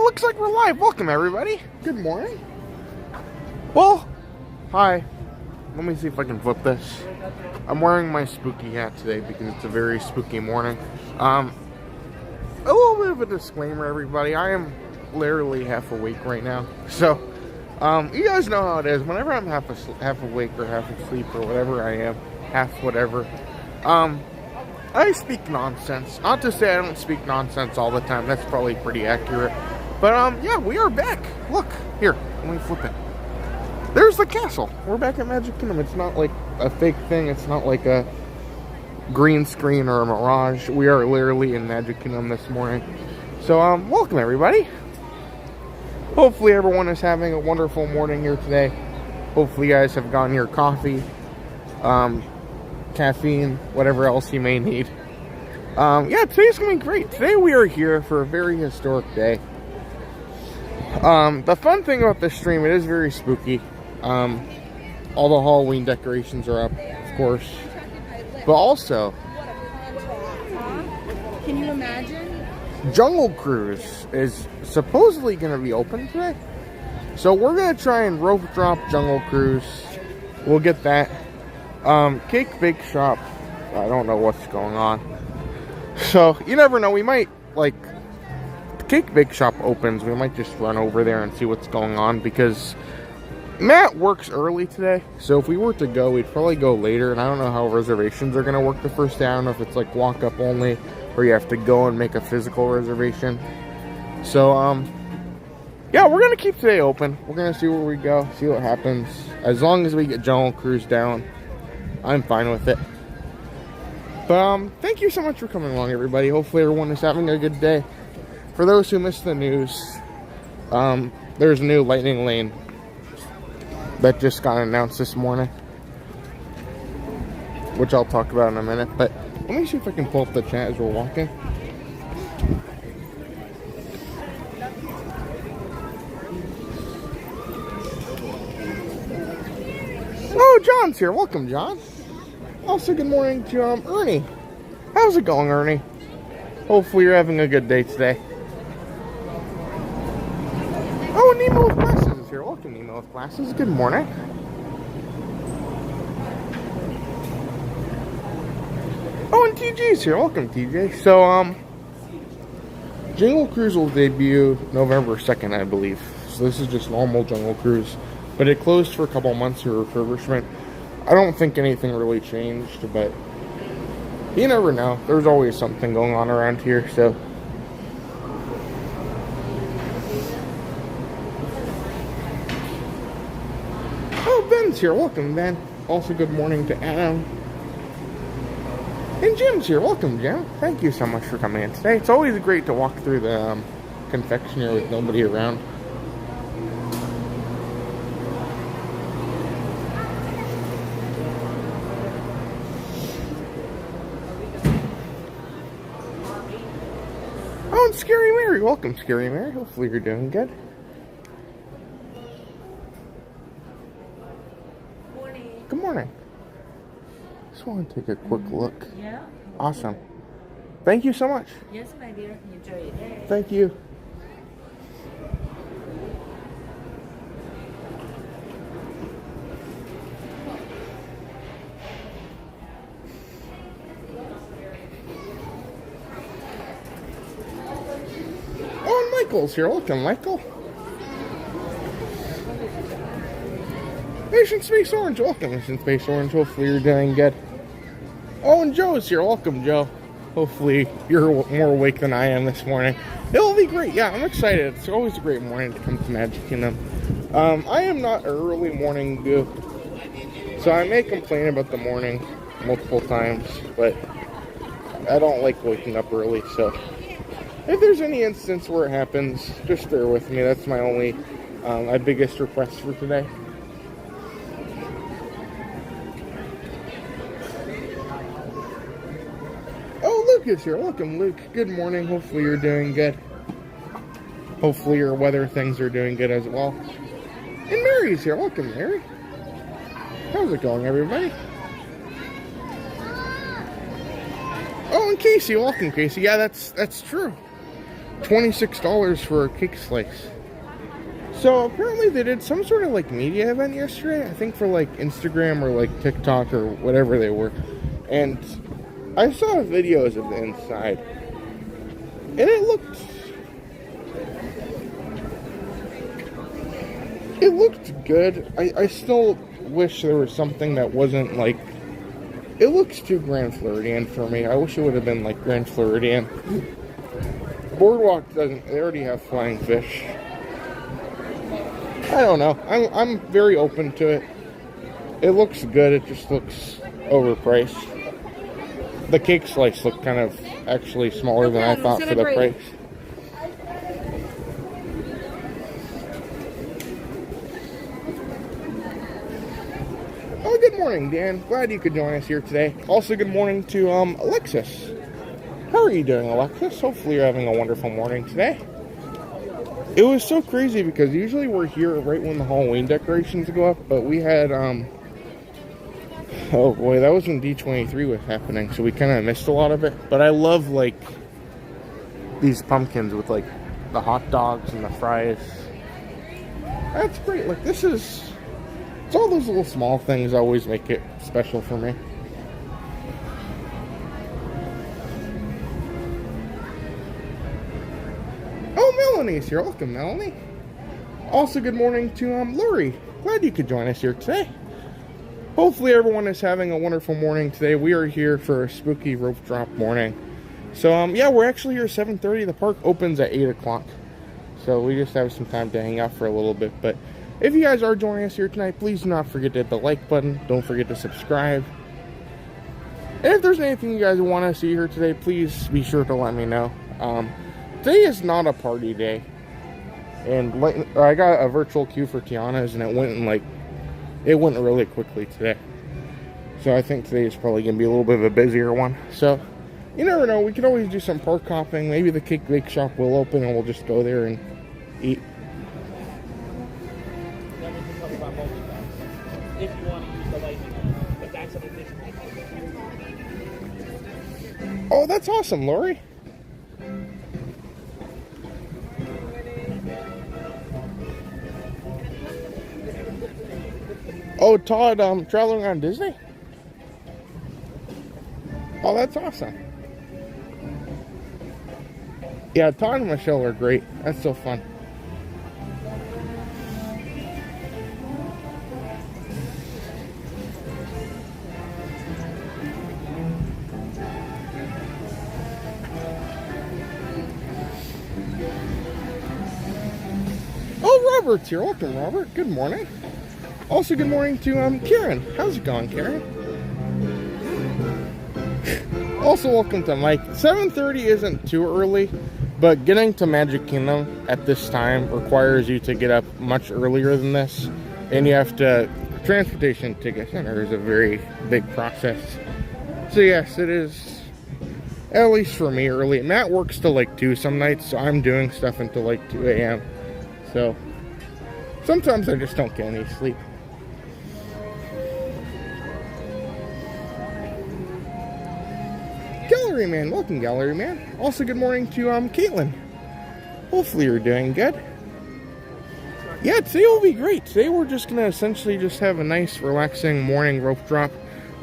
Looks like we're live. Welcome, everybody. Good morning. Well, hi. Let me see if I can flip this. I'm wearing my spooky hat today because it's a very spooky morning. A little bit of a disclaimer, everybody. I am literally half awake right now. So, you guys know how it is. Whenever I'm half awake or half asleep or whatever I am, half whatever, I speak nonsense. Not to say I don't speak nonsense all the time. That's probably pretty accurate. But, yeah, we are back. Look, here, let me flip it. There's the castle. We're back at Magic Kingdom. It's not like a fake thing. It's not like a green screen or a mirage. We are literally in Magic Kingdom this morning. So, welcome, everybody. Hopefully, everyone is having a wonderful morning here today. Hopefully, you guys have gotten your coffee, caffeine, whatever else you may need. Yeah, today's going to be great. Today, we are here for a very historic day. The fun thing about this stream, it is very spooky. All the Halloween decorations are up, of course. But also, can you imagine? Jungle Cruise is supposedly going to be open today. So we're going to try and rope drop Jungle Cruise. We'll get that. Cake Bake Shop, I don't know what's going on. So, you never know, we might, like, Cake Bake Shop opens, we might just run over there and see what's going on, because Matt works early today, so if we were to go, we'd probably go later, and I don't know how reservations are going to work the first day. I don't know if it's like walk up only, or you have to go and make a physical reservation. So, yeah, we're going to keep today open. We're going to see where we go, see what happens. As long as we get Jungle Cruise down, I'm fine with it. But, thank you so much for coming along, everybody. Hopefully everyone is having a good day. For those who missed the news, there's a new Lightning Lane that just got announced this morning, which I'll talk about in a minute. But let me see if I can pull up the chat as we're walking. Oh, John's here. Welcome, John. Also, good morning to Ernie. How's it going, Ernie? Hopefully you're having a good day today. Oh, Nemo with Glasses is here. Welcome, Nemo with Glasses. Good morning. Oh, and TJ's here. Welcome, TJ. So, Jungle Cruise will debut November 2nd, I believe. So this is just normal Jungle Cruise. But it closed for a couple months for refurbishment. I don't think anything really changed, but You never know. There's always something going on around here, so. Oh, Ben's here. Welcome, Ben. Also, good morning to Adam. And Jim's here. Welcome, Jim. Thank you so much for coming in today. It's always great to walk through the confectionery with nobody around. Oh, and Scary Mary. Welcome, Scary Mary. Hopefully you're doing good. Morning. Good morning. Just want to take a quick look. Yeah? Awesome. Thank you so much. Yes, my dear. Enjoy your day. Thank you. Oh, and Michael's here. Welcome, Michael. Nation Space Orange. Welcome, Nation Space Orange. Hopefully you're doing good. Oh, and Joe's here. Welcome, Joe. Hopefully you're more awake than I am this morning. It'll be great. Yeah, I'm excited. It's always a great morning to come to Magic Kingdom. I am not an early morning goop, so I may complain about the morning multiple times, but I don't like waking up early, so if there's any instance where it happens, just bear with me. That's my only, my biggest request for today. Luke is here. Welcome, Luke. Good morning. Hopefully you're doing good. Hopefully your weather things are doing good as well. And Mary's here. Welcome, Mary. How's it going, everybody? Oh, and Casey. Welcome, Casey. Yeah, that's true. $26 for a cake slice. So apparently they did some sort of like media event yesterday. I think for like Instagram or like TikTok or whatever they were. And I saw videos of the inside, and it looked good. I still wish there was something that wasn't like, it looks too Grand Floridian for me. I wish it would have been like Grand Floridian. Boardwalk doesn't, they already have flying fish. I don't know. I'm very open to it. It looks good, it just looks overpriced. The cake slice looked kind of actually smaller than I thought for the price. Oh, good morning, Dan. Glad you could join us here today. Also, good morning to Alexis. How are you doing, Alexis? Hopefully you're having a wonderful morning today. It was so crazy because usually we're here right when the Halloween decorations go up, but we had oh boy, that was when D23 was happening, so we kind of missed a lot of it. But I love, like, these pumpkins with, like, the hot dogs and the fries. That's great. Like, it's all those little small things that always make it special for me. Oh, Melanie's here. Welcome, Melanie. Also, good morning to Lori. Glad you could join us here today. Hopefully everyone is having a wonderful morning today. We are here for a spooky rope drop morning. So, yeah, we're actually here at 7:30. The park opens at 8 o'clock. So we just have some time to hang out for a little bit. But if you guys are joining us here tonight, please do not forget to hit the like button. Don't forget to subscribe. And if there's anything you guys want to see here today, please be sure to let me know. Today is not a party day. And I got a virtual queue for Tiana's, and it went really quickly today. So I think today is probably going to be a little bit of a busier one. So, you never know. We could always do some park hopping. Maybe the cake bake shop will open and we'll just go there and eat. If you want to use the Lightning Lane, but that's an additional. Oh, that's awesome, Lori. Oh, Todd, traveling on Disney? Oh, that's awesome. Yeah, Todd and Michelle are great. That's so fun. Robert's here. Welcome, Robert. Good morning. Also, good morning to Karen. How's it going, Karen? Also, welcome to Mike. 7:30 isn't too early, but getting to Magic Kingdom at this time requires you to get up much earlier than this, and you have to. Transportation to get center is a very big process. So yes, it is. At least for me, early. Matt works till like 2 some nights, so I'm doing stuff until like 2 a.m. So sometimes I just don't get any sleep. Gallery Man, welcome Gallery Man. Also good morning to Caitlin. Hopefully you're doing good. Yeah, today will be great. Today we're just going to essentially just have a nice relaxing morning rope drop.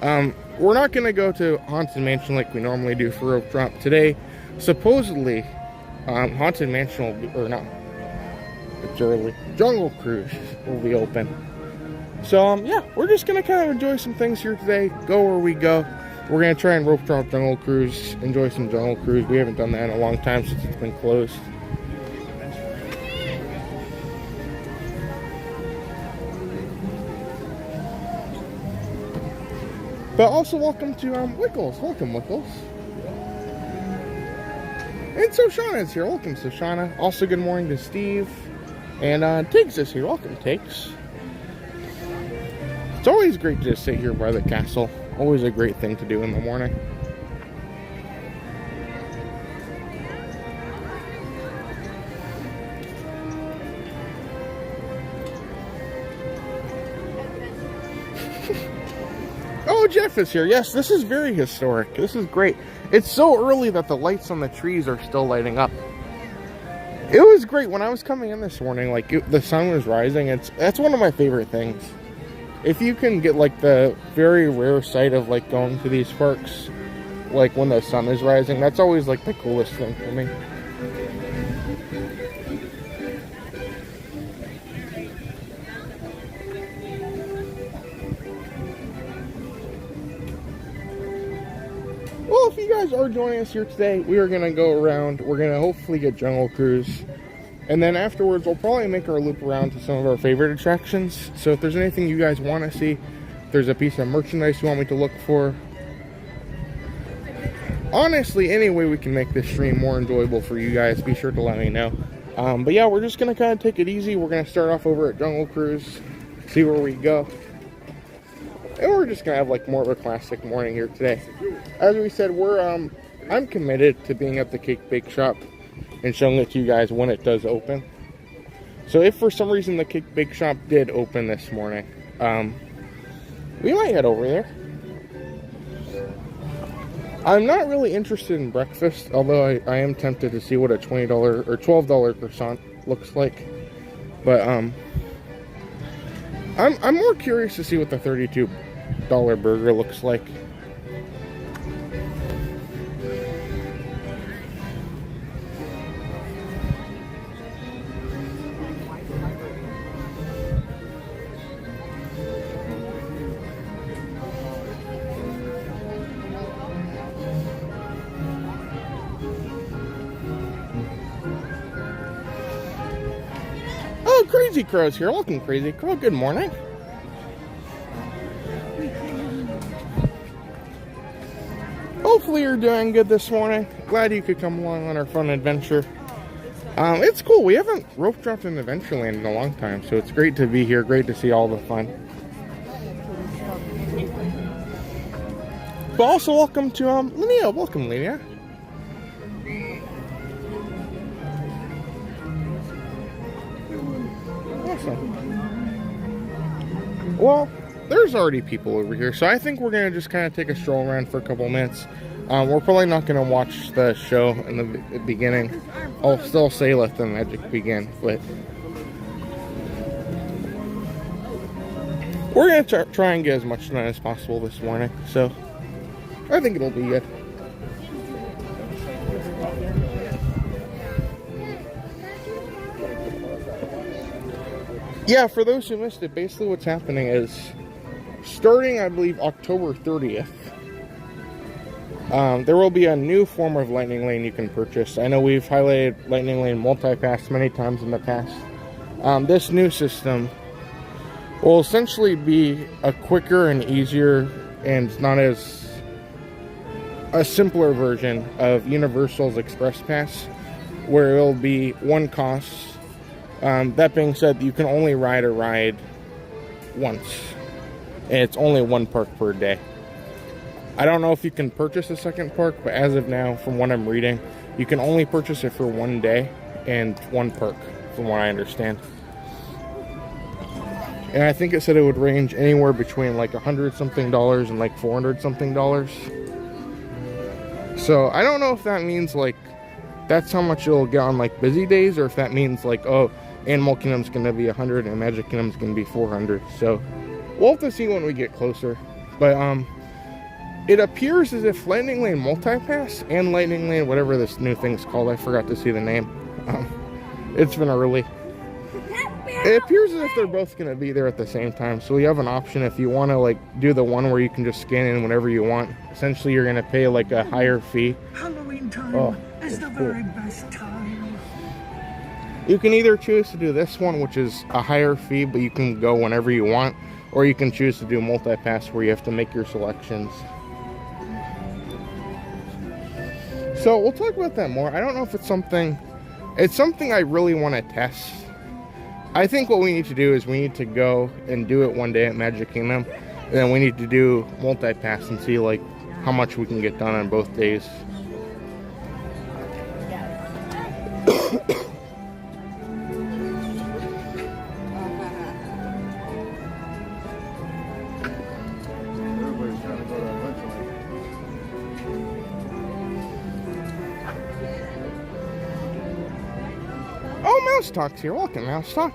We're not going to go to Haunted Mansion like we normally do for rope drop. Today, supposedly, Haunted Mansion will be, or no, it's early. Jungle Cruise will be open. So, yeah, we're just going to kind of enjoy some things here today. Go where we go. We're going to try and rope drop Jungle Cruise. Enjoy some Jungle Cruise. We haven't done that in a long time since it's been closed. But also welcome to Wickles. Welcome, Wickles. And Soshana's here. Welcome, Soshana. Also good morning to Steve. And Tiggs is here. Welcome, Tiggs. It's always great to just sit here by the castle. Always a great thing to do in the morning. Oh, Jeff is here. Yes, this is very historic. This is great. It's so early that the lights on the trees are still lighting up. It was great when I was coming in this morning. Like the sun was rising. That's one of my favorite things. If you can get like the very rare sight of like going to these parks, like when the sun is rising, that's always like the coolest thing for me. Well, if you guys are joining us here today, we are going to go around. We're going to hopefully get Jungle Cruise. And then afterwards, we'll probably make our loop around to some of our favorite attractions. So if there's anything you guys want to see, if there's a piece of merchandise you want me to look for. Honestly, any way we can make this stream more enjoyable for you guys, be sure to let me know. But yeah, we're just going to kind of take it easy. We're going to start off over at Jungle Cruise, see where we go. And we're just going to have like more of a classic morning here today. As we said, I'm committed to being at the Cake Bake Shop and showing it to you guys when it does open. So if for some reason the Cake Bake Shop did open this morning, we might head over there. I'm not really interested in breakfast, although I am tempted to see what a $20 or $12 croissant looks like. But I'm more curious to see what the $32 burger looks like. Oh, Crazy Crow's here. Welcome, Crazy Crow. Good morning. Hopefully you're doing good this morning. Glad you could come along on our fun adventure. It's cool. We haven't rope dropped in Adventureland in a long time, so it's great to be here. Great to see all the fun. But also welcome to Linnea. Welcome, Linnea. Awesome. Well, there's already people over here, so I think we're going to just kind of take a stroll around for a couple minutes. We're probably not going to watch the show in the beginning. I'll still say let the magic begin, but we're going to try and get as much done as possible this morning, so I think it'll be good. Yeah, for those who missed it, basically what's happening is starting, I believe, October 30th, there will be a new form of Lightning Lane you can purchase. I know we've highlighted Lightning Lane Multipass many times in the past. This new system will essentially be a quicker and easier and not as a simpler version of Universal's Express Pass, where it'll be one cost. That being said, you can only ride a ride once, and it's only one park per day. I don't know if you can purchase a second park, but as of now, from what I'm reading, you can only purchase it for one day and one park, from what I understand. And I think it said it would range anywhere between like $100-something and like $400-something. So I don't know if that means like that's how much you'll get on like busy days, or if that means like, oh, Animal Kingdom's gonna be 100 and Magic Kingdom's gonna be 400. So we'll have to see when we get closer. But it appears as if Lightning Lane Multipass and Lightning Lane, whatever this new thing's called, I forgot to see the name. It's been early. It appears as if they're both going to be there at the same time. So we have an option if you want to like do the one where you can just scan in whenever you want. Essentially, you're going to pay like a higher fee. Halloween time is the very best time. You can either choose to do this one, which is a higher fee, but you can go whenever you want, or you can choose to do multi-pass where you have to make your selections. So we'll talk about that more. I don't know if it's something I really want to test. I think what we need to do is we need to go and do it one day at Magic Kingdom, and then we need to do multi-pass and see like how much we can get done on both days. Mouse Talk's here. Welcome, Mouse Talk.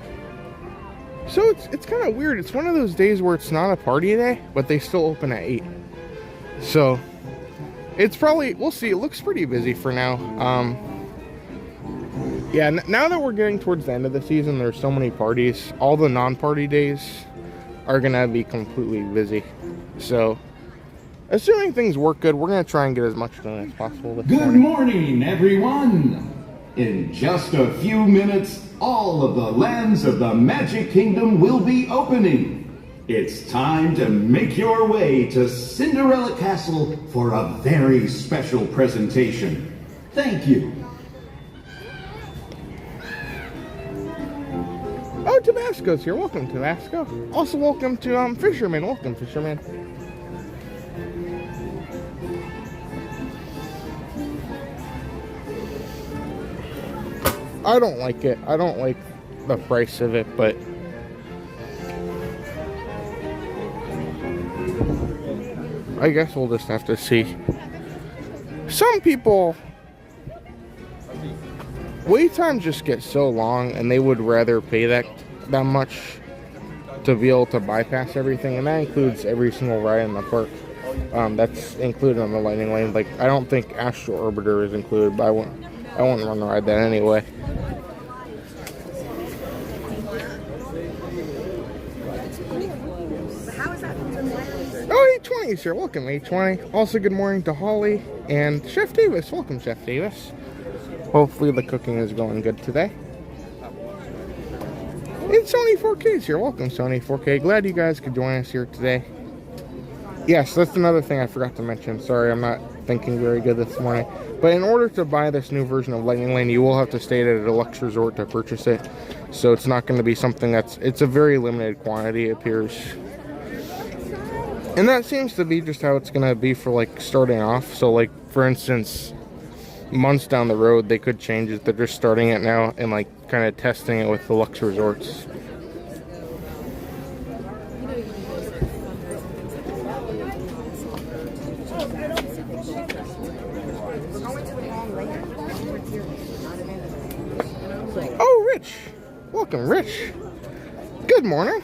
So it's kind of weird. It's one of those days where it's not a party day, but they still open at 8. So it's probably, we'll see. It looks pretty busy for now. Yeah, now that we're getting towards the end of the season, there's so many parties. All the non-party days are gonna be completely busy. So assuming things work good, we're gonna try and get as much done as possible this morning. Good morning, everyone. In just a few minutes, all of the lands of the Magic Kingdom will be opening. It's time to make your way to Cinderella Castle for a very special presentation. Thank you. Oh, Tabasco's here. Welcome, Tabasco. Also, welcome to Fisherman. Welcome, Fisherman. I don't like it. I don't like the price of it, but I guess we'll just have to see. Some people, wait times just get so long, and they would rather pay that much to be able to bypass everything, and that includes every single ride in the park. That's included on the Lightning Lane. Like, I don't think Astral Orbiter is included, but I wouldn't run the ride that anyway. Oh, 820 is here. Welcome, 820. Also, good morning to Holly and Chef Davis. Welcome, Chef Davis. Hopefully the cooking is going good today. And Sony 4K is here. Welcome, Sony 4K. Glad you guys could join us here today. Yes, that's another thing I forgot to mention. Sorry, I'm not thinking very good this morning. But in order to buy this new version of Lightning Lane, you will have to stay at a deluxe resort to purchase it. So it's not going to be something it's a very limited quantity, it appears. And that seems to be just how it's going to be for, like, starting off. So, like, for instance, months down the road, they could change it. They're just starting it now and, like, kind of testing it with deluxe resorts. Oh, Rich. Welcome, Rich. Good morning.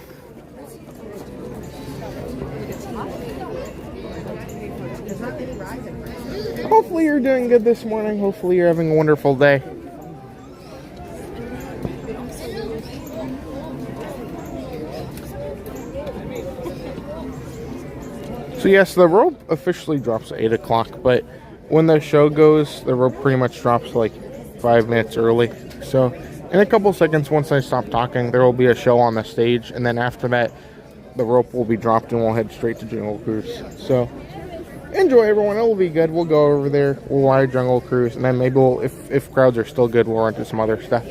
Hopefully you're doing good this morning. Hopefully you're having a wonderful day. So yes, the rope officially drops at 8 o'clock, but when the show goes, the rope pretty much drops like 5 minutes early. So In a couple seconds, once I stop talking, there will be a show on the stage, and then after that, the rope will be dropped and we'll head straight to Jungle Cruise. So, enjoy everyone, it will be good. We'll go over there, we'll ride Jungle Cruise, and then maybe we'll, if crowds are still good, we'll run to some other stuff.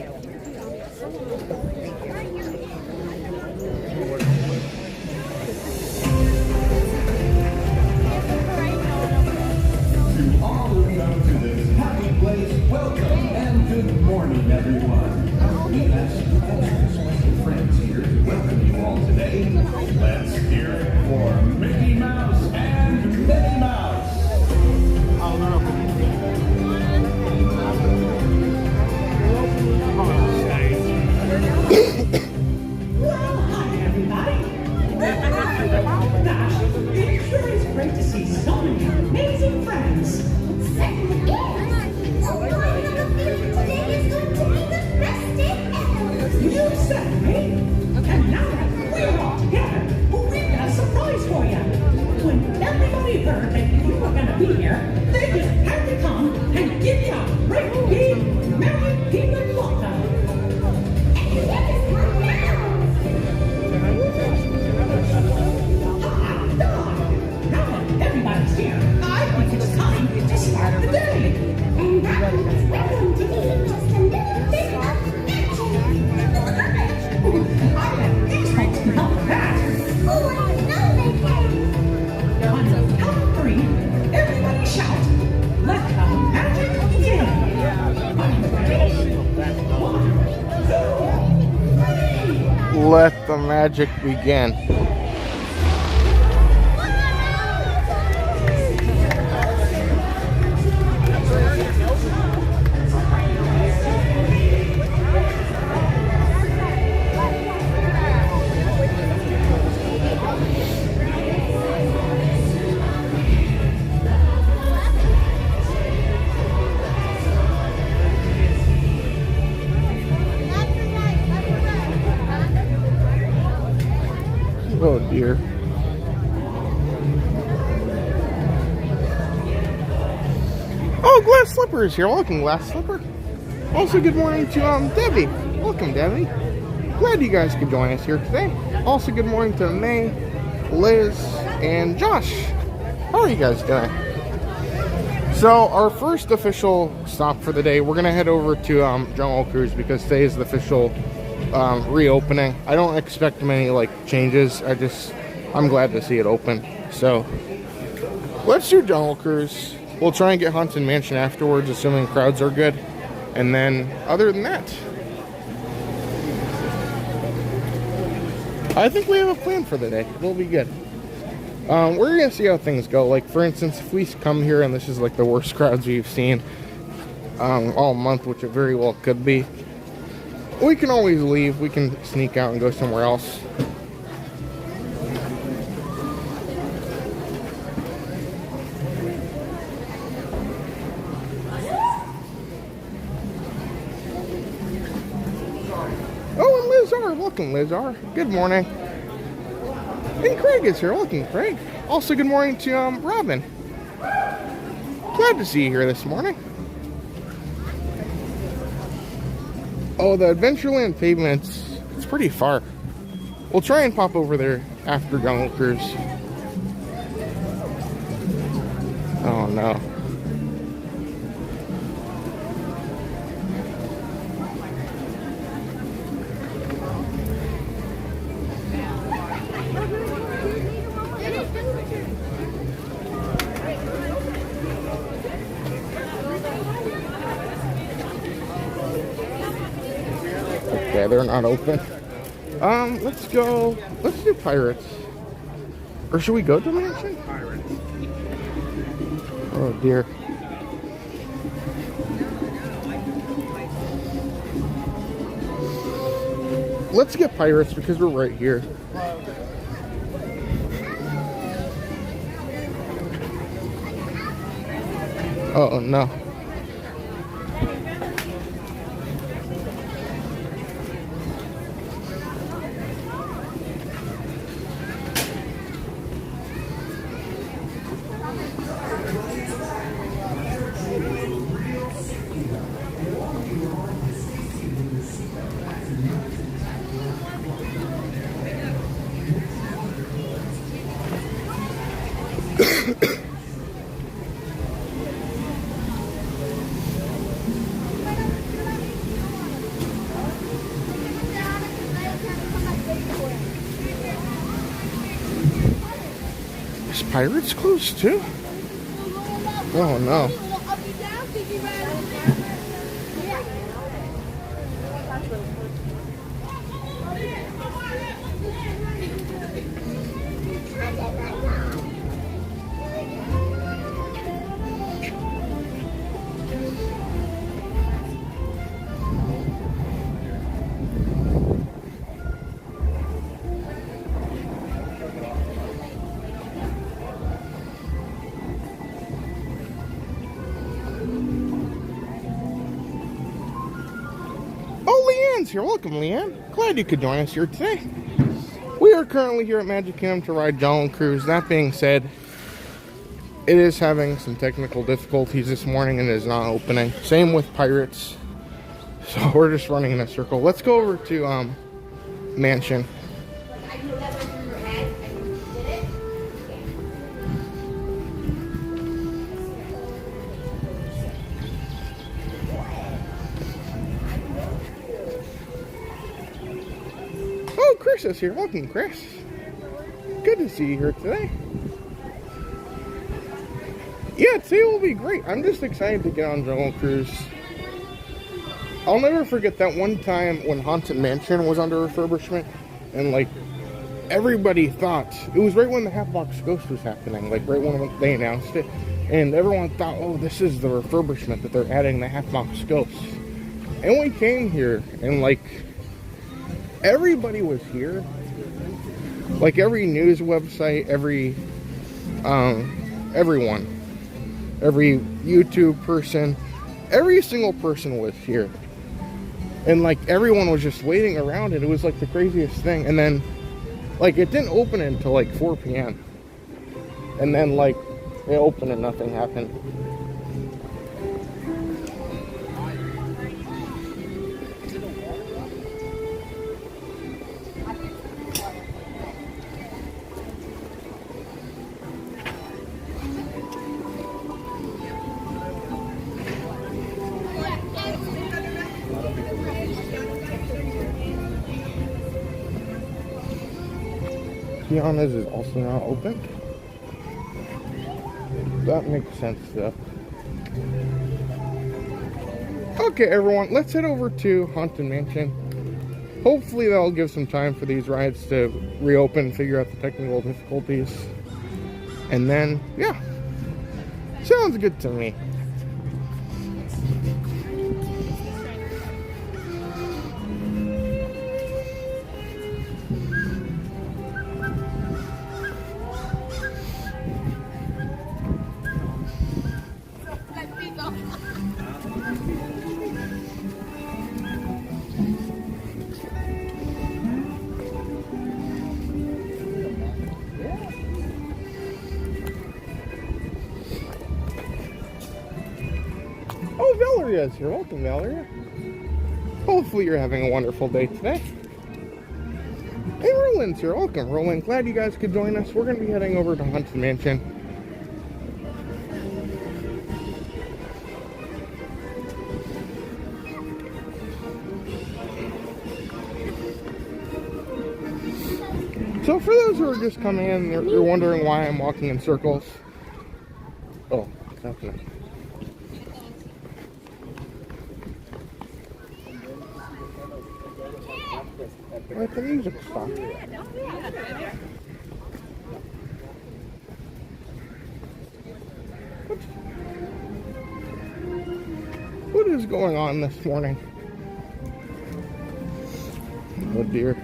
Let the magic begin. Oh dear. Oh, Glass Slipper is here. Welcome, Glass Slipper. Also, good morning to Debbie. Welcome, Debbie. Glad you guys could join us here today. Also, good morning to May, Liz, and Josh. How are you guys doing? So, our first official stop for the day, we're going to head over to Jungle Cruise because today is the official reopening. I don't expect many changes. I'm glad to see it open. So let's do Jungle Cruise. We'll try and get Haunted Mansion afterwards, assuming crowds are good. And then other than that, I think we have a plan for the day. We'll be good. We're gonna see how things go. Like, for instance, if we come here and this is the worst crowds we've seen all month, which it very well could be, we can always leave. We can sneak out and go somewhere else. Oh, and Liz R. Welcome, Liz R. Good morning. And Craig is here. Welcome, Craig. Also, good morning to Robin. Glad to see you here this morning. Oh, the Adventureland pavement, it's pretty far. We'll try and pop over there after Jungle Cruise. Oh no. Okay, they're not open. Let's do Pirates. Or should we go to Mansion? Pirates. Oh dear. Let's get Pirates because we're right here. Oh no. Is Pirates closed too? Oh no. Oh, Leanne's here. Welcome, Leanne. Glad you could join us here today. We are currently here at Magic Kingdom to ride Jungle Cruise. That being said, it is having some technical difficulties this morning and is not opening. Same with Pirates. So we're just running in a circle. Let's go over to Mansion. Oh, Chris is here. Welcome, Chris. Good to see you here today. Yeah, today will be great. I'm just excited to get on Jungle Cruise. I'll never forget that one time when Haunted Mansion was under refurbishment, and like everybody thought it was right when the Half Box Ghost was happening, like right when they announced it, and everyone thought, oh, this is the refurbishment that they're adding the Half Box Ghost. And we came here, and like everybody was here, like every news website, everyone, every YouTube person, every single person was here. And like everyone was just waiting around it. It was like the craziest thing. And then like it didn't open until like 4 p.m. And then like it opened and nothing happened. Tiana's is also not open. That makes sense though. Okay, everyone, let's head over to Haunted Mansion. Hopefully that'll give some time for these rides to reopen and figure out the technical difficulties. And then, yeah, sounds good to me. Oh, Valeria's here. Welcome, Valeria. Hopefully you're having a wonderful day today. Hey, Roland's here. Welcome, Roland. Glad you guys could join us. We're going to be heading over to Haunted Mansion. So for those who are just coming in, you're wondering why I'm walking in circles. Oh, what's happening? Let the music stop. What is going on this morning? Oh dear.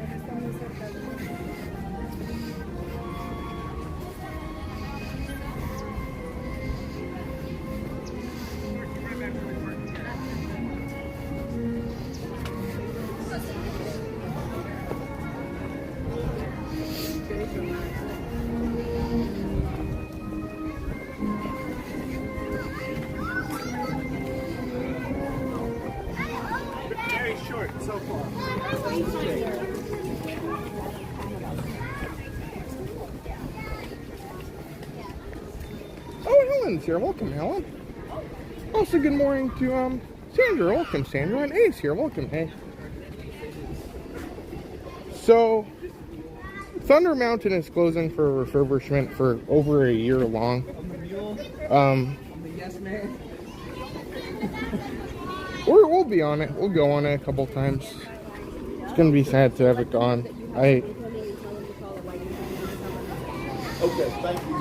Very short so far. Helen's here. Welcome, Helen. Also, good morning to Sandra. Welcome, Sandra. And Ace here. Welcome, hey. So, Thunder Mountain is closing for refurbishment for over a year long. We'll be on it. We'll go on it a couple times. It's gonna be sad to have it gone.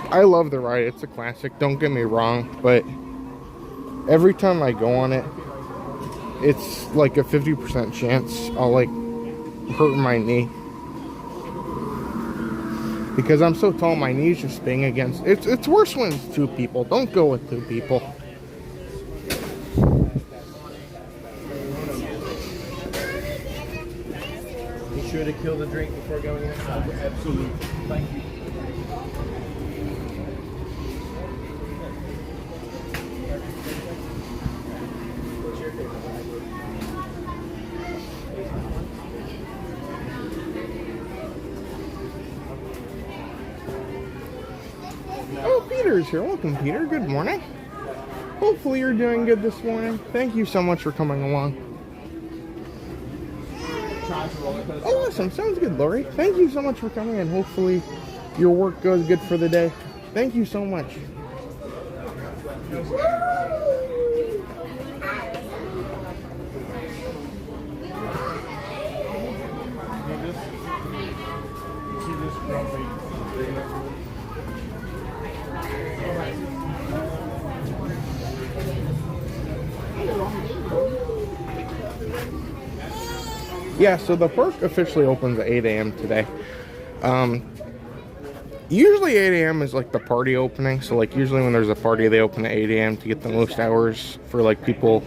I love the ride. It's a classic. Don't get me wrong, but every time I go on it, it's like a 50% chance I'll like hurt my knee. Because I'm so tall, my knee's just bang against. It's worse when it's two people. Don't go with two people. Be sure to kill the drink before going inside. Absolutely. Thank you. Oh, Peter's here. Welcome, Peter. Good morning. Hopefully you're doing good this morning. Thank you so much for coming along. Oh, awesome. Sounds good, Lori. Thank you so much for coming in. Hopefully your work goes good for the day. Thank you so much. Yeah, so the park officially opens at 8 a.m. today. Usually 8 a.m. is like the party opening. So like usually when there's a party, they open at 8 a.m. to get the most hours for like people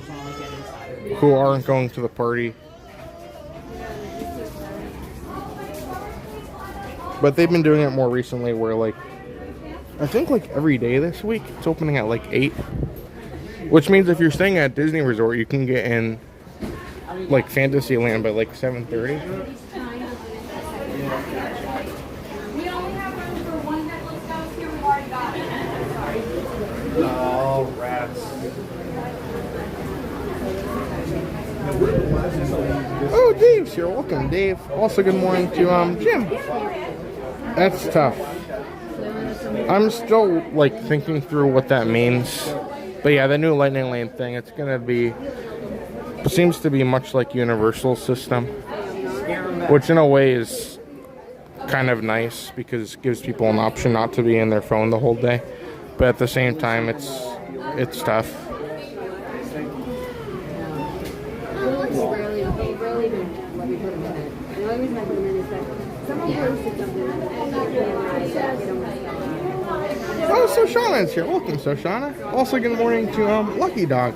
who aren't going to the party. But they've been doing it more recently where like, I think like every day this week, it's opening at like 8. Which means if you're staying at Disney Resort, you can get in like Fantasyland by like 7:30. Oh, rats. Oh, Dave's here. Welcome, Dave. Also, good morning to Jim. That's tough. I'm still like thinking through what that means. But yeah, the new Lightning Lane thing, it's gonna be, seems to be much like Universal system, which in a way is kind of nice because it gives people an option not to be in their phone the whole day. But at the same time, it's tough. Oh, so Shauna's here. Welcome, so Shauna. Also, good morning to Lucky Dog.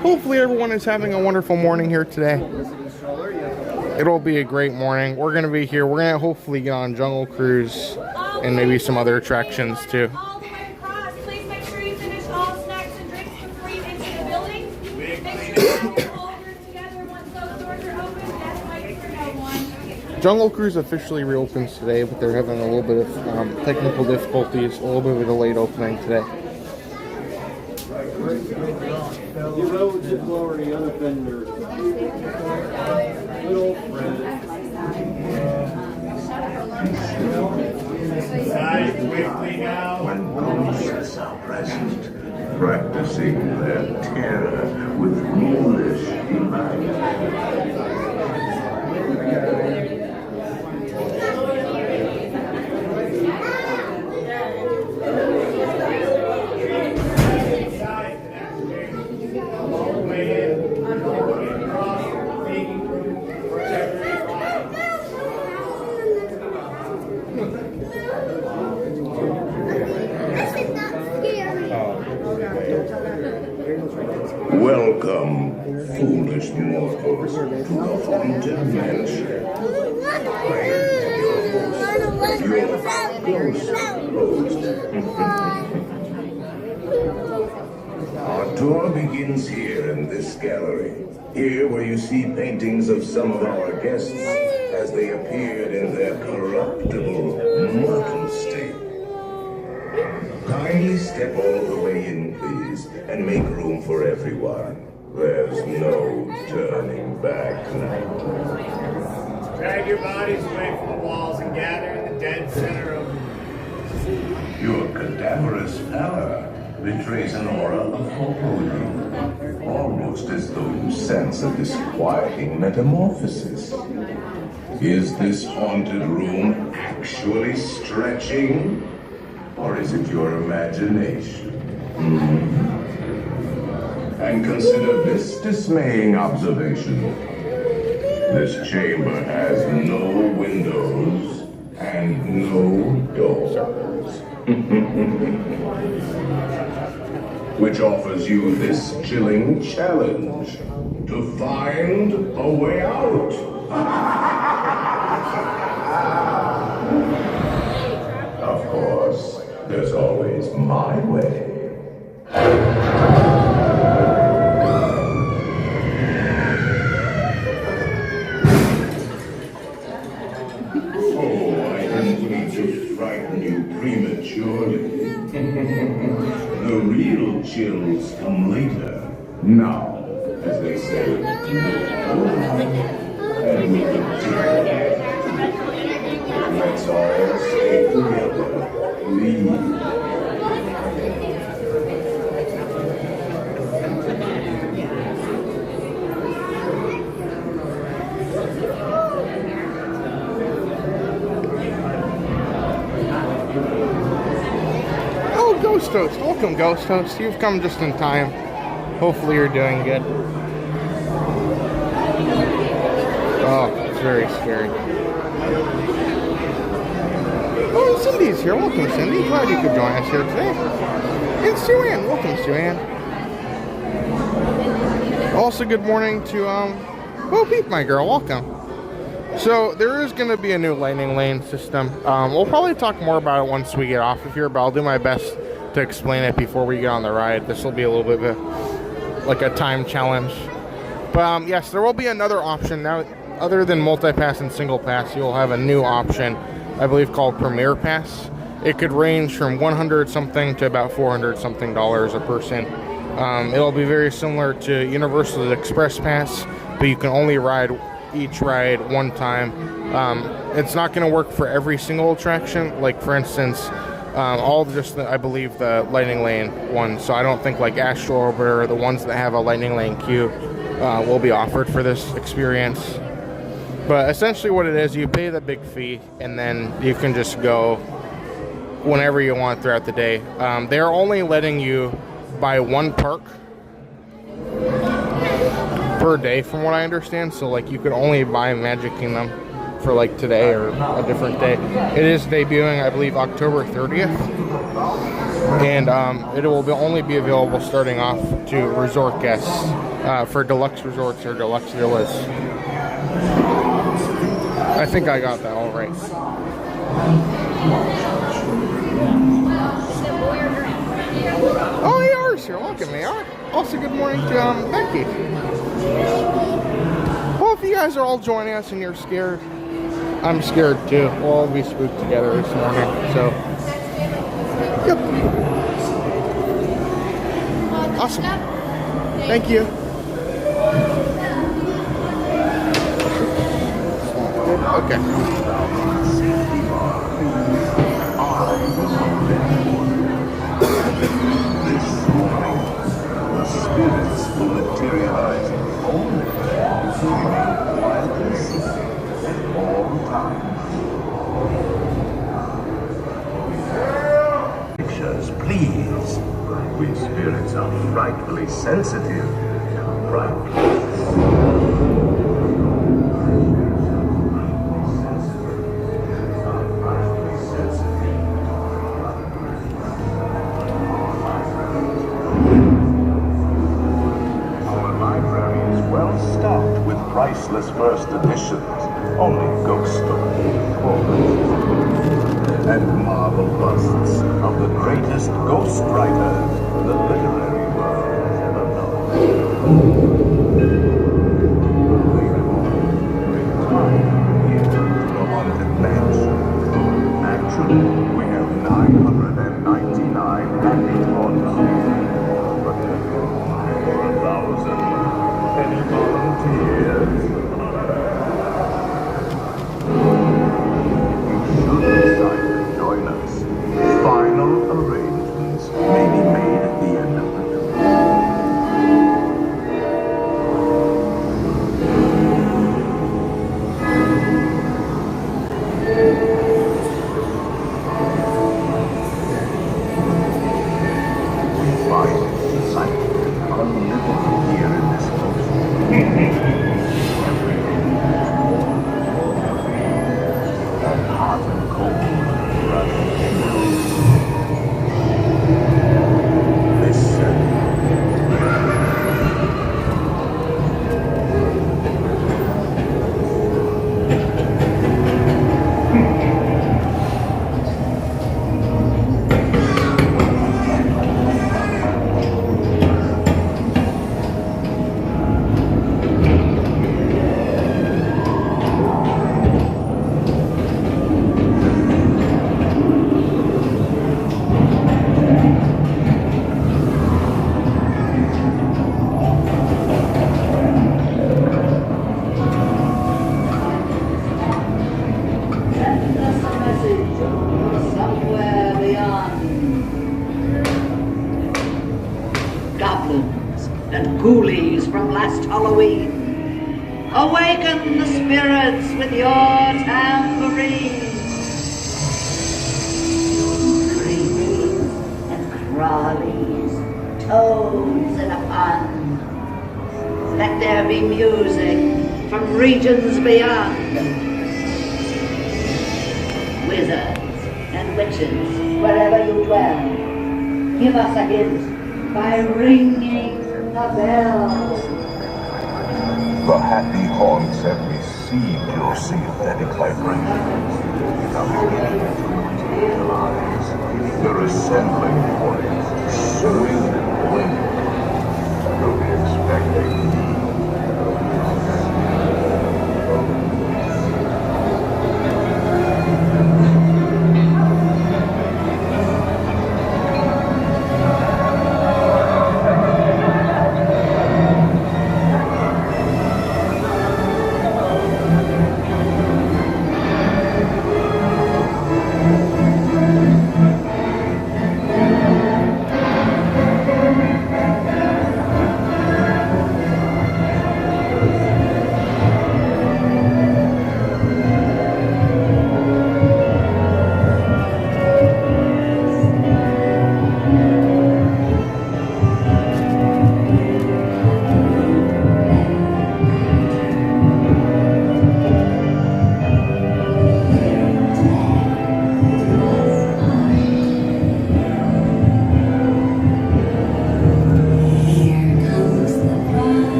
Hopefully everyone is having a wonderful morning here today. It'll be a great morning. We're going to be here. We're going to hopefully get on Jungle Cruise and maybe some other attractions too. All the way across. Please make sure you finish all snacks and drinks before you enter the building. Make sure you have all group together once those doors are open. That's why for no one. Jungle Cruise officially reopens today, but they're having a little bit of technical difficulties, a little bit of a delayed opening today. The roads of glory, unoffenders. Little friend. When ghosts are present, practicing their terror with ghoulish delight. Welcome, foolish mortals, to the haunted mansion. Your ghost Our tour begins here in this gallery. Here where you see paintings of some of our guests as they appeared in their corruptible, mortal state. Please step all the way in, please, and make room for everyone. There's no turning back now. Drag your bodies away from the walls and gather in the dead center of Your cadaverous pallor betrays an aura of foreboding, almost as though you sense a disquieting metamorphosis. Is this haunted room actually stretching? Or is it your imagination? And consider this dismaying observation. This chamber has no windows and no doors. Which offers you this chilling challenge to find a way out. Of course, there's always my way. Oh, I didn't mean to frighten you prematurely. The real chills come later. Now, as they say, and we continue. Let's all stay together. Leave. Oh, Ghost Host. Welcome, Ghost Host. You've come just in time. Hopefully you're doing good. Oh, it's very scary. Oh, and Cindy's here. Welcome, Cindy. Glad you could join us here today. And Sue-Ann. Welcome, Sue-Ann. Also, good morning to, Bo Peep, my girl. Welcome. So, there is going to be a new Lightning Lane system. We'll probably talk more about it once we get off of here, but I'll do my best to explain it before we get on the ride. This will be a little bit of like a time challenge. But, yes, there will be another option. Now, other than multi-pass and single pass, you'll have a new option, I believe, called Premier Pass. It could range from 100 something to about 400 something dollars a person. It'll be very similar to Universal's Express Pass, but you can only ride each ride one time. It's not going to work for every single attraction. Like, for instance, all just I believe the Lightning Lane ones. So I don't think like Astro Orbiter or the ones that have a Lightning Lane queue will be offered for this experience. But essentially what it is, you pay the big fee and then you can just go whenever you want throughout the day. They're only letting you buy one park per day from what I understand. So like you could only buy Magic Kingdom for like today or a different day. It is debuting, I believe, October 30th. And it will only be available starting off to resort guests for deluxe resorts or deluxe villas. I think I got that all right. Oh, AR's here. Welcome, AR. Also, good morning to Becky. Well, if you guys are all joining us and you're scared, I'm scared too. We'll all be spooked together this morning. So, yep. Awesome. Thank you. Okay. This morning, the spirits will materialize only while they sleep at all times. Pictures, please. We spirits are frightfully sensitive to bright priceless first editions, only ghost stories, and marble busts of the greatest ghost writers the literary world has ever known. They have all retired here to the haunted mansion. Actually, we have 999 time landing on but for 1,000 any volunteers. You should decide to join us. Final arrangements may be made at the end of the tour. ghoulies from last Halloween. Awaken the spirits with your tambourine. Creepies and crawlies, toads in a pond. Let there be music from regions beyond. Wizards and witches, wherever you dwell, give us a hint by ringing the bell. The happy haunts have received your sympathetic vibrations. They're assembling for it. Swing and blink. You'll be expecting me.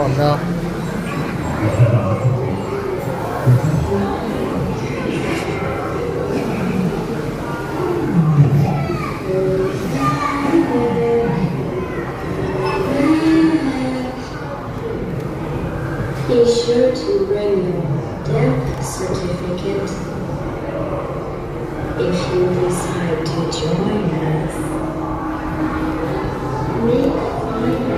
Oh no. Be sure to bring your death certificate if you decide to join us. Make fine.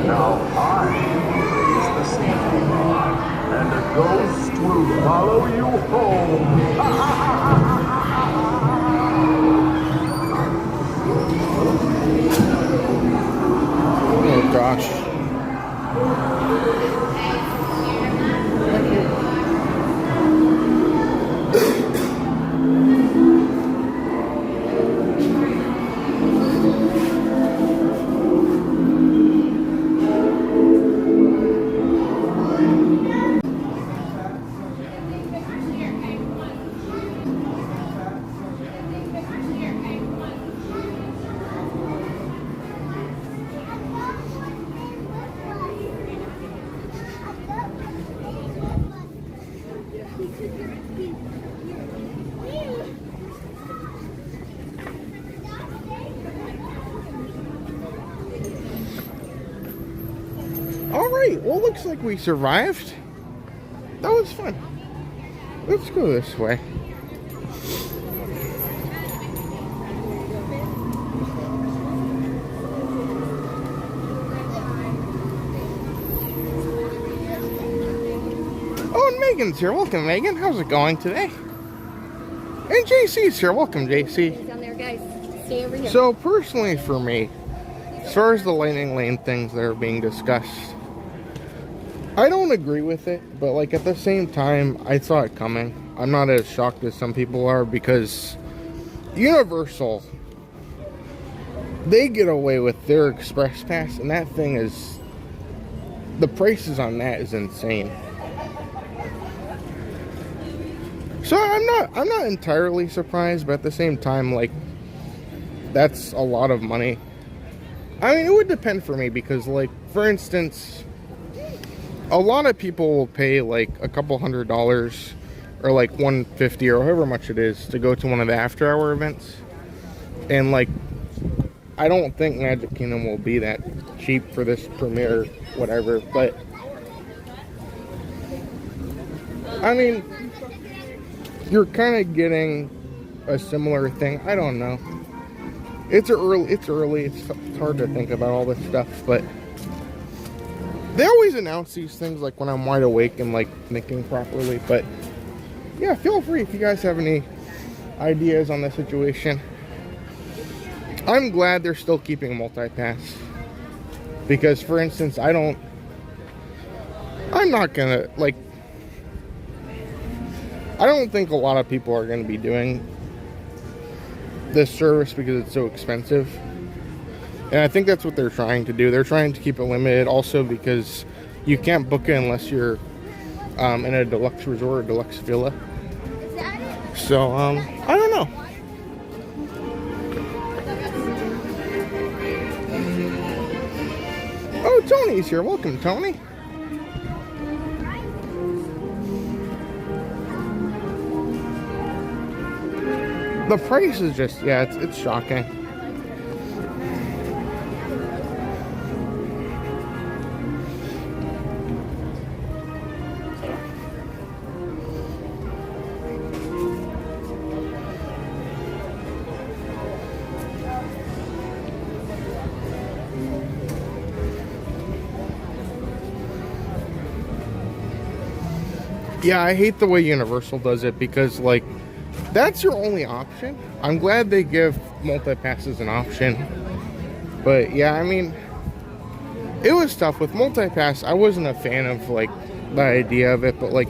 Now I raise the safety bar, and a ghost will follow you home. Oh gosh. Alright, well, looks like we survived. That was fun. Let's go this way. Oh, and Megan's here. Welcome, Megan. How's it going today? And JC's here. Welcome, JC. Down there, guys. Stay over here. So, personally for me, as far as the Lightning Lane things that are being discussed, I don't agree with it, but like at the same time, I saw it coming. I'm not as shocked as some people are because Universal, they get away with their Express Pass, and that thing is, the prices on that is insane. So I'm not entirely surprised, but at the same time, like, that's a lot of money. I mean, it would depend for me because, like, for instance, a lot of people will pay like a couple $100 or like $150 or however much it is to go to one of the after hour events, and like, I don't think Magic Kingdom will be that cheap for this premiere, whatever, but I mean, you're kind of getting a similar thing. I don't know. It's early. It's hard to think about all this stuff, but they always announce these things like when I'm wide awake and like thinking properly. But yeah, feel free if you guys have any ideas on the situation. I'm glad they're still keeping multi-pass because, for instance, I'm not gonna, like, I don't think a lot of people are gonna be doing this service because it's so expensive. And I think that's what they're trying to do. They're trying to keep it limited also because you can't book it unless you're in a deluxe resort or deluxe villa. So, I don't know. Oh, Tony's here. Welcome, Tony. The price is just, yeah, it's shocking. Yeah, I hate the way Universal does it because, like, that's your only option. I'm glad they give multi-pass as an option. But, yeah, I mean, it was tough. With multi-pass, I wasn't a fan of, like, the idea of it. But, like,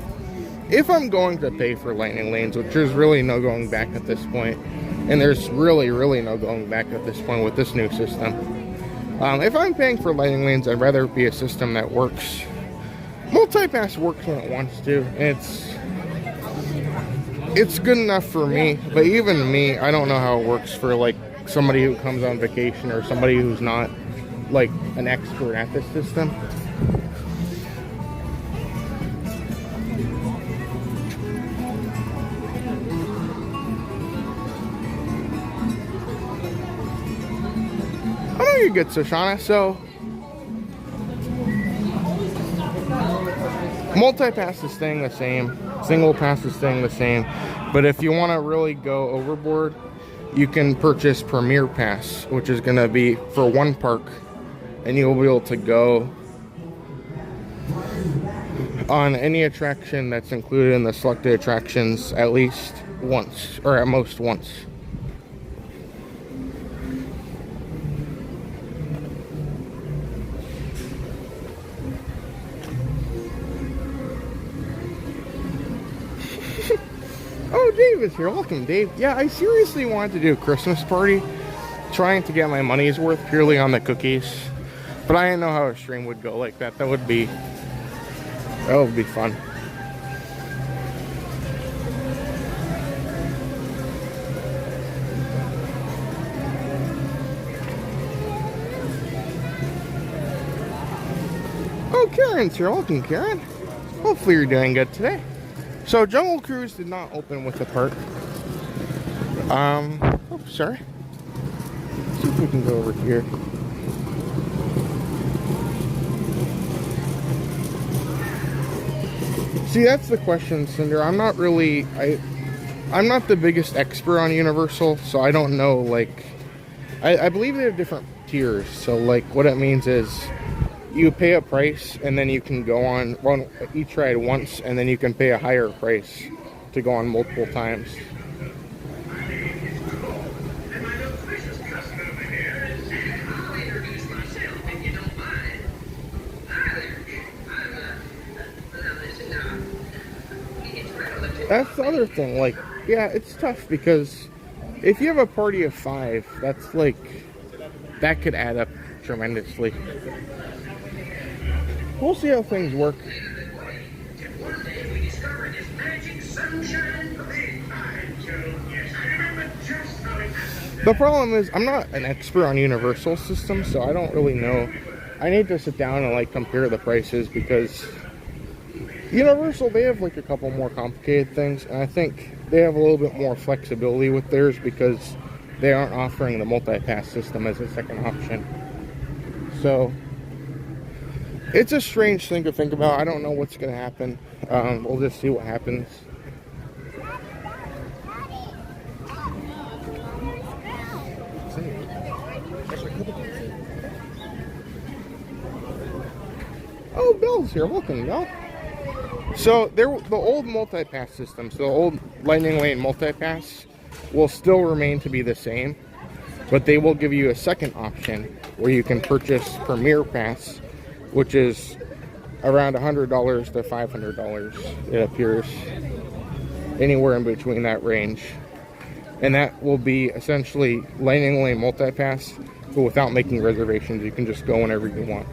if I'm going to pay for Lightning Lanes, which there's really no going back at this point, and there's really, really no going back at this point with this new system. If I'm paying for Lightning Lanes, I'd rather it be a system that works. Multi-pass works when it wants to. It's good enough for me, but even me, I don't know how it works for like somebody who comes on vacation or somebody who's not like an expert at this system. I know you're good, Shoshana. So multi-pass is staying the same, single pass is staying the same, but if you want to really go overboard, you can purchase Premier Pass, which is going to be for one park, and you'll be able to go on any attraction that's included in the selected attractions at least once, or at most once. Oh, Dave is here. Welcome, Dave. Yeah, I seriously wanted to do a Christmas party, trying to get my money's worth purely on the cookies, but I didn't know how a stream would go like that. That would be fun. Oh, Karen's here. Welcome, Karen. Hopefully you're doing good today. So Jungle Cruise did not open with the park. Oh, sorry. Let's see if we can go over here. See, that's the question, Cinder. I'm not really, I'm not the biggest expert on Universal, so I don't know, like, I believe they have different tiers. So, like, what it means is you pay a price, and then you can go on each ride once, and then you can pay a higher price to go on multiple times. That's the other thing, like, yeah, it's tough because if you have a party of 5, that's like, that could add up tremendously. We'll see how things work. The problem is, I'm not an expert on Universal systems, so I don't really know. I need to sit down and like compare the prices, because Universal, they have like a couple more complicated things, and I think they have a little bit more flexibility with theirs because they aren't offering the multi-pass system as a second option. So it's a strange thing to think about. I don't know what's going to happen. We'll just see what happens. Oh, Bill's here. Welcome, Bill. So the old multi-pass system, so the old Lightning Lane Multipass will still remain to be the same, but they will give you a second option where you can purchase Premier Pass, which is around $100 to $500, it appears, anywhere in between that range. And that will be essentially Lightning Lane Multipass, but without making reservations. You can just go whenever you want.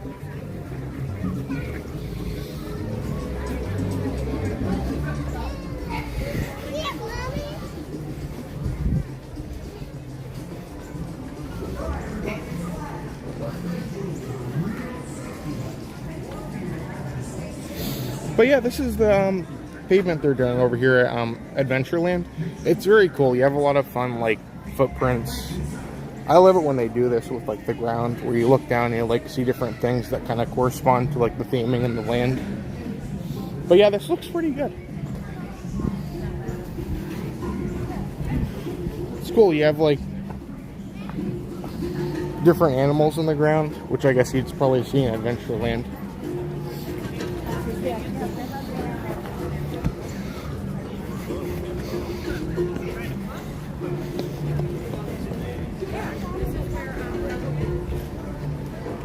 But yeah, this is the pavement they're doing over here at Adventureland. It's very cool. You have a lot of fun, like, footprints. I love it when they do this with, like, the ground, where you look down and you, like, see different things that kind of correspond to, like, the theming and the land. But yeah, this looks pretty good. It's cool. You have, like, different animals in the ground, which I guess you'd probably see in Adventureland.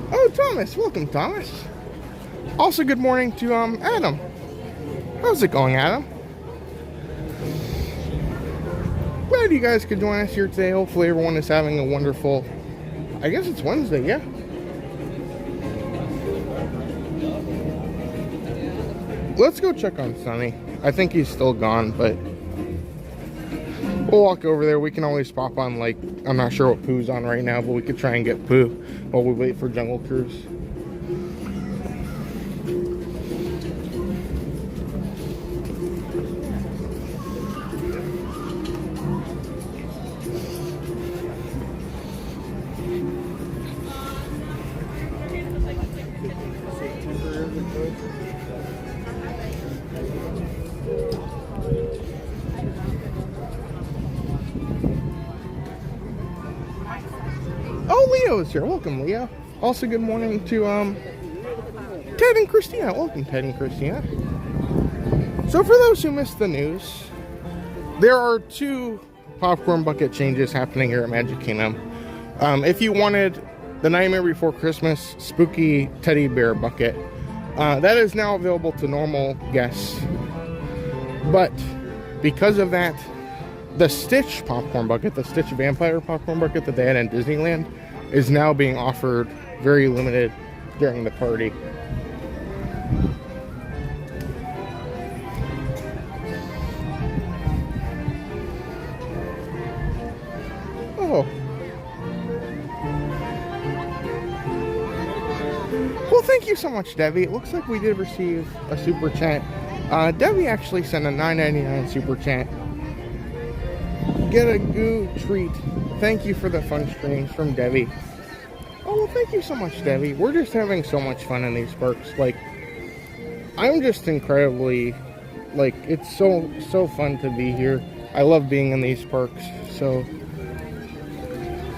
Oh, Thomas. Welcome, Thomas. Also, good morning to Adam. How's it going, Adam? Glad you guys could join us here today. Hopefully everyone is having a wonderful, I guess it's Wednesday, yeah. Let's go check on Sonny. I think he's still gone, but We'll walk over there. We can always pop on, like, I'm not sure what Pooh's on right now, but we could try and get Pooh while we wait for Jungle Cruise. Oh, Leo is here. Welcome, Leo. Also, good morning to Ted and Christina. Welcome, Ted and Christina. So, for those who missed the news, there are 2 popcorn bucket changes happening here at Magic Kingdom. If you wanted the Nightmare Before Christmas spooky teddy bear bucket, that is now available to normal guests. But because of that, the Stitch popcorn bucket, the Stitch Vampire popcorn bucket that they had in Disneyland, is now being offered very limited during the party. Oh. Well, thank you so much, Debbie. It looks like we did receive a super chat. Debbie actually sent a $9.99 super chat. Get a goo treat. Thank you for the fun streams from Debbie. Oh, well, thank you so much, Debbie. We're just having so much fun in these parks. Like, I'm just incredibly, like, it's so fun to be here. I love being in these parks. So,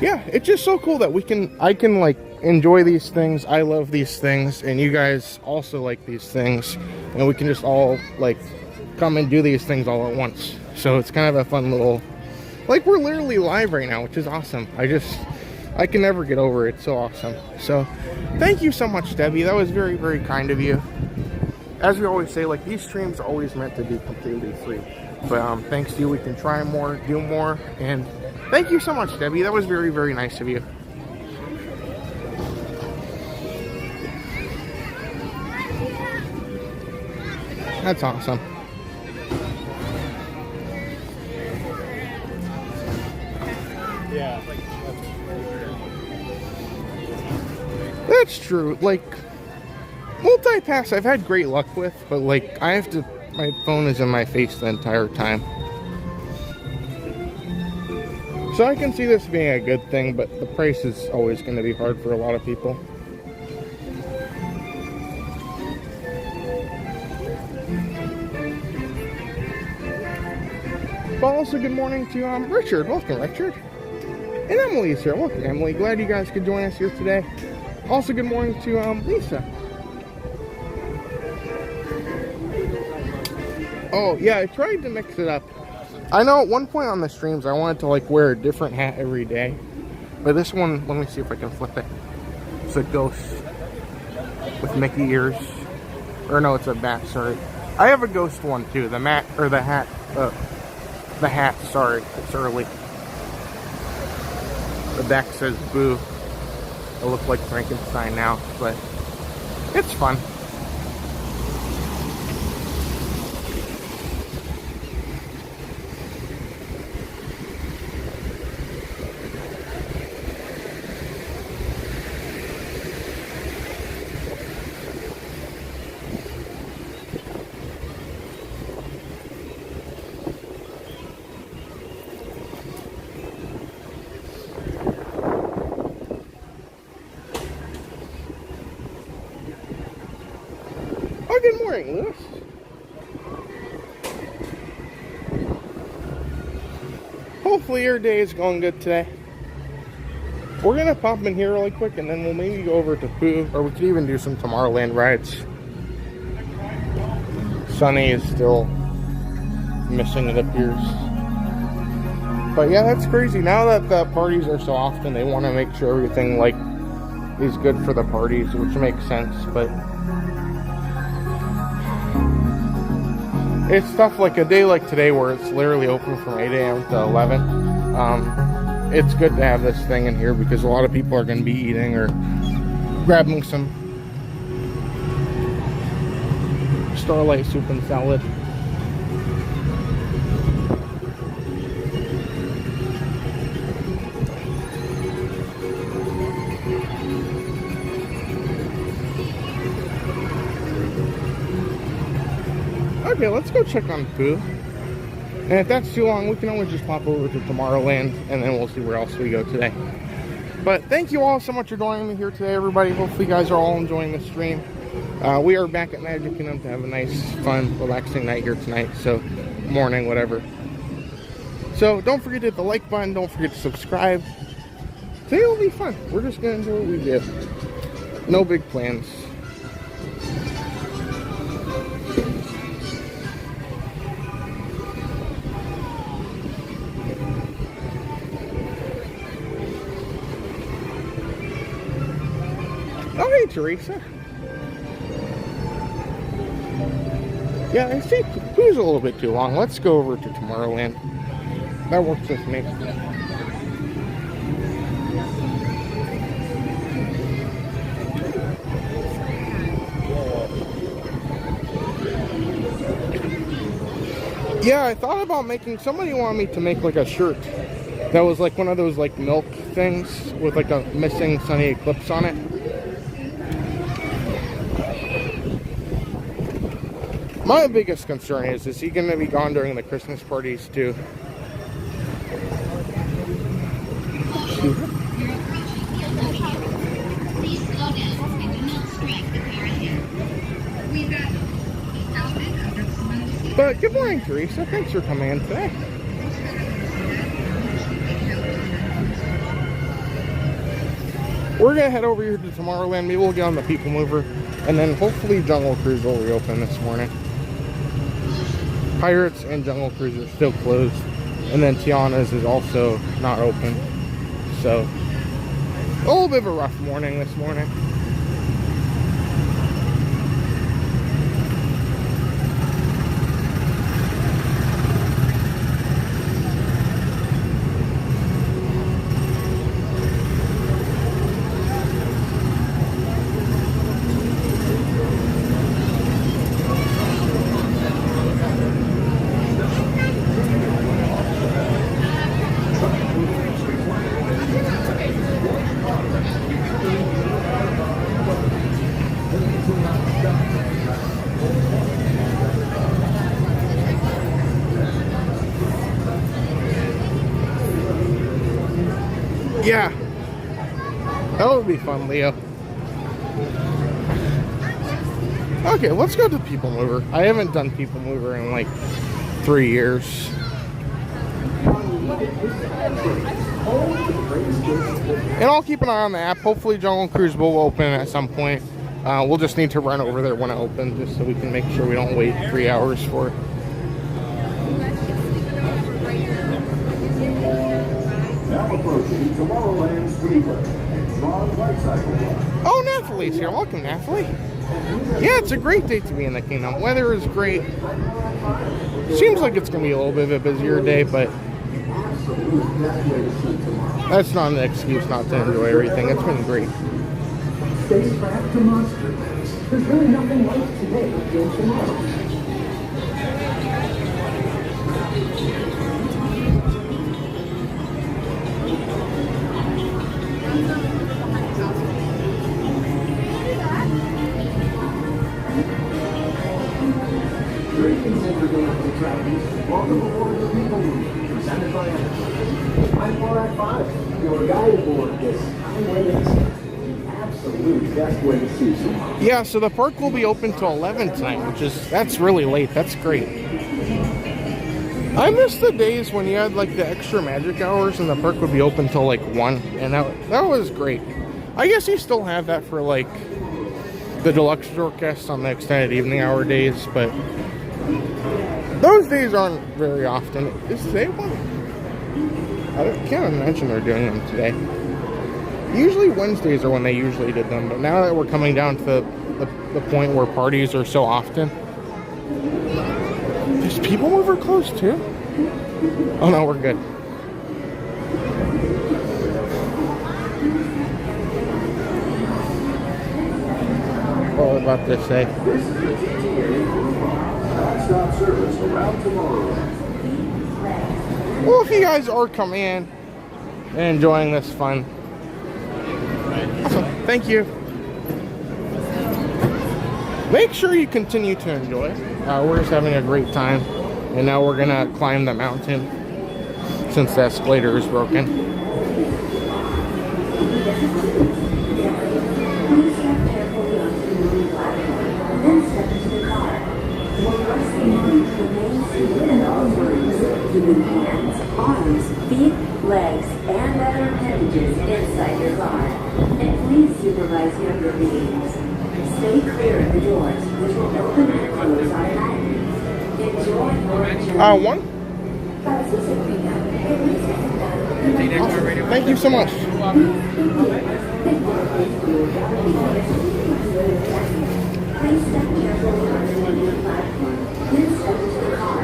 yeah, it's just so cool that I can, like, enjoy these things. I love these things, and you guys also like these things. And we can just all, like, come and do these things all at once. So it's kind of a fun little... Like, we're literally live right now, which is awesome. I can never get over it. It's so awesome. So, thank you so much, Debbie. That was very, very kind of you. As we always say, like, these streams are always meant to be completely free. But thanks to you, we can try more, do more. And thank you so much, Debbie. That was very, very nice of you. That's awesome. Yeah. That's true. Like, multipass I've had great luck with, but like, my phone is in my face the entire time. So I can see this being a good thing, but the price is always going to be hard for a lot of people. But also, good morning to Richard. Welcome, Richard. And Emily's here. Welcome, Emily. Glad you guys could join us here today. Also, good morning to Lisa. Oh, yeah, I tried to mix it up. I know at one point on the streams, I wanted to, like, wear a different hat every day. But this one, let me see if I can flip it. It's a ghost with Mickey ears. Or no, it's a bat, sorry. I have a ghost one, too. The hat, sorry, it's early. The back says boo. I look like Frankenstein now, but it's fun. Good morning, Lewis. Hopefully your day is going good today. We're gonna pop in here really quick and then we'll maybe go over to Pooh, or we could even do some Tomorrowland rides. Sunny is still missing, it appears. But yeah, that's crazy. Now that the parties are so often, they want to make sure everything like is good for the parties, which makes sense, but it's stuff like a day like today where it's literally open from 8 a.m. to 11. It's good to have this thing in here because a lot of people are going to be eating or grabbing some Starlight soup and salad. Okay, let's go check on food. And if that's too long, we can always just pop over to Tomorrowland, and then we'll see where else we go today. But thank you all so much for joining me here today, everybody. Hopefully you guys are all enjoying the stream. We are back at Magic Kingdom to have a nice, fun, relaxing night here tonight. So, morning, whatever. So, don't forget to hit the like button. Don't forget to subscribe. Today will be fun. We're just going to do what we do. No big plans. Oh, hey, Teresa. Yeah, I think who's a little bit too long. Let's go over to Tomorrowland. That works with me. Yeah, I thought about making, somebody wanted me to make like a shirt that was like one of those like milk things with like a missing sunny eclipse on it. My biggest concern is he going to be gone during the Christmas parties too? But good morning, Teresa. Thanks for coming in today. We're going to head over here to Tomorrowland. Maybe we'll get on the People Mover. And then hopefully Jungle Cruise will reopen this morning. Pirates and Jungle Cruise are still closed. And then Tiana's is also not open. So, a little bit of a rough morning this morning. Yeah, that would be fun, Leo. Okay, let's go to People Mover. I haven't done People Mover in like 3 years. And I'll keep an eye on the app. Hopefully Jungle Cruise will open at some point. We'll just need to run over there when it opens just so we can make sure we don't wait 3 hours for it. Now approaching Tomorrowland Speedway. Oh, Nathalie's here. Welcome, Nathalie. Yeah, it's a great day to be in the kingdom. Weather is great. Seems like it's going to be a little bit of a busier day, but that's not an excuse not to enjoy everything. It's been great. Stay strapped to Monster Max. There's really nothing left today until tomorrow. Greetings, intergalactic travelers. Welcome aboard the People Mover, presented by Adventureland. I'm Borat 5, your guide aboard this highway incident. Absolute best way to see tomorrow. Yeah, so the park will be open till 11 tonight, that's really late. That's great. I miss the days when you had like the extra magic hours and the park would be open till like 1, and that was great. I guess you still have that for like the deluxe short guests on the extended evening hour days, but those days aren't very often. Is today one? I can't imagine they're doing them today. Usually Wednesdays are when they usually did them, but now that we're coming down to the point where parties are so often. Is People Mover close too? Oh no, we're good. What was I about to say? This is the TTA non-stop service around Tomorrowland. Well, if you guys are coming in and enjoying this fun, awesome. Thank you. Make sure you continue to enjoy. we're just having a great time. And now we're gonna climb the mountain since the escalator is broken. Please step carefully onto the moving platform, then step into the car. While your safety, remain seated at all times, keeping hands, arms, feet, legs, and other appendages inside your car. And please supervise younger beings. Stay clear of the doors, which will open and close automatically. Enjoy your journey. One? Para su seguridad, permanezca sentado y manténgase. Thank you so much. Please step carefully onto the new platform, then step into the car.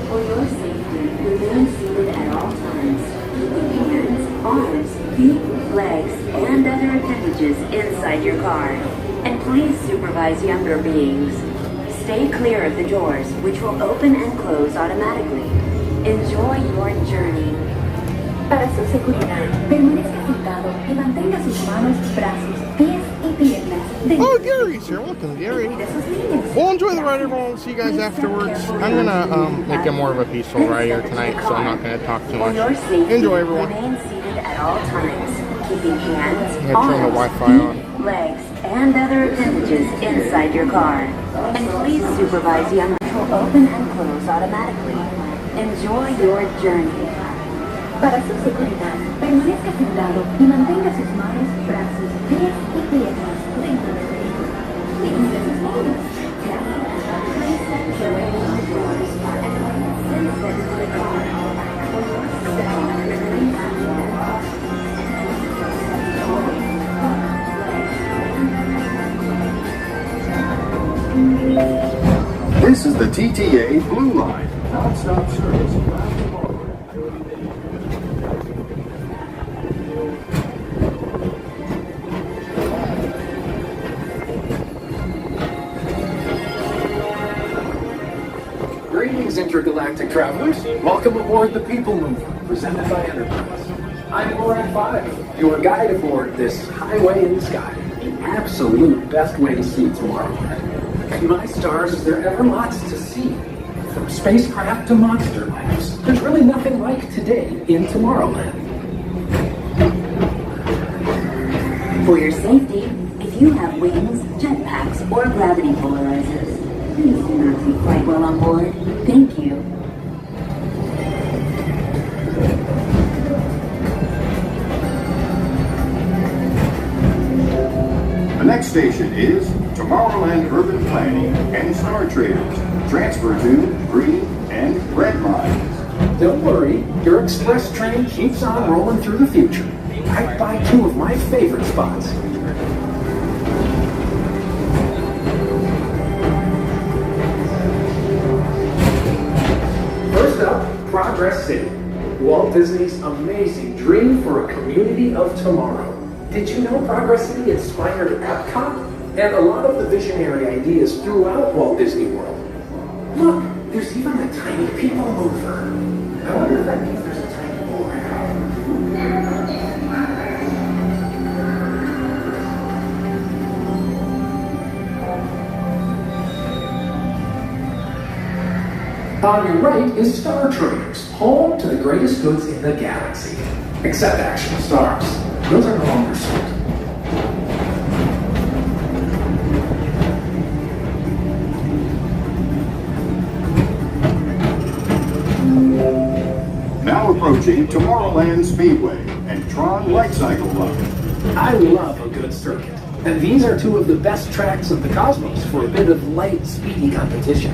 For your safety, remain seated at all times, keeping hands, arms, feet, legs, and other appendages inside your car. And please supervise younger beings. Stay clear of the doors, which will open and close automatically. Enjoy your journey. Para su seguridad, permanezca sentado y mantenga sus manos, brazos, pies y piernas. Oh, Gary's here. Welcome, Gary. We'll enjoy the ride, everyone. We'll see you guys afterwards. I'm gonna make it more of a peaceful ride here tonight, so I'm not gonna talk too much. Enjoy, everyone. Remain seated at all times, keeping hands, I'm gonna turn the arms, Wi-Fi on. legs, and other appendages inside your car. And please supervise young will open and close automatically. Enjoy your journey. Para su seguridad, permanezca sentado y mantenga sus manos, brazos, pies y piernas dentro del vehículo. Libre sus manos. Please step away from the doors and then step into the car. For your safety, This is the TTA Blue Line, non-stop service. Greetings, intergalactic travelers. Welcome aboard the People Mover, presented by Enterprise. I'm Borat 5, your guide aboard this highway in the sky, the absolute best way to see Tomorrowland. And my stars, is there ever lots to see? From spacecraft to monster labs, there's really nothing like today in Tomorrowland. For your safety, if you have wings, jetpacks, or gravity polarizers, please do not take flight while on board. Thank you. The next station is Tomorrowland Urban Planning and Star Traders. Transfer to green and red lines. Don't worry, your express train keeps on rolling through the future, right by two of my favorite spots. First up, Progress City, Walt Disney's amazing dream for a community of tomorrow. Did you know Progress City inspired Epcot and a lot of the visionary ideas throughout Walt Disney World? Look, there's even a tiny people mover. I wonder if that means there's a tiny board. On your right is Star Traders, home to the greatest goods in the galaxy. Except actual stars. Those are no longer sold. Now approaching Tomorrowland Speedway and Tron Light Cycle Club. I love a good circuit. And these are two of the best tracks of the cosmos for a bit of light, speedy competition.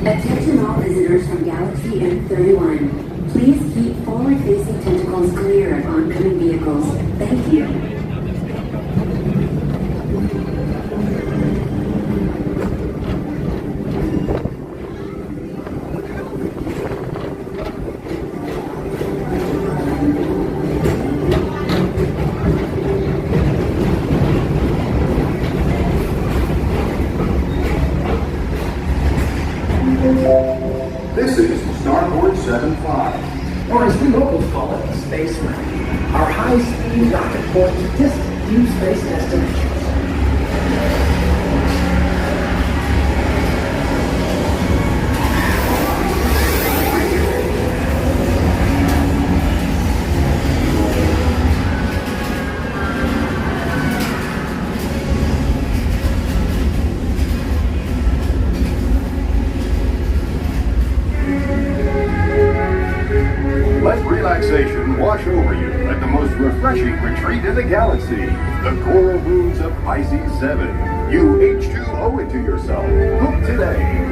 Attention all visitors from Galaxy M31. Please keep forward-facing tentacles clear of oncoming vehicles. Thank you. 475, or as we locals call it, Space Mountain, our high-speed rocket port to distant deep space destinations. Let relaxation wash over you at the most refreshing retreat in the galaxy, the coral moons of Pisces 7. You H2O it to yourself. Book today.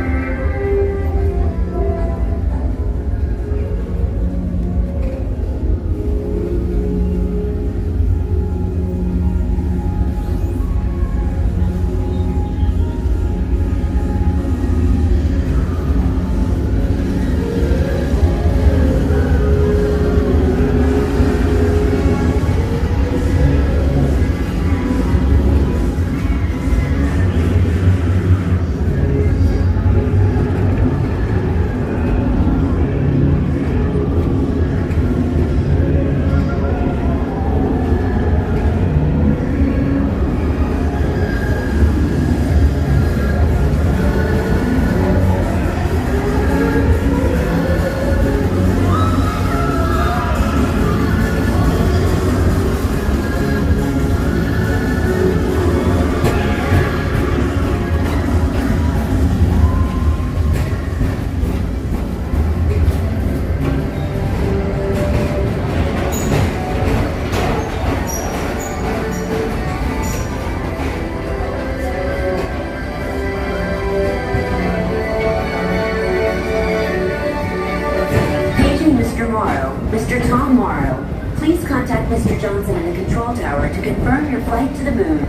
Mr. Tom Morrow, please contact Mr. Johnson in the control tower to confirm your flight to the moon.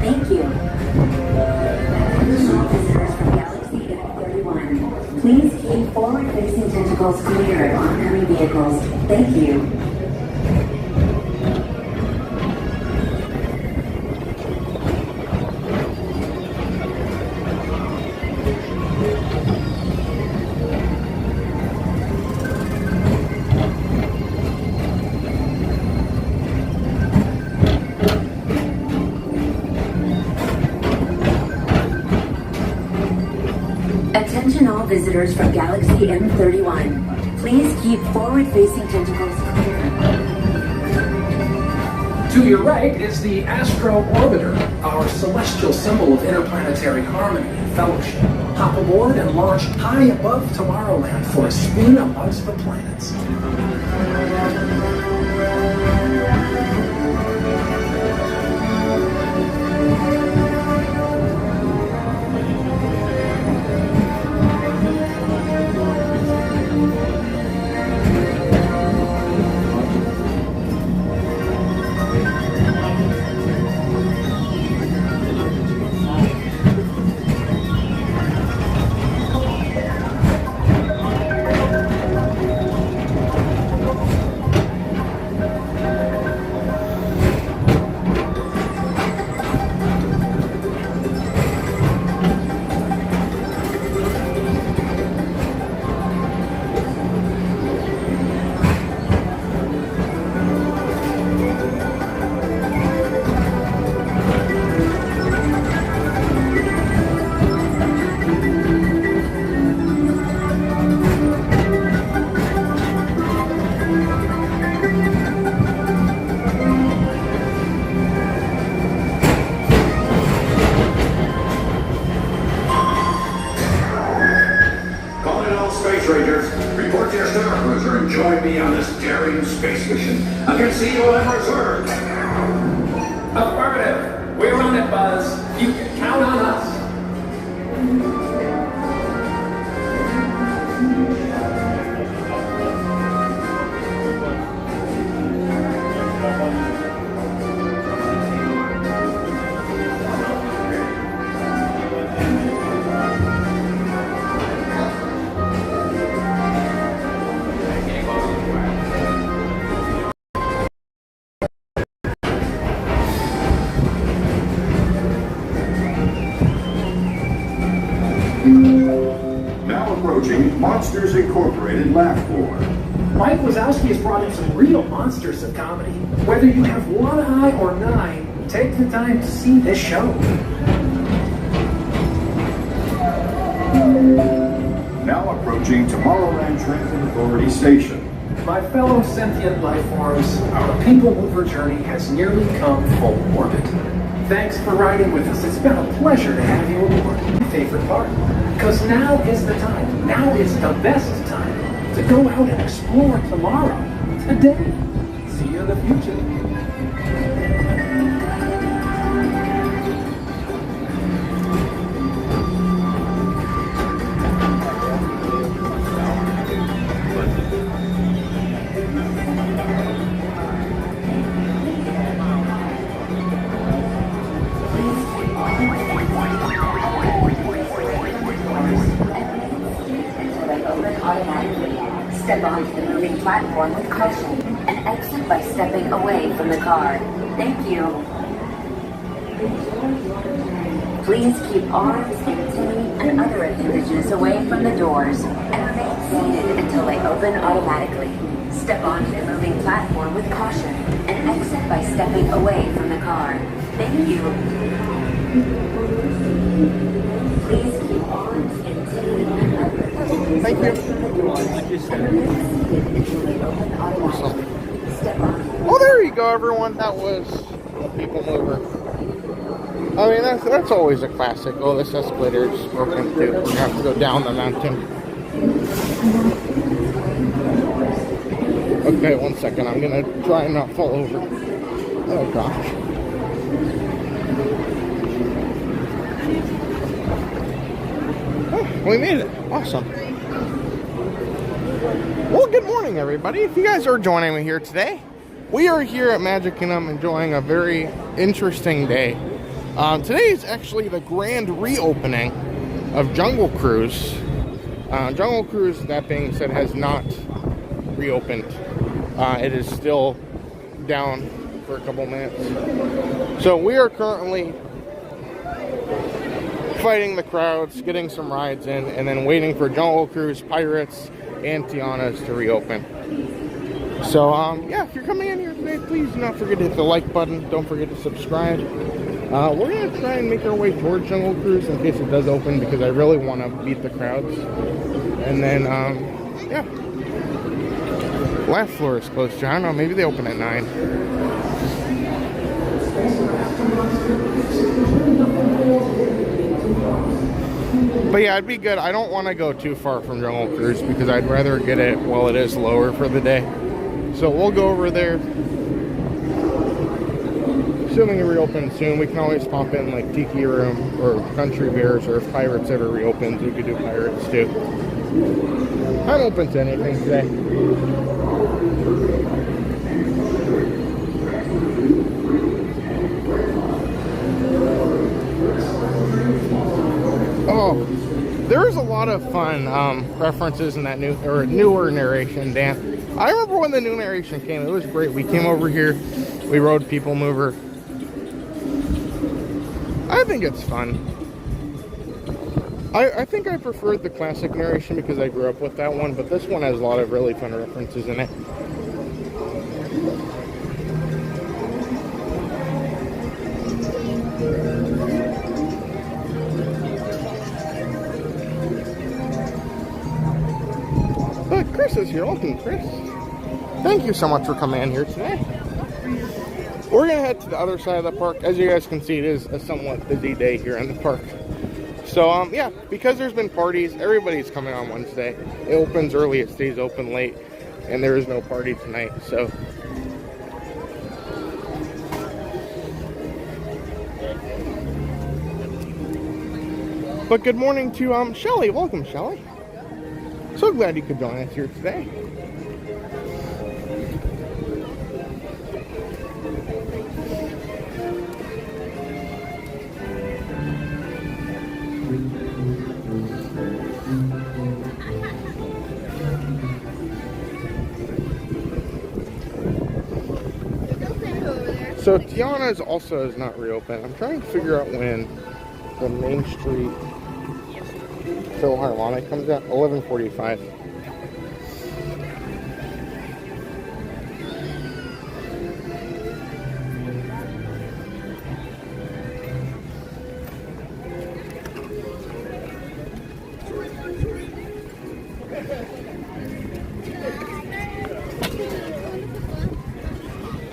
Thank you. Attention all visitors from Galaxy F31. Please keep forward-facing tentacles clear of oncoming vehicles. Thank you. Attention all visitors from Galaxy M31. Please keep forward-facing tentacles clear. To your right is the Astro Orbiter, our celestial symbol of interplanetary harmony and fellowship. Hop aboard and launch high above Tomorrowland for a spin amongst the planets. Report to your star cruiser and join me on this daring space mission against the evil Emperor's Herd. Affirmative. We're on it, Buzz. You can count on us. Now approaching Monsters Incorporated laugh floor. Mike Wazowski has brought in some real monsters of comedy. Whether you have one eye or 9, take the time to see this show. Now approaching Tomorrowland Transit Authority Station. My fellow sentient life forms, our people mover journey has nearly come full orbit. Thanks for riding with us. It's been a pleasure to have you aboard. My favorite part. Because now is the time. Now is the best time to go out and explore tomorrow. Today. See you in the future. Step onto the moving platform with caution and exit by stepping away from the car. Thank you. Please keep arms and teeth and other appendages away from the doors and remain seated until they open automatically. Step onto the moving platform with caution and exit by stepping away from the car. Thank you. Please keep arms and teeth and other appendages Thank you. Oh, there you go, everyone. That was a people mover. I mean, that's always a classic. Oh, this escalator is broken too. We have to go down the mountain. Okay, 1 second. I'm gonna try and not fall over. Oh gosh. Oh, we made it. Awesome. Well, good morning, everybody. If you guys are joining me here today, we are here at Magic Kingdom enjoying a very interesting day. Today is actually the grand reopening of Jungle Cruise. Jungle Cruise, that being said, has not reopened. It is still down for a couple minutes. So we are currently fighting the crowds, getting some rides in, and then waiting for Jungle Cruise, Pirates, and Tiana's to reopen. So, yeah, if you're coming in here today, please do not forget to hit the like button. Don't forget to subscribe. We're going to try and make our way towards Jungle Cruise in case it does open, because I really want to beat the crowds. And then, yeah. Laugh floor is close to, I don't know, maybe they open at 9. But yeah, it'd be good. I don't want to go too far from Jungle Cruise because I'd rather get it while it is lower for the day. So we'll go over there. Assuming it reopens soon, we can always pop in like Tiki Room or Country Bears, or if Pirates ever reopens, we could do Pirates too. I'm open to anything today. Oh, there is a lot of fun references in that newer narration, Dan. I remember when the new narration came, it was great. We came over here, we rode People Mover. I think it's fun. I think I preferred the classic narration because I grew up with that one, but this one has a lot of really fun references in it. But Chris is here. Welcome, Chris. Thank you so much for coming in here today. We're going to head to the other side of the park. As you guys can see, it is a somewhat busy day here in the park. So, yeah, because there's been parties, everybody's coming on Wednesday. It opens early, it stays open late, and there is no party tonight, so. But good morning to Shelly. Welcome, Shelly. So glad you could join us here today. So Tiana's also is not reopened. I'm trying to figure out when the Main Street Philharmonic comes out? 11:45.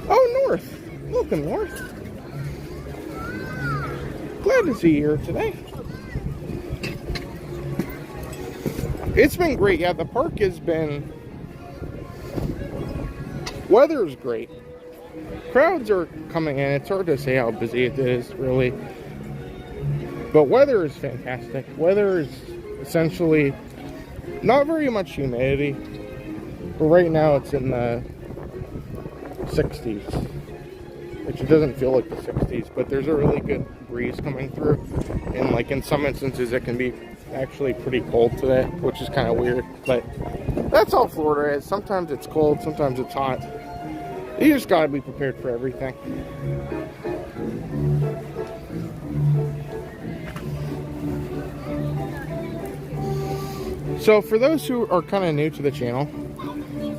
Oh, North. Welcome, North. Glad to see you here today. It's been great. Yeah, the park has been... Weather's great. Crowds are coming in. It's hard to say how busy it is, really. But weather is fantastic. Weather is essentially not very much humidity. But right now it's in the 60s. Which it doesn't feel like the 60s. But there's a really good breeze coming through. And like in some instances it can be actually pretty cold today, which is kind of weird, but that's all Florida is. Sometimes it's cold, sometimes it's hot. You just gotta be prepared for everything. So for those who are kind of new to the channel,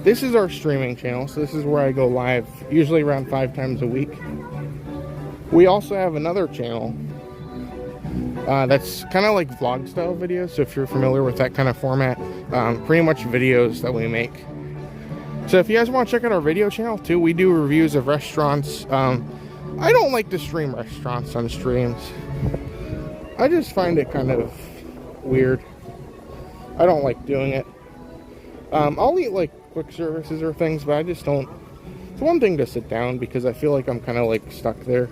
this is our streaming channel. So this is where I go live, usually around 5 times a week. We also have another channel that's kind of like vlog style videos. So if you're familiar with that kind of format, pretty much videos that we make. So if you guys want to check out our video channel too, we do reviews of restaurants. I don't like to stream restaurants on streams. I just find it kind of weird. I don't like doing it. I'll eat like quick services or things, but I just don't. It's one thing to sit down because I feel like I'm kind of like stuck there.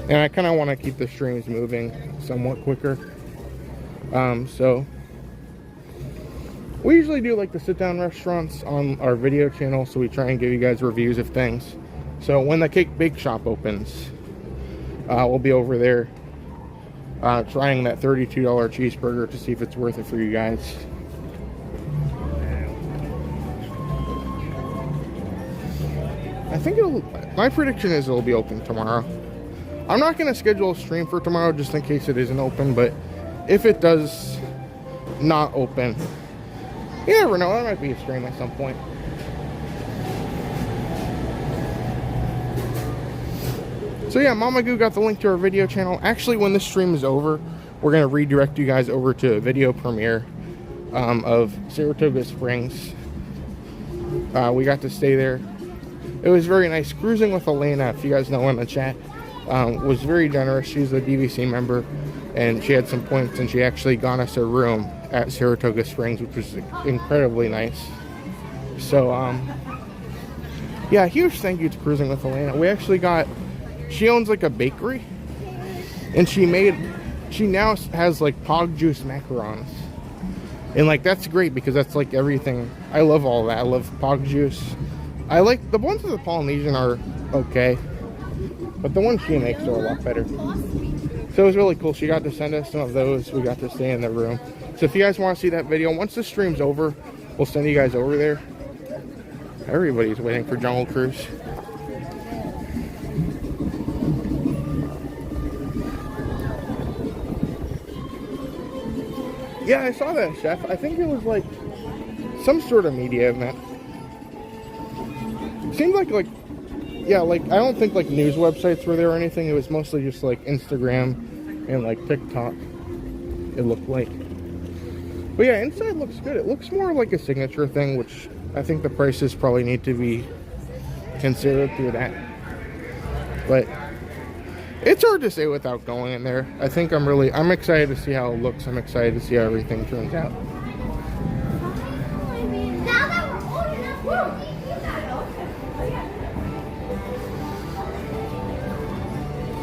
And I kind of want to keep the streams moving somewhat quicker. So we usually do like the sit down restaurants on our video channel. So we try and give you guys reviews of things. So when the Cake Bake Shop opens, we'll be over there trying that $32 cheeseburger to see if it's worth it for you guys. I think my prediction is it'll be open tomorrow. I'm not going to schedule a stream for tomorrow just in case it isn't open, but if it does not open, you never know, there might be a stream at some point. So yeah, Mama Goo got the link to our video channel. Actually, when this stream is over, we're going to redirect you guys over to a video premiere of Saratoga Springs. We got to stay there. It was very nice. Cruising with Elena, if you guys know in the chat, was very generous. She's a DVC member, and she had some points, and she actually got us a room at Saratoga Springs, which was incredibly nice. So, yeah, huge thank you to Cruising with Elena. We actually got, she owns like a bakery, and she now has like pog juice macarons. And like, that's great because that's like everything. I love all that. I love pog juice. I like, the ones with the Polynesian are okay, but the ones she makes are a lot better. So it was really cool. She got to send us some of those. We got to stay in the room. So if you guys want to see that video, once the stream's over, we'll send you guys over there. Everybody's waiting for Jungle Cruise. Yeah, I saw that, Chef. I think it was like some sort of media event. Seemed like yeah, like I don't think like news websites were there or anything. It was mostly just like Instagram and like TikTok, it looked like. But yeah, inside looks good. It looks more like a signature thing, which I think the prices probably need to be considered through that. But it's hard to say without going in there. I think I'm excited to see how it looks. I'm excited to see how everything turns out. Now that we're old enough, we'll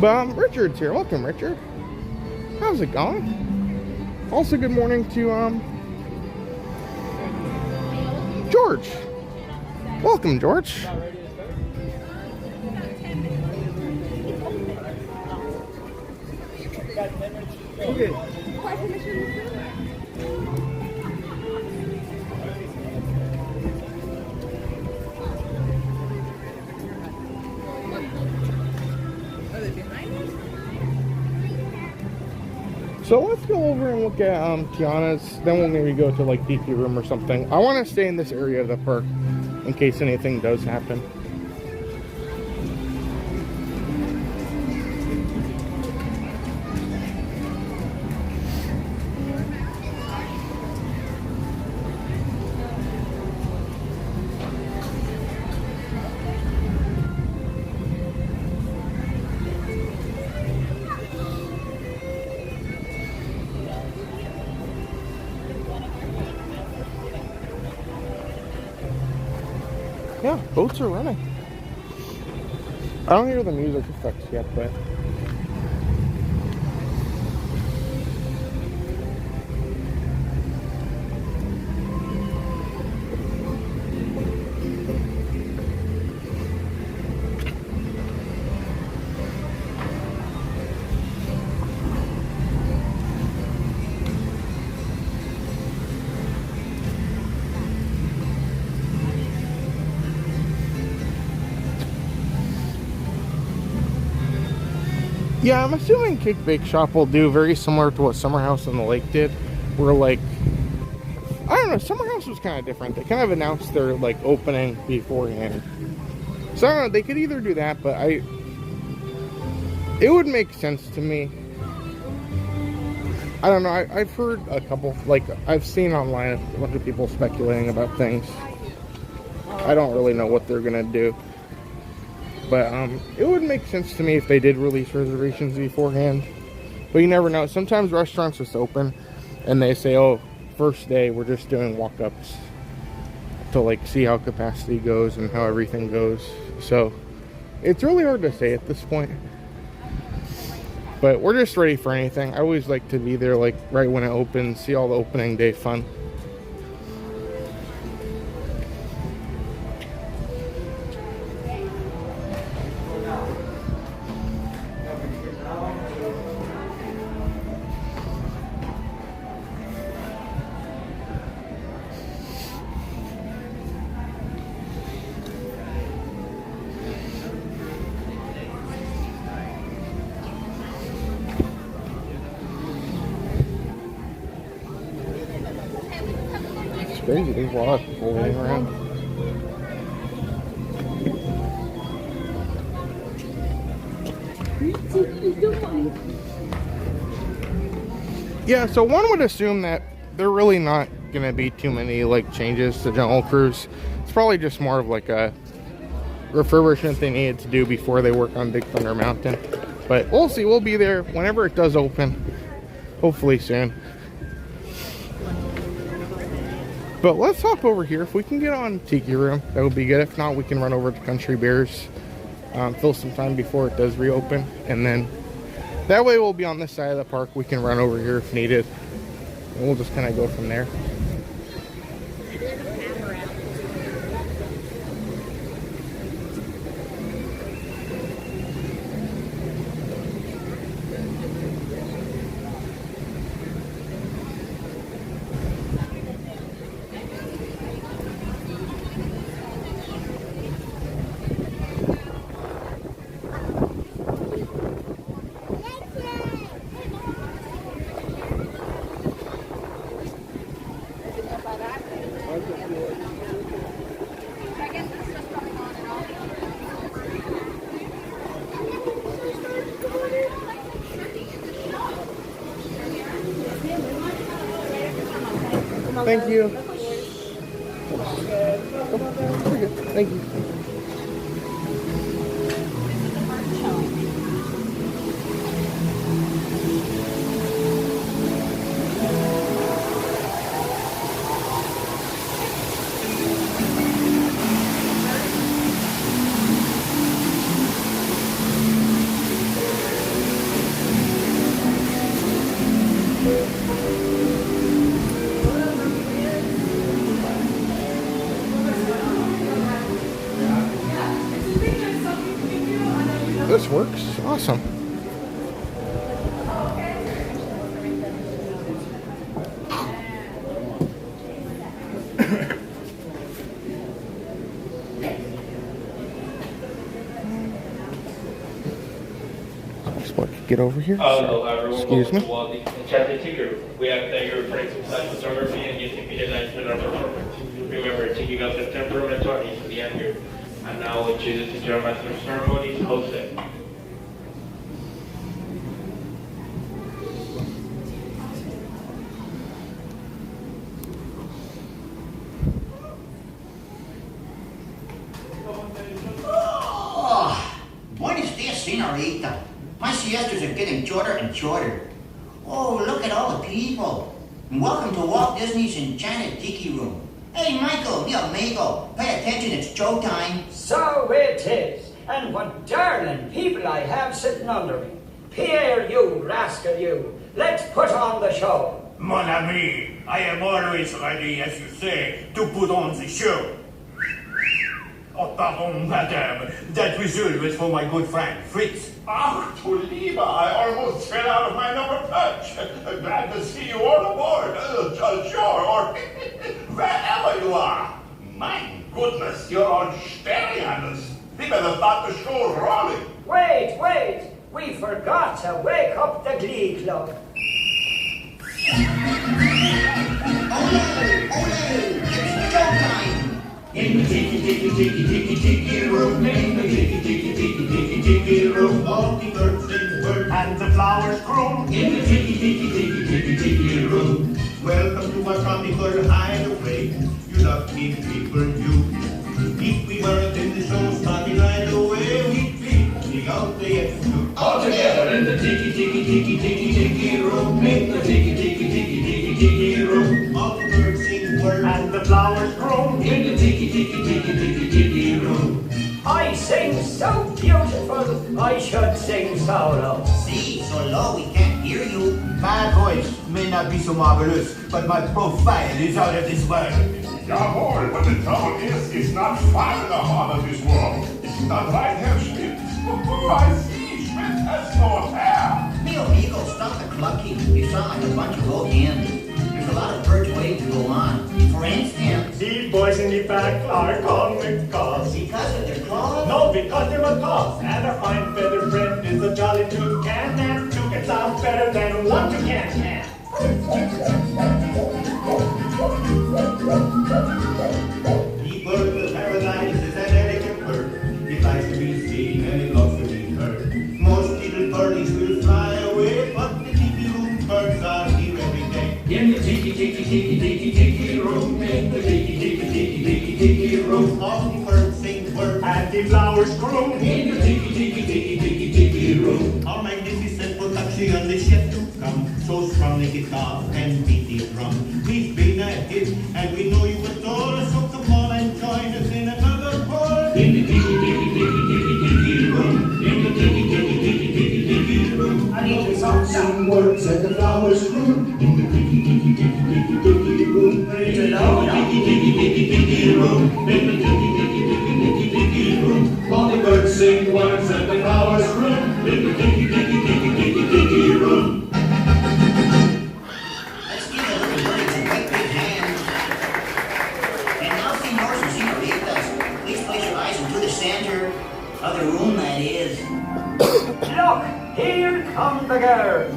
But Richard's here. Welcome, Richard. How's it going? Also, good morning to George. Welcome, George. Okay. So let's go over and look at Tiana's. Then we'll maybe go to like Tiki room or something. I want to stay in this area of the park in case anything does happen. Yeah, boats are running. I don't hear the music effects yet, but yeah, I'm assuming Cake Bake Shop will do very similar to what Summer House on the Lake did. Where like, I don't know, Summer House was kind of different. They kind of announced their like opening beforehand. So I don't know, they could either do that, but it would make sense to me. I don't know, I've heard a couple, like I've seen online a bunch of people speculating about things. I don't really know what they're gonna do. But it would make sense to me if they did release reservations beforehand. But you never know. Sometimes restaurants just open and they say, oh, first day we're just doing walk-ups to like see how capacity goes and how everything goes. So it's really hard to say at this point. But we're just ready for anything. I always like to be there like right when it opens, see all the opening day fun. Crazy, there's a lot of people running around. Yeah, so one would assume that there are really not going to be too many like changes to Jungle Cruise. It's probably just more of like a refurbishment they needed to do before they work on Big Thunder Mountain. But we'll see, we'll be there whenever it does open. Hopefully soon. But let's hop over here. If we can get on Tiki Room, that would be good. If not, we can run over to Country Bears, fill some time before it does reopen. And then that way we'll be on this side of the park. We can run over here if needed. And we'll just kind of go from there. Thank you. Thank you. This works. Awesome. so I could get over here. Hello, everyone. Excuse Welcome me. to Walt the Enchanted Tiki Room. We ask that you refrain from such photography and use immediate action in our performance. Remember, Tiki goes to temperament attorney for the end here. And now we'll choose to General Master of Ceremonies, Jose. Oh, buenos dias, senorita. My siestas are getting shorter and shorter. Oh, look at all the people. And welcome to Walt Disney's Enchanted Tiki Room. Hey, Michael, mi amigo, pay attention, it's showtime. So it is. And what darling people I have sitting under me. Pierre, you rascal, you. Let's put on the show. Mon ami, I am always ready, as you say, to put on the show. Oh, pardon, madame. That whistle was for my good friend, Fritz. Ah, du Lieber, I almost fell out of my number perch. Glad to see you on aboard. Sure, or wherever you are. My goodness, you're all staring at us. We better start the show rolling. Wait. We forgot to wake up the Glee Club. Ole, it's showtime. In the tiki room, in the tiki room, all the birds sing bird and the flowers grow. In the tiki room, welcome to our tropical hideaway. You lucky people, you. If we weren't in the show starting right away, we'd be out there too. All together in the tiki room, in the tiki room, all the birds sing bird and the flowers grow. In the tiki room. I sing so beautiful, I should sing so low. See, so low we can't hear you. My voice may not be so marvelous, but my profile is out of this world. Ja, boy, but the trouble is, it's not far in the heart of this world. It's not right, Herr Schmidt. I see, Schmidt has no hair. Mi amigo, stop the clucking. You sound like a bunch of old hens. There's a lot of birds waiting to go on. For instance, The boys in the back are called macaws. because of their claws. No, because they're macaws. And our fine feathered friend is a jolly toucan. And toucan sounds better than one toucan. The bird of paradise is an elegant bird. It likes to be seen and it loves to be heard. Most little birdies will fly away, but the tiki room birds are here every day. In the tiki room, in the tiki room, all the birds sing bird And the flowers grow. in the tiki room. Our magnificent production is yet to come. So strong the guitar and beat the drum. We've been a hit and we know you adore us. So come on and join us in another ball. In the tiki room. In the tiki room. I need to song some words and the flowers grew. In the tiki room. Ready to know now. Tiki room. In the tiki room. All the birds sing words and the flowers grow. In the tiki room. Let's give the little birdies a great big hand. And now, senors and senoritas, please place your eyes into the center of the room, that is. Look, here come the girls.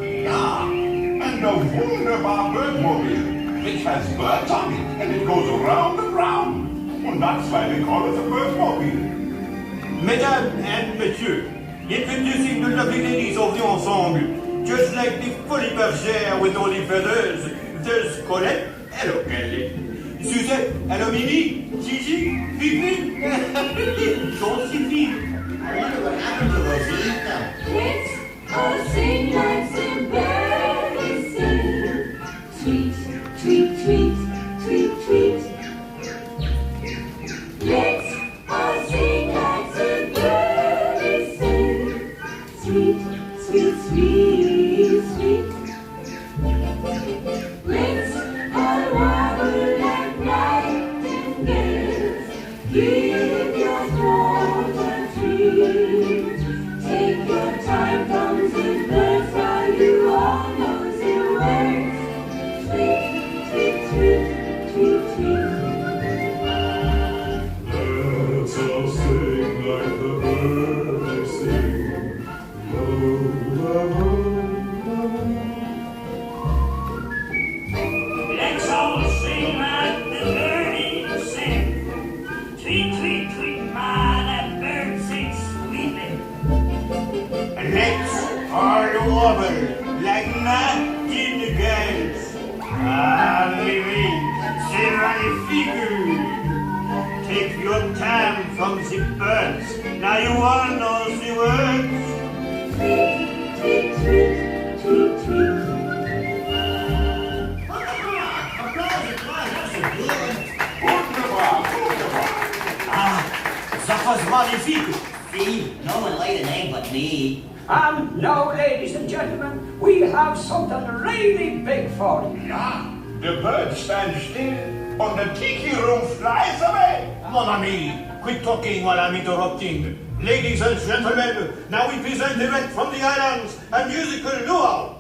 Yeah, and a wunderbar birdmobile, which has birds on it, and it goes round and round. And that's why they call it a birdmobile. Mesdames and messieurs, introducing the lovely ladies of the ensemble. Just like the fully bergère with only feathers, there's Colette. Hello, Kelly. Suzette. Hello, Mimi. Gigi. Fifi. Josephine. I wonder what happened to Rosita. Let's all sing like some birdies sing. Tweet, tweet, tweet, tweet, tweet. Let's all sing like some birdies sing. Sweet, sweet, sweet, sweet. Let's all warble like nightingales. Give your throat a treat. Take your time, comes in birds. Tiki. Take your time from the birds. Now you all know the words. Tweet, tweet, tweet, tweet, tweet. That was magnifique. See, no one laid an egg but me. And now, ladies and gentlemen, we have something really big for you. The bird stands still, and the Tiki room flies away. Mon ami, quit talking while I'm interrupting. Ladies and gentlemen, now we present direct from the islands a musical luau.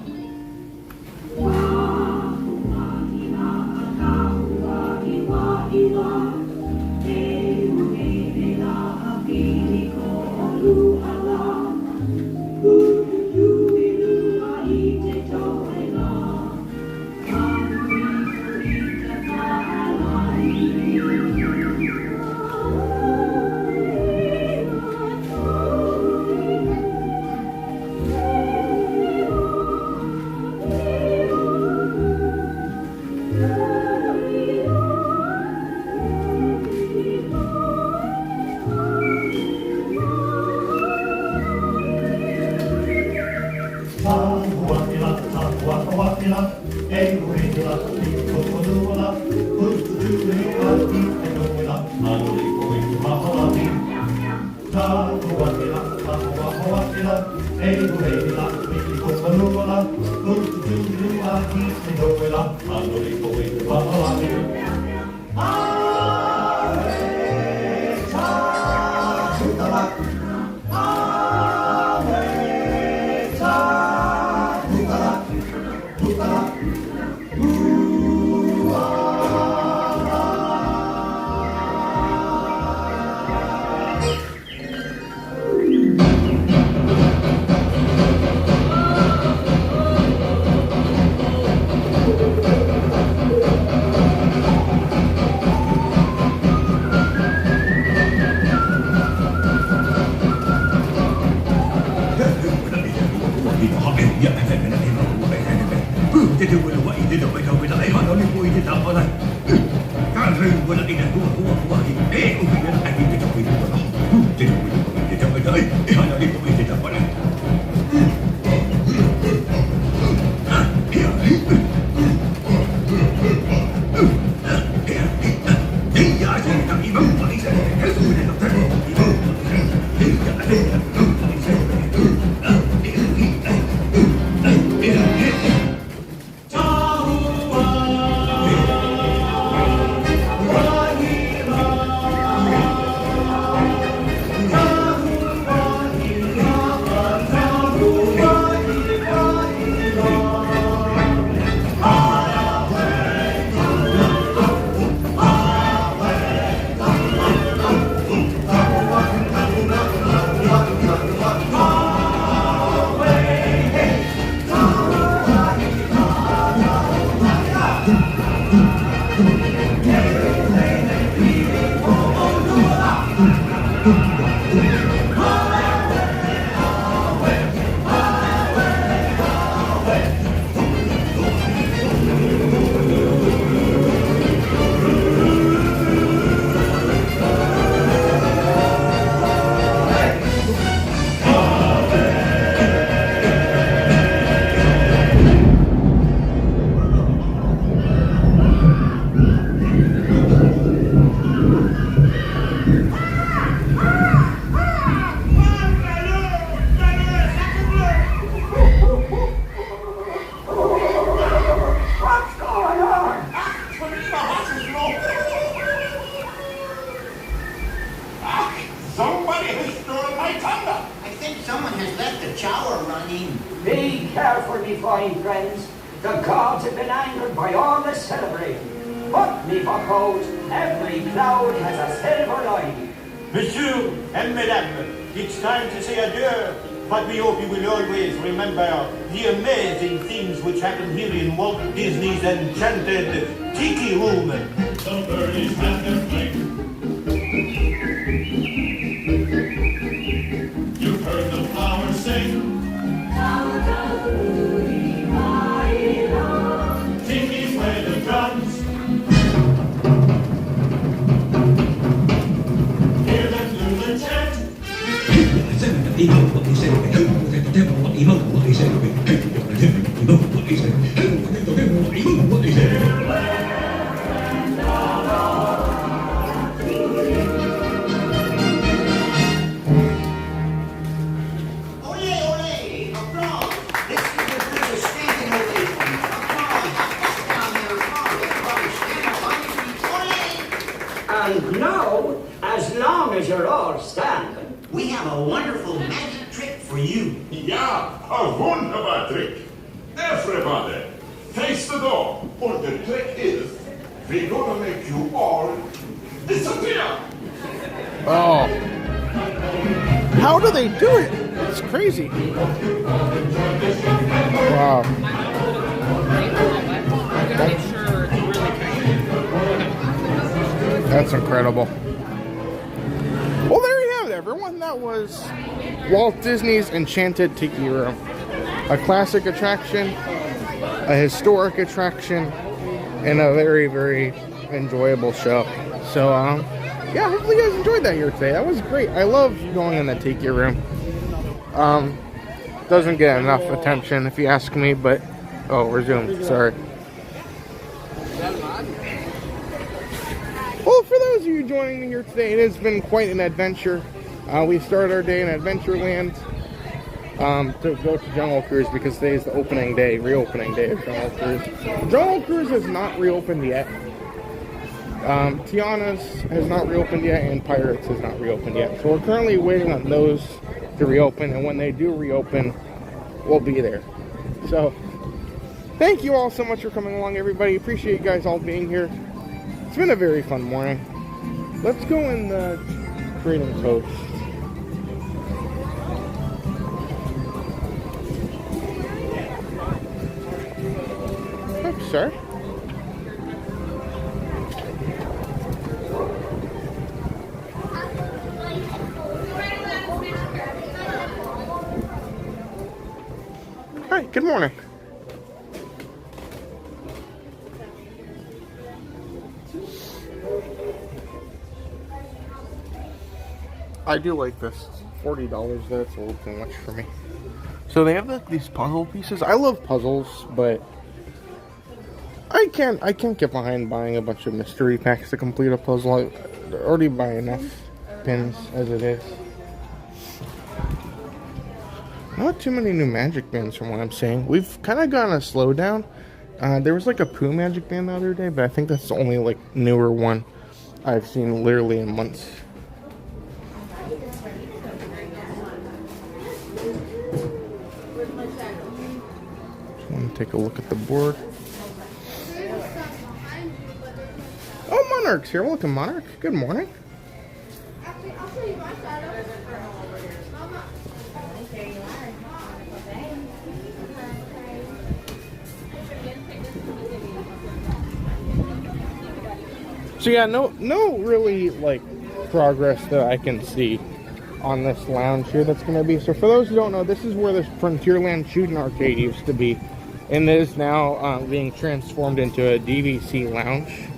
Walt Disney's enchanted Tiki room. The birdies have their fling. You've heard the flowers sing. Tiki's play the drums. And now, as long as you're all standing, we have a wonderful magic trick for you. Yeah, a wunderbar trick. Everybody, face the door. Or the trick is, we're gonna make you all disappear. Oh. How do they do it? It's crazy. Wow. That's incredible. Well, there you have it, everyone. That was Walt Disney's Enchanted Tiki Room. A classic attraction, a historic attraction, and a very, very enjoyable show. So, yeah, hopefully you guys enjoyed that here today. That was great. I love going in the Tiki Room. Doesn't get enough attention if you ask me, but... Oh, resume. Sorry. Well, for those of you joining me here today, it has been quite an adventure. We started our day in Adventureland to go to Jungle Cruise because today is the opening day, reopening day of Jungle Cruise. Jungle Cruise has not reopened yet. Tiana's has not reopened yet, and Pirates has not reopened yet. So we're currently waiting on those to reopen, and when they do reopen, we'll be there. So, thank you all so much for coming along, everybody. Appreciate you guys all being here. It's been a very fun morning. Let's go in the Trading Post. Oh, sir. Hi, good morning. I do like this. $40 though, it's a little too much for me. So they have like these puzzle pieces. I love puzzles, but I can't get behind buying a bunch of mystery packs to complete a puzzle. I already buy enough pins as it is. Not too many new magic bands from what I'm seeing. We've kind of gotten a slowdown. There was like a Pooh magic band the other day, but I think that's the only like newer one I've seen literally in months. Just want to take a look at the board. Oh, Monarch's here. Welcome, Monarch. Good morning. So yeah, no really like progress that I can see on this lounge here that's going to be. So for those who don't know, this is where the Frontierland Shooting Arcade used to be, and it is now being transformed into a DVC lounge,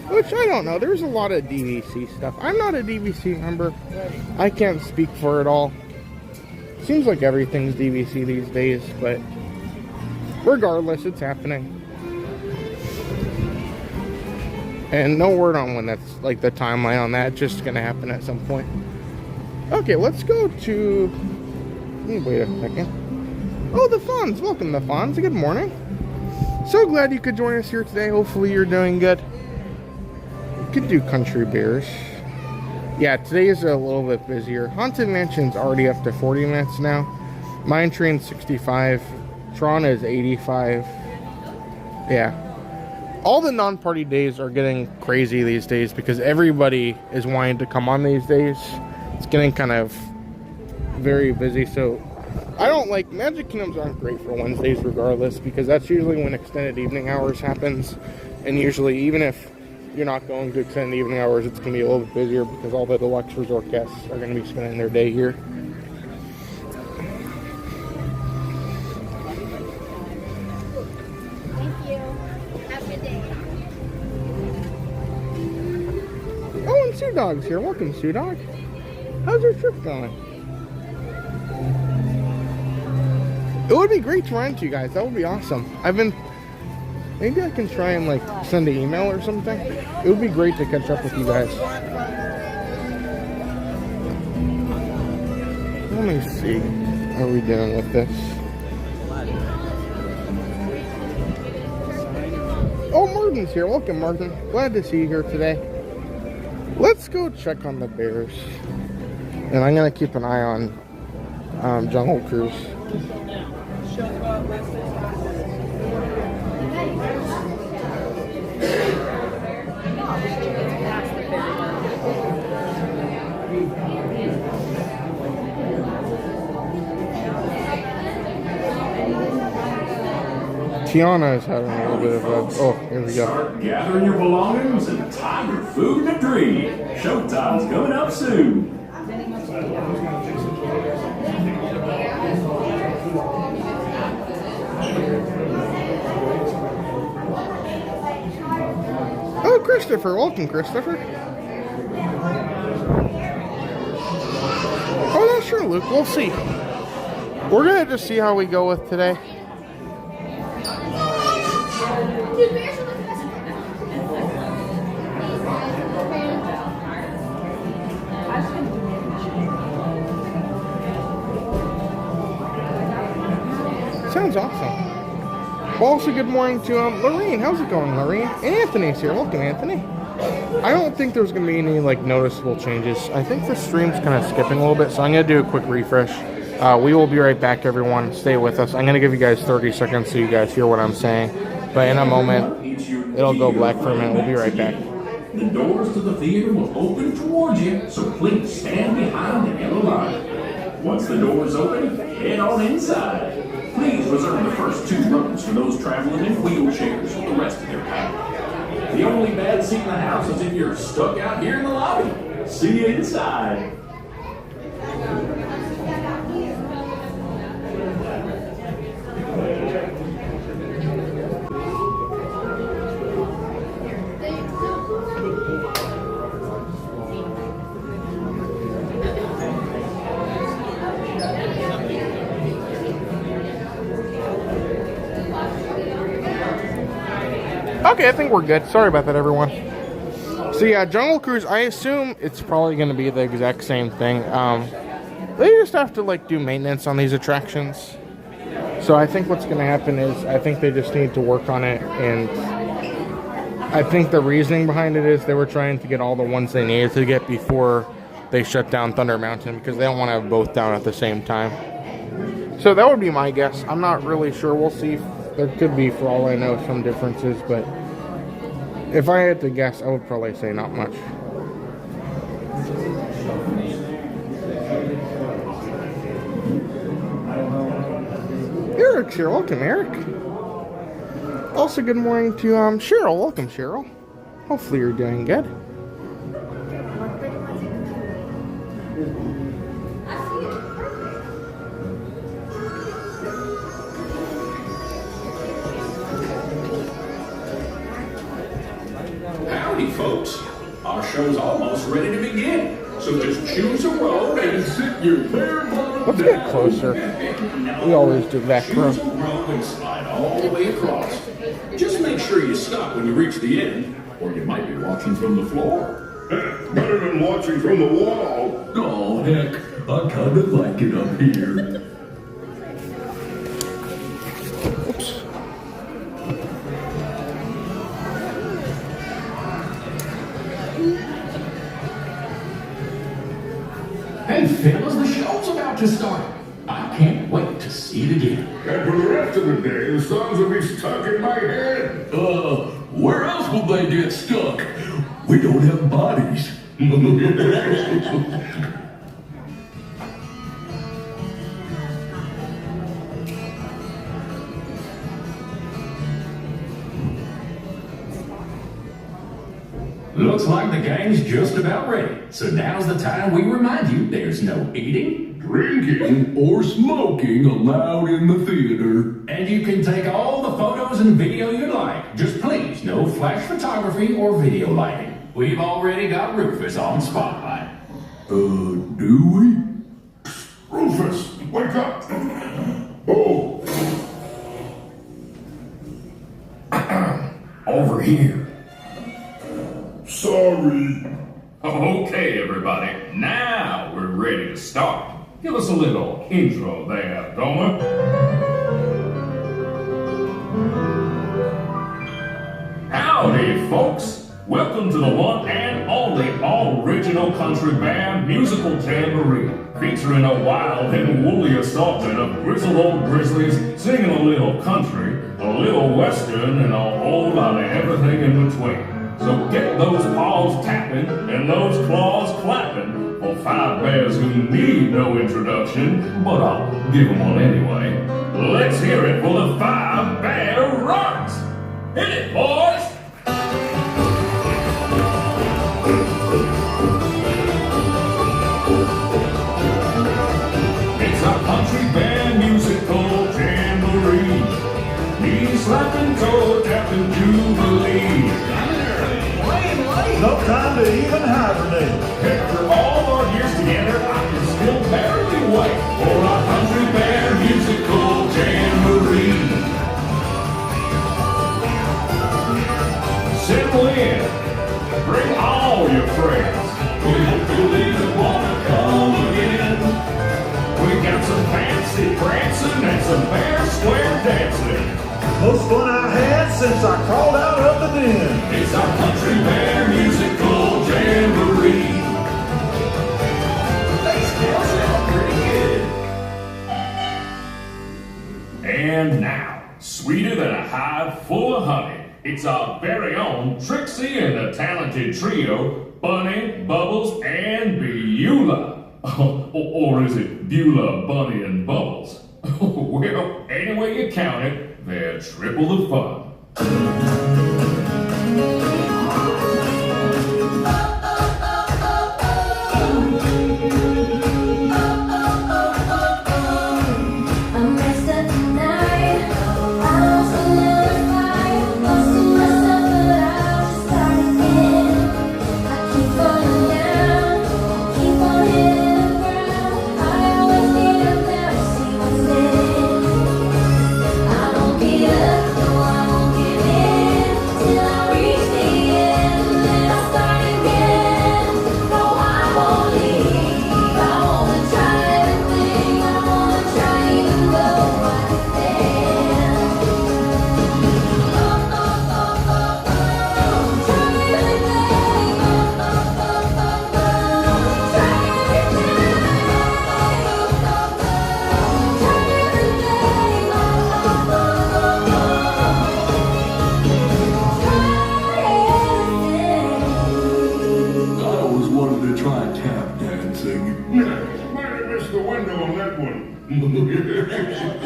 which I don't know. There's a lot of DVC stuff. I'm not a DVC member. I can't speak for it all. Seems like everything's DVC these days, but regardless, it's happening. And no word on when that's, like, the timeline on that. It's just gonna happen at some point. Okay, let's go to... Wait a second. Oh, the Fonz. Welcome, the Fonz. Good morning. So glad you could join us here today. Hopefully you're doing good. You could do Country Bears. Yeah, today is a little bit busier. Haunted Mansion's already up to 40 minutes now. Mine Train's 65. Tron is 85. Yeah. All the non-party days are getting crazy these days because everybody is wanting to come on these days. It's getting kind of very busy, so I don't like... Magic Kingdoms aren't great for Wednesdays regardless, because that's usually when extended evening hours happens, and usually even if you're not going to extended evening hours, it's going to be a little bit busier because all the deluxe resort guests are going to be spending their day here. Sue Dog's here. Welcome, Sue Dog. How's your trip going? It would be great to run into you guys. That would be awesome. Maybe I can try and like send an email or something. It would be great to catch up with you guys. Let me see. How are we doing with this? Oh, Martin's here. Welcome, Martin. Glad to see you here today. Let's go check on the bears. And I'm going to keep an eye on Jungle Cruise. Tiana is having a little bit of a... Oh, here we go. Start gathering your belongings and time your food and a drink. Showtime's coming up soon. Oh, Christopher. Welcome, Christopher. Oh, yeah, sure, Luke. We'll see. We're going to just see how we go with today. Sounds awesome. Well, also good morning to Lorraine. How's it going, Lorraine? And Anthony's here. Welcome, Anthony. I don't think there's going to be any like noticeable changes. I think the stream's kind of skipping a little bit, so I'm going to do a quick refresh. We will be right back, everyone. Stay with us. I'm going to give you guys 30 seconds so you guys hear what I'm saying. But in a moment, it'll go black for a minute. We'll be right back. The doors to the theater will open towards you, so please stand behind the yellow line. Once the doors open, head on inside. Please reserve the first 2 rows for those traveling in wheelchairs for the rest of their pack. The only bad seat in the house is if you're stuck out here in the lobby. See you inside. Okay, I think we're good. Sorry about that, everyone. So yeah, Jungle Cruise, I assume it's probably going to be the exact same thing. They just have to like do maintenance on these attractions. So I think what's going to happen is I think they just need to work on it, and I think the reasoning behind it is they were trying to get all the ones they needed to get before they shut down Thunder Mountain, because they don't want to have both down at the same time. So that would be my guess. I'm not really sure. We'll see. There could be, for all I know, some differences, but if I had to guess, I would probably say not much. Eric's here. Welcome, Eric. Also, good morning to Cheryl. Welcome, Cheryl. Hopefully you're doing good. Howdy, folks. Our show's almost ready to begin. So just choose a row and sit your bare bottom Let's get closer. We always do that. Choose a row and slide all the way across. Just make sure you stop when you reach the end, or you might be watching from the floor. Better than watching from the wall. Oh, heck. I kind of like it up here. Oops. Hey, fellas, the show's about to start. I can't wait to see it again. And for the rest of the day, the songs will be stuck in my head. Where else will they get stuck? We don't have bodies. Looks like the gang's just about ready. So now's the time we remind you there's no eating, Drinking, or smoking allowed in the theater. And you can take all the photos and video you like. Just please, no flash photography or video lighting. We've already got Rufus on spotlight. do we? Rufus, wake up. Oh, over here. Sorry. Okay, everybody, now we're ready to start. Give us a little intro there, Gomer. Howdy, folks. Welcome to the one and only original country band musical jamboree, featuring a wild and woolly assortment of grizzled old grizzlies singing a little country, a little western, and a whole lot of everything in between. So get those paws tapping and those claws clapping for five bears who need no introduction, but I'll give them one anyway. Let's hear it for the Five Bear Rocks! Hit it, boys! It's a country band musical jamboree. Knee slapping, toe tapping jubilee. No time to even hibernate. After all our years together, I can still barely wait for our country band musical jamboree. Settle in, bring all your friends. We hope you'll wanna come again. We got some fancy prancing and some fair square dancing. Most fun I had since I crawled out of the den. It's our country bear musical jamboree. They still sound pretty good. And now, sweeter than a hive full of honey, it's our very own Trixie and the talented trio, Bunny, Bubbles, and Beulah. Or is it Beulah, Bunny, and Bubbles? Well, any way you count it, they're triple the fun.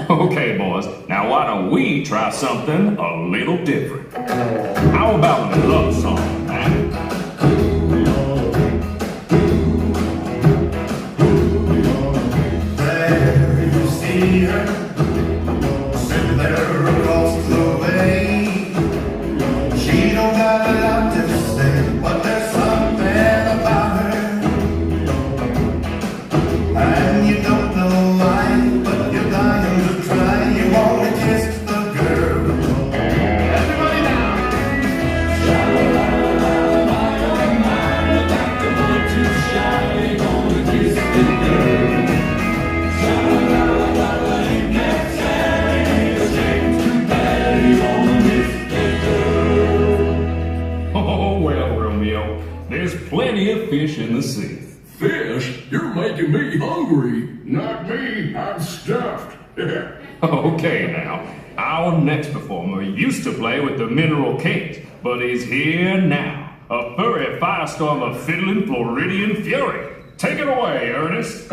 Okay, boys, now why don't we try something a little different? How about a love song, man? There you see her, sitting there across the way. She don't got a lot to say, but there's something about her. And you don't know why, but you're dying to try. You wanna kiss the girl. Everybody now! Oh, well, Romeo, there's plenty of fish in the sea. Fish? You're making me hungry. Not me. I'm stuffed. Okay, now, our next performer used to play with the Mineral Kings, but is here now. A furry firestorm of fiddling Floridian fury. Take it away, Ernest.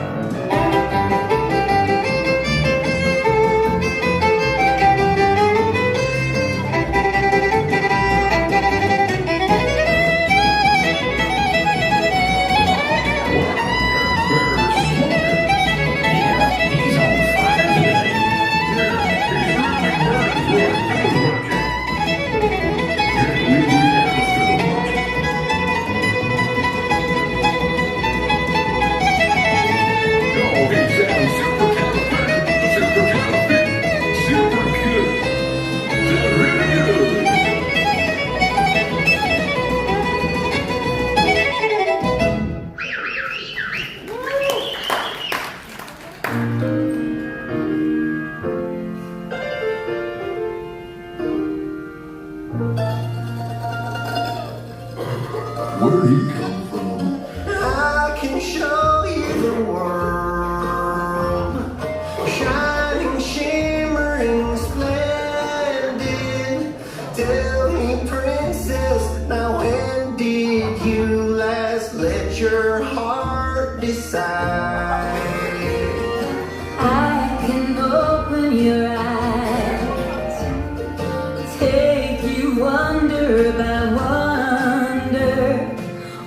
inside. I can open your eyes, take you wonder by wonder,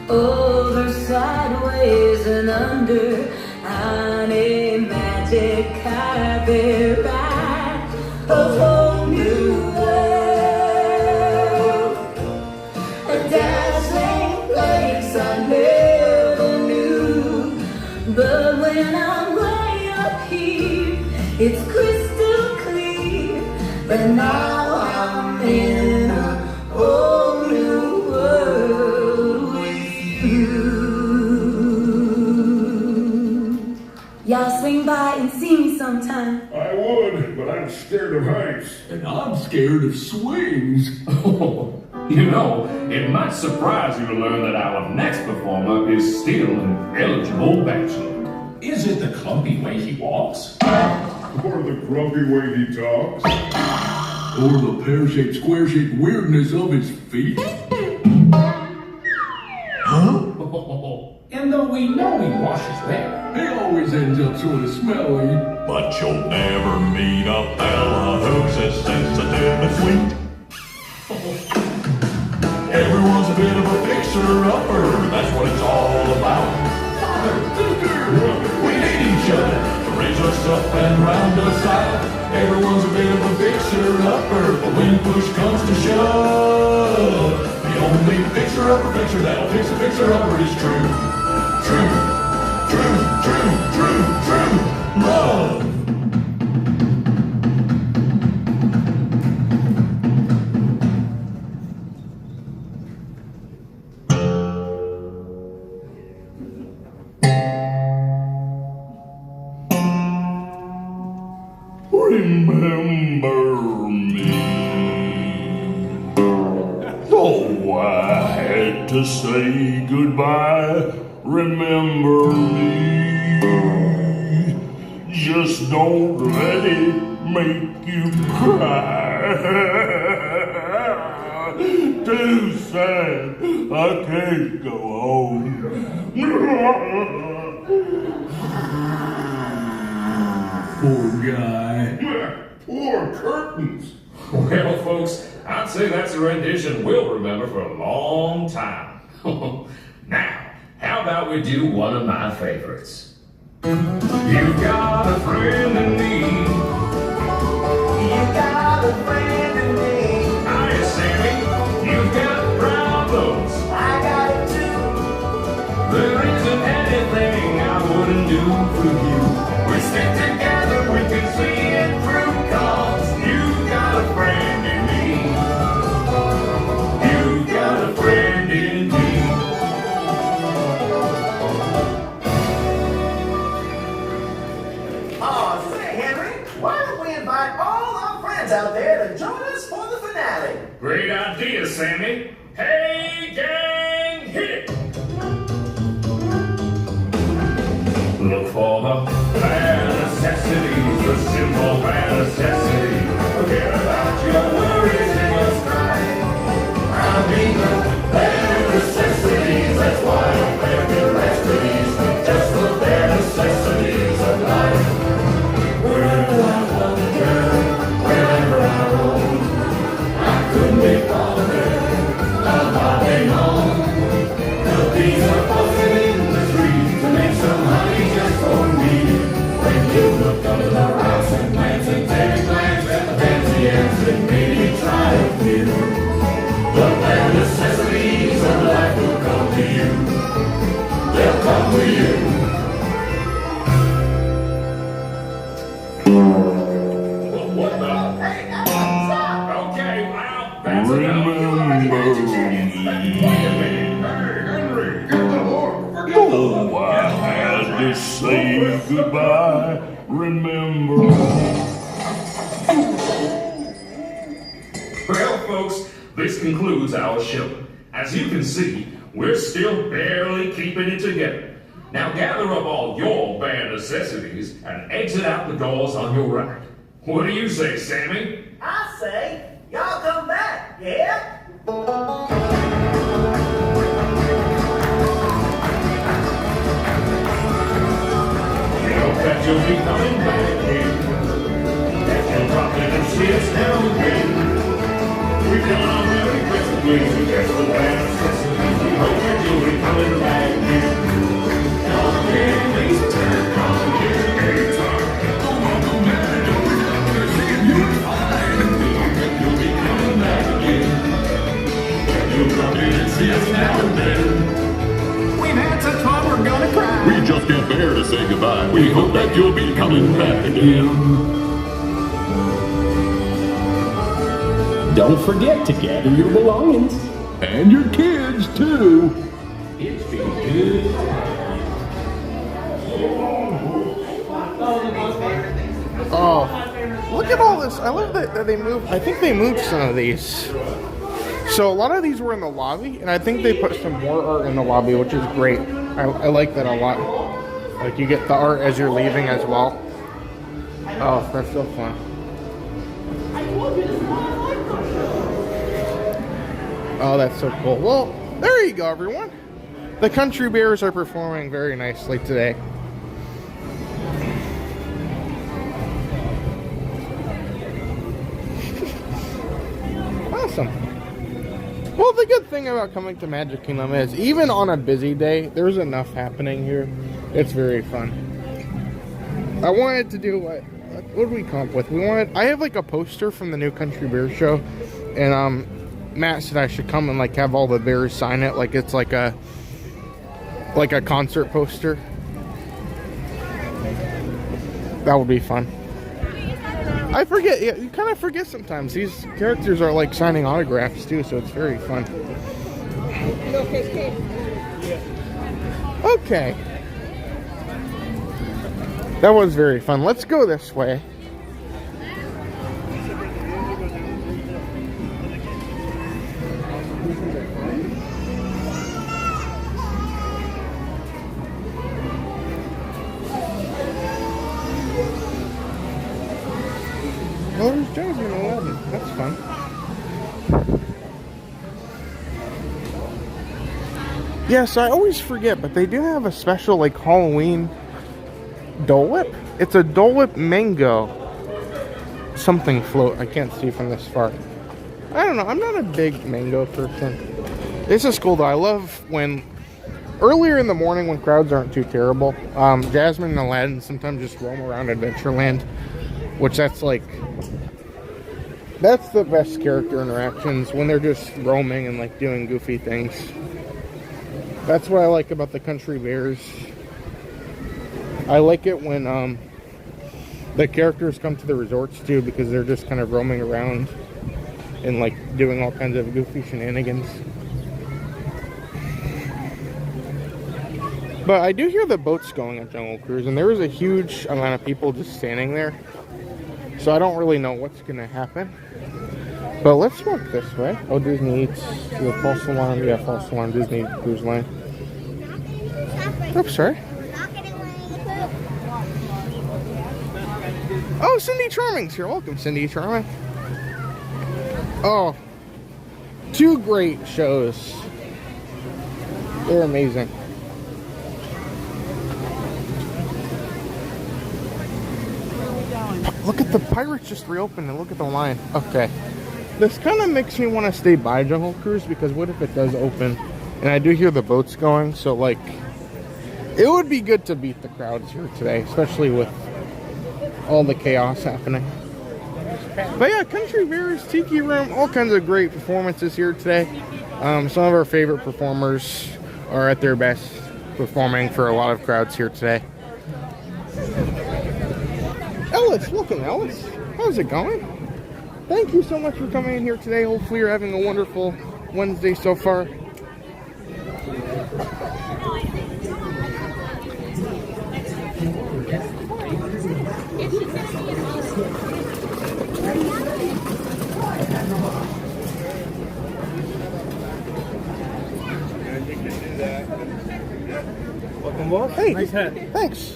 over, sideways, and under, on a magic carpet ride, a whole new world, a dazzling place I never knew. But when I'm way up here, it's crystal clear. But now I'm in a whole new world with you. Y'all swing by and see me sometime. I would, but I'm scared of heights. And I'm scared of swings. You know, it might surprise you to learn that our next performer is still an eligible bachelor. Is it the clumpy way he walks? Or the grumpy way he talks? Or the pear-shaped, square-shaped weirdness of his feet? Huh? And though we know he washes well, he always ends up sort of smelly. But you'll never meet a fella who's as sensitive and sweet. Everyone's a bit of a fixer-upper, that's what it's all about. Father, sister, we need each other to raise us up and round us out. Everyone's a bit of a fixer-upper, but when push comes to shove, the only fixer-upper fixer that'll fix a fixer-upper is true. True, true, true, true, true love. Remember me. Oh, I had to say goodbye. Remember me. Just don't let it make you cry. Too sad, I can't go home. Poor guy. Poor curtains. Well, folks, I'd say that's a rendition we'll remember for a long time. Now, how about we do one of my favorites? You've got a friend in me. You got a friend in me. Hiya, Sammy. You've got problems. I got it too. There isn't anything I wouldn't do for you. We stick together, we can see it through, 'cause you've got a friend in me. You've got a friend in me. Oh, say, Henry, why don't we invite all our friends out there to join us for the finale? Great idea, Sammy. Hey, gang, hit it! Look for the bare necessities, the simple bare necessities. Forget about your worries and your strife. I mean the bare necessities, that's why I'm there to rest of these. Just the bare necessities of life. Wherever I wander, wherever I roam, I couldn't be bothered about being home. The bees are buzzing in the trees to make some honey just for me. When you look under the rocks and plants and take a glance at the fancy ants and maybe try a few, the bare necessities of life will come to you. They'll come to you. What the? Hey, stop! Okay, well, that's enough. Wait a minute. Hey, Henry, get the hook. Forget the hook. Oh, I had to say goodbye. Remember. Well, folks, this concludes our show. As you can see, we're still barely keeping it together. Now gather up all your bare necessities and exit out the doors on your right. What do you say, Sammy? I say, y'all come back, yeah? you'll be coming back here. And drop in and see us now and then. We've done our very best to please you, just the last lesson. We hope that you'll be coming back here. Come in, please turn on your guitar. Welcome back, don't be coming to see you fine. We hope that you'll be coming back again. You'll come in and see us now and then. We've had such fun, we're gonna cry. We just can't bear to say goodbye. We hope that you'll be coming back again. Don't forget to gather your belongings. And your kids, too. It's been good. Oh, look at all this. I love that they moved. I think they moved some of these. So a lot of these were in the lobby, and I think they put some more art in the lobby, which is great. I like that a lot. Like, you get the art as you're leaving as well. Oh, that's so fun. Oh, that's so cool. Well, there you go, everyone. The Country Bears are performing very nicely today. Awesome. Well, the good thing about coming to Magic Kingdom is even on a busy day, there's enough happening here. It's very fun. I wanted to do what did we come up with? I have like a poster from the new Country Bears show, and Matt said I should come and like have all the bears sign it, like it's like a concert poster. That would be fun. I forget. Yeah, you kind of forget sometimes. These characters are like signing autographs too, so it's very fun. Okay. That was very fun. Let's go this way. Oh, there's Jasmine 11. That's fun. Yes, I always forget, but they do have a special like Halloween Dole Whip. It's a Dole Whip mango something float. I can't see from this far. I don't know. I'm not a big mango person. This is cool though. I love when earlier in the morning when crowds aren't too terrible. Jasmine and Aladdin sometimes just roam around Adventureland, which that's the best character interactions, when they're just roaming and like doing goofy things. That's what I like about the Country Bears. I like it when the characters come to the resorts too, because they're just kind of roaming around and like doing all kinds of goofy shenanigans. But I do hear the boats going at Jungle Cruise, and there was a huge amount of people just standing there. So I don't really know what's going to happen. But let's walk this way. Oh, Disney Eats. The false alarm. Yeah, false alarm. Disney Cruise Line. Oops, sorry. Oh, Cindy Charming's here. Welcome, Cindy Charming. Oh, two great shows. They're amazing. Look at the Pirates just reopened and look at the line. Okay. This kind of makes me want to stay by Jungle Cruise, because what if it does open? And I do hear the boats going, so like, it would be good to beat the crowds here today, especially with all the chaos happening. But yeah, Country Bears, Tiki Room, all kinds of great performances here today. Some of our favorite performers are at their best performing for a lot of crowds here today. Ellis, welcome Ellis. How's it going? Thank you so much for coming in here today. Hopefully you're having a wonderful Wednesday so far. Welcome, Walt. Hey, nice hat. Thanks.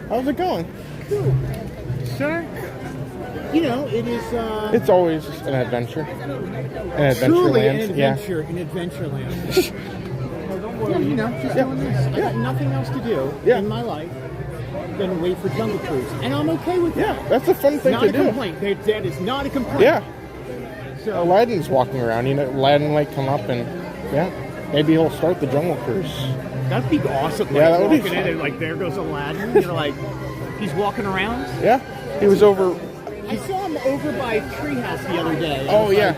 How's it going? Cool. Sir, you know, it is... it's always an adventure. An truly an Adventureland. adventure in Adventureland. Yeah, you know, just doing this. I got nothing else to do in my life. than wait for Jungle Cruise, and I'm okay with that. Yeah, that's a fun thing not to a do. Complaint. That is not a complaint. Yeah. So Aladdin's walking around. You know, Aladdin might come up and maybe he'll start the Jungle Cruise. That'd be awesome. Yeah, like, that would be walking in fun. and like there goes Aladdin. You're like, he's walking around. Yeah, he was over. I saw him over by Treehouse the other day. Oh yeah.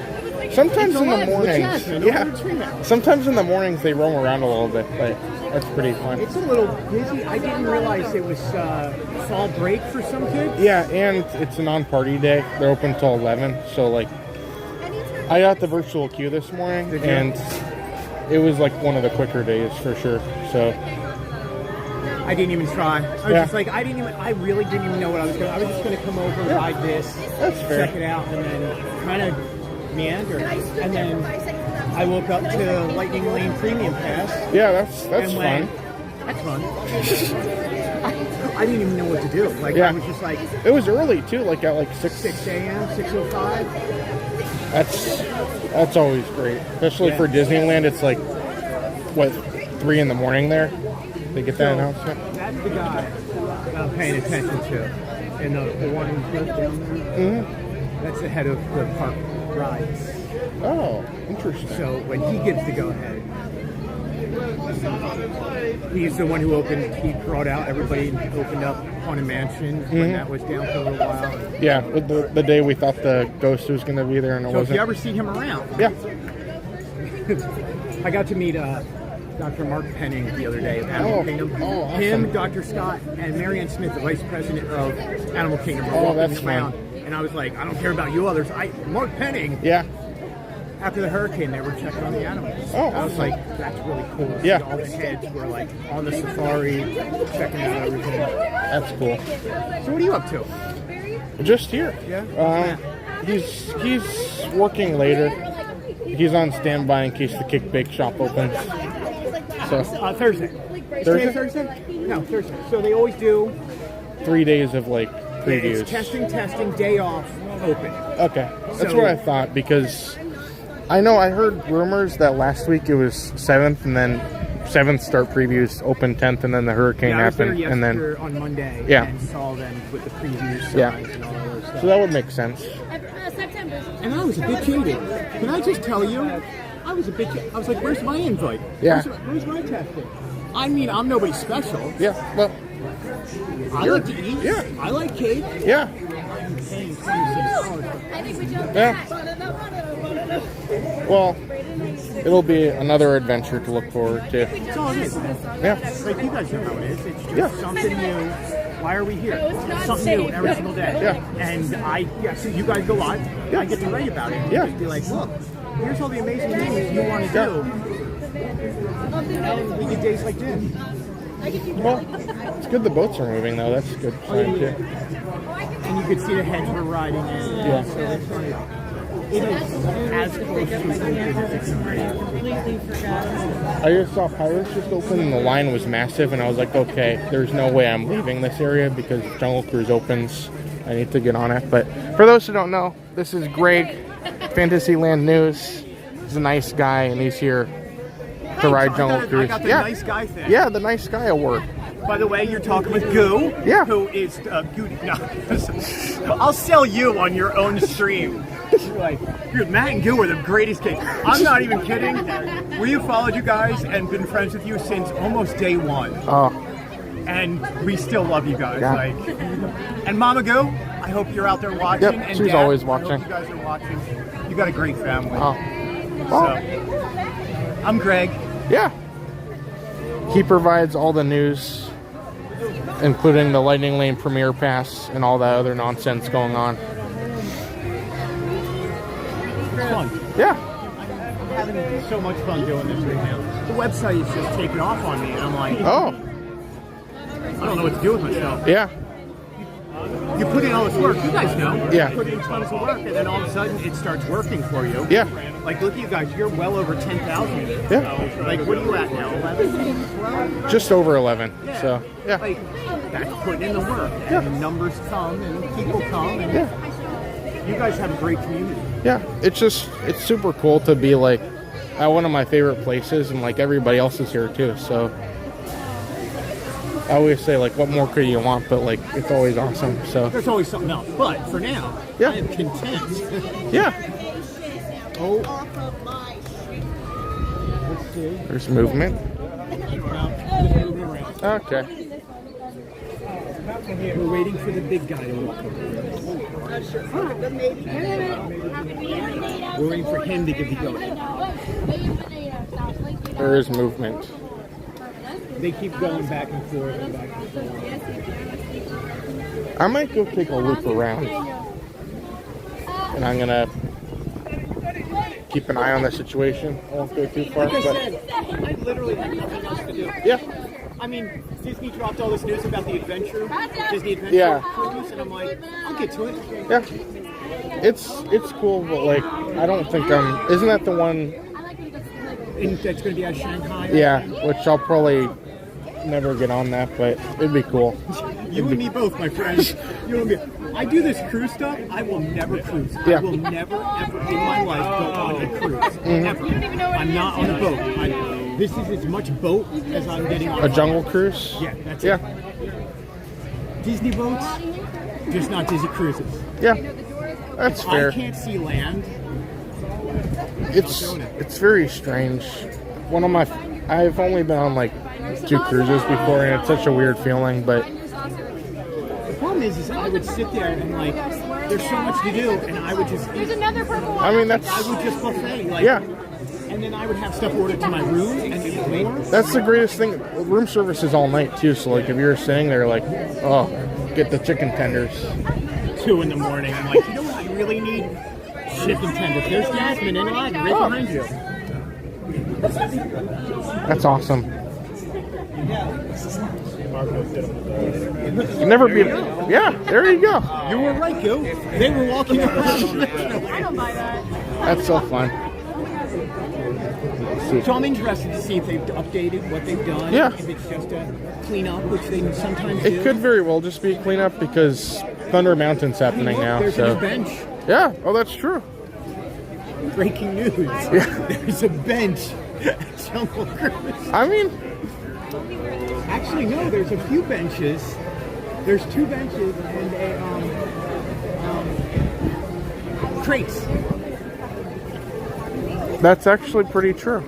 Sometimes It's in the Aladdin with mornings, Jasmine over at Treehouse. Sometimes in the mornings they roam around a little bit, but that's pretty fun. It's a little busy. I didn't realize it was fall break for some kids. Yeah, and it's a non-party day. They're open till 11, so like, I got the virtual queue this morning, and it was like one of the quicker days for sure. So I didn't even try. I was just like, I really didn't even know what I was going to. I was just going to come over and ride this, That's fair. check it out, and then kind of meander. And then I woke up to Lightning Lane Premium Pass. Yeah, that's and fun. went, that's fun. I didn't even know what to do. Like, I was just like... It was early, too, like at like 6 a.m., 6:05. That's always great. Especially for Disneyland, it's like, what, 3 in the morning there? They get that announcement? That's the guy that I'm paying attention to. And the one who goes down there, that's the head of the park rides. Oh, interesting. So when he gives the go-ahead, he's the one who he brought out, everybody opened up Haunted Mansion when that was down for a little while. Yeah, with the day we thought the ghost was going to be there and it So wasn't. if you ever see him around. Yeah. I got to meet Dr. Mark Penning the other day of Animal Kingdom. Oh, awesome. Him, Dr. Scott, and Marianne Smith, the vice president of Animal Kingdom, were walking that's around. fun. And I was like, I don't care about you others. Mark Penning. Yeah. After the hurricane, they were checking on the animals. Oh, I was awesome. like, that's really cool. Yeah. All the heads were like on the safari, checking out everything. That's cool. So what are you up to? Just here. Yeah. He's working later. He's on standby in case the Kick Bake Shop opens. So Thursday. Thursday? No, Thursday. So they always do 3 days of like previews. It's testing, day off, open. Okay, that's what I thought, because I know I heard rumors that last week it was 7th, and then 7th start previews, open 10th, and then the hurricane happened, and then on Monday, yeah, and saw them with the previews signs and all that other stuff. So that would make sense. September. And I was a bit jaded. Can I just tell you? I was a bit. I was like, "Where's my invite? Yeah. Where's my testing?" I mean, I'm nobody special. Yeah. Well, I like to eat. Yeah. I like cake. Yeah. I think we jumped Yeah. Well, it'll be another adventure to look forward to. That's all it is. Yeah. Like you guys know how it is. It's just something new. Why are we here? Something new every single day. Yeah. And so you guys go live. I get to write about it. Yeah. Just be like, look, here's all the amazing things you want to do. And we get days like this. Well, it's good the boats are moving though. That's a good sign too. And you could see the heads we're riding in. Yeah. So it's like, it is as close to open as it can be. I just saw Pirates just open and the line was massive, and I was like, okay, there's no way I'm leaving this area because Jungle Cruise opens. I need to get on it. But for those who don't know, this is Greg, Fantasyland News. He's a nice guy, and he's here to ride Jungle Cruise. I got the nice guy thing. Yeah, the nice guy award. By the way, you're talking with Goo. Yeah. Who is Goody? No, I'll sell you on your own stream. You're like, dude, Matt and Goo are the greatest kids. I'm not even kidding. We have followed you guys and been friends with you since almost day one. Oh. And we still love you guys. Yeah. Like, and Mama Goo, I hope you're out there watching. Yep, and she's Dad, always I watching. hope you guys are watching. You got a great family. Oh. So, I'm Greg. Yeah. He provides all the news, including the Lightning Lane Premier Pass and all that other nonsense going on. Fun. Yeah. I'm having so much fun doing this right now. The website is just taking off on me, and I'm like, oh, I don't know what to do with myself. Yeah. You put in all this work, you guys know. Yeah. You put in tons of work, and then all of a sudden it starts working for you. Yeah. Like, look at you guys, you're well over 10,000. Yeah. Like, what are you at now? 11? 12? Just over 11. Yeah. So, yeah. Like, that's putting in the work. And the numbers come, and people come, and you guys have a great community. Yeah. It's super cool to be like at one of my favorite places, and like everybody else is here too. So, I always say, like, what more could you want? But, like, it's always awesome, so. There's always something else. But for now, yeah. I am content. Yeah. Oh. There's movement. Okay. We're waiting for the big guy to walk over. We're waiting for him to give the go. There is movement. They keep going back and forth and back and forth. I might go take a loop around. And I'm gonna keep an eye on the situation. I won't go too far. Like I but said, I literally have nothing else to do. Yeah. I mean, Disney dropped all this news about the Disney Adventure Yeah. cruise, and I'm like, I'll get to it. Yeah. It's cool, but like, I don't think isn't that the one? And that's going to be out of Shanghai? Yeah, which I'll probably never get on that, but it'd be cool. You and me both, my friends. You and me. I do this cruise stuff. I will never cruise. Yeah. I will never, ever in my life go on a cruise. Mhm. Ever. I'm not on a boat. This is as much boat as I'm getting on A jungle cruise? Yeah, that's Yeah. it. Disney boats, just not Disney cruises. Yeah. That's fair. I can't see land. It's very strange. I've only been on like 2 cruises before, and it's such a weird feeling, but the problem is I would sit there and like, there's so much to do, and I would just. There's another purple one. I mean, that's. I would just buffet, like. Yeah. And then I would have stuff ordered to my room and eat more. That's the greatest thing. Room service is all night too, so like if you're sitting there like, oh, get the chicken tenders. 2 in the morning, I'm like, you know what I really need? Chicken tenders. There's Jasmine in line right behind you. That's awesome. You never be. Yeah, there you go. You were right, Gil. They were walking around. I don't buy that. That's so fun. So I'm interested to see if they've updated what they've done. Yeah. If it's just a cleanup, which they sometimes do. It could very well just be a cleanup because Thunder Mountain's happening now. There's So a bench. yeah. Oh, that's true. Breaking news. Yeah. There's a bench at Jungle Cruise. I mean, actually, no. There's a few benches. There's 2 benches and crates. that's actually pretty true.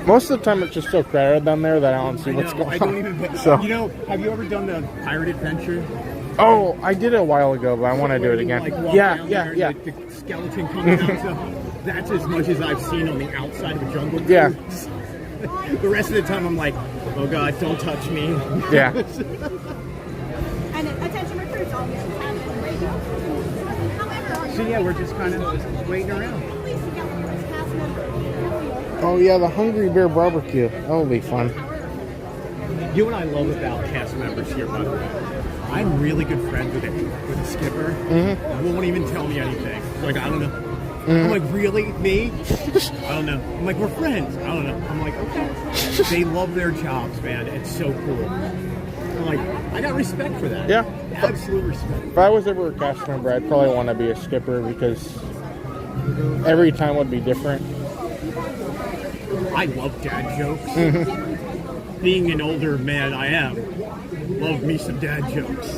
Most of the time, it's just so crowded down there that I don't see what's going on. So, You know, have you ever done the pirate adventure? oh, I did it a while ago, but I want to do it again. Like, walk Yeah, down yeah, there yeah. and the skeleton comes out. So that's as much as I've seen on the outside of a jungle cruise. Yeah. The rest of the time, I'm like, oh God, don't touch me. Yeah. And attention recruits, obviously. So yeah, we're just kind of waiting around. Oh yeah, the Hungry Bear Barbecue. That will be fun. You know what I love about cast members here, by the way? I'm really good friends with the skipper. Mm-hmm. Won't even tell me anything. Like, I don't know. Mm-hmm. I'm like, really? Me? I don't know. I'm like, we're friends. I don't know. I'm like, okay. They love their jobs, man. It's so cool. I'm like, I got respect for that. Yeah. Absolute respect. If I was ever a cast member, I'd probably want to be a skipper because every time would be different. I love dad jokes. Mm-hmm. Being an older man, I am. Love me some dad jokes.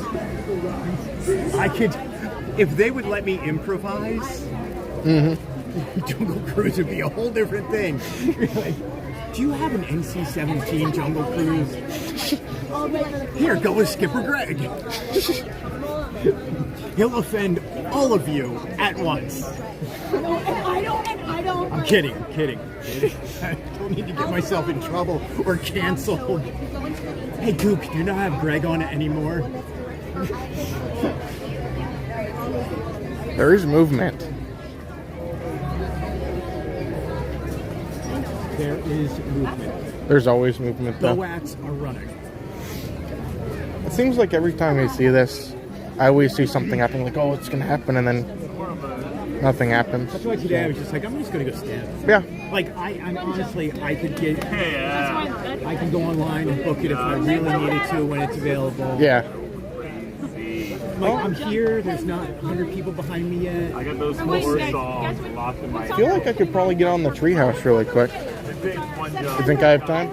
I could, if they would let me improvise, Jungle Cruise would be a whole different thing. Like, do you have an NC-17 Jungle Cruise? Here, go with Skipper Greg. He'll offend all of you at once. I don't. I'm kidding. I don't need to get myself in trouble or canceled. Hey, Goop, do you not have Greg on it anymore? There is movement. There is movement. There's always movement, though. Boats are running. It seems like every time I see this, I always see something happen. Like, oh, it's going to happen, and then nothing happens. That's why today I was just like, I'm just going to go stand. Yeah. Like, I'm honestly, I could go online and book it if I really needed to when it's available. Yeah. Like, I'm here, there's not 100 people behind me yet. I got those 4 songs locked in my... I feel like I could probably get on the treehouse really quick. You think I have time?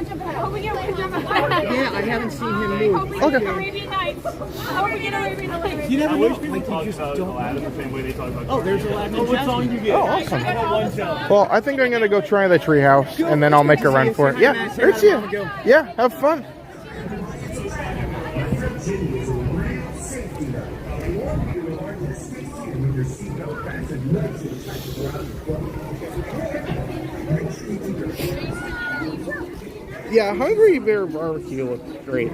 jump ahead. I hope we get one jump ahead. Yeah, I haven't seen him move. I hope we get Arabian Nights. I hope we get Arabian Nights. You never know. Like, you just don't. Aladdin the same way they talk about. Oh, there's Aladdin. What song you get? Oh, awesome. Well, I think I'm gonna go try the treehouse, and then I'll make a run for it. Yeah, great to see you. Yeah, have fun. Yeah, Hungry Bear Barbecue looks great.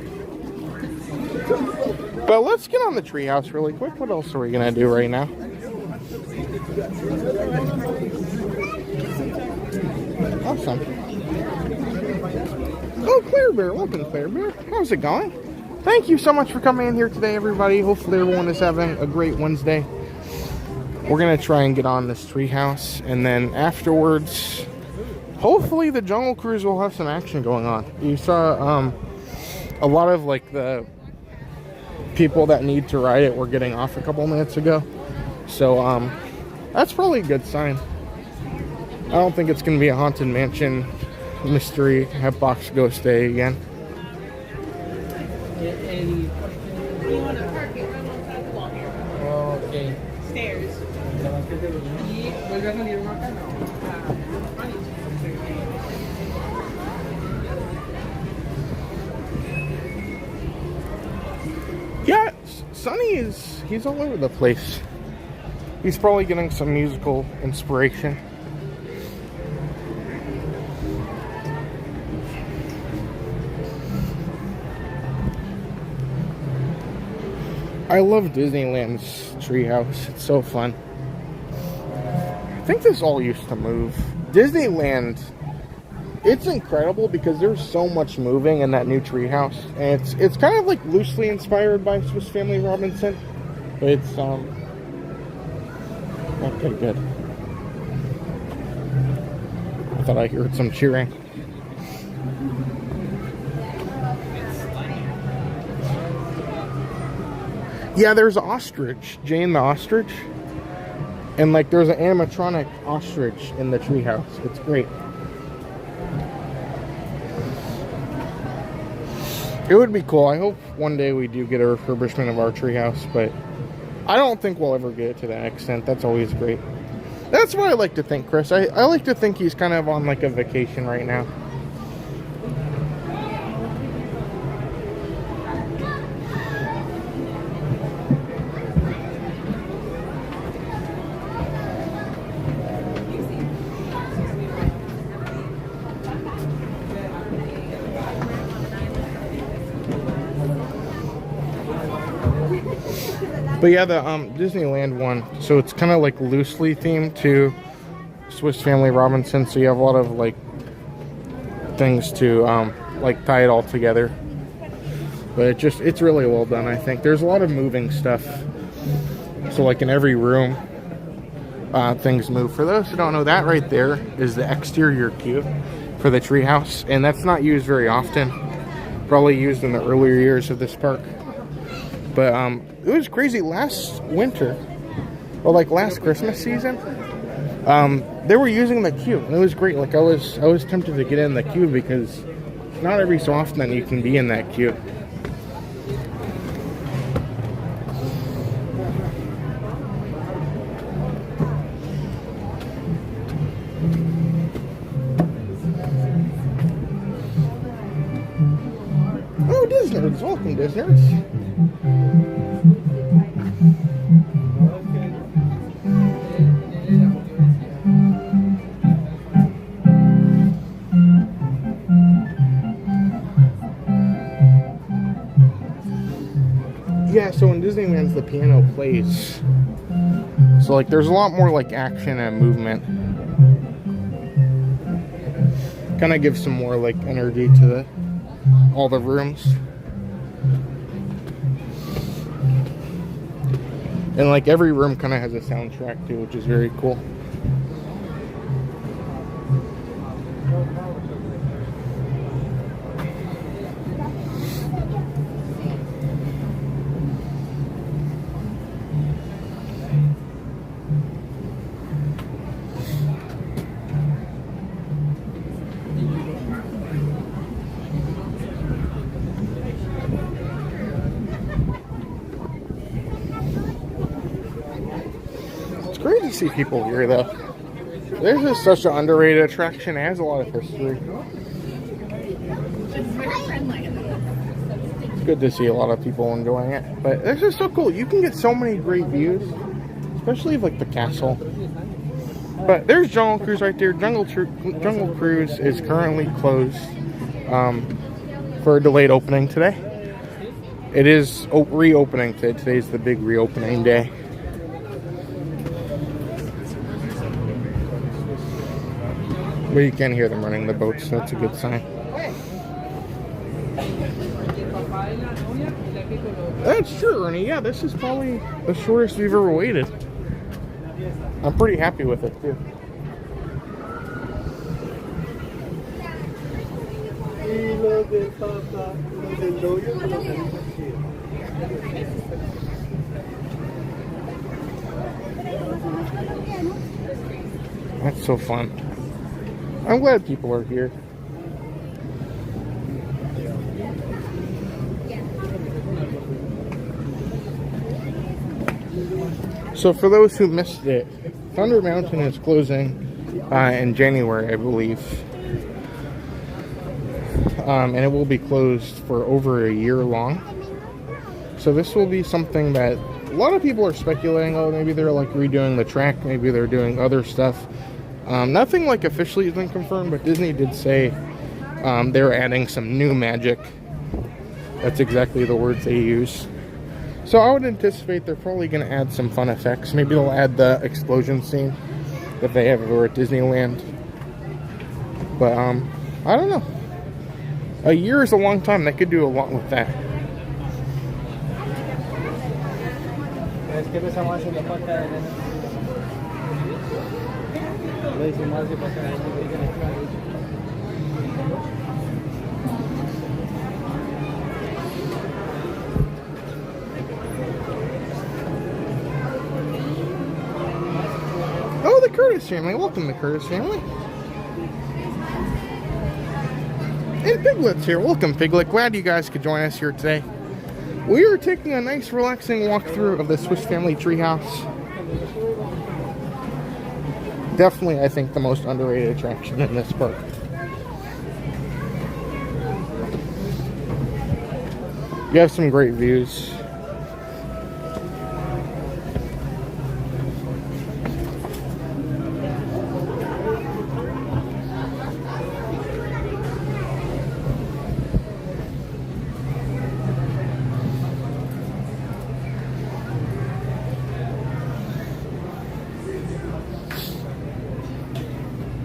But let's get on the treehouse really quick. What else are we gonna do right now? Awesome. Oh, Claire Bear. Welcome, Claire Bear. How's it going? Thank you so much for coming in here today, everybody. Hopefully everyone is having a great Wednesday. We're going to try and get on this treehouse, and then afterwards, hopefully the Jungle Cruise will have some action going on. You saw a lot of like the people that need to ride it were getting off a couple minutes ago. So that's probably a good sign. I don't think it's going to be a Haunted Mansion mystery box ghost day again. Okay. Stairs. Yeah, Sonny he's all over the place. He's probably getting some musical inspiration. I love Disneyland's treehouse. It's so fun. I think this all used to move. Disneyland, it's incredible because there's so much moving in that new treehouse, and it's kind of like loosely inspired by Swiss Family Robinson, but it's not pretty good. I thought I heard some cheering. Yeah, there's an ostrich, Jane the ostrich, and like there's an animatronic ostrich in the treehouse. It's great. It would be cool. I hope one day we do get a refurbishment of our treehouse, but I don't think we'll ever get it to that extent. That's always great. That's what I like to think, Chris. I like to think he's kind of on like a vacation right now. But yeah, the Disneyland one, so it's kind of like loosely themed to Swiss Family Robinson, so you have a lot of like things to like tie it all together. But it's really well done, I think. There's a lot of moving stuff. So like in every room, things move. For those who don't know, that right there is the exterior cube for the treehouse, and that's not used very often. Probably used in the earlier years of this park. But it was crazy last winter, or like last Christmas season. They were using the queue, and it was great. Like I was tempted to get in the queue because not every so often that you can be in that queue. Oh, Disnerds! Welcome, Disnerds. Yeah, so in Disneyland's the piano plays. So like there's a lot more like action and movement. Kind of gives some more like energy to all the rooms. And like every room kind of has a soundtrack too, which is very cool. see people here though. This is such an underrated attraction. It has a lot of history. It's good to see a lot of people enjoying it. But this is so cool. You can get so many great views, especially of like the castle. But there's Jungle Cruise right there. Jungle Cruise is currently closed for a delayed opening today. It is reopening today. Today's the big reopening day. But you can hear them running the boats, so that's a good sign. That's true, Ernie. Yeah, this is probably the shortest we've ever waited. I'm pretty happy with it, too. That's so fun. I'm glad people are here. So for those who missed it, Thunder Mountain is closing in January, I believe. And it will be closed for over a year long. So this will be something that a lot of people are speculating, oh, maybe they're like redoing the track, maybe they're doing other stuff. Nothing like officially has been confirmed, but Disney did say they're adding some new magic. That's exactly the words they use. So I would anticipate they're probably going to add some fun effects. Maybe they'll add the explosion scene that they have over at Disneyland. But I don't know. A year is a long time. They could do a lot with that. Oh, the Curtis family. Welcome, the Curtis family. And Piglet's here. Welcome, Piglet. Glad you guys could join us here today. We are taking a nice, relaxing walkthrough of the Swiss Family Treehouse. Definitely, I think, the most underrated attraction in this park. You have some great views.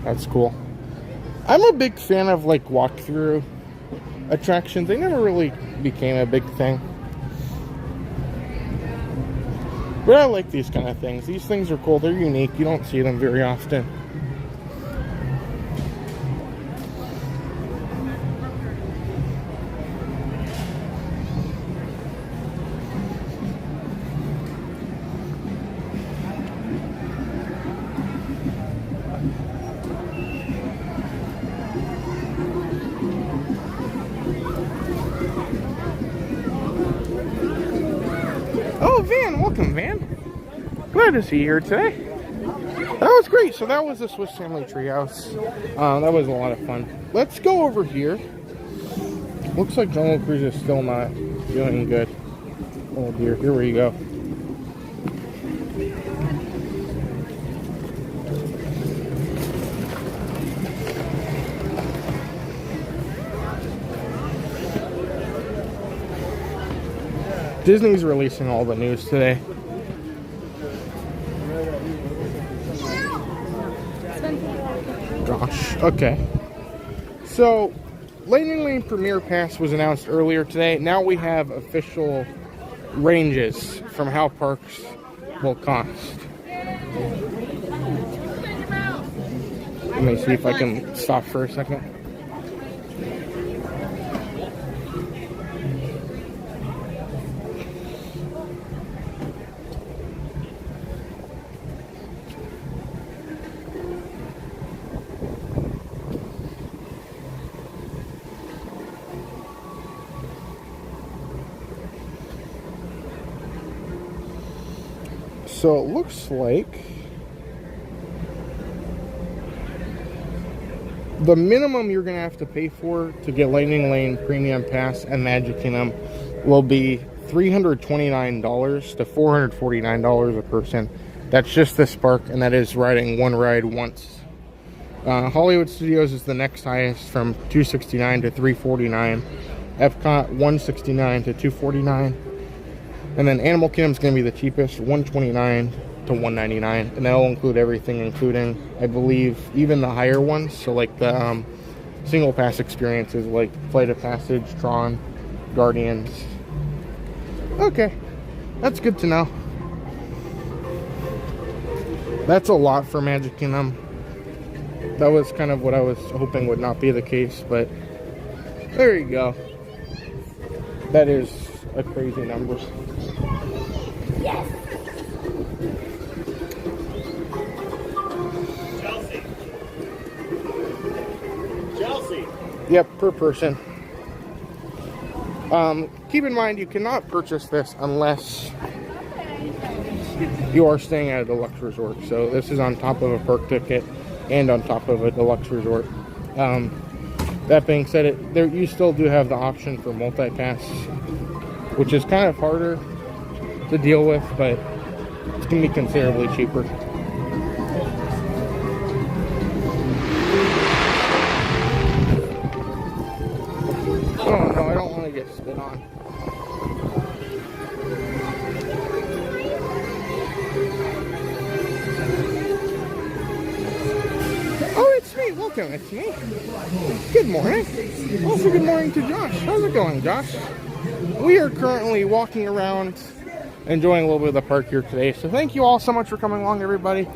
That's cool. I'm a big fan of like walkthrough attractions. They never really became a big thing. But I like these kind of things. These things are cool. They're unique. You don't see them very often. Oh, Van, welcome, Van. Glad to see you here today. That was great. So that was the Swiss Family Treehouse. That was a lot of fun. Let's go over here. Looks like Jungle Cruise is still not doing good. Oh dear, here we go. Disney's releasing all the news today. Gosh, okay. So, Lightning Lane Premier Pass was announced earlier today. Now we have official ranges from how parks will cost. Let me see if I can stop for a second. So it looks like The minimum you're going to have to pay for to get Lightning Lane Premium Pass and Magic Kingdom will be $329 to $449 a person. That's just this park, and that is riding one ride once. Hollywood Studios is the next highest from $269 to $349. Epcot $169 to $249. And then Animal Kingdom is going to be the cheapest, $129 to $199, and that'll include everything, including, I believe, even the higher ones. So like the single pass experiences like Flight of Passage, Tron, Guardians. Okay, that's good to know. That's a lot for Magic Kingdom. That was kind of what I was hoping would not be the case, but there you go. That is a crazy number. Yes. Chelsea. Yep, per person. Keep in mind, you cannot purchase this unless you are staying at a deluxe resort. So this is on top of a perk ticket and on top of a deluxe resort. That being said, you still do have the option for multi-pass, which is kind of harder to deal with, but it's going to be considerably cheaper. Oh no, I don't want to get spit on. Oh, it's me. Welcome, it's me. Good morning. Also, good morning to Josh. How's it going, Josh? We are currently walking around, enjoying a little bit of the park here today. So thank you all so much for coming along, everybody.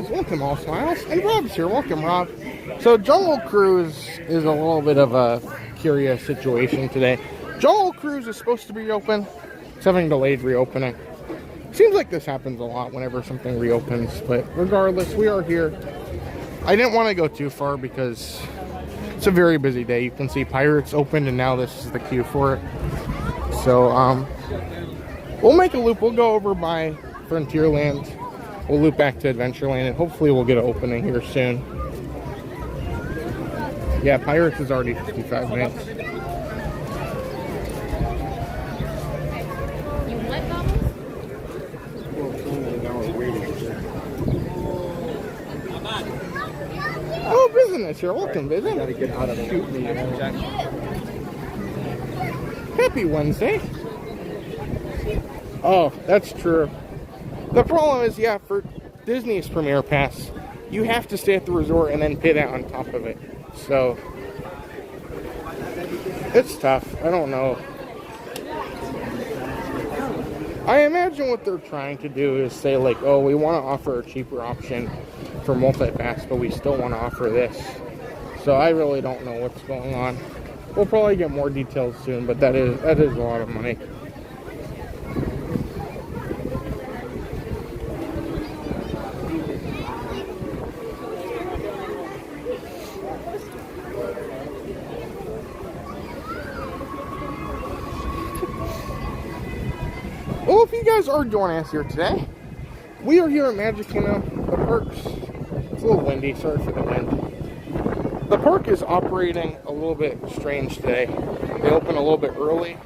Welcome, all smiles. And Rob's here. Welcome, Rob. So Jungle Cruise is a little bit of a curious situation today. Jungle Cruise is supposed to be open. It's having delayed reopening. Seems like this happens a lot whenever something reopens, but regardless, we are here. I didn't want to go too far because it's a very busy day. You can see Pirates opened, and now this is the queue for it. So we'll make a loop. We'll go over by Frontierland. We'll loop back to Adventureland, and hopefully we'll get an opening here soon. Yeah, Pirates is already 55 minutes. Oh, business here. Welcome, business. Gotta get out of shooting. Happy Wednesday. Oh, that's true. The problem is, yeah, for Disney's Premier Pass, you have to stay at the resort and then pay that on top of it. So, it's tough. I don't know. I imagine what they're trying to do is say, like, oh, we want to offer a cheaper option for multi-pass, but we still want to offer this. So I really don't know what's going on. We'll probably get more details soon, but that is a lot of money. Well, if you guys are joining us here today, we are here at Magic Kingdom. The park's, it's a little windy, sorry for the wind. The park is operating a little bit strange today. They open a little bit early,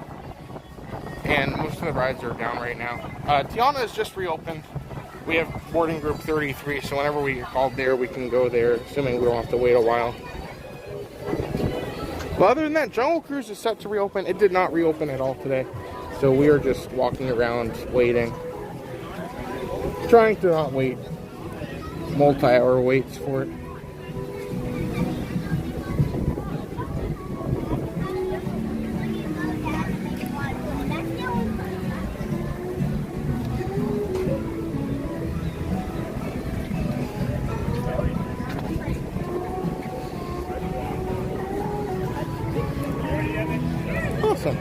and most of the rides are down right now. Tiana has just reopened. We have boarding group 33, so whenever we get called there, we can go there, assuming we don't have to wait a while. But other than that, Jungle Cruise is set to reopen. It did not reopen at all today. So we are just walking around, waiting. Trying to not wait multi-hour waits for it. awesome.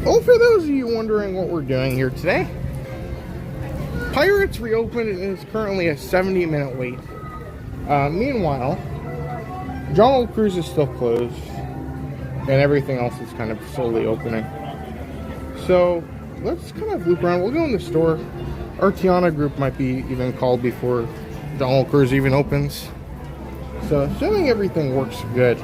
Oh, for those of you wondering what we're doing here today, Pirates reopened and is currently a 70-minute wait. Meanwhile, Jungle Cruise is still closed, and everything else is kind of slowly opening. So let's kind of loop around. We'll go in the store. Our Tiana group might be even called before Jungle Cruise even opens. So assuming everything works good.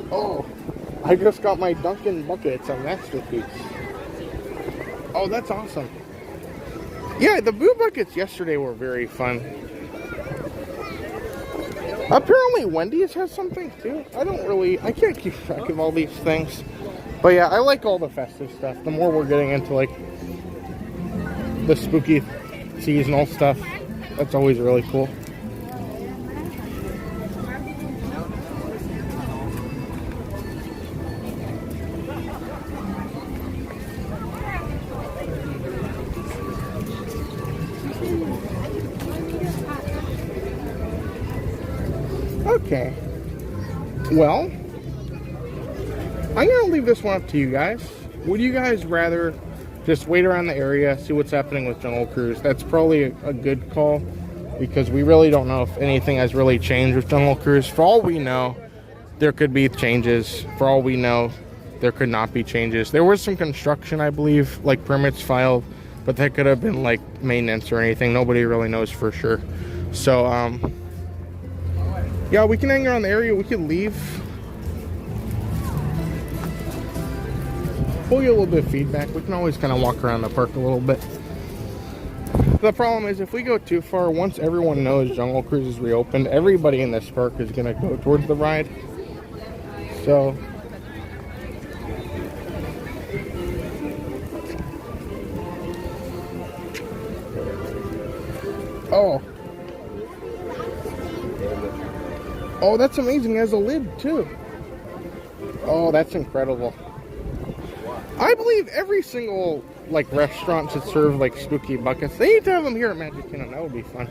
Oh, I just got my Dunkin' buckets on Masterpiece. Oh, that's awesome. Yeah, the Boo buckets yesterday were very fun. Apparently Wendy's has something too. I can't keep track of all these things. But yeah, I like all the festive stuff. The more we're getting into like the spooky seasonal stuff, that's always really cool. Okay, well, I'm going to leave this one up to you guys. Would you guys rather just wait around the area, see what's happening with Jungle Cruise? That's probably a good call, because we really don't know if anything has really changed with Jungle Cruise. For all we know, there could be changes. For all we know, there could not be changes. There was some construction, I believe, like permits filed, but that could have been like maintenance or anything. Nobody really knows for sure. So, yeah, we can hang around the area. We can leave. We'll get a little bit of feedback. We can always kind of walk around the park a little bit. The problem is, if we go too far, once everyone knows Jungle Cruise is reopened, everybody in this park is going to go towards the ride. So, oh, that's amazing. It has a lid too. Oh, that's incredible. I believe every single like restaurant should serve like spooky buckets. They need to have them here at Magic Kingdom. That would be fun.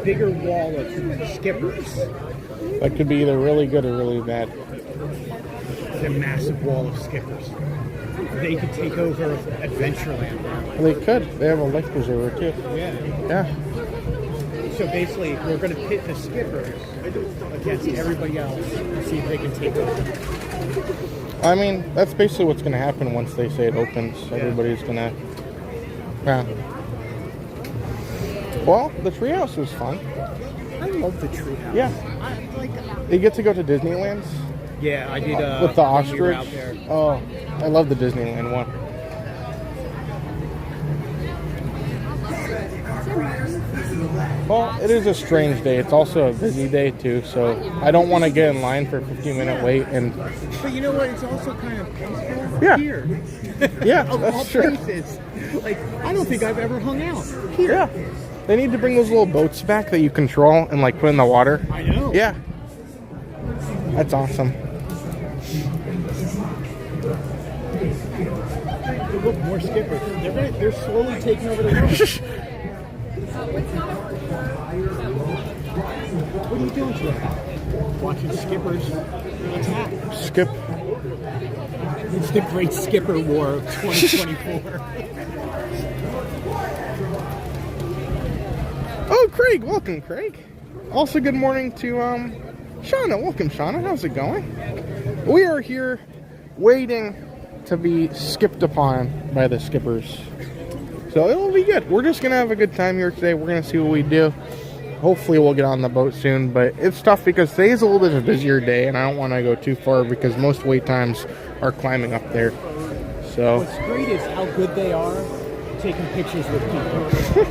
bigger wall of skippers. That could be either really good or really bad. It's a massive wall of skippers. They could take over Adventureland. They could. They have a life preserver too. Yeah. Yeah. So basically, we're going to pit the skippers against everybody else and see if they can take over. I mean, that's basically what's going to happen once they say it opens. Everybody's going to... Yeah. Well, the treehouse was fun. I love the treehouse. Yeah. You get to go to Disneyland's? Yeah, I did. With the when we were ostrich? out there. Oh, I love the Disneyland one. Well, it is a strange day. It's also a busy day too, so I don't want to get in line for a 15-minute wait. And But you know what? It's also kind of peaceful Yeah. here. Yeah, Of that's all true. places. Like, I don't think I've ever hung out here. Yeah, they need to bring those little boats back that you control and like put in the water. I know. Yeah, that's awesome. Look, more skippers. They're slowly taking over the world. What are you doing today? Watching skippers attack. Skip. It's the Great Skipper War of 2024. Oh, Craig, welcome, Craig. Also, good morning to Shauna. Welcome, Shauna. How's it going? We are here waiting to be skipped upon by the skippers. So it'll be good. We're just gonna have a good time here today. We're gonna see what we do. Hopefully we'll get on the boat soon, but it's tough because today's a little bit of a busier day and I don't want to go too far because most wait times are climbing up there. So What's great is how good they are taking pictures with people.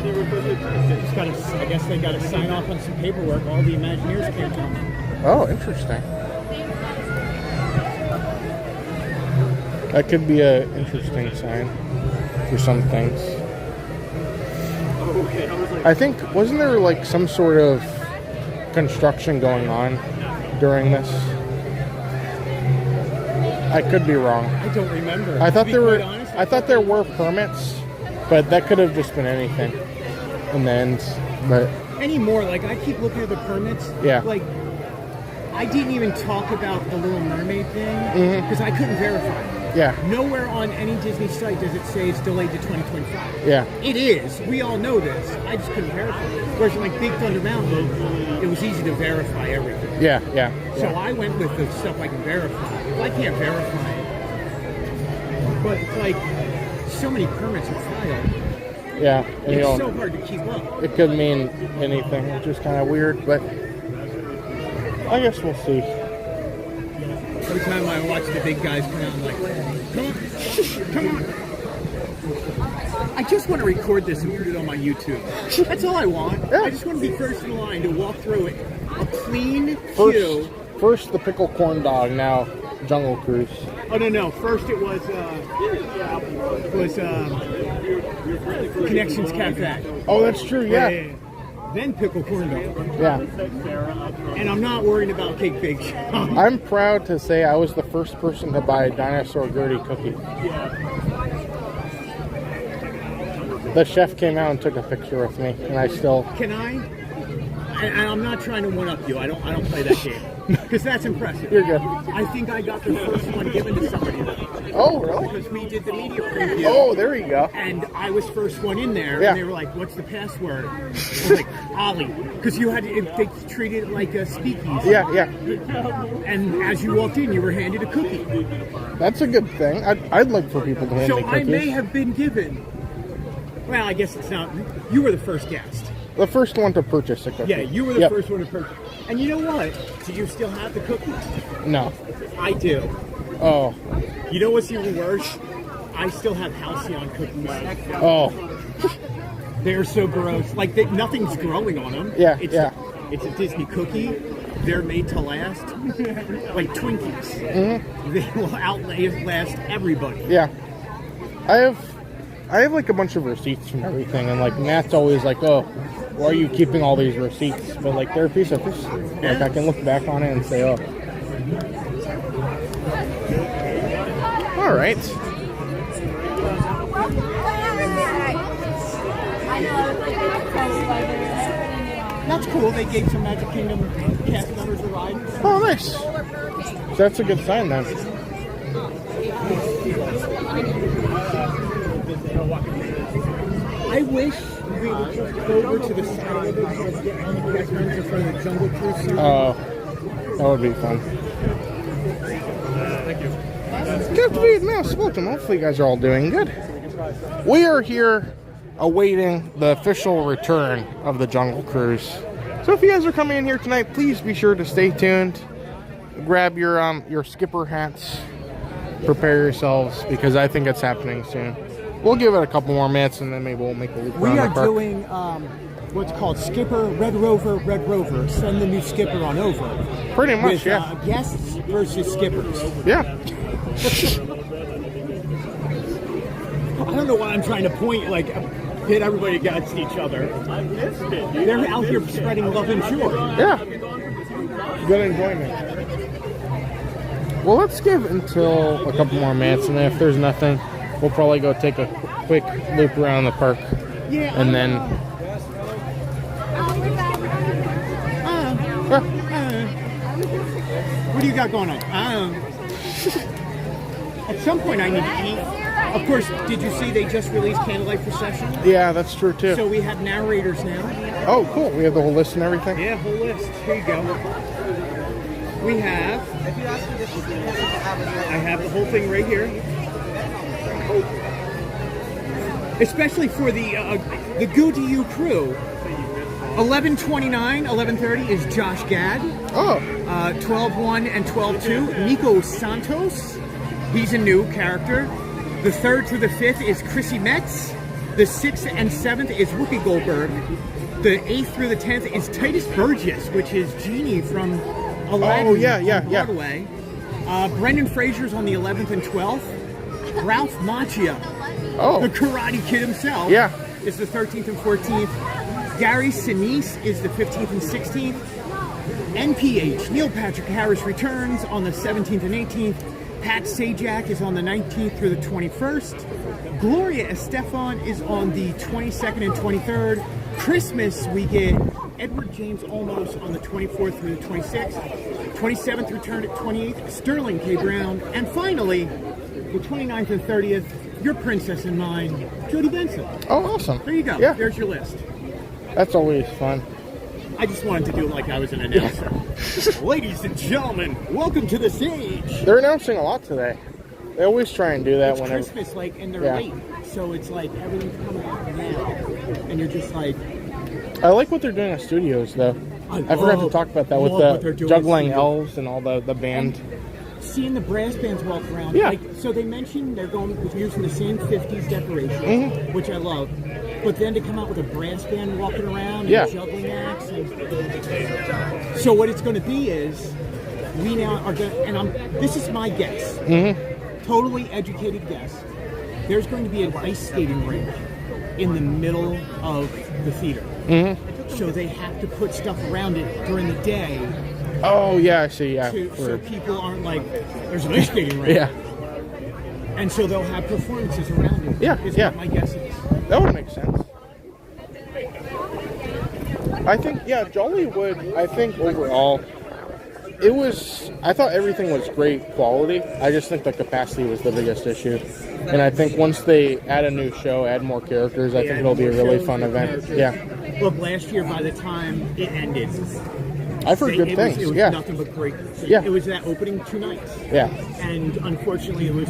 Just gotta, I guess they got to sign off on some paperwork. All the Imagineers can't come. Oh, interesting. That could be an interesting sign for some things. I think, wasn't there like some sort of construction going on during this? I could be wrong. I don't remember. I thought To be there were. quite honest, I thought there were permits, but that could have just been anything in the end. But anymore, like I keep looking at the permits. Yeah. Like I didn't even talk about the Little Mermaid thing Mhm. because I couldn't verify it. Yeah. Nowhere on any Disney site does it say it's delayed to 2025. Yeah. It is. We all know this. I just couldn't verify it. Whereas like Big Thunder Mountain, it was easy to verify everything. Yeah, yeah. So yeah. I went with the stuff I can verify. If I can't verify it, but it's like so many permits are filed. Yeah, and you It's know, so hard to keep up. it could mean anything, which is kind of weird, but I guess we'll see. Every time I watch the big guys come out, I'm like, come on. I just want to record this and put it on my YouTube. That's all I want. I just want to be first in line to walk through it. A clean queue. First the pickle corn dog, now Jungle Cruise. Oh, no. First it was Connections Cafe. Oh, that's true, yeah. Then pickle corn dog. Yeah. And I'm not worried about Cake Bake Shop. I'm proud to say I was the first person to buy a dinosaur Gertie cookie. The chef came out and took a picture with me, and I still... Can I? And I'm not trying to one-up you. I don't play that game. Because that's impressive. You're good. I think I got the first one given to somebody. Oh, really? Because we did the media preview. Oh, there you go. And I was first one in there, Yeah. and they were like, "What's the password?" I was like, "Ollie," because you had to, they treated it like a speakeasy. Yeah, yeah. And as you walked in, you were handed a cookie. That's a good thing. I'd like for people to hand So me cookies. I may have been given. Well, I guess it's not. You were the first guest. The first one to purchase a cookie. Yeah, you were the Yep. first one to purchase. And you know what? Do you still have the cookies? No. I do. Oh. You know what's even worse? I still have Halcyon cookies. Oh. They're so gross. Like, nothing's growing on them. Yeah, it's yeah. It's a Disney cookie. They're made to last. Like Twinkies. Mm-hmm. They will outlast everybody. Yeah. I have like a bunch of receipts from everything, and like Matt's always like, "Oh, why are you keeping all these receipts?" But like they're a piece of history. Like I can look back on it and say, "Oh." All All right. That's cool. They gave some Magic Kingdom cast members a ride. Oh, nice. So that's a good sign then. I wish we would just go over to the side of it so get on the cast members in front of the Jungle Cruise series. Oh, that would be fun. Thank you. Good to be now, welcome. Hopefully you guys are all doing good. We are here awaiting the official return of the Jungle Cruise. So if you guys are coming in here tonight, please be sure to stay tuned. Grab your skipper hats. Prepare yourselves because I think it's happening soon. We'll give it a couple more minutes and then maybe we'll make a loop around the park. We are doing what's called Skipper Red Rover. Send the new skipper on over. Pretty much, with, yeah. Guests versus skippers. Yeah. I don't know why I'm trying to point like hit everybody against each other. I missed it. They're out here spreading love and joy. Yeah. Good enjoyment. Well, let's give until a couple more minutes, and then if there's nothing, we'll probably go take a quick loop around the park. Yeah. And then. What do you got going on? At some point, I need to eat. Of course, did you see they just released Candlelight Procession? Yeah, that's true too. So we have narrators now. Oh, cool. We have the whole list and everything? Yeah, whole list. Here you go. We have... I have the whole thing right here. Especially for the Goo to You crew. 11:29, 11:30 is Josh Gad. Oh. 12:1 and 12:2, Nico Santos. He's a new character. The 3rd through the 5th is Chrissy Metz. The 6th and 7th is Whoopi Goldberg. The 8th through the 10th is Titus Burgess, which is Genie from Aladdin on Broadway. Brendan Fraser's on the 11th and 12th. Ralph Macchio, the Karate Kid himself, is the 13th and 14th. Gary Sinise is the 15th and 16th. NPH, Neil Patrick Harris returns on the 17th and 18th. Pat Sajak is on the 19th through the 21st. Gloria Estefan is on the 22nd and 23rd. Christmas, we get Edward James Olmos on the 24th through the 26th. 27th return at 28th, Sterling K. Brown. And finally, the 29th and 30th, your princess and mine, Jodie Benson. Oh, awesome. There you go. Yeah. There's your list. That's always fun. I just wanted to do it like I was an announcer. Ladies and gentlemen, welcome to the stage. They're announcing a lot today. They always try and do that it's whenever. Christmas, like, and they're late. So it's like everything's coming out now. And you're just like... I like what they're doing at studios, though. I forgot to talk about that with the juggling elves and all the band. And seeing the brass bands walk around. Yeah. Like, so they mentioned they're going with using the same 50s decorations, which I love. But then to come out with a brass band walking around and juggling acts. And so what it's going to be is, we now are going to, and this is my guess, totally educated guess, there's going to be an ice skating rink in the middle of the theater. So they have to put stuff around it during the day. Oh, yeah, I see, yeah. So people aren't like, there's an ice skating rink. Yeah. And so they'll have performances around it. Yeah, is yeah. what my guess is. That would make sense. I think, Jollywood, I think overall, I thought everything was great quality. I just think the capacity was the biggest issue. And I think once they add a new show, add more characters, I think it'll be a really fun event. Yeah. Look, last year, by the time it ended, I've heard good things. It was nothing but great. Yeah. It was that opening 2 nights. Yeah. And unfortunately, it was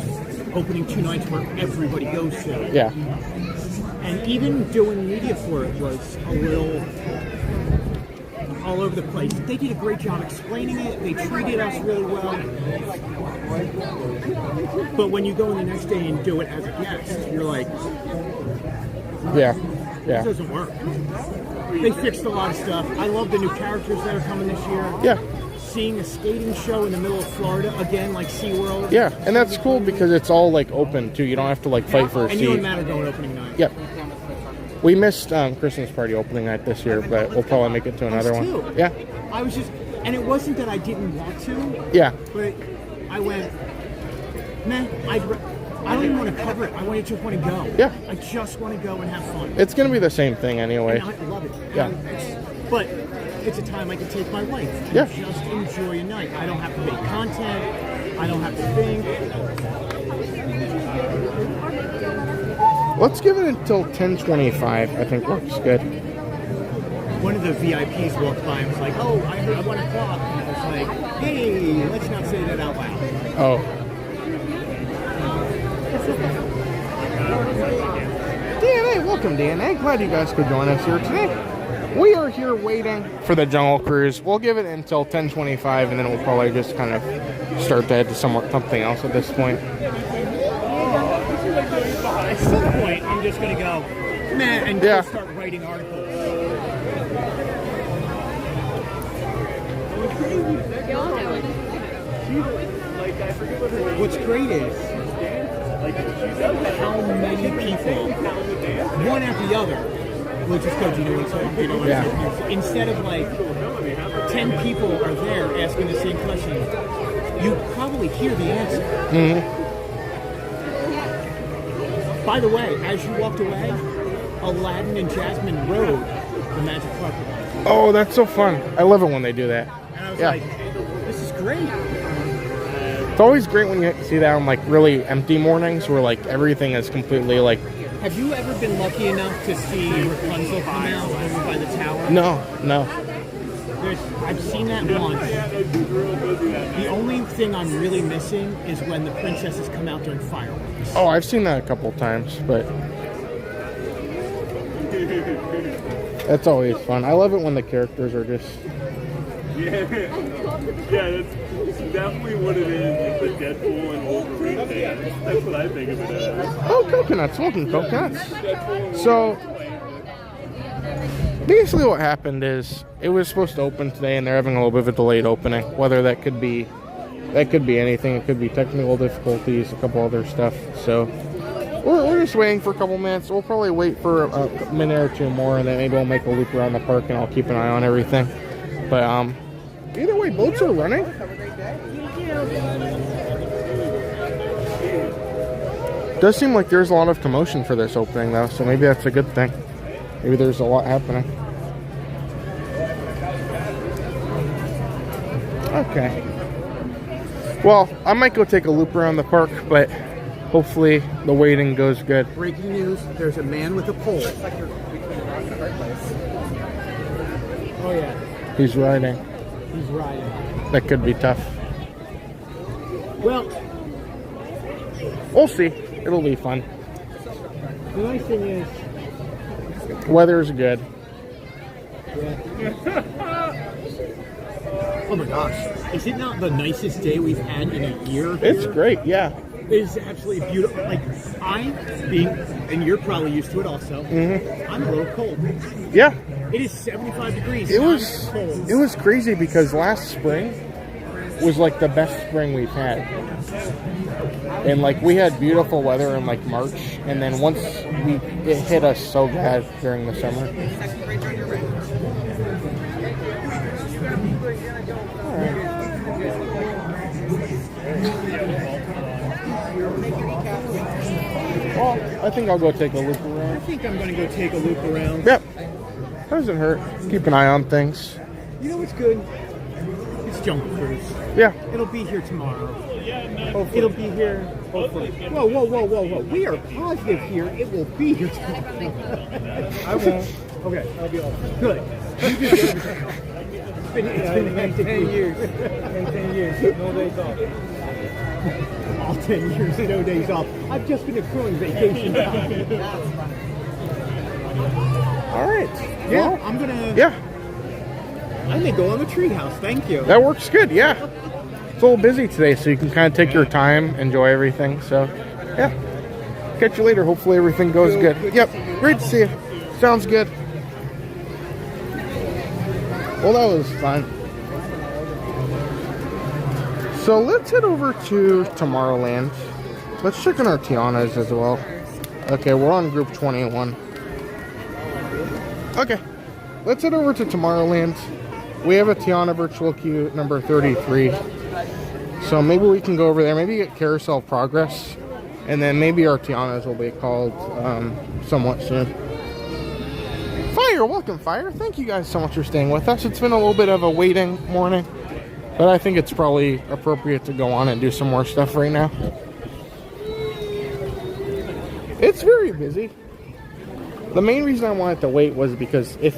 opening 2 nights where everybody goes to. Yeah. And even doing media for it was a little all over the place. They did a great job explaining it. They treated us really well. But when you go in the next day and do it as a guest, you're like, yeah. This doesn't work. They fixed a lot of stuff. I love the new characters that are coming this year. Yeah. Seeing a skating show in the middle of Florida, again, like SeaWorld. Yeah, and that's cool because it's all, like, open, too. You don't have to, like, fight for a seat. And you and Matt are going opening night. Yep. We missed Christmas party opening night this year, but we'll probably make it to another one. Too. Yeah. I was just, and it wasn't that I didn't want to. Yeah. But I went, meh, I don't even want to cover it. I just want to go. Yeah. I just want to go and have fun. It's going to be the same thing anyway. And I love it. Yeah. But it's a time I can take my wife and Yeah. just enjoy a night. I don't have to make content. I don't have to think. Let's give it until 10:25. I think works good. One of the VIPs walked by and was like, "Oh, I heard 1 o'clock." And I was like, "Hey, let's not say that out loud." Oh. DNA, welcome DNA. Glad you guys could join us here today. We are here waiting for the Jungle Cruise. We'll give it until 10:25, and then we'll probably just kind of start to head to something else at this point. At some point, I'm just going to go, meh, and just start writing articles. What's great is how many people, one after the other, will just go, do you know what's up? Do you know what's up? Instead of like 10 people are there asking the same question, you probably hear the answer. By the way, as you walked away, Aladdin and Jasmine rode the magic carpet. Oh, that's so fun. I love it when they do that. And I was like, this is great. It's always great when you see that on like really empty mornings where like everything is completely like... Have you ever been lucky enough to see Rapunzel come out over by the tower? No. I've seen that once. The only thing I'm really missing is when the princesses come out during fireworks. Oh, I've seen that a couple times, but... That's always fun. I love it when the characters are just... Yeah, that's definitely what it is, like the Deadpool and Wolverine thing. That's what I think of it as. Oh, coconuts, smoking coconuts. So, basically what happened is, it was supposed to open today and they're having a little bit of a delayed opening. Whether that could be anything. It could be technical difficulties, a couple other stuff. So, we're just waiting for a couple minutes. We'll probably wait for a minute or two more and then maybe we'll make a loop around the park and I'll keep an eye on everything. But, either way, boats are running. Does seem like there's a lot of commotion for this opening though, so maybe that's a good thing. Maybe there's a lot happening. Okay. Well, I might go take a loop around the park, but hopefully the waiting goes good. Breaking news, there's a man with a pole. Oh yeah. He's riding. He's riding. That could be tough. Well, we'll see. It'll be fun. The nice thing is, weather's good. Oh my gosh. Is it not the nicest day we've had in a year? It's great, yeah. It is absolutely beautiful. Like, and you're probably used to it also. I'm a little cold. Yeah. It is 75 degrees. It was crazy because last spring was like the best spring we've had. And like we had beautiful weather in like March, and then once it hit us so bad during the summer. Well, I think I'll go take a loop around. I think I'm going to go take a loop around. Yep. Doesn't hurt. Keep an eye on things. You know what's good? It's Jungle Cruise. Yeah. It'll be here tomorrow. It'll be here. Hopefully. Whoa. We are positive here. It will be here tomorrow. I won't. Okay, I'll be all good. It's been 10 years. 10 years. No days off. All 10 years, no days off. I've just been accruing vacation time. All right. Yeah, well, I'm gonna. Yeah. I may go on the treehouse. Thank you. That works good. Yeah. It's a little busy today, so you can kind of take your time, enjoy everything. So, yeah. Catch you later. Hopefully everything goes good. Yep. Great to see you. Sounds good. Well, that was fun. So let's head over to Tomorrowland. Let's check on our Tianas as well. Okay, we're on group 21. Okay, let's head over to Tomorrowland. We have a Tiana virtual queue number 33. So maybe we can go over there, maybe get Carousel progress. And then maybe our Tianas will be called somewhat soon. Fire, welcome Fire. Thank you guys so much for staying with us. It's been a little bit of a waiting morning, but I think it's probably appropriate to go on and do some more stuff right now. It's very busy. The main reason I wanted to wait was because if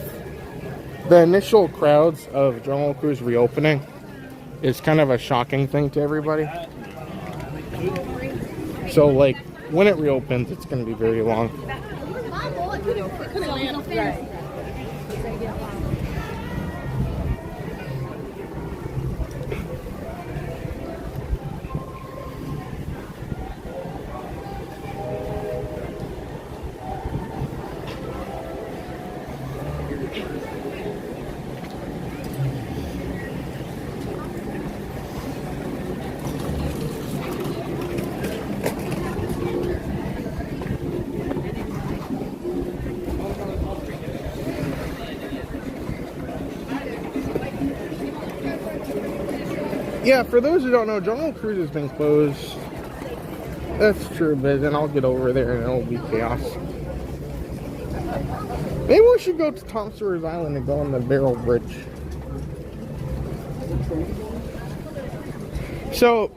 the initial crowds of Jungle Cruise reopening is kind of a shocking thing to everybody. So, like, when it reopens, it's going to be very long. Yeah, for those who don't know, Jungle Cruise has been closed. That's true, but then I'll get over there and it'll be chaos. Maybe we should go to Tom Sawyer's Island and go on the Barrel Bridge. So,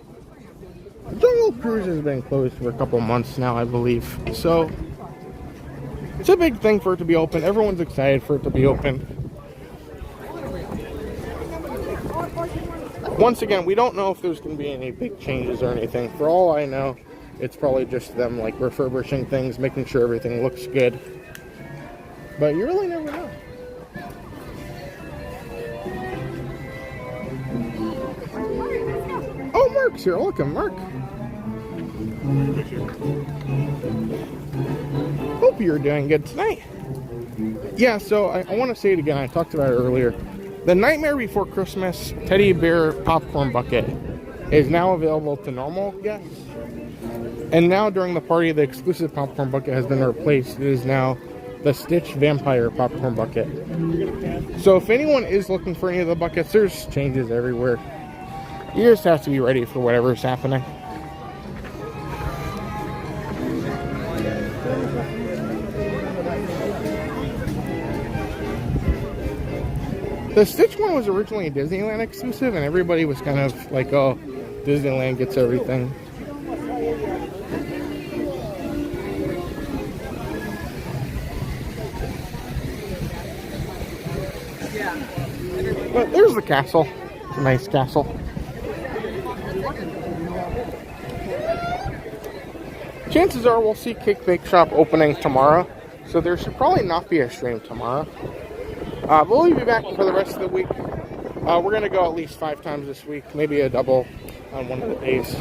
Jungle Cruise has been closed for a couple months now, I believe. So, it's a big thing for it to be open. Everyone's excited for it to be open. Once again, we don't know if there's going to be any big changes or anything. For all I know, it's probably just them like refurbishing things, making sure everything looks good. But you really never know. Oh, Mark's here. Welcome, Mark. Hope you're doing good tonight. Yeah, so I want to say it again. I talked about it earlier. The Nightmare Before Christmas Teddy Bear Popcorn Bucket is now available to normal guests. And now during the party, the exclusive popcorn bucket has been replaced. It is now the Stitch Vampire Popcorn Bucket. So if anyone is looking for any of the buckets, there's changes everywhere. You just have to be ready for whatever's happening. The Stitch one was originally a Disneyland exclusive, and everybody was kind of like, oh, Disneyland gets everything. But there's the castle. It's a nice castle. Chances are we'll see Cake Bake Shop opening tomorrow, so there should probably not be a stream tomorrow. We'll be back for the rest of the week. We're going to go at least 5 times this week, maybe a double on one of the days.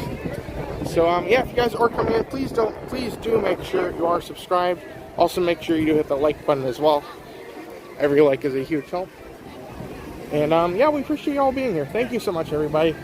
So, yeah, if you guys are coming in, please do make sure you are subscribed. Also, make sure you do hit the like button as well. Every like is a huge help. And, yeah, we appreciate you all being here. Thank you so much, everybody.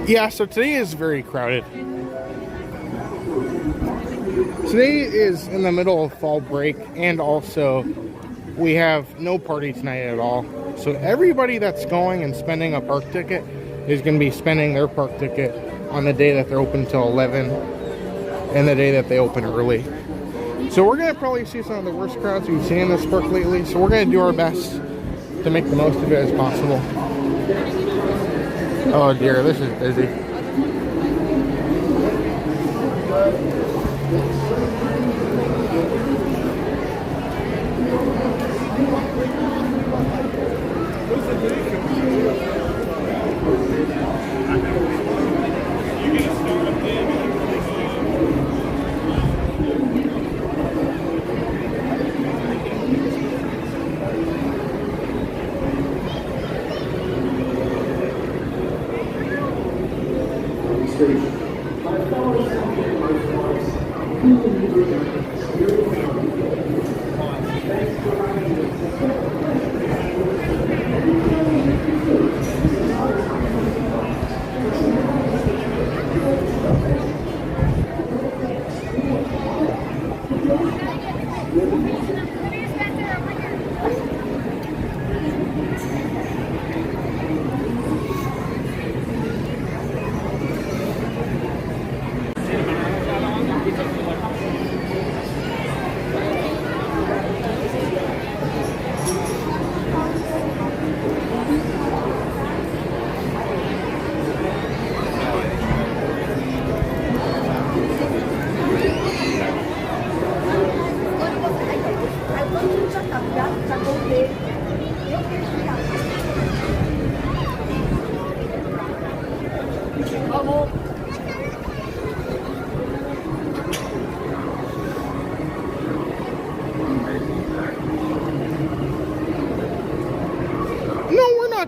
Yeah, so today is very crowded. Today is in the middle of fall break, and also we have no party tonight at all. So everybody that's going and spending a park ticket is going to be spending their park ticket on the day that they're open till 11 and the day that they open early. So we're going to probably see some of the worst crowds we've seen in this park lately. So we're going to do our best to make the most of it as possible. Oh dear, this is busy.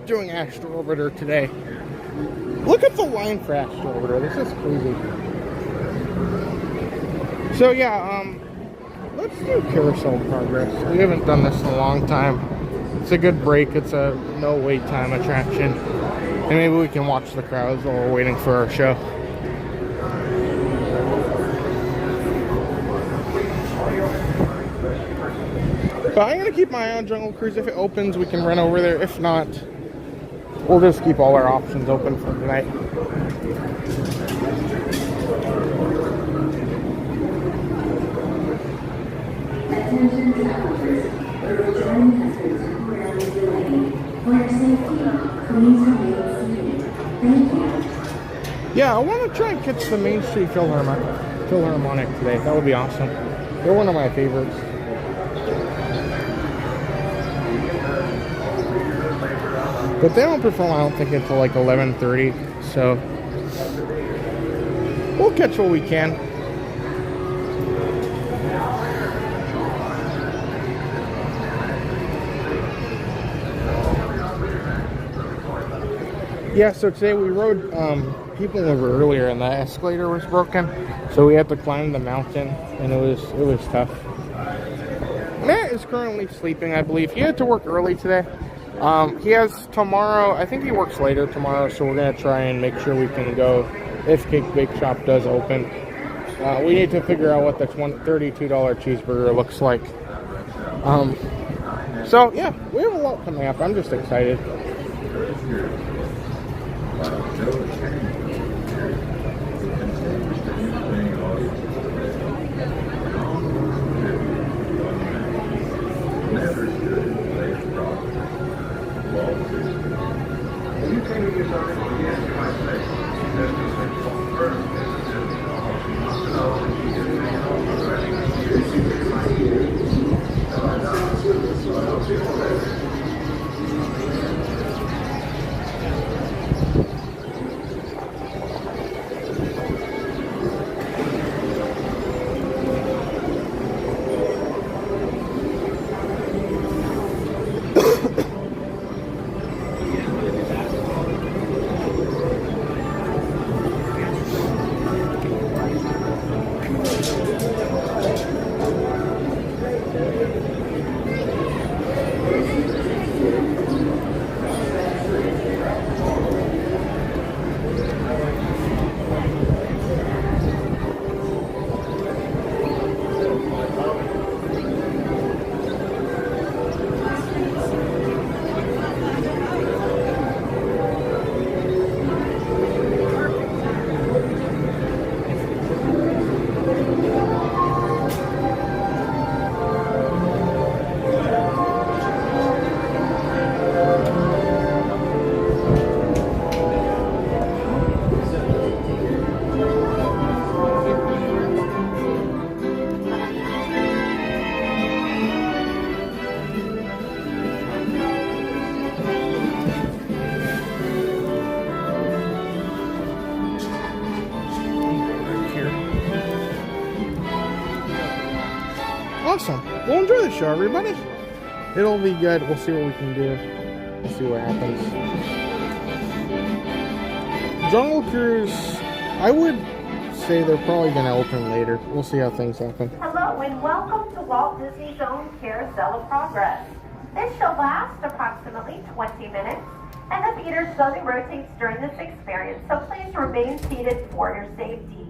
Doing Astro Orbiter today. Look at the line for Astro Orbiter. This is crazy. So yeah, let's do Carousel Progress. We haven't done this in a long time. It's a good break. It's a no wait time attraction, and maybe we can watch the crowds while we're waiting for our show. But I'm gonna keep my eye on Jungle Cruise. If it opens, we can run over there. If not, we'll just keep all our options open for tonight. Attention travelers, the return has been temporarily delayed. For your safety, please remain seated. Thank you. Yeah, I want to try and catch the Main Street Philharmonic today. That would be awesome. They're one of my favorites. But they don't perform, I don't think, until like 11:30. So we'll catch what we can. Yeah, so today we rode people over earlier and the escalator was broken. So we had to climb the mountain and it was tough. Matt is currently sleeping, I believe. He had to work early today. He has tomorrow, I think he works later tomorrow, so we're going to try and make sure we can go if Cake Bake Shop does open. We need to figure out what the $32 cheeseburger looks like. So, yeah, we have a lot coming up. I'm just excited. show everybody. It'll be good. We'll see what we can do. We'll see what happens. Jungle Cruise, I would say they're probably going to open later. We'll see how things happen. Hello and welcome to Walt Disney's own Carousel of Progress. This show lasts approximately 20 minutes, and the theater slowly rotates during this experience, so please remain seated for your safety.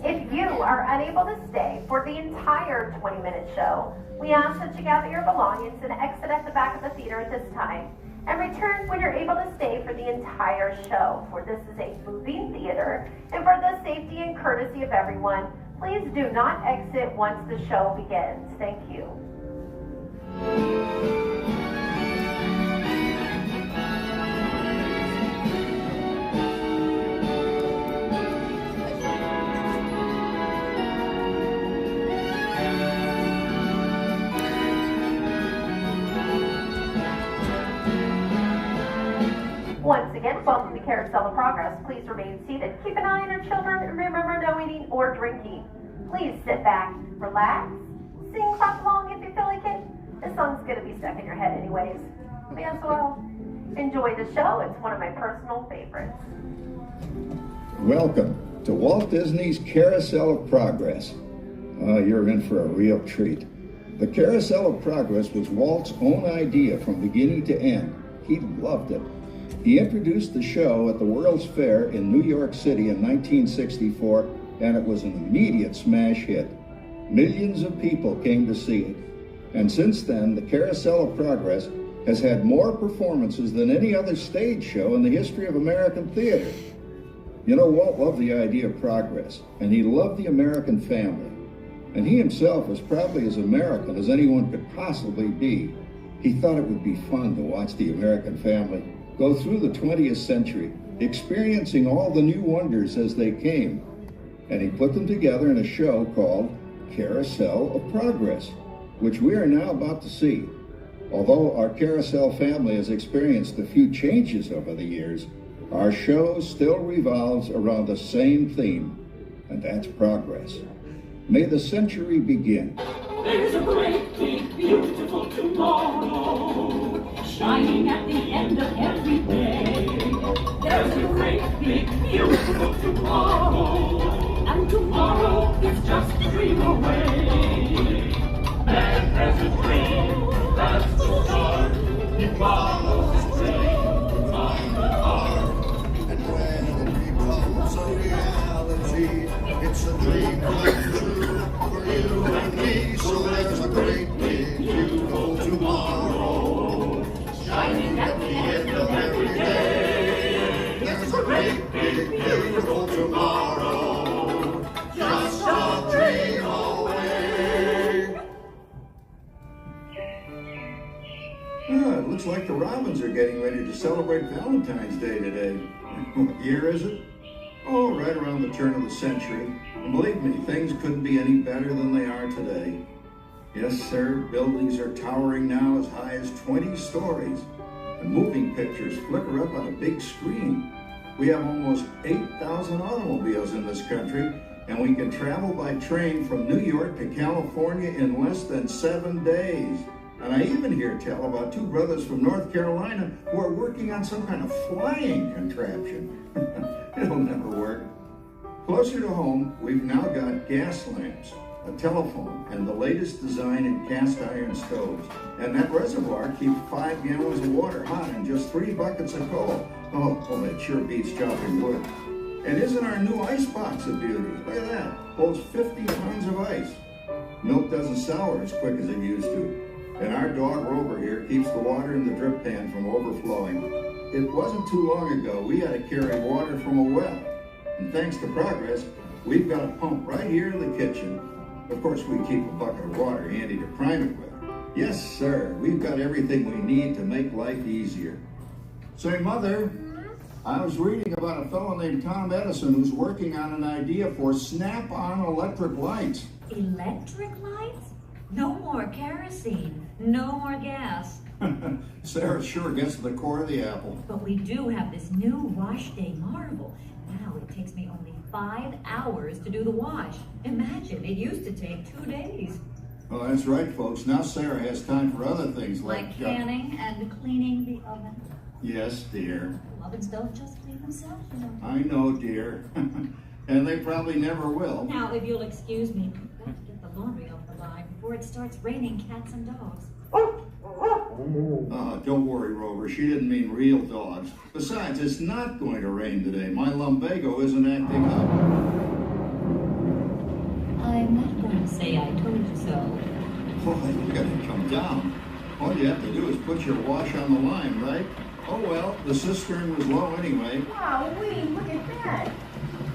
If you are unable to stay for the entire 20-minute show, we ask that you gather your belongings and exit at the back of the theater at this time, and return when you're able to stay for the entire show, for this is a moving theater, and for the safety and courtesy of everyone, please do not exit once the show begins. Thank you. Once again, welcome to Carousel of Progress. Please remain seated. Keep an eye on your children and remember no eating or drinking. Please sit back, relax, sing, clap along if you feel like it. This song's going to be stuck in your head anyways. May as well enjoy the show. It's one of my personal favorites. Welcome to Walt Disney's Carousel of Progress. You're in for a real treat. The Carousel of Progress was Walt's own idea from beginning to end. He loved it. He introduced the show at the World's Fair in New York City in 1964, and it was an immediate smash hit. Millions of people came to see it. And since then, the Carousel of Progress has had more performances than any other stage show in the history of American theater. You know, Walt loved the idea of progress, and he loved the American family. And he himself was probably as American as anyone could possibly be. He thought it would be fun to watch the American family go through the 20th century, experiencing all the new wonders as they came. And he put them together in a show called Carousel of Progress, which we are now about to see. Although our Carousel family has experienced a few changes over the years, our show still revolves around the same theme, and that's progress. May the century begin. There's a great, big, beautiful tomorrow, shining at the end of every day. There's a great, big, beautiful tomorrow, and tomorrow is just a dream away. Man has a dream, that's the start. He follows his dream on the heart. And when it becomes a reality, it's a dream come true for you and me. So there's a great, big, beautiful tomorrow, shining at the end of every day. There's a great, big, beautiful tomorrow, just a dream away. It looks like the Robins are getting ready to celebrate Valentine's Day today. What year is it? Oh, right around the turn of the century. And believe me, things couldn't be any better than they are today. Yes, sir, buildings are towering now as high as 20 stories. And moving pictures flicker up on a big screen. We have almost 8,000 automobiles in this country, and we can travel by train from New York to California in less than 7 days. And I even hear tell about two brothers from North Carolina who are working on some kind of flying contraption. It'll never work. Closer to home, we've now got gas lamps, a telephone, and the latest design in cast iron stoves. And that reservoir keeps 5 gallons of water hot and just 3 buckets of coal. Oh, that sure beats chopping wood. And isn't our new ice box a beauty? Look at that. Holds 50 tons of ice. Milk doesn't sour as quick as it used to. And our dog Rover here keeps the water in the drip pan from overflowing. It wasn't too long ago we had to carry water from a well. And thanks to progress, we've got a pump right here in the kitchen. Of course, we keep a bucket of water handy to prime it with. Yes, sir, we've got everything we need to make life easier. Say, Mother, I was reading about a fellow named Tom Edison who's working on an idea for snap-on electric lights. Electric lights? No more kerosene, no more gas. Sarah sure gets to the core of the apple. But we do have this new wash day marvel. Now it takes me only 5 hours to do the wash. Imagine, it used to take 2 days. Oh, that's right, folks. Now Sarah has time for other things Like canning and cleaning the oven. Yes, dear. Ovens don't just clean themselves, you know. I know, dear. And they probably never will. Now, if you'll excuse me, we've got to get the laundry off the line before it starts raining cats and dogs. Don't worry, Rover. She didn't mean real dogs. Besides, it's not going to rain today. My lumbago isn't acting up. I'm not going to say I told you so. Oh, you gotta come down. All you have to do is put your wash on the line, right? Oh well, the cistern was low anyway. Wow, look at that.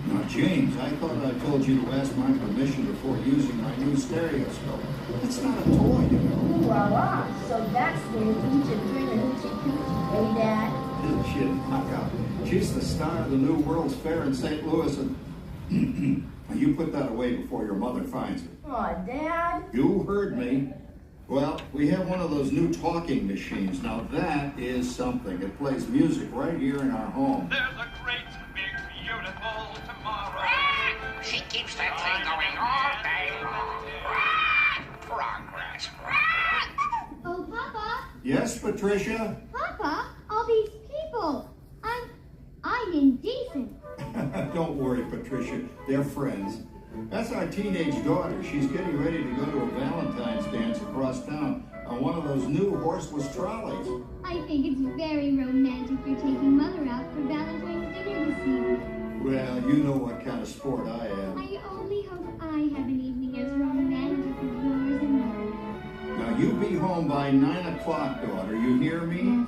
Now, James, I thought I told you to ask my permission before using my new stereoscope. It's not a toy, you know. Ooh la la. So that's where you eat and drink and hoochie coochie, hey, Dad? Isn't she a knockout? She's the star of the new World's Fair in St. Louis, and you put that away before your mother finds it. Aw, Dad. You heard me. Well, we have one of those new talking machines. Now that is something. It plays music right here in our home. There's a great, big, beautiful tomorrow. She keeps that thing going all day long. Progress. Oh, Papa. Yes, Patricia? Papa, all these people. I'm indecent. Don't worry, Patricia. They're friends. That's our teenage daughter. She's getting ready to go to a Valentine's dance across town on one of those new horseless trolleys. I think it's very romantic you're taking Mother out for Valentine's dinner this evening. Well, you know what kind of sport I am. I only hope I have an evening as romantic as yours and mine. Now, you be home by 9 o'clock, daughter. You hear me?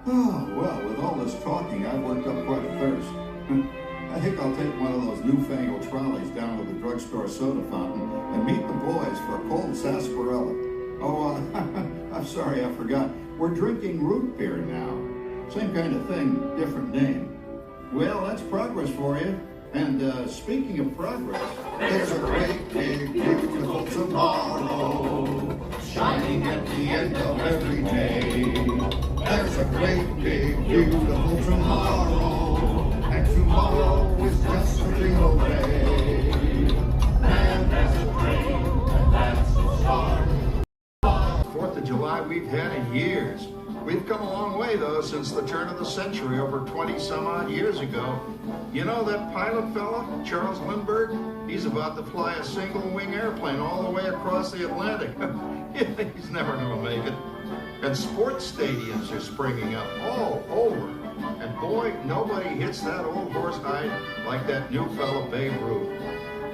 Oh, well, with all this talking, I've worked up quite a thirst. I think I'll take one of those newfangled trolleys down to the drugstore soda fountain and meet the boys for a cold sarsaparilla. Oh, I'm sorry, I forgot. We're drinking root beer now. Same kind of thing, different name. Well, that's progress for you. And speaking of progress, there's a great, big, beautiful tomorrow, shining at the end of every day. There's a great, big, beautiful tomorrow, and tomorrow is just a dream away. And there's a train, and that's the start. 4th of July we've had in years. We've come a long way, though, since the turn of the century, over 20-some-odd years ago. You know that pilot fella, Charles Lindbergh? He's about to fly a single-wing airplane all the way across the Atlantic. He's never going to make it. And sports stadiums are springing up all over. And boy, nobody hits that old horse hide like that new fella Babe Ruth.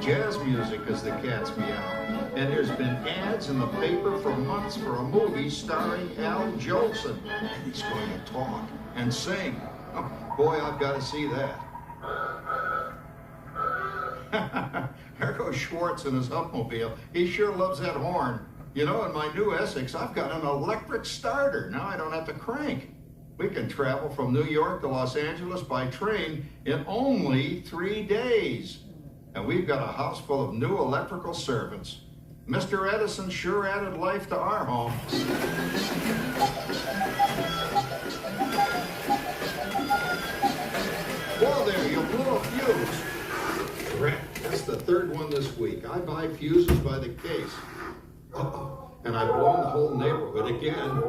Jazz music is the cat's meow. And there's been ads in the paper for months for a movie starring Al Jolson. And he's going to talk and sing. Oh, boy, I've got to see that. There goes Schwartz in his Humpmobile. He sure loves that horn. You know, in my new Essex, I've got an electric starter. Now I don't have to crank. We can travel from New York to Los Angeles by train in only 3 days. And we've got a house full of new electrical servants. Mr. Edison sure added life to our home. Whoa there, you blew a fuse. Correct. That's the 3rd one this week. I buy fuses by the case. Uh-oh. And I've blown the whole neighborhood again.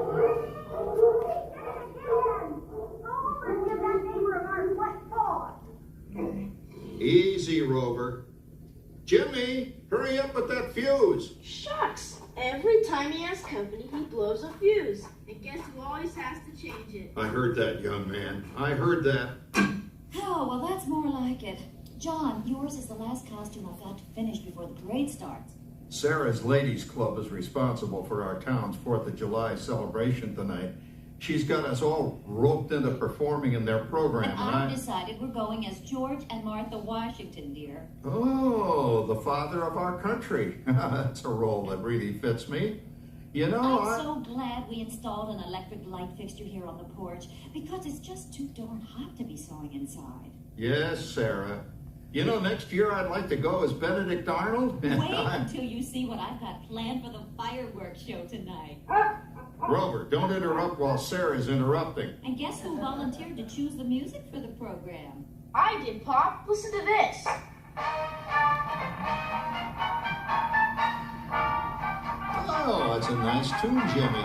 Easy, Rover. Jimmy, hurry up with that fuse. Shucks. Every time he has company, he blows a fuse. And guess who always has to change it? I heard that, young man. I heard that. Oh, well, that's more like it. John, yours is the last costume I've got to finish before the parade starts. Sarah's Ladies Club is responsible for our town's 4th of July celebration tonight. She's got us all roped into performing in their program. And I've decided we're going as George and Martha Washington, dear. Oh, the father of our country. That's a role that really fits me. You know, I'm so glad we installed an electric light fixture here on the porch, because it's just too darn hot to be sewing inside. Yes, Sarah. You know, next year I'd like to go as Benedict Arnold. Wait until you see what I've got planned for the fireworks show tonight. Rover, don't interrupt while Sarah's interrupting. And guess who volunteered to choose the music for the program? I did, Pop. Listen to this. Oh, that's a nice tune, Jimmy.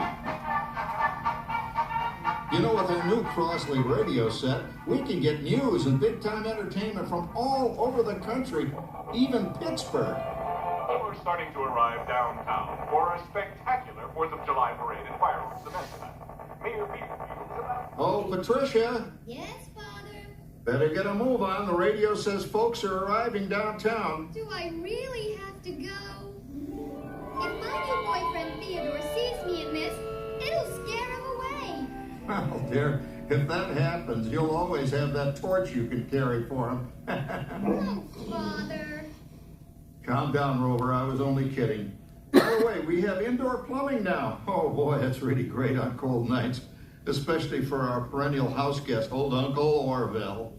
You know, with our new Crossley radio set, we can get news and big-time entertainment from all over the country, even Pittsburgh. We're starting to arrive downtown for a spectacular 4th of July parade and fireworks event tonight. Mayor Peter. Oh, Patricia. Yes, Father? Better get a move on. The radio says folks are arriving downtown. Do I really have to go? If my new boyfriend Theodore sees me in this, it'll scare him away. Well, dear, if that happens, you'll always have that torch you can carry for him. Oh, Father. Calm down, Rover. I was only kidding. By the way, we have indoor plumbing now. Oh, boy, that's really great on cold nights, especially for our perennial house guest, old Uncle Orville.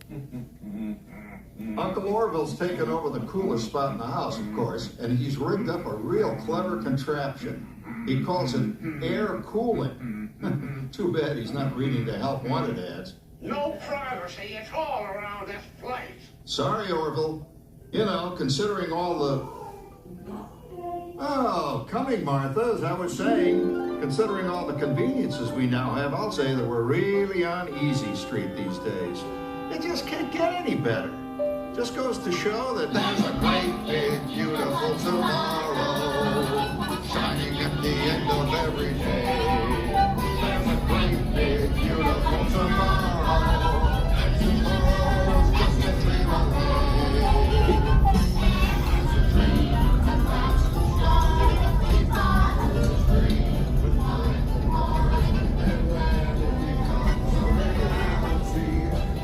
Uncle Orville's taken over the coolest spot in the house, of course, and he's rigged up a real clever contraption. He calls it air cooling. Too bad he's not reading the help wanted ads. No privacy at all around this place. Sorry, Orville. You know, considering all the... Oh, coming, Martha, as I was saying, considering all the conveniences we now have, I'll say that we're really on easy street these days. It just can't get any better. Just goes to show that there's a great, big, beautiful tomorrow shining at the end of every day. There's a great, big, beautiful tomorrow, and tomorrow's just a dream away.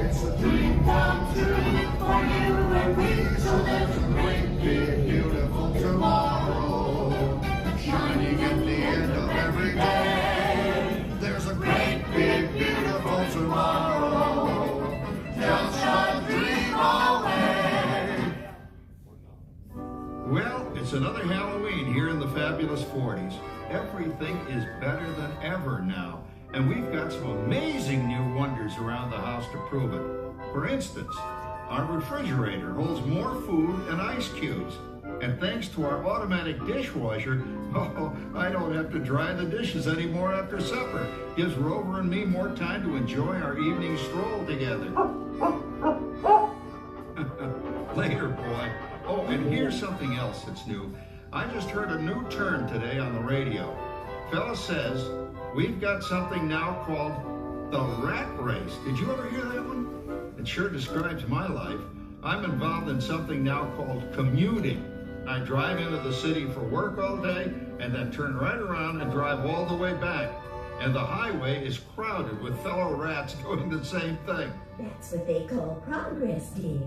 It's a dream come true for you and me. So there's a great, big, beautiful tomorrow shining at the end of every day. There's a great, big, beautiful tomorrow, just a dream away. Well, it's another Halloween here in the fabulous 40s. Everything is better than ever now. And we've got some amazing new wonders around the house to prove it. For instance, our refrigerator holds more food and ice cubes. And thanks to our automatic dishwasher, oh, I don't have to dry the dishes anymore after supper. Gives Rover and me more time to enjoy our evening stroll together. Later, boy. Oh, and here's something else that's new. I just heard a new term today on the radio. Fella says, we've got something now called the rat race. Did you ever hear that one? It sure describes my life. I'm involved in something now called commuting. I drive into the city for work all day and then turn right around and drive all the way back. And the highway is crowded with fellow rats doing the same thing. That's what they call progress, dear.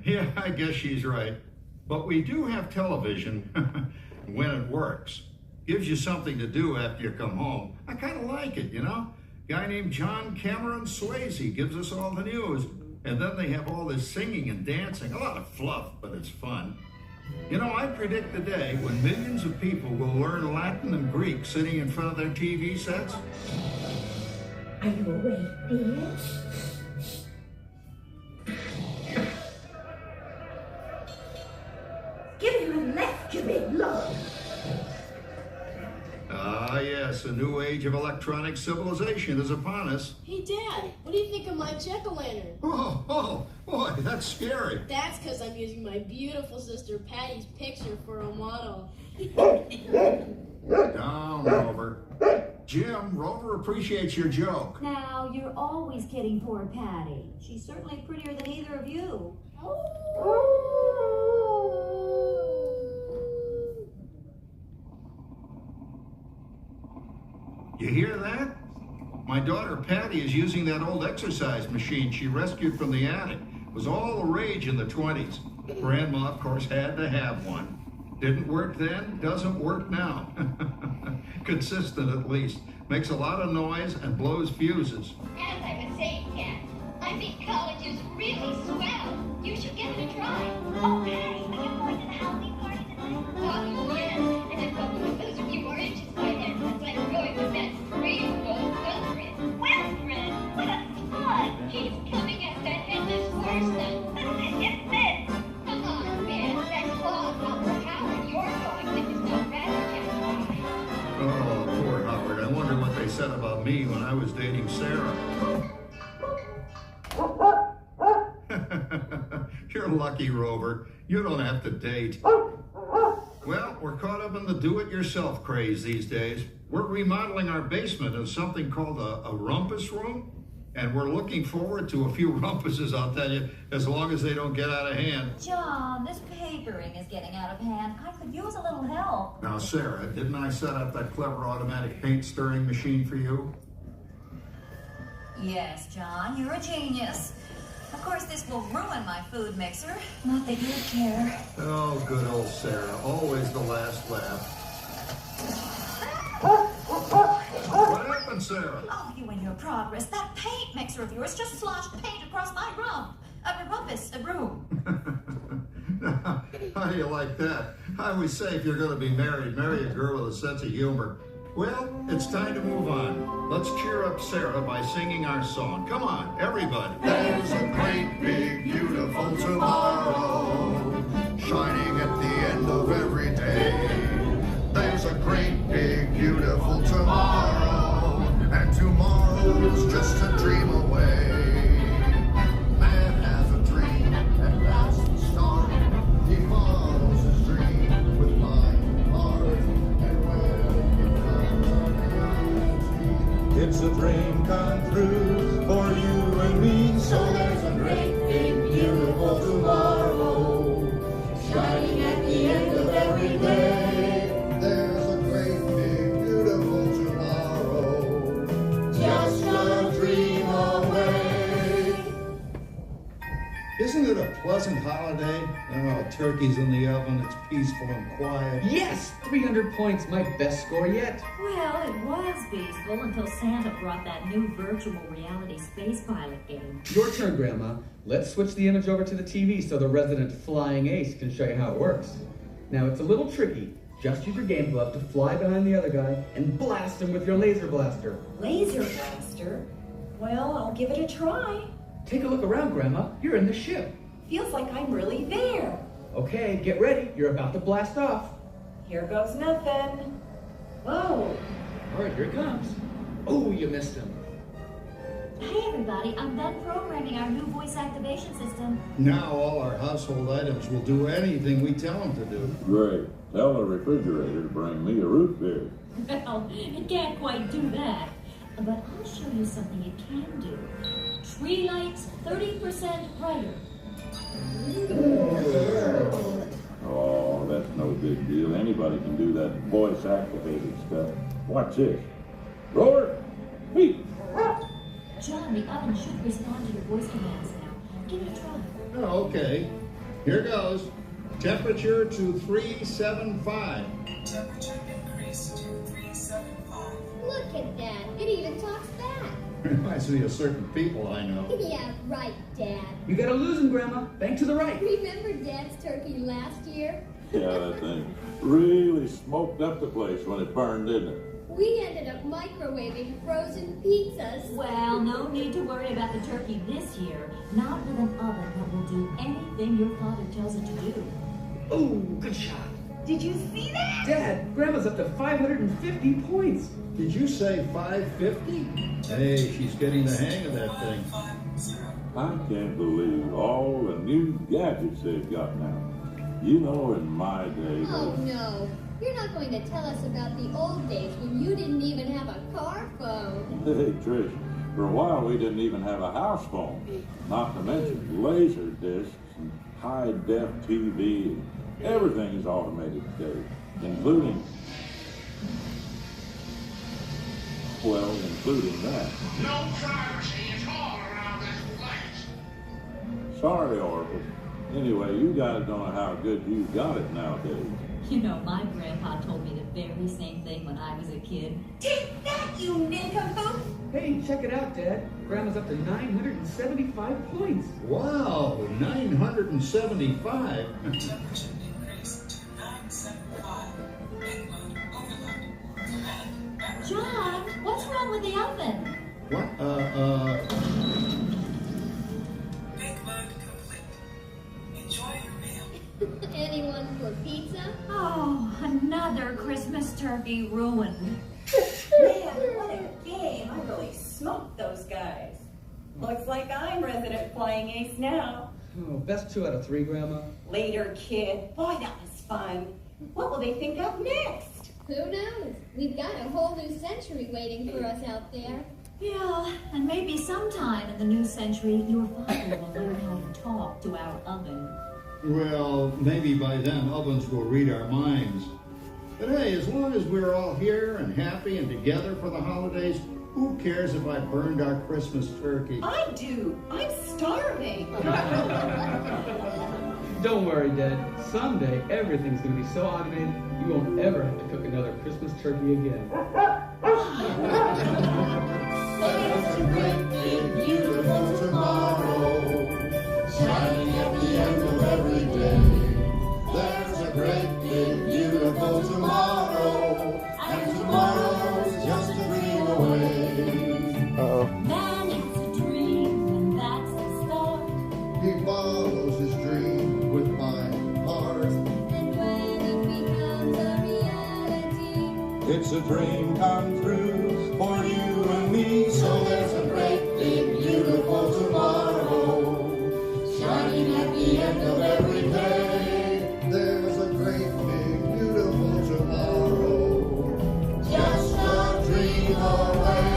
Yeah, I guess she's right. But we do have television when it works. Gives you something to do after you come home. I kind of like it, you know? Guy named John Cameron Swayze gives us all the news. And then they have all this singing and dancing. A lot of fluff, but it's fun. You know, I predict the day when millions of people will learn Latin and Greek sitting in front of their TV sets. Are you awake, dear? Give you a left, you big lord. Ah, yes, a new age of electronic civilization is upon us. Hey, Dad, what do you think of my jack-o'-lantern? Oh, boy, that's scary. That's because I'm using my beautiful sister Patty's picture for a model. Down, Rover. Jim, Rover appreciates your joke. Now, you're always kidding poor Patty. She's certainly prettier than either of you. You hear that? My daughter Patty is using that old exercise machine she rescued from the attic. It was all the rage in the 20s. Grandma, of course, had to have one. Didn't work then, doesn't work now. Consistent at least. Makes a lot of noise and blows fuses. As I was saying, Kat, I think college is really swell. You should give it a try. Oh, Patty, are you going to the Halloween party tonight? Oh, yes. And if I'll lose a few more inches by then, it's like going to that rainbow girlfriend. Wilfred, what a fun! He's coming at that endless horse now. Get this! Come on, man, that claw's not for Howard. You're going with his no rabbit. said about me when I was dating Sarah. You're lucky, Rover. You don't have to date. Well, we're caught up in the do-it-yourself craze these days. We're remodeling our basement as something called a rumpus room. And we're looking forward to a few rumpuses, I'll tell you, as long as they don't get out of hand. John, this papering is getting out of hand. I could use a little help. Now, Sarah, didn't I set up that clever automatic paint stirring machine for you? Yes, John, you're a genius. Of course, this will ruin my food mixer. Not that you care. Oh, good old Sarah. Always the last laugh. What happened, Sarah? Oh, you and your progress. That paint mixer of yours just sloshed paint across my rump. A room. How do you like that? I always say if you're going to be married, marry a girl with a sense of humor. Well, it's time to move on. Let's cheer up Sarah by singing our song. Come on, everybody. There's a great big beautiful tomorrow shining at the end of every day. There's a great big beautiful tomorrow, and tomorrow's just a dream away. Man has a dream, and that's the start. He follows his dream with mind, heart, and when it it's a dream come true for you and me. So there's a great big beautiful tomorrow shining at the end of every day. There's a great big beautiful tomorrow, just a dream away. Isn't it a pleasant holiday? Oh, turkey's in the oven, it's peaceful and quiet. Yes! 300 points, my best score yet. Well, it was peaceful until Santa brought that new virtual reality space pilot game. Your turn, Grandma. Let's switch the image over to the TV so the resident flying ace can show you how it works. Now, it's a little tricky. Just use your game glove to fly behind the other guy and blast him with your laser blaster. Laser blaster? Well, I'll give it a try. Take a look around, Grandma. You're in the ship. Feels like I'm really there. Okay, get ready. You're about to blast off. Here goes nothing. Whoa. All right, here it comes. Oh, you missed him. Hey, everybody. I'm done programming our new voice activation system. Now all our household items will do anything we tell them to do. Great. Tell the refrigerator to bring me a root beer. Well, it can't quite do that. But I'll show you something it can do. Tree lights 30% brighter. Oh, that's no big deal. Anybody can do that voice-activated stuff. Watch this. Roar! Beep! John, the oven should respond to your voice commands now. Give it a try. Oh, okay. Here goes. Temperature to 375. Temperature increased to 375. Look at that. It even talks back. Reminds me of certain people I know. Yeah, right, Dad. You gotta lose him, Grandma. Bank to the right. Remember Dad's turkey last year? Yeah, that thing really smoked up the place when it burned, didn't it? We ended up microwaving frozen pizzas. Well, no need to worry about the turkey this year. Not with an oven that will do anything your father tells it to do. Oh, good shot. Did you see that? Dad, Grandma's up to 550 points. Did you say 550? Hey, she's getting the hang of that thing. I can't believe all the new gadgets they've got now. You know, in my day... Oh, no. You're not going to tell us about the old days when you didn't even have a car phone. Hey, Trish, for a while we didn't even have a house phone. Not to mention laser discs and high-def TV. Everything is automated today, including... Well, including that. No privacy at all around this place. Sorry, Oracle. Anyway, you guys don't know how good you got it nowadays. You know, my grandpa told me the very same thing when I was a kid. Take that, you nincompoop! Hey, check it out, Dad. Grandma's up to 975 points. Wow, 975. John, what's wrong with the oven? What? Anyone for pizza? Oh, another Christmas turkey ruined. Man, what a game. flying ace now. Oh, best 2 out of 3, Grandma. Later, kid. Boy, that was fun. What will they think of next? Who knows? We've got a whole new century waiting for us out there. Yeah, and maybe sometime in the new century, your father will learn how to talk to our oven. Well, maybe by then ovens will read our minds. But hey, as long as we're all here and happy and together for the holidays, who cares if I burned our Christmas turkey? I do. I'm starving. Don't worry, Dad. Someday, everything's going to be so automated, you won't ever have to cook another Christmas turkey again. There's a great big beautiful tomorrow, shining at the end of every day. There's a great big beautiful tomorrow, and tomorrow's just a dream away. Uh-oh. Man has a dream, and that's the start. He follows his dream with my heart. And when it becomes a reality, It's a dream come true for you and me. So there's a great big beautiful tomorrow, shining at the end of every day. There's a great big beautiful tomorrow, Just a dream away.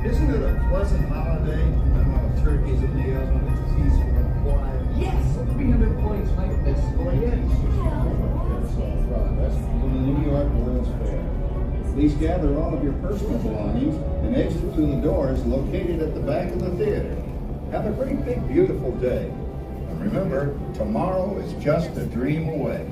Isn't it a pleasant holiday? Turkeys in the oven, it's peaceful and quiet. Yes! 300 points like this. Oh, yes. That's from the New York World's Fair. Please gather all of your personal belongings and exit through the doors located at the back of the theater. Have a great big beautiful day. And remember, tomorrow is just a dream away.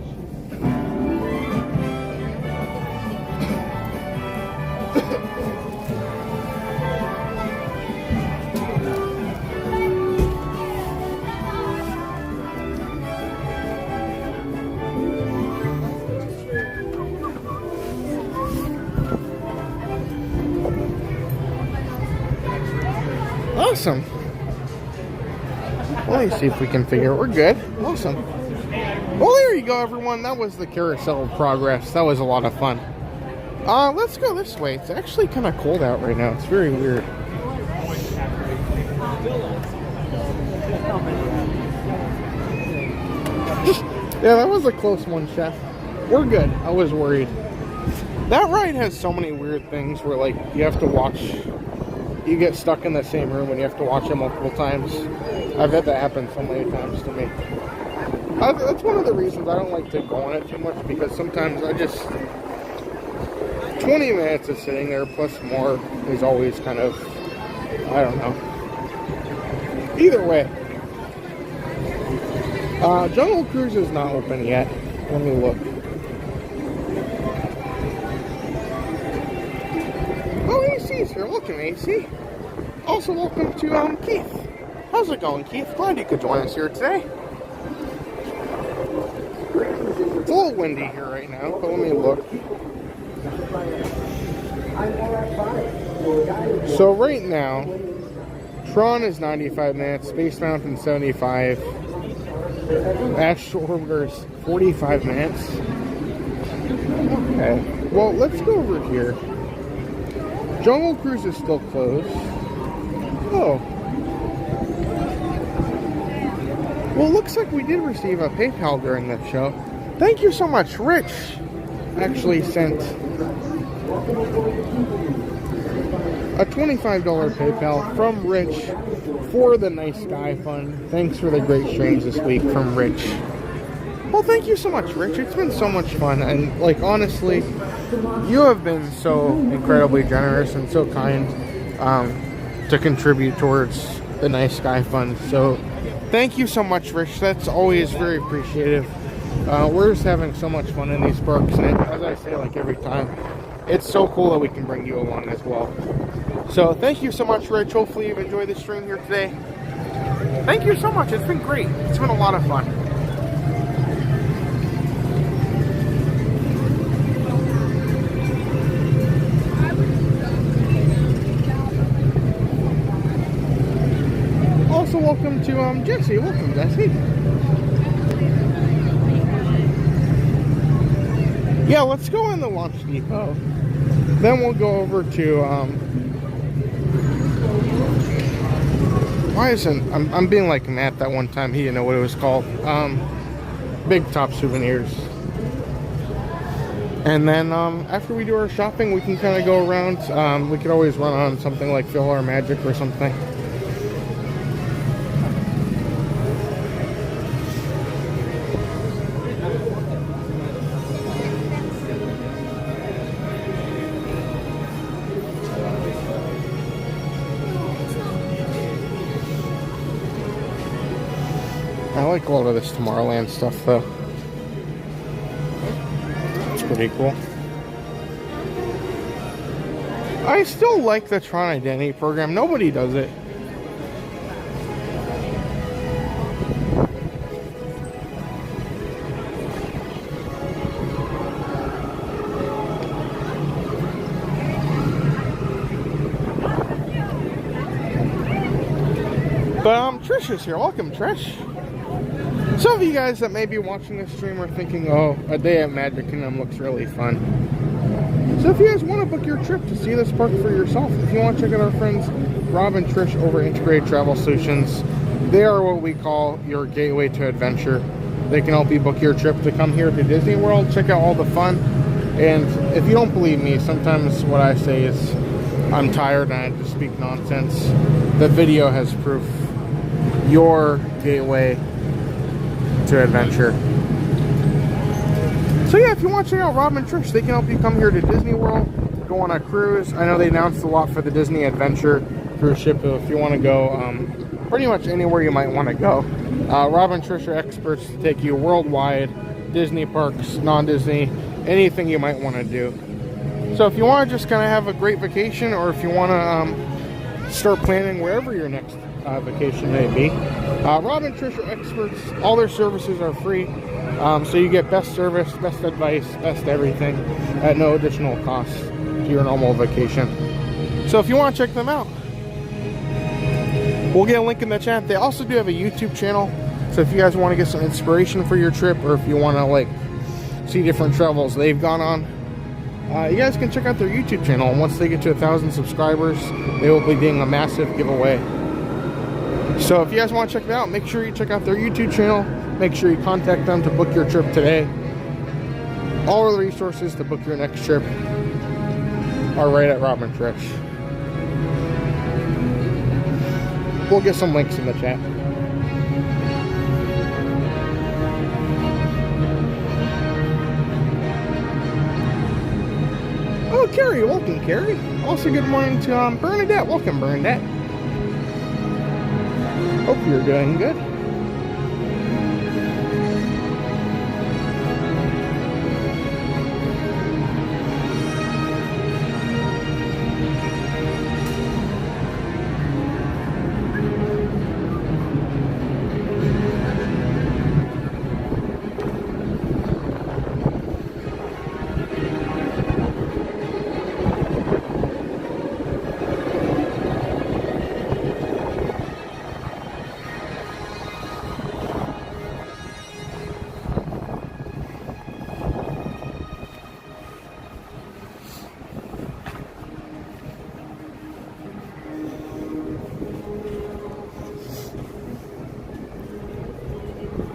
Awesome. Well, let me see if we can figure it. We're good. Awesome. Well, there you go, everyone. That was the Carousel progress. That was a lot of fun. Let's go this way. It's actually kind of cold out right now. It's very weird. Yeah, that was a close one, Chef. We're good. I was worried. That ride has so many weird things where, like, you have to watch... You get stuck in the same room and you have to watch it multiple times. I've had that happen so many times to me. That's one of the reasons I don't like to go on it too much, because sometimes I just... 20 minutes of sitting there plus more is always kind of... I don't know. Either way. Jungle Cruise is not open yet. Let me look. Oh, AC's here. Welcome, AC. Also, welcome to Keith. How's it going, Keith? Glad you could join us here today. It's a little windy here right now, but let me look. So right now, Tron is 95 minutes, Space Mountain 75, Ashshore 45 minutes. Okay, well, let's go over here. Jungle Cruise is still closed. Oh. Well, it looks like we did receive a PayPal during that show. Thank you so much. Rich actually sent a $25 PayPal from Rich for the Nice Guy Fund. Thanks for the great streams this week from Rich. Well, thank you so much, Rich. It's been so much fun. And, like, honestly, you have been so incredibly generous and so kind to contribute towards the Nice Guy Fund. So, thank you so much, Rich. That's always very appreciative. We're just having so much fun in these parks. And as I say, like, every time, it's so cool that we can bring you along as well. So, thank you so much, Rich. Hopefully you've enjoyed the stream here today. Thank you so much. It's been great. It's been a lot of fun. Also, welcome to Jesse. Welcome, Jesse. Yeah, let's go in the launch depot. Then we'll go over to Why isn't I'm being like Matt that one time? He didn't know what it was called. Big Top Souvenirs. And then after we do our shopping, we can kind of go around. We could always run on something like Fill Our Magic or something. I like all of this Tomorrowland stuff though. It's pretty cool. I still like the Tron Identity program. Nobody does it. But Trish is here. Welcome, Trish. Some of you guys that may be watching this stream are thinking, oh, a day at Magic Kingdom looks really fun. So if you guys want to book your trip to see this park for yourself, if you want to check out our friends Rob and Trish over Integrated Travel Solutions, they are what we call your gateway to adventure. They can help you book your trip to come here to Disney World, check out all the fun. And if you don't believe me, sometimes what I say is I'm tired and I just speak nonsense. The video has proof. Your gateway to adventure. So yeah, if you want to check out Rob and Trish, they can help you come here to Disney World, go on a cruise. I know they announced a lot for the Disney Adventure cruise ship, but if you want to go pretty much anywhere you might want to go. Rob and Trish are experts to take you worldwide, Disney parks, non-Disney, anything you might want to do. So if you want to just kind of have a great vacation, or if you want to start planning wherever your next vacation may be, Rob and Trish are experts. All their services are free, so you get best service, best advice, best everything at no additional cost to your normal vacation. So if you want to check them out, we'll get a link in the chat. They also do have a YouTube channel, so if you guys want to get some inspiration for your trip, or if you want to like see different travels they've gone on, you guys can check out their YouTube channel. And once they get to 1,000 subscribers, they will be doing a massive giveaway. So if you guys want to check it out, make sure you check out their YouTube channel. Make sure you contact them to book your trip today. All of the resources to book your next trip are right at Rob and Trish. We'll get some links in the chat. Oh, Carrie, welcome, Carrie. Also, good morning to Bernadette. Welcome, Bernadette. Hope you're doing good.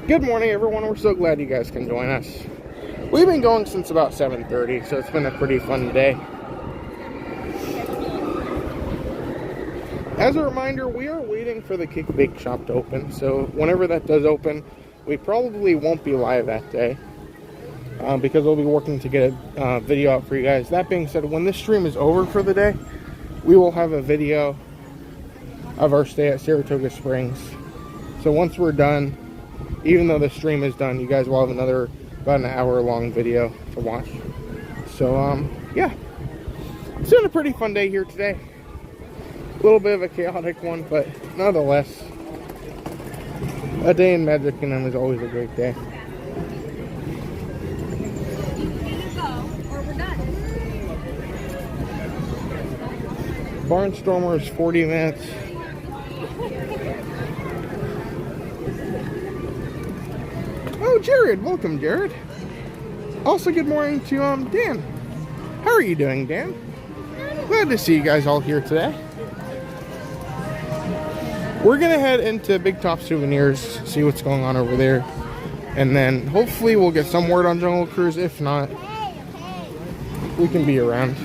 Good morning, everyone. We're so glad you guys can join us. We've been going since about 7:30, so it's been a pretty fun day. As a reminder, we are waiting for the Cake Bake Shop to open, so whenever that does open, we probably won't be live that day, because we'll be working to get a video out for you guys. That being said, when this stream is over for the day, we will have a video of our stay at Saratoga Springs. So once we're done, even though the stream is done, you guys will have about an hour-long video to watch. So, yeah. It's been a pretty fun day here today. A little bit of a chaotic one, but nonetheless, a day in Magic Kingdom is always a great day. Barnstormer is 40 minutes. Oh, Jared. Welcome, Jared. Also, good morning to Dan. How are you doing, Dan? Glad to see you guys all here today. we're gonna head into Big Top Souvenirs, see what's going on over there, and then hopefully we'll get some word on Jungle Cruise. If not, we can be around.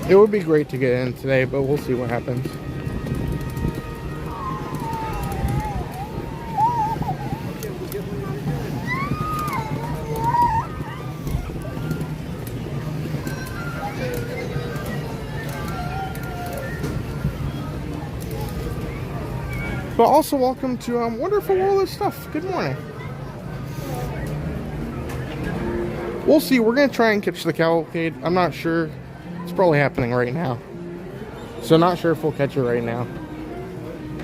It would be great to get in today, but we'll see what happens. But also welcome to Wonderful World of Stuff. Good morning. We'll see. We're going to try and catch the cavalcade. I'm not sure. It's probably happening right now. So not sure if we'll catch it right now.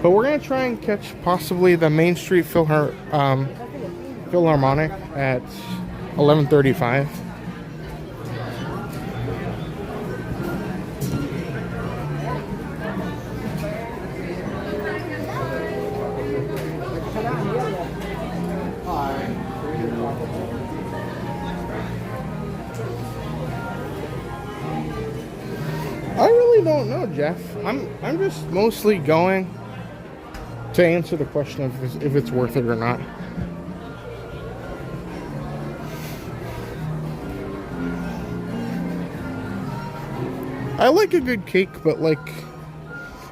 But we're going to try and catch possibly the Main Street Philharmonic at 11:35. I really don't know, Jeff. I'm just mostly going to answer the question of if it's worth it or not. I like a good cake, but like,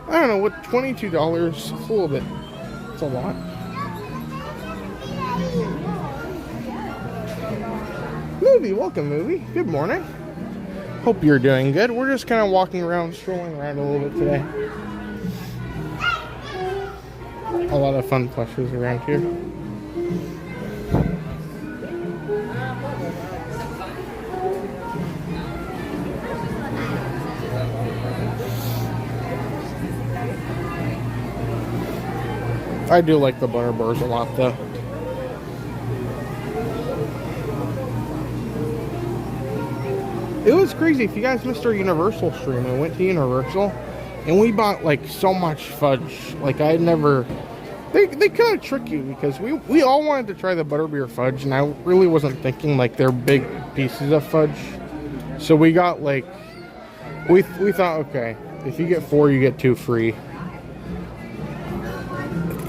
I don't know, what, $22? It's a little bit, it's a lot. Movie, welcome Movie. Good morning. Hope you're doing good. We're just kind of walking around, strolling around a little bit today. A lot of fun plushes around here. I do like the butter bars a lot though. It was crazy. If you guys missed our Universal stream, I went to Universal and we bought like so much fudge. Like I had never... They kind of trick you because we all wanted to try the butterbeer fudge and I really wasn't thinking like they're big pieces of fudge. So we got like... We thought, okay, if you get 4, you get 2 free.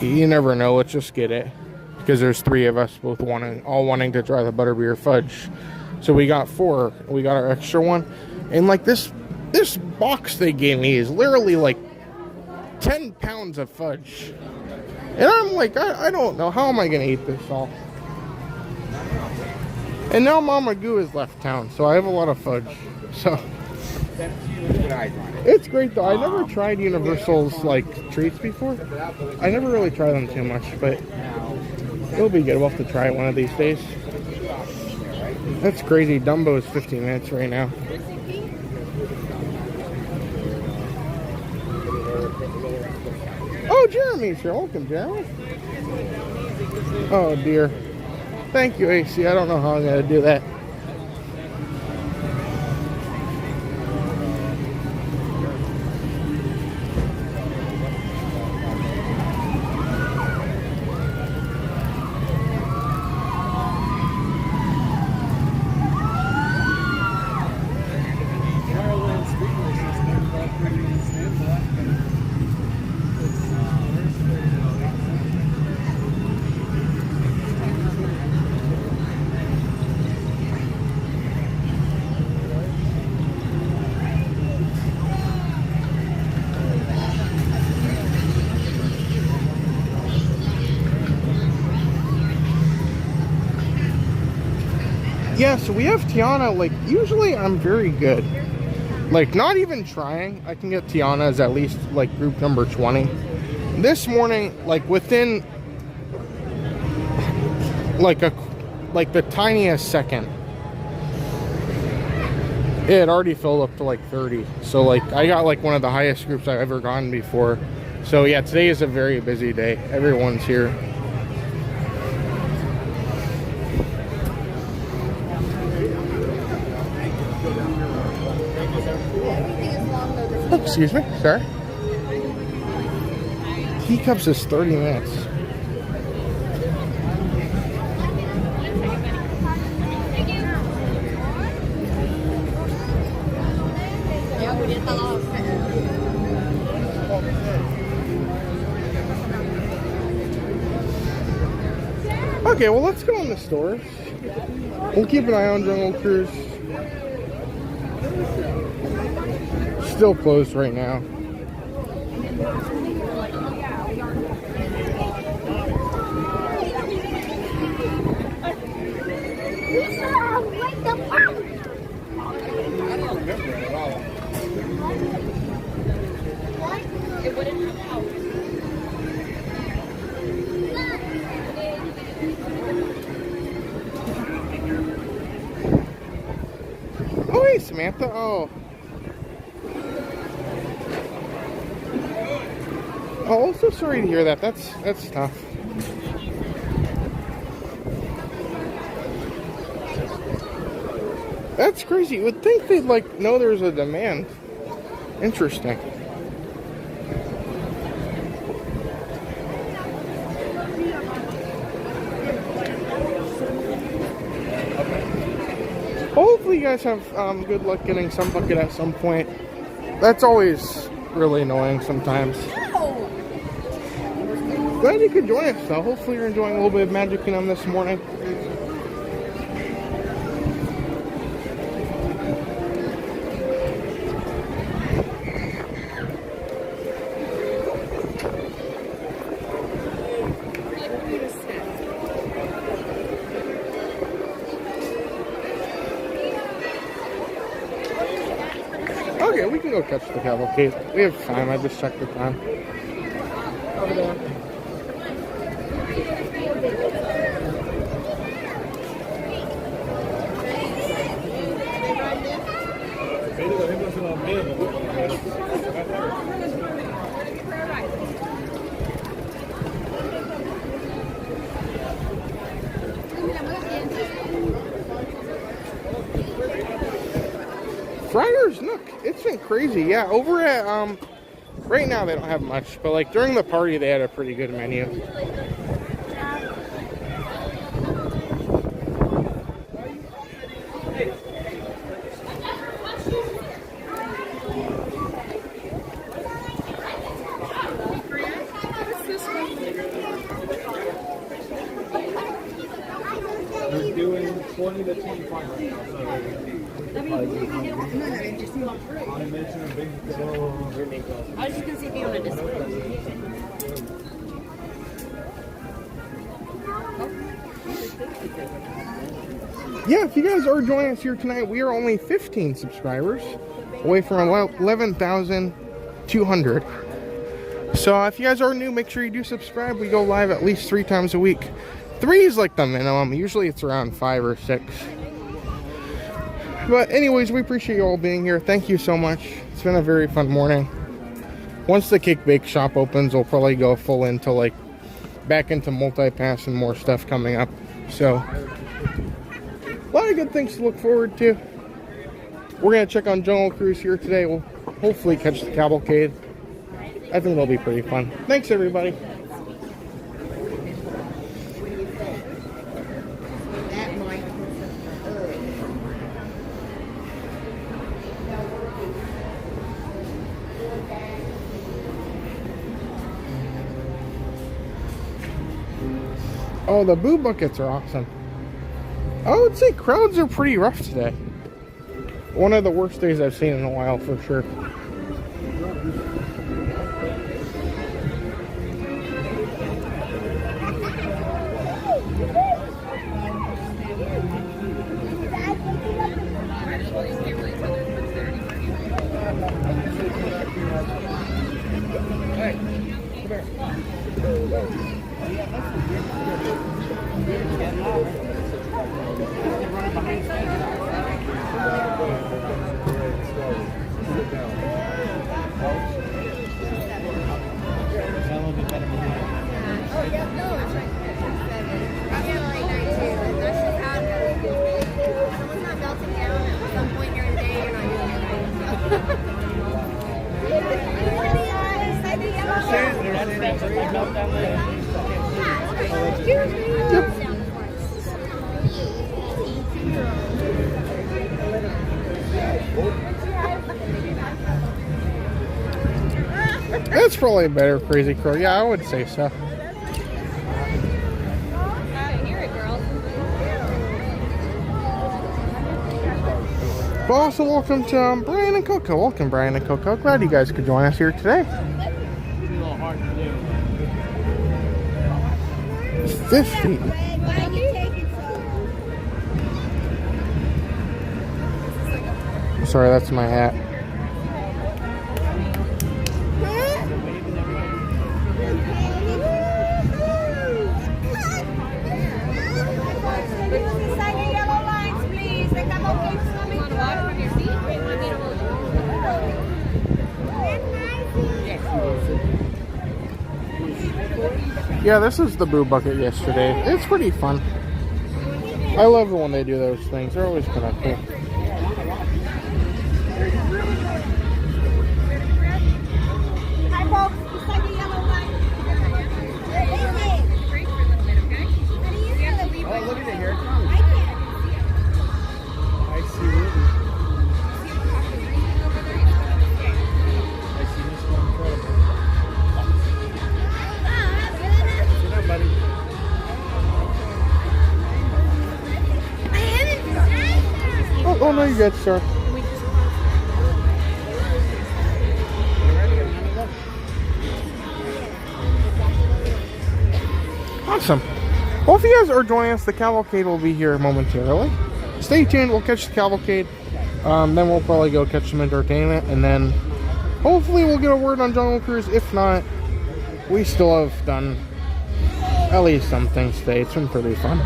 You never know, let's just get it. Because there's 3 of us both all wanting to try the butterbeer fudge. So we got 4. We got our extra one. And like this box they gave me is literally like 10 pounds of fudge. And I'm like, I don't know. How am I going to eat this all? And now Mama Goo has left town. So I have a lot of fudge. So it's great though. I never tried Universal's like treats before. I never really tried them too much. But it'll be good. We'll have to try it one of these days. That's crazy. Dumbo is 15 minutes right now. Oh, Jeremy's here. Welcome, Jeremy. Oh, dear. Thank you, AC. I don't know how I'm going to do that. Yeah, so we have Tiana, like, usually I'm very good. Like, not even trying, I can get Tiana as at least, like, group number 20. This morning, like, within, like, the tiniest second, it had already filled up to, like, 30. So, like, I got, like, one of the highest groups I've ever gotten before. So, yeah, today is a very busy day. Everyone's here. Excuse me, sorry. Teacups is 30 minutes. Okay, well, let's go in the stores. We'll keep an eye on Jungle Cruise. Still closed right now. Oh, hey, Samantha. Oh. Oh, so sorry to hear that. That's tough. That's crazy. You would think they'd like know there's a demand. Interesting. Hopefully you guys have good luck getting some bucket at some point. That's always really annoying sometimes. Glad you could join us though. Hopefully you're enjoying a little bit of Magic Kingdom this morning. Okay, we can go catch the cavalcade. We have time. I just checked the time. Over there. Friar's Nook, it's been crazy. Yeah, over at right now they don't have much, but like during the party they had a pretty good menu. We're doing 20 to 25 right now, so I was just gonna see if you wanted to switch. Yeah, if you guys are joining us here tonight, we are only 15 subscribers away from 11,200. So if you guys are new, make sure you do subscribe. We go live at least 3 times a week. 3 is like the minimum. Usually it's around 5 or 6. But anyways, we appreciate you all being here. Thank you so much. It's been a very fun morning. Once the cake bake shop opens, we'll probably go full into like back into multipass and more stuff coming up. So a lot of good things to look forward to. We're gonna check on Jungle Cruise here today. We'll hopefully catch the cavalcade. I think it'll be pretty fun. Thanks everybody. Oh, the boo buckets are awesome. I would say crowds are pretty rough today. One of the worst days I've seen in a while, for sure. Hey, come here. That's probably a better Crazy Crow. Yeah, I would say so. But also welcome to Brian and Coco. Welcome, Brian and Coco. Glad you guys could join us here today. It's a little hard to do. 50. Sorry, that's my hat. Yeah, this is the Boo Bucket yesterday. It's pretty fun. I love it when they do those things. They're always kind of cool. Hi, folks. Beside the yellow line. Where is it? Break for a little bit, okay? How do you feel? Oh, look at it here. I can't. I see it. I see this one incredible. Sit down, buddy. I haven't tried that. Oh no, you good, sir. Awesome. Well, if you guys are joining us, the cavalcade will be here momentarily. Stay tuned. We'll catch the cavalcade. Then we'll probably go catch some entertainment, and then hopefully we'll get a word on Jungle Cruise. If not, we still have done at least some things today. It's been pretty fun.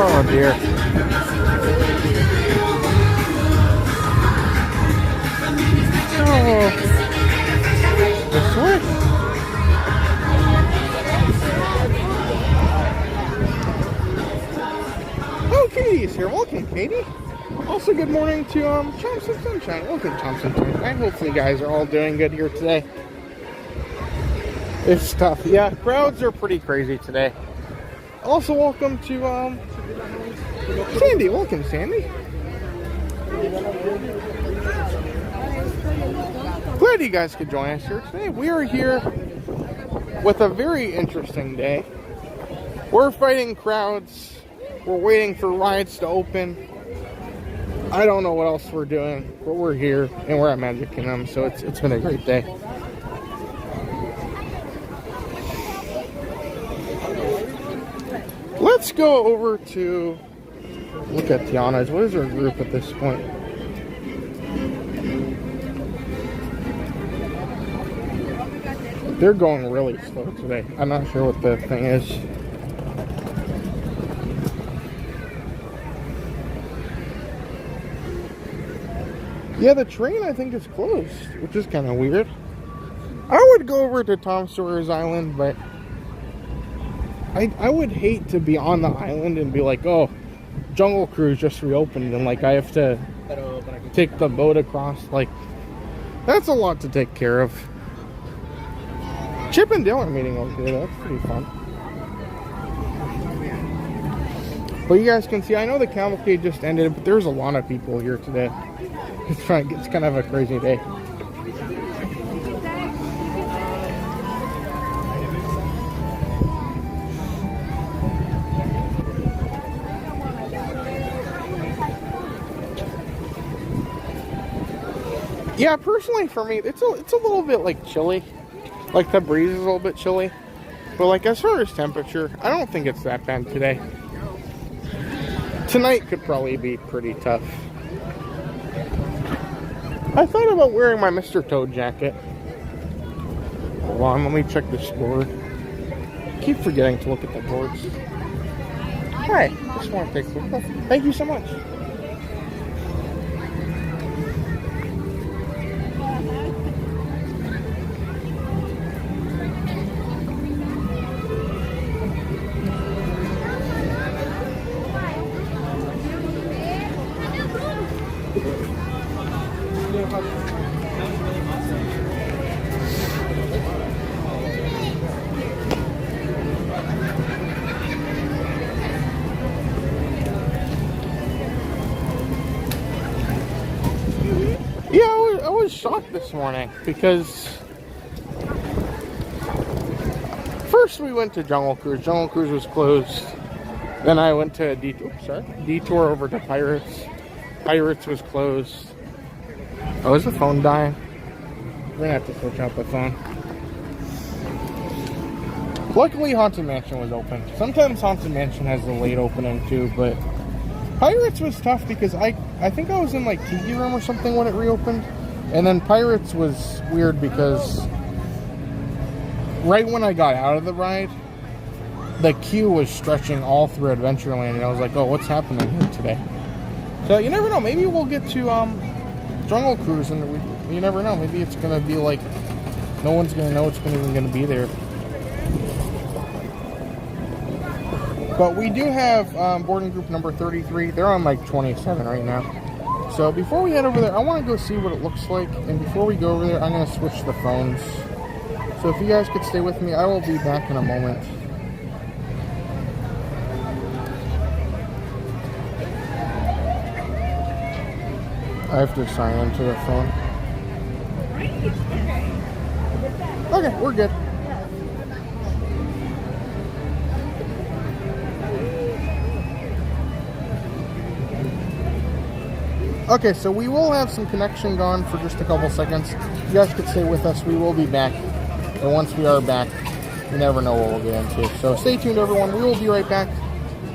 Oh dear. Oh. This way. Oh, Katie's here. Welcome, Katie. Also, good morning to Thompson Sunshine. Welcome, Thompson Sunshine. Hopefully, you guys are all doing good here today. It's tough. Yeah, crowds are pretty crazy today. Also, welcome to Sandy. Welcome, Sandy. Glad you guys could join us here today. We are here with a very interesting day. We're fighting crowds. We're waiting for rides to open. I don't know what else we're doing, but we're here and we're at Magic Kingdom, so it's been a great day. Let's go over to look at Tiana's. What is her group at this point? They're going really slow today. I'm not sure what the thing is. Yeah, the train I think is closed, which is kind of weird. I would go over to Tom Sawyer's Island, but I would hate to be on the island and be like, oh, Jungle Cruise just reopened and like I have to take the boat across. Like, that's a lot to take care of. Chip and Dale are meeting over here. That's pretty fun. But you guys can see, I know the cavalcade just ended, but there's a lot of people here today. It's kind of a crazy day. Yeah, personally for me, it's a little bit like chilly. Like the breeze is a little bit chilly. But like as far as temperature, I don't think it's that bad today. Tonight could probably be pretty tough. I thought about wearing my Mr. Toad jacket. Hold on, let me check the score. I keep forgetting to look at the boards. Hi, just want to take a look. Thank you so much. I was shocked this morning because first we went to Jungle Cruise. Jungle Cruise was closed. Then I went to a detour over to Pirates. Pirates was closed. Oh, is the phone dying? We're gonna have to switch out the phone. Luckily, Haunted Mansion was open. Sometimes Haunted Mansion has a late opening too, but Pirates was tough because I think I was in like Tiki room or something when it reopened. And then Pirates was weird because right when I got out of the ride, the queue was stretching all through Adventureland, and I was like, oh, what's happening here today? So you never know. Maybe we'll get to Jungle Cruise, and you never know. Maybe it's going to be like no one's going to know it's even going to be there. But we do have boarding group number 33. They're on like 27 right now. So before we head over there, I want to go see what it looks like. And before we go over there, I'm going to switch the phones. So if you guys could stay with me, I will be back in a moment. I have to sign into the phone. Okay, we're good. Okay, so we will have some connection gone for just a couple seconds. You guys could stay with us. We will be back. And once we are back, you never know what we'll get into. So stay tuned, everyone. We will be right back.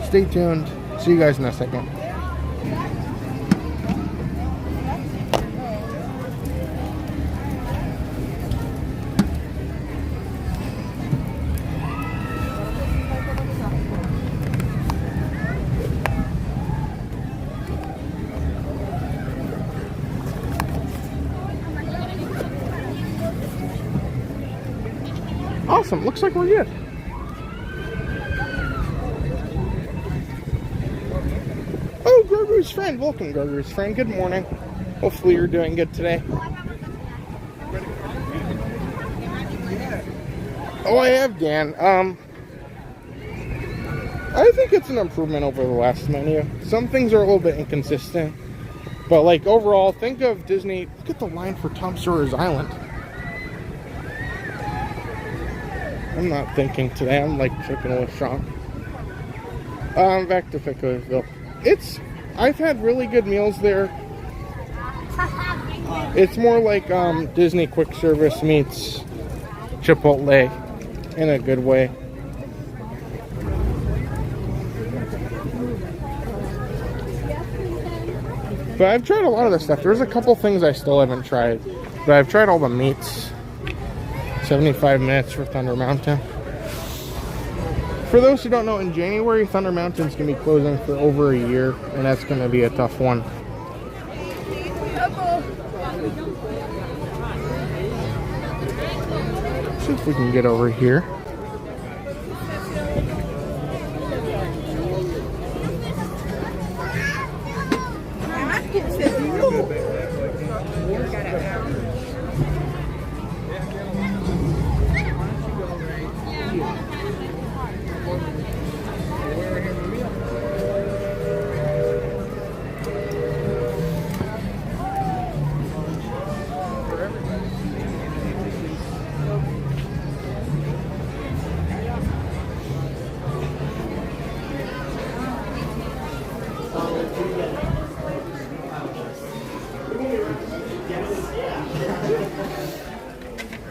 Stay tuned. See you guys in a second. Awesome. Looks like we're good. Oh, Grogu's friend. Welcome, Grogu's friend. Good morning. Hopefully you're doing good today. Oh, I have, Dan. I think it's an improvement over the last menu. Some things are a little bit inconsistent. But, like, overall, think of Disney. Look at the line for Tom Sawyer's Island. I'm not thinking today. I'm, like, taking a shock. Back to Pickleville. I've had really good meals there. It's more like Disney quick service meets Chipotle in a good way. But I've tried a lot of the stuff. There's a couple things I still haven't tried. But I've tried all the meats. 75 minutes for Thunder Mountain. For those who don't know, in January, Thunder Mountain's going to be closing for over a year. And that's going to be a tough one. See if we can get over here.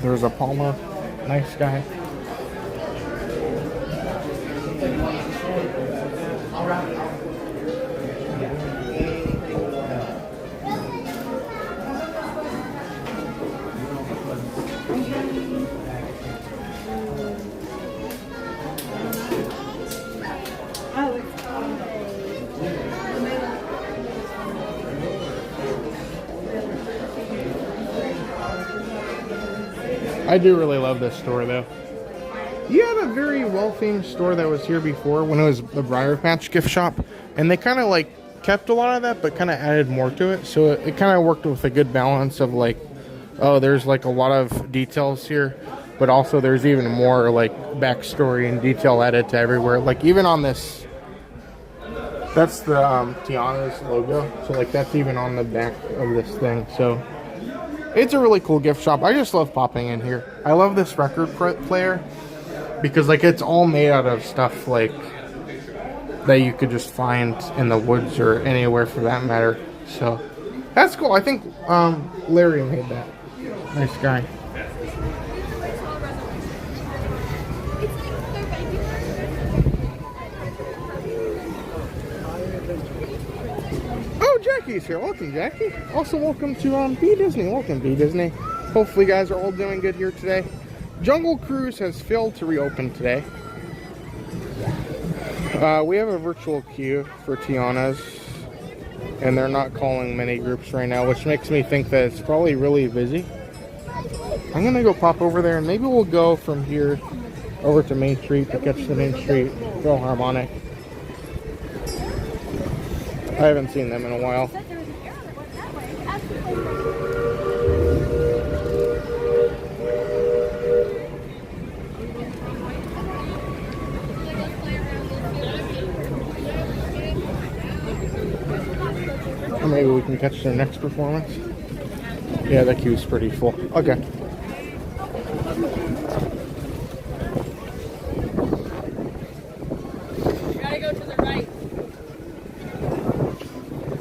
There's a Palmer, nice guy. I do really love this store, though. You had a very well-themed store that was here before when it was the Briar Patch gift shop, and they kind of like kept a lot of that, but kind of added more to it. So it kind of worked with a good balance of like, oh, there's like a lot of details here, but also there's even more like backstory and detail added to everywhere. Like even on this, that's the Tiana's logo. So like that's even on the back of this thing. So it's a really cool gift shop. I just love popping in here. I love this record player because like it's all made out of stuff like that you could just find in the woods or anywhere for that matter. So that's cool. I think Larry made that. Nice guy. Oh, Jackie's here. Welcome, Jackie. Also, welcome to Be Disney. Welcome, Be Disney. Hopefully, you guys are all doing good here today. Jungle Cruise has failed to reopen today. We have a virtual queue for Tiana's, and they're not calling many groups right now, which makes me think that it's probably really busy. I'm gonna go pop over there, and maybe we'll go from here over to Main Street to catch the Main Street Philharmonic. I haven't seen them in a while. Or maybe we can catch their next performance. Yeah, the queue's pretty full. Okay.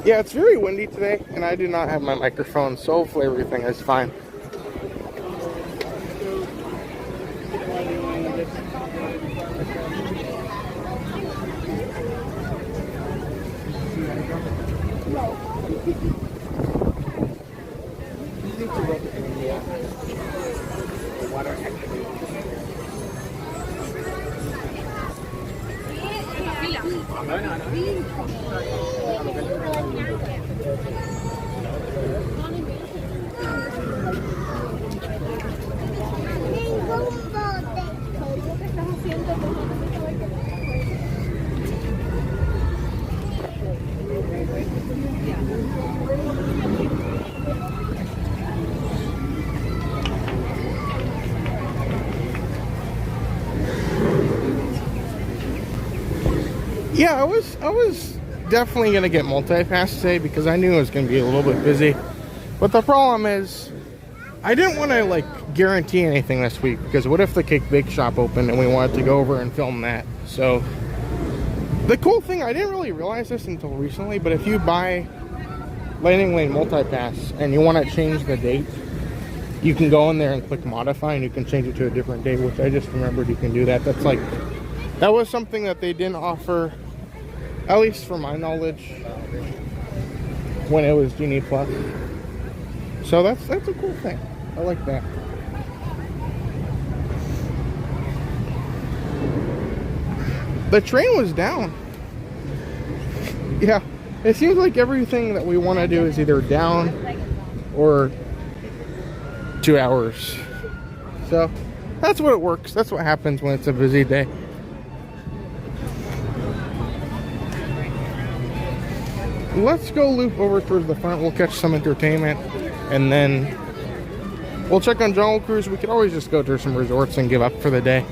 Yeah, it's very windy today, and I do not have my microphone, so hopefully everything is fine. Yeah, I was definitely gonna get multipass today because I knew it was gonna be a little bit busy. But the problem is, I didn't want to like guarantee anything this week because what if the Cake Bake Shop opened and we wanted to go over and film that? So the cool thing, I didn't really realize this until recently, but if you buy Lightning Lane Multipass and you want to change the date, you can go in there and click modify and you can change it to a different date, which I just remembered you can do that. That was something that they didn't offer, at least from my knowledge, when it was Genie Plus. So that's a cool thing. I like that. The train was down. Yeah, it seems like everything that we want to do is either down or 2 hours. So that's what it works. That's what happens when it's a busy day. Let's go loop over towards the front. We'll catch some entertainment and then we'll check on Jungle Cruise. We could always just go to some resorts and give up for the day.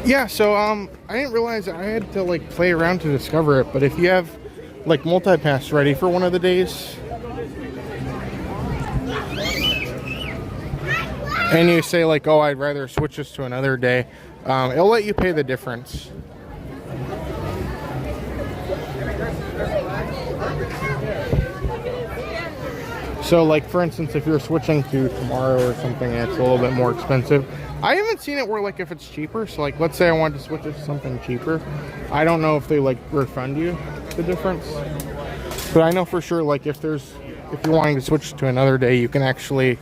Yeah, so I didn't realize I had to like play around to discover it, but if you have like multipass ready for one of the days and you say like, oh, I'd rather switch this to another day, it'll let you pay the difference. So like for instance, if you're switching to tomorrow or something and it's a little bit more expensive, I haven't seen it where like if it's cheaper, so like let's say I wanted to switch it to something cheaper, I don't know if they like refund you the difference, but I know for sure like if you're wanting to switch to another day, you can actually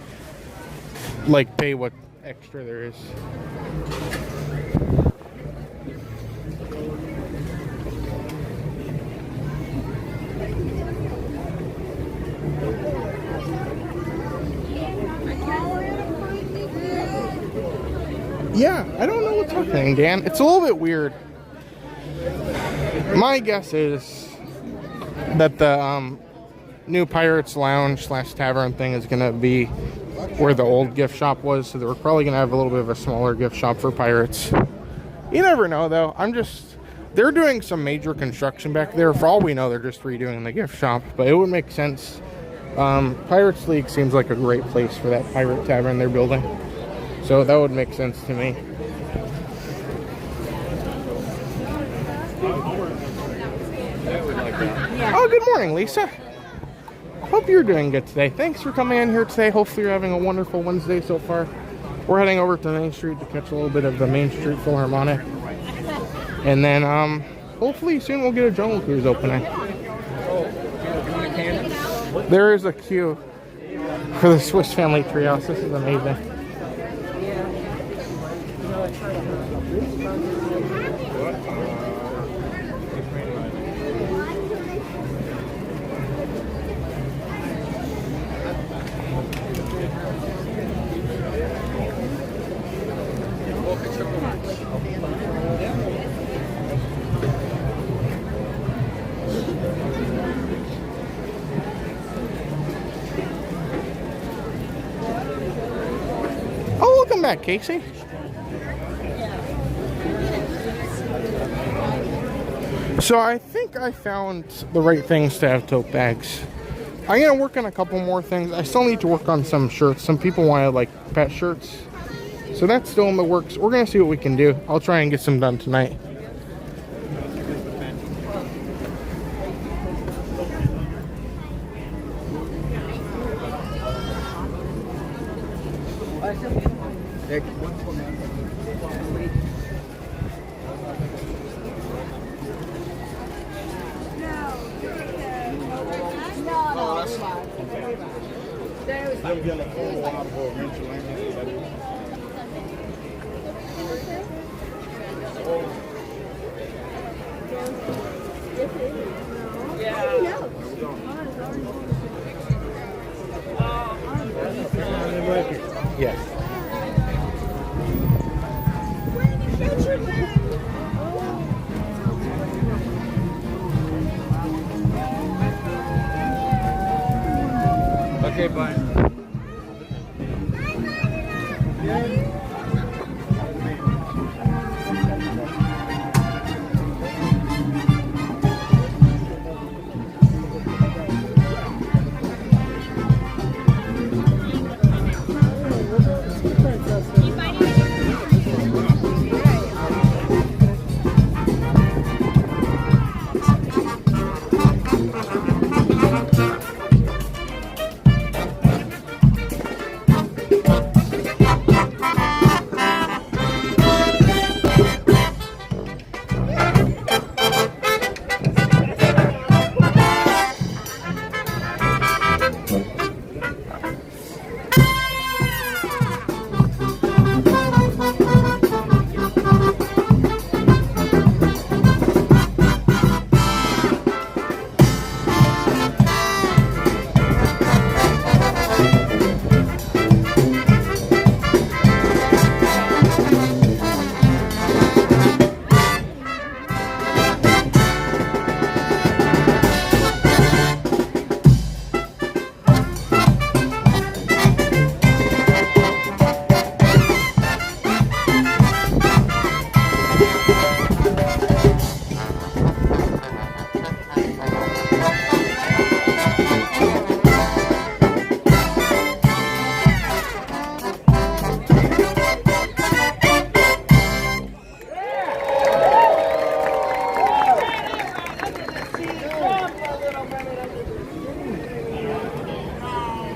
like pay what extra there is. Yeah, I don't know what's happening, Dan. It's a little bit weird. My guess is that the new Pirates Lounge / Tavern thing is going to be where the old gift shop was, so we're probably going to have a little bit of a smaller gift shop for Pirates. You never know, though. They're doing some major construction back there. For all we know, they're just redoing the gift shop, but it would make sense. Pirates League seems like a great place for that Pirate Tavern they're building. So that would make sense to me. Oh, good morning, Lisa. Hope you're doing good today. Thanks for coming in here today. Hopefully you're having a wonderful Wednesday so far. We're heading over to Main Street to catch a little bit of the Main Street Philharmonic. And then hopefully soon we'll get a Jungle Cruise opening. There is a queue for the Swiss Family Treehouse. This is amazing. Oh, welcome back, Casey. So I think I found the right things to have tote bags. I'm going to work on a couple more things. I still need to work on some shirts. Some people wanted like pet shirts. So that's still in the works. We're going to see what we can do. I'll try and get some done tonight. They'll get a whole lot of Adventureland. Yes. Okay, bye.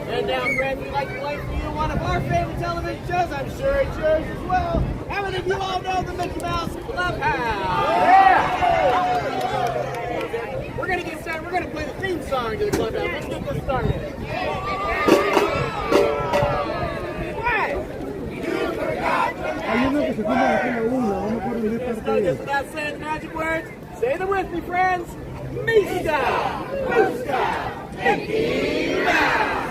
And now, Brad, we'd like to play for you one of our favorite television shows. I'm sure it's yours as well. How many of you all know the Mickey Mouse Clubhouse? Yeah! We're going to get started. We're going to play the theme song to the Clubhouse. Let's get this started. Without saying the magic words, say them with me, friends. Mista! Mickey Mouse!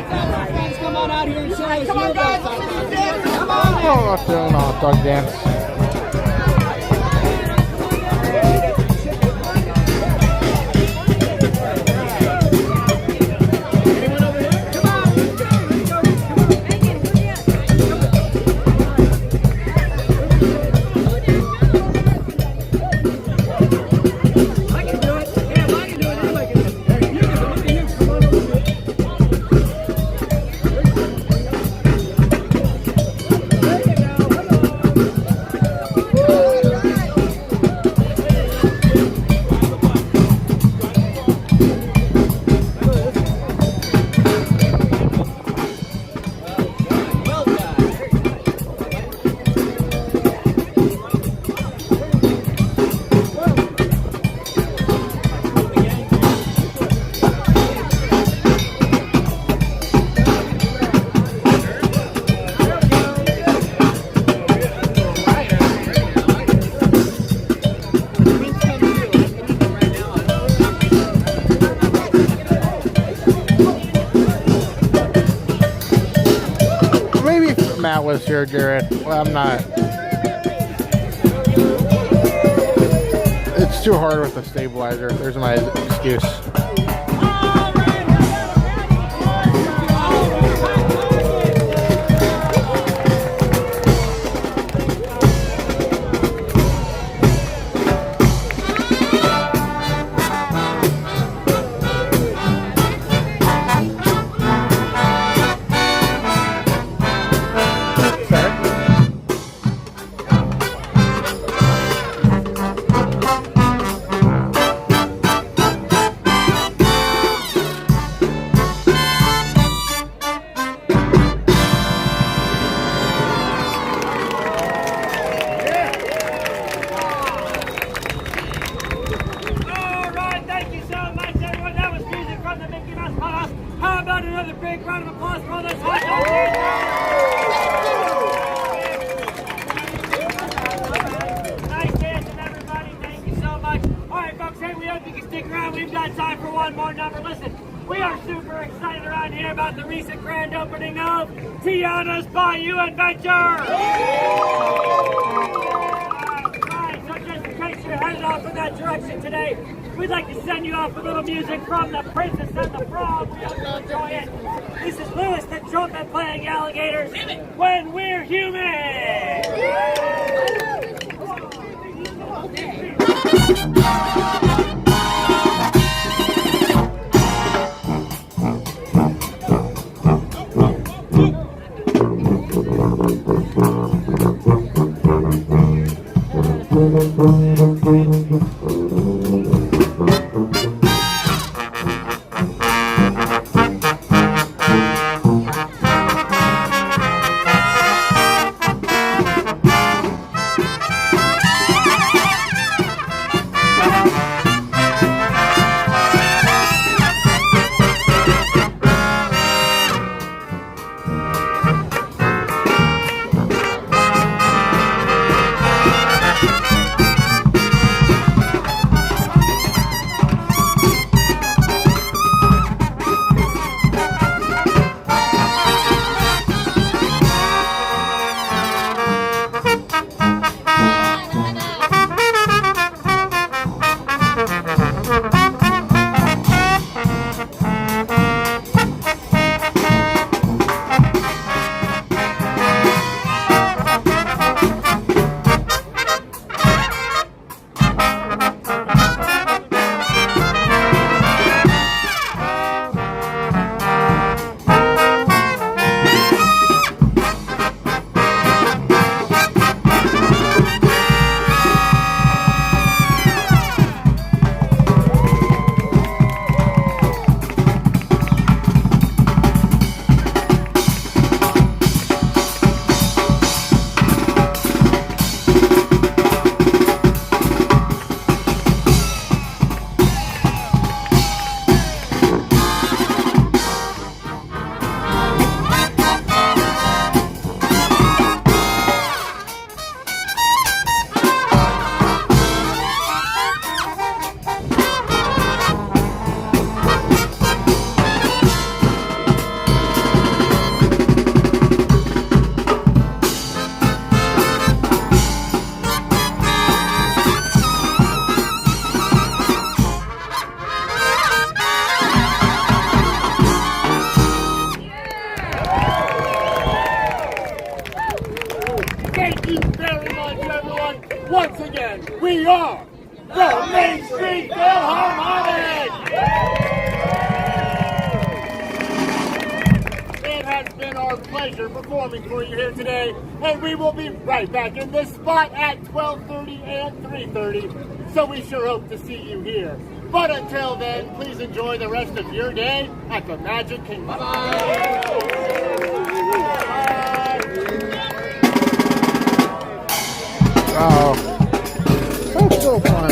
Friends, come on out here and show us your best. Come on! Oh, I'm doing a hot dog dance. Matt was here, Jared. Well, I'm not. It's too hard with the stabilizer. There's my excuse. Tiana's Bayou Adventure! Alright, so just in case you're headed off in that direction today, we'd like to send you off with a little music from the Princess and the Frog. We hope you enjoy it. This is Lewis the Trumpet playing Alligators When We're Human! We are the Main Street Philharmonic! It has been our pleasure performing for you here today, and we will be right back in this spot at 12:30 and 3:30, so we sure hope to see you here. But until then, please enjoy the rest of your day at the Magic Kingdom. Bye-bye! Oh, that's so fun.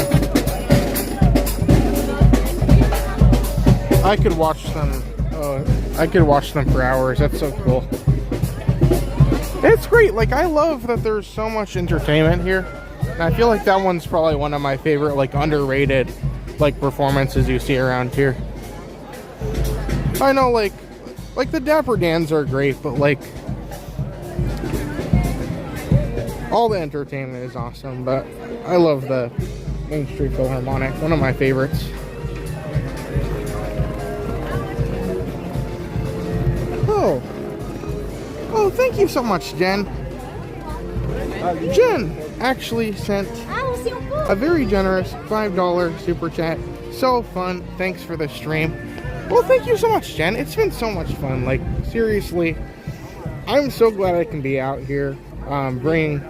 I could watch them. I could watch them for hours. That's so cool. It's great. Like, I love that there's so much entertainment here. And I feel like that one's probably one of my favorite, like, underrated, like, performances you see around here. I know, like the Dapper Dans are great, but, like, all the entertainment is awesome. But I love the Main Street Philharmonic, one of my favorites. Oh, thank you so much, Jen. Jen actually sent a very generous $5 super chat. So fun. Thanks for the stream. Well, thank you so much, Jen. It's been so much fun. Like, seriously, I'm so glad I can be out here bringing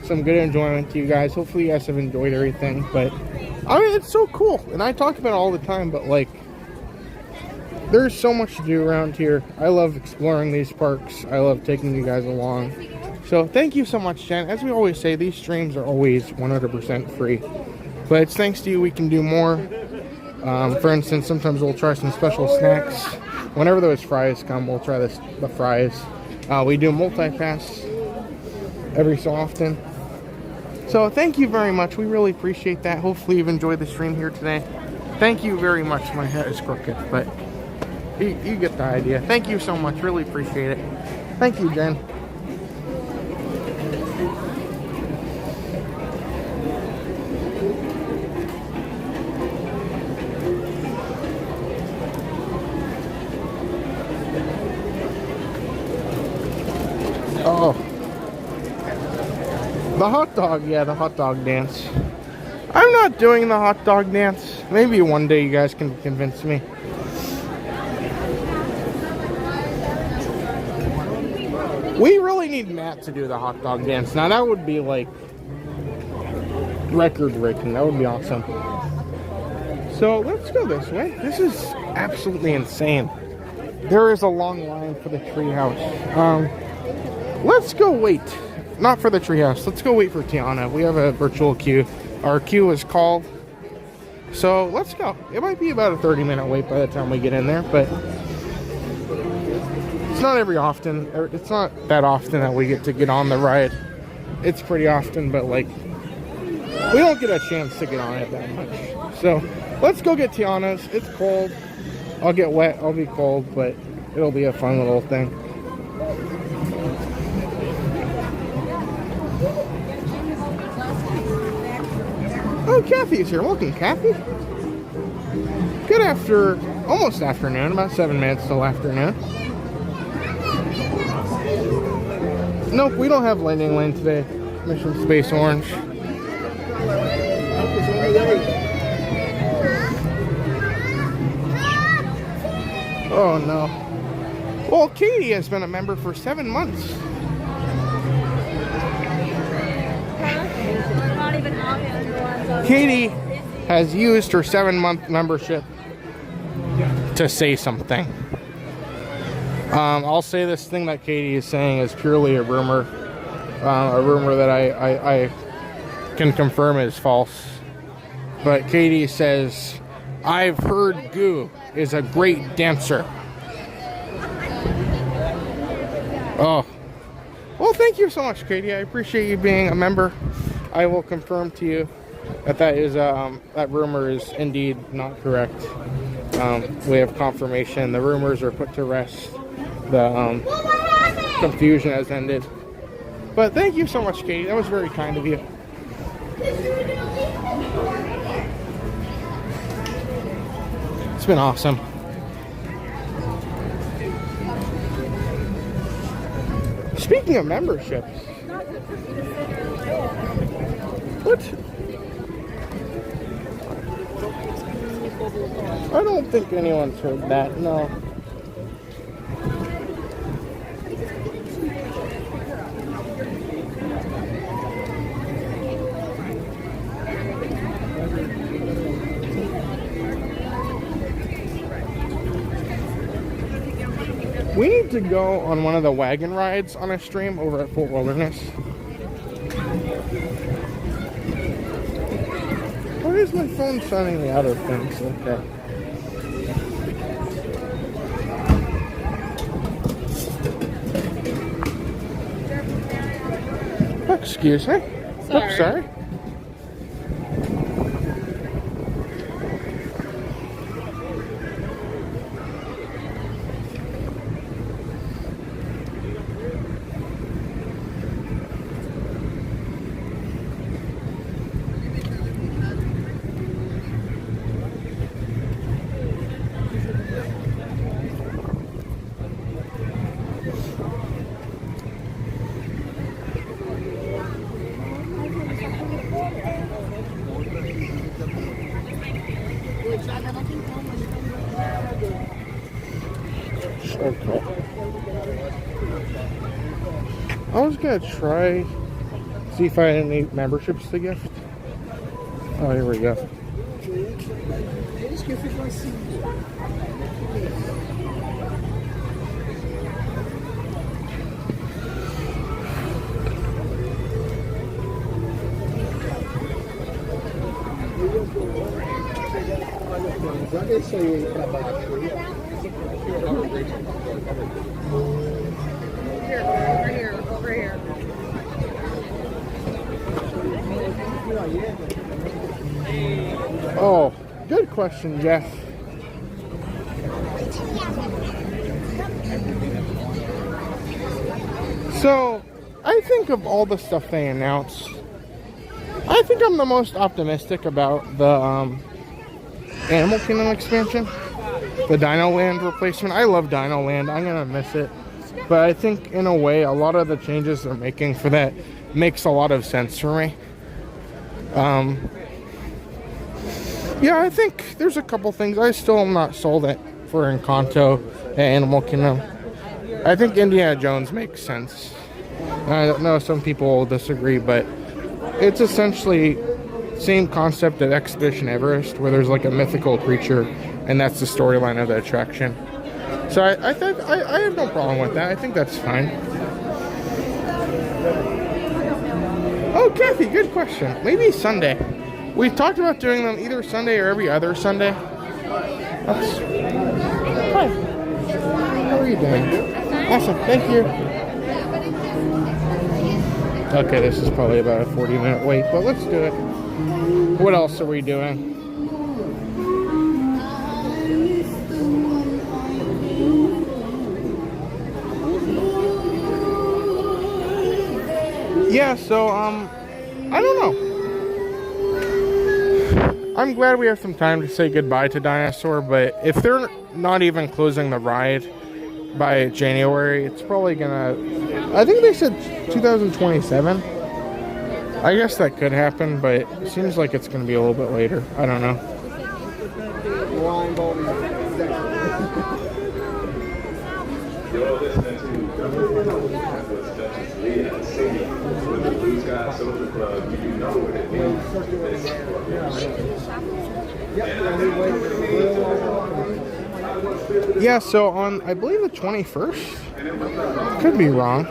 some good enjoyment to you guys. Hopefully you guys have enjoyed everything. But, I mean, it's so cool. And I talk about it all the time, but, like, there's so much to do around here. I love exploring these parks. I love taking you guys along. So thank you so much, Jen. As we always say, these streams are always 100% free. But it's thanks to you we can do more. For instance, sometimes we'll try some special snacks. Whenever those fries come, we'll try the fries. We do multi-pass every so often. So thank you very much. We really appreciate that. Hopefully you've enjoyed the stream here today. Thank you very much. My hat is crooked, but you get the idea. Thank you so much. Really appreciate it. Thank you, Jen. Oh. The hot dog. Yeah, the hot dog dance. I'm not doing the hot dog dance. Maybe one day you guys can convince me. We really need Matt to do the hot dog dance. Now that would be like record breaking. That would be awesome. So let's go this way. This is absolutely insane. There is a long line for the treehouse. Let's go wait. Not for the treehouse. Let's go wait for Tiana. We have a virtual queue. Our queue is called. So let's go. It might be about a 30-minute wait by the time we get in there, but it's not it's not that often that we get to get on the ride. It's pretty often, but like, we don't get a chance to get on it that much. So let's go get Tiana's. It's cold. I'll get wet. I'll be cold, but it'll be a fun little thing. Oh, Kathy's here. Welcome, Kathy. Good almost afternoon. About 7 minutes till afternoon. Nope, we don't have Lightning Lane today. Mission Space Orange. Oh no. Well, Katie has been a member for 7 months. Katie has used her 7-month membership to say something. I'll say this thing that Katie is saying is purely a rumor that I can confirm is false. But Katie says, I've heard Goo is a great dancer. Oh. Well, thank you so much, Katie. I appreciate you being a member. I will confirm to you that rumor is indeed not correct. We have confirmation. The rumors are put to rest. The confusion has ended. But thank you so much, Katie. That was very kind of you. It's been awesome. Speaking of memberships, what? I don't think anyone's heard that, no. We need to go on one of the wagon rides on a stream over at Fort Wilderness. Why is my phone sounding out of things? Okay. Excuse me. Sorry. Oops, sorry. Okay. I was gonna try, see if I had any memberships to gift. Oh, here we go. Over here. Oh, good question, Jeff. So, I think of all the stuff they announced, I think I'm the most optimistic about the Animal Kingdom expansion. The Dino Land replacement. I love Dino Land. I'm going to miss it. But I think, in a way, a lot of the changes they're making for that makes a lot of sense for me. Yeah, I think there's a couple things. I still am not sold for Encanto and Animal Kingdom. I think Indiana Jones makes sense. I know some people will disagree, but it's essentially same concept of Expedition Everest, where there's like a mythical creature, and that's the storyline of the attraction. So I think I have no problem with that. I think that's fine. Oh, Kathy, good question. Maybe Sunday. We've talked about doing them either Sunday or every other Sunday. Hi. How are you doing? Awesome. Thank you. Okay, this is probably about a 40-minute wait, but let's do it. What else are we doing? Yeah, so, I don't know. I'm glad we have some time to say goodbye to Dinosaur, but if they're not even closing the ride by January, it's probably gonna... I think they said 2027. I guess that could happen, but it seems like it's gonna be a little bit later. I don't know. You're listening to with the Blue Sky Social Club. You know what it means. Yeah, so on, I believe the 21st, could be wrong.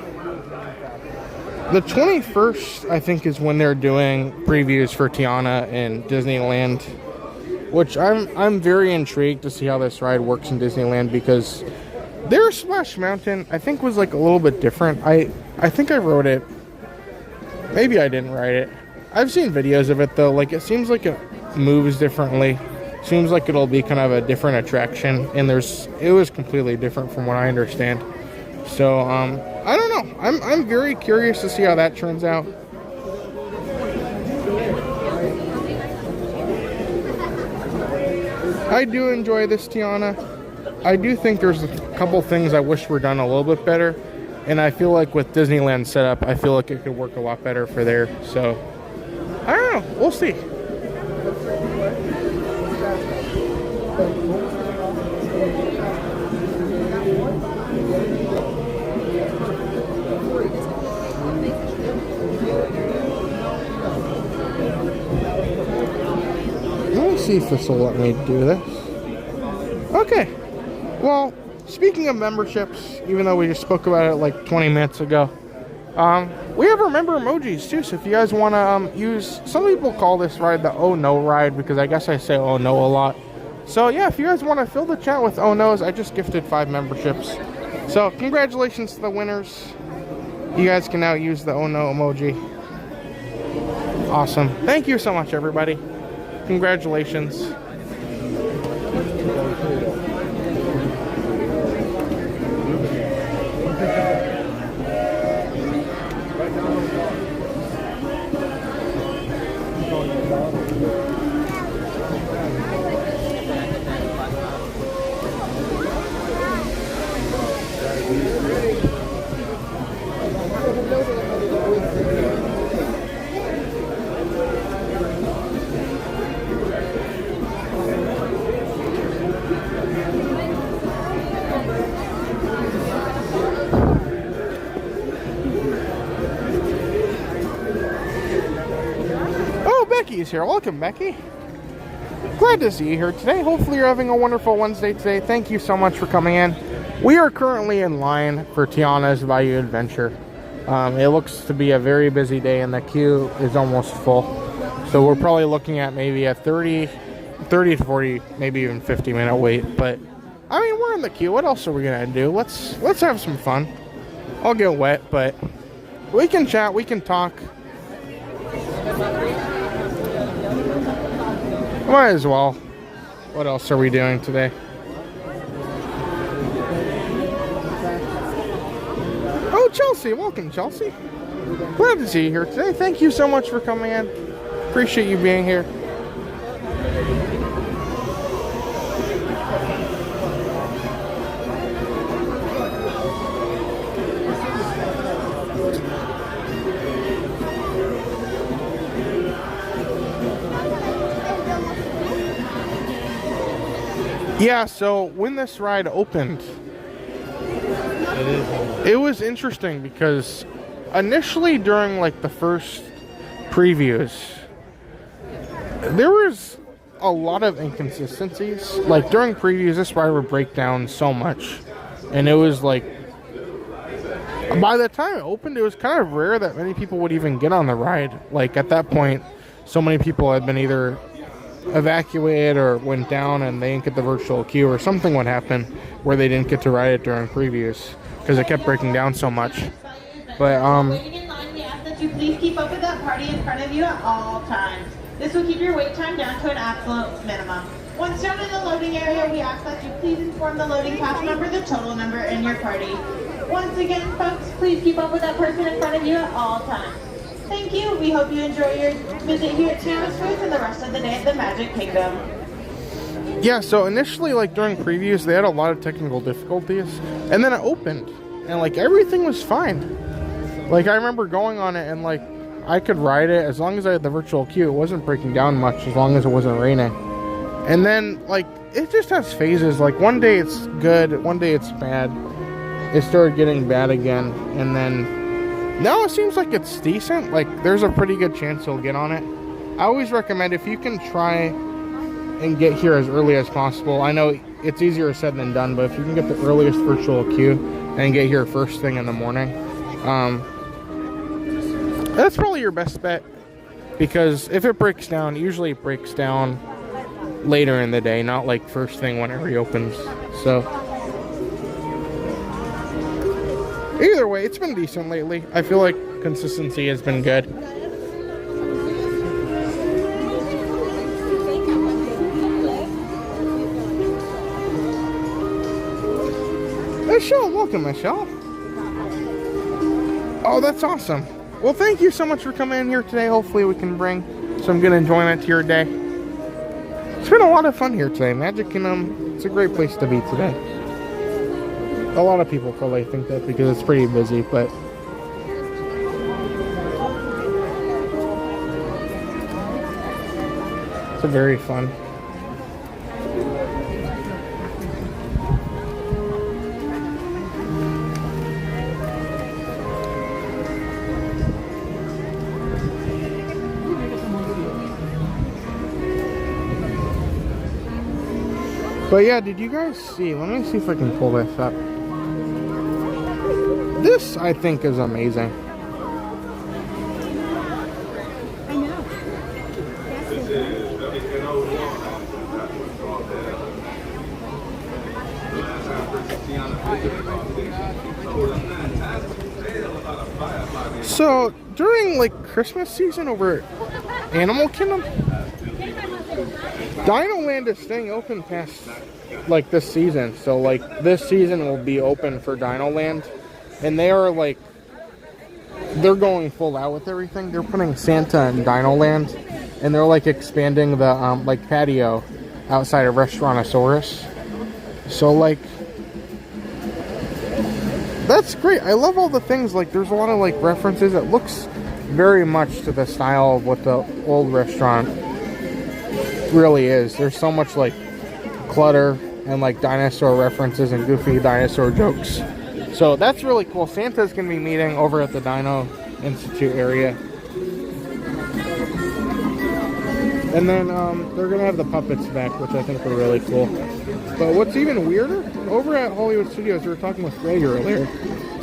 The 21st, I think, is when they're doing previews for Tiana and Disneyland, which I'm very intrigued to see how this ride works in Disneyland, because their Splash Mountain, I think, was like a little bit different. I think I wrote it. Maybe I didn't write it. I've seen videos of it, though. Like, it seems like it moves differently. Seems like it'll be kind of a different attraction, and it was completely different from what I understand. So, I don't know. I'm very curious to see how that turns out. I do enjoy this Tiana. I do think there's a couple things I wish were done a little bit better, and I feel like with Disneyland setup, I feel like it could work a lot better for there. So, I don't know. We'll see. Let me see if this will let me do this. Okay. Well, speaking of memberships, even though we just spoke about it like 20 minutes ago, we have our member emojis too. So if you guys want to use, some people call this ride the Oh No ride because I guess I say Oh No a lot. So yeah, if you guys want to fill the chat with Oh No's, I just gifted 5 memberships. So congratulations to the winners. You guys can now use the Oh No emoji. Awesome. Thank you so much, everybody. Congratulations. Becky's here. Welcome, Becky. Glad to see you here today. Hopefully you're having a wonderful Wednesday today. Thank you so much for coming in. We are currently in line for Tiana's Bayou Adventure. It looks to be a very busy day and the queue is almost full. So we're probably looking at maybe a 30 to 40, maybe even 50-minute wait. But, I mean, we're in the queue. What else are we going to do? Let's have some fun. I'll get wet, but we can chat. We can talk. Might as well. What else are we doing today? Oh, Chelsea. Welcome, Chelsea. Glad to see you here today. Thank you so much for coming in. Appreciate you being here. Yeah, so when this ride opened, it was interesting because initially during like the first previews, there was a lot of inconsistencies. Like during previews, this ride would break down so much, and it was like, by the time it opened, it was kind of rare that many people would even get on the ride. Like at that point, so many people had been either evacuated or went down and they didn't get the virtual queue, or something would happen where they didn't get to ride it during previews because it kept breaking down so much. But waiting in line, we ask that you please keep up with that party in front of you at all times. This will keep your wait time down to an absolute minimum. Once down in the loading area, we ask that you please inform the loading pass member the total number in your party. Once again, folks, please keep up with that person in front of you at all times. Thank you. We hope you enjoy your visit here at Tiana's Fruits and the rest of the day at the Magic Kingdom. yeah, so initially, like during previews, they had a lot of technical difficulties, and then it opened, and like everything was fine. Like I remember going on it, and like I could ride it as long as I had the virtual queue. It wasn't breaking down much as long as it wasn't raining. And then like it just has phases. Like one day it's good, one day it's bad. It started getting bad again, and then now it seems like it's decent. Like there's a pretty good chance you'll get on it. I always recommend, if you can try and get here as early as possible. I know it's easier said than done, but if you can get the earliest virtual queue and get here first thing in the morning, that's probably your best bet, because if it breaks down, usually it breaks down later in the day, not like first thing when it reopens. So either way, it's been decent lately. I feel like consistency has been good. Michelle, welcome, Michelle. Oh, that's awesome. Well, thank you so much for coming in here today. Hopefully we can bring some good enjoyment to your day. It's been a lot of fun here today. Magic Kingdom, it's a great place to be today. A lot of people probably think that because it's pretty busy, but it's very fun. But yeah, did you guys see? Let me see if I can pull this up. This, I think, is amazing. I know. So, during like Christmas season over at Animal Kingdom, Dino Land is staying open past like this season. So like this season will be open for Dino Land, and they are like, they're going full out with everything. They're putting Santa in Dino Land, and they're like expanding the like patio outside of Restaurantosaurus. So like, that's great. I love all the things. Like there's a lot of like references. It looks very much to the style of what the old restaurant really is. There's so much like clutter and like dinosaur references and goofy dinosaur jokes. So that's really cool. Santa's gonna be meeting over at the Dino Institute area. And then they're gonna have the puppets back, which I think are really cool. But what's even weirder, over at Hollywood Studios, we were talking with Greg earlier,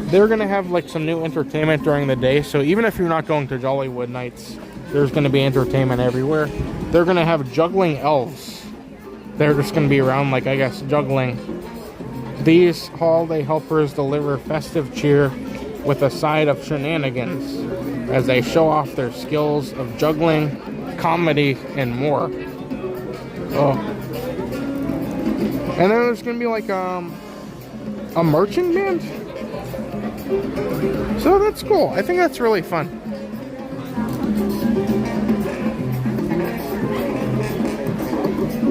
they're gonna have like some new entertainment during the day. So even if you're not going to Jollywood nights, there's gonna be entertainment everywhere. They're gonna have juggling elves. They're just gonna be around, like, I guess, juggling. These holiday helpers deliver festive cheer with a side of shenanigans as they show off their skills of juggling, comedy, and more. Oh. And then there's gonna be like a marching band. So that's cool. I think that's really fun.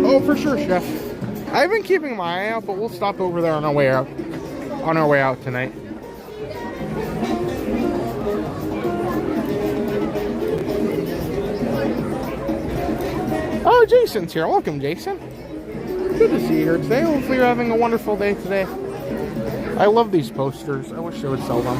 Oh, for sure, Chef. I've been keeping my eye out, but we'll stop over there on our way out. On our way out tonight. Oh, Jason's here. Welcome, Jason. Good to see you here today. Hopefully you're having a wonderful day today. I love these posters. I wish they would sell them.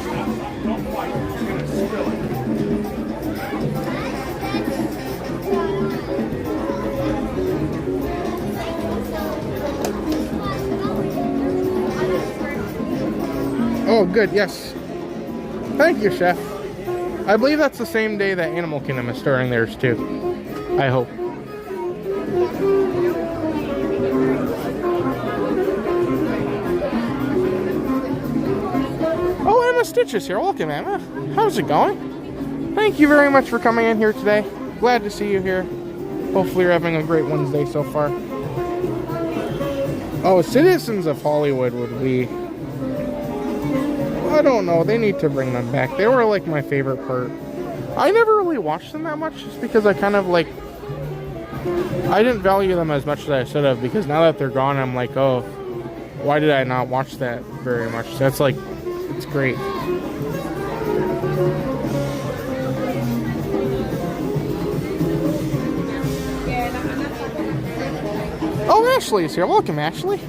Oh, good. Yes. Thank you, Chef. I believe that's the same day that Animal Kingdom is starting theirs, too. I hope. Oh, Emma Stitch is here. Welcome, Emma. How's it going? Thank you very much for coming in here today. Glad to see you here. Hopefully you're having a great Wednesday so far. Oh, Citizens of Hollywood would be... I don't know. They need to bring them back. They were like my favorite part. I never really watched them that much just because I kind of like... I didn't value them as much as I should have, because now that they're gone, I'm like, oh, why did I not watch that very much? So that's like, it's great. Oh, Ashley's here. Welcome, Ashley.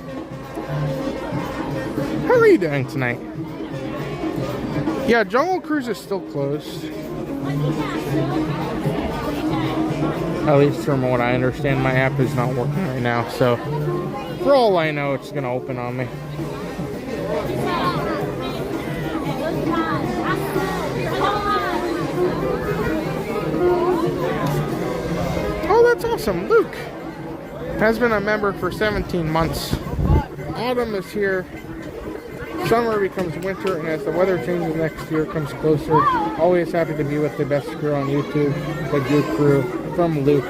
How are you doing tonight? Yeah, Jungle Cruise is still closed. At least from what I understand, my app is not working right now. So, for all I know, it's going to open on me. Oh, that's awesome. Luke has been a member for 17 months. Autumn is here. Summer becomes winter, and as the weather changes next year comes closer, always happy to be with the best crew on YouTube, the Goop Crew, from Luke.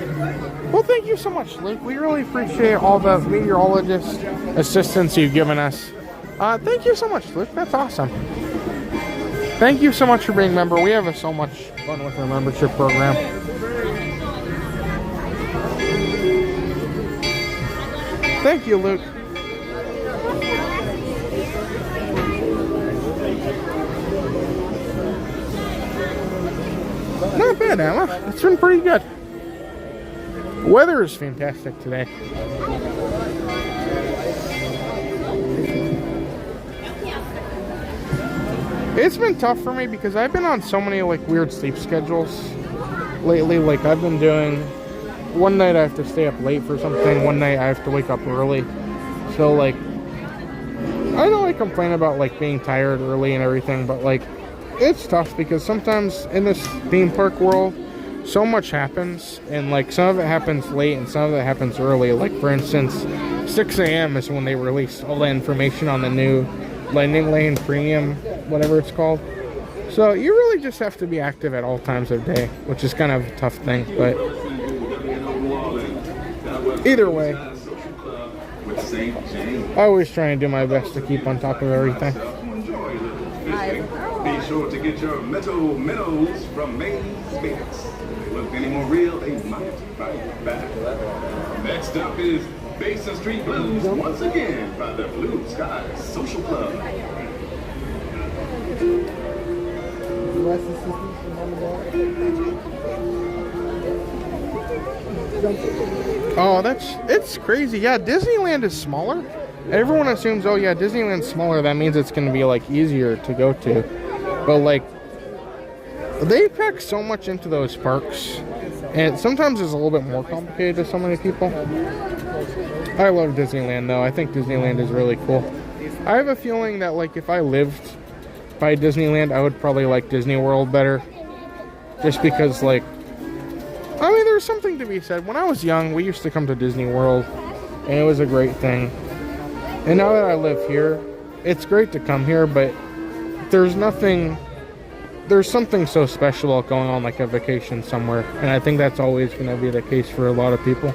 Well, thank you so much, Luke. We really appreciate all the meteorologist assistance you've given us. Thank you so much, Luke. That's awesome. Thank you so much for being a member. We have so much fun with our membership program. Thank you, Luke. Not bad, Emma. It's been pretty good. Weather is fantastic today. It's been tough for me because I've been on so many like weird sleep schedules lately. Like I've been doing, one night I have to stay up late for something, one night I have to wake up early. So like, I know I complain about like being tired early and everything, but like, it's tough because sometimes in this theme park world, so much happens, and like some of it happens late and some of it happens early. Like for instance, 6 a.m. is when they released all the information on the new Lightning Lane Premium, whatever it's called. So you really just have to be active at all times of day, which is kind of a tough thing, but either way, I always try and do my best to keep on top of everything. Be sure to get your metal minnows from Maze Spirits. If they look any more real, they might fight back. Next up is Basin Street Blues, once again by the Blue Sky Social Club. Oh, it's crazy. Yeah, Disneyland is smaller. Everyone assumes, oh yeah, Disneyland's smaller, that means it's gonna be like easier to go to. But like, they pack so much into those parks, and sometimes it's a little bit more complicated to so many people. I love Disneyland though. I think Disneyland is really cool. I have a feeling that like if I lived by Disneyland, I would probably like Disney World better. Just because like, I mean, there's something to be said. When I was young, we used to come to Disney World, and it was a great thing. And now that I live here, it's great to come here, but there's something so special going on like a vacation somewhere. And I think that's always going to be the case for a lot of people.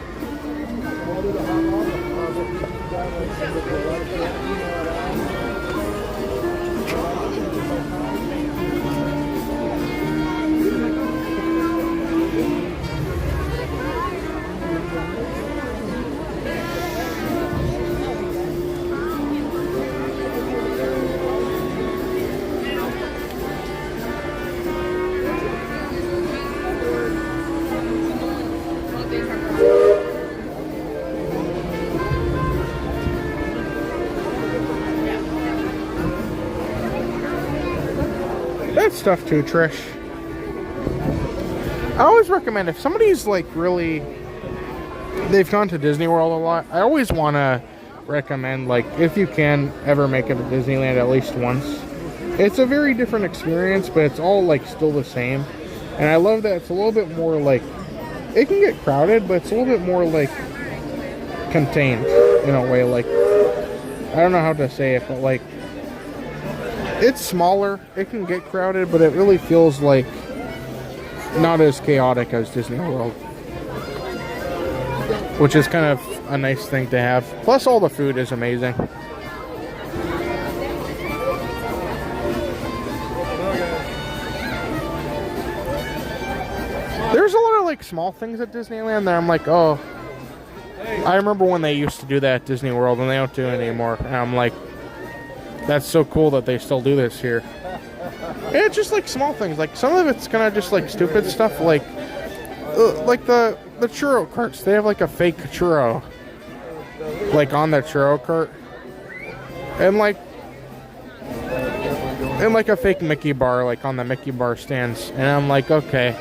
Stuff too, Trish. I always recommend if somebody's like really, they've gone to Disney World a lot, I always want to recommend, like, if you can ever make it to Disneyland at least once. It's a very different experience, but it's all like still the same. And I love that it's a little bit more like, it can get crowded, but it's a little bit more like contained in a way. Like, I don't know how to say it, but like, it's smaller, it can get crowded, but it really feels like not as chaotic as Disney World, which is kind of a nice thing to have. Plus all the food is amazing. There's a lot of like small things at Disneyland that I'm like, oh, I remember when they used to do that at Disney World and they don't do it anymore, and I'm like, that's so cool that they still do this here. And it's just like small things. Like some of it's kind of just like stupid stuff. Like the churro carts. They have like a fake churro, like on the churro cart, and like a fake Mickey bar, like on the Mickey bar stands. And I'm like, okay,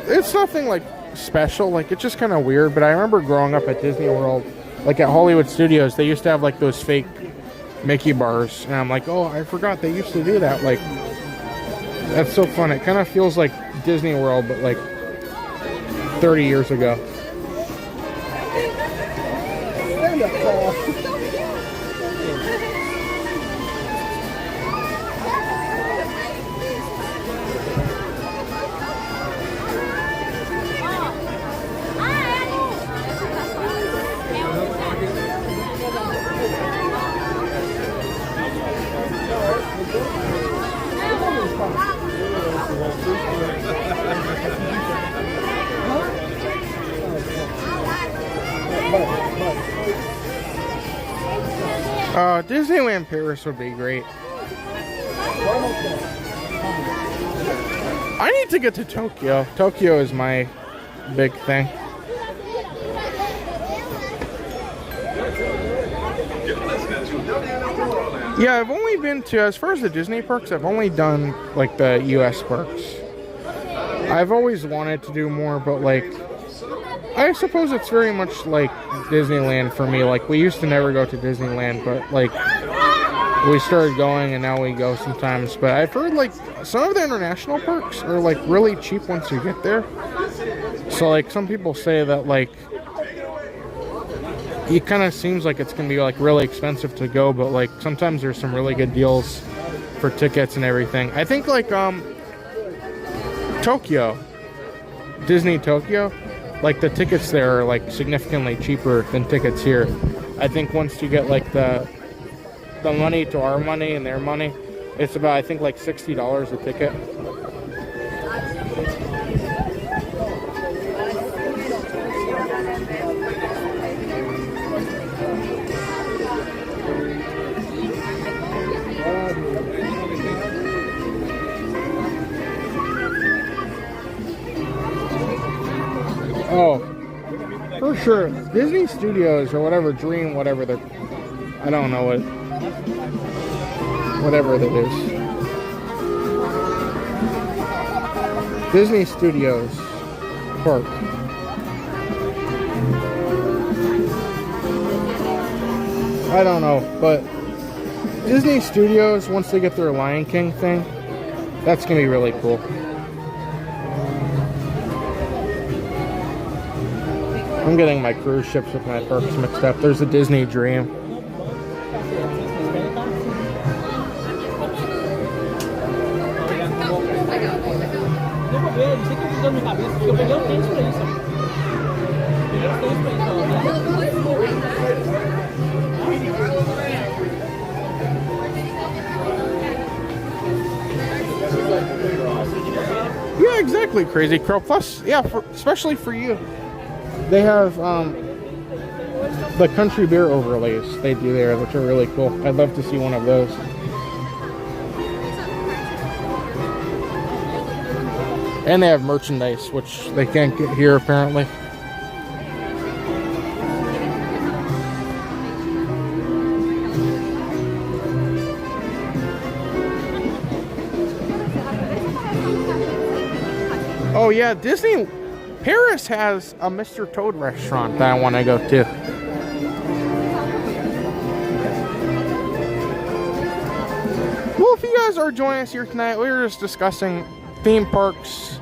it's nothing like special. Like it's just kind of weird. But I remember growing up at Disney World, like at Hollywood Studios, they used to have like those fake Mickey bars, and I'm like, oh, I forgot they used to do that. Like, that's so fun. It kind of feels like Disney World, but like 30 years ago. Stand up, Paul. Disneyland Paris would be great. I need to get to Tokyo. Tokyo is my big thing. Yeah, I've only been to, as far as the Disney parks, I've only done like the US parks. I've always wanted to do more, but like I suppose it's very much like Disneyland for me. Like, we used to never go to Disneyland, but like we started going and now we go sometimes. But I've heard like some of the international parks are like really cheap once you get there. So like some people say that like it kind of seems like it's gonna be like really expensive to go, but like sometimes there's some really good deals for tickets and everything. I think like Tokyo, Disney Tokyo, like the tickets there are like significantly cheaper than tickets here. I think once you get like the money to our money and their money, it's about I think like $60 a ticket. Oh, for sure. Disney Studios or whatever, Dream, whatever they're... I don't know what... Whatever that is. Disney Studios Park. I don't know, but Disney Studios, once they get their Lion King thing, that's going to be really cool. I'm getting my cruise ships with my parks mixed up. There's a Disney Dream. Yeah, exactly, Crazy Crow. Plus, yeah, especially for you. They have the country beer overlays they do there, which are really cool. I'd love to see one of those. And they have merchandise, which they can't get here apparently. Oh yeah, Disney... Paris has a Mr. Toad restaurant that I want to go to. Well, if you guys are joining us here tonight, we were just discussing theme parks,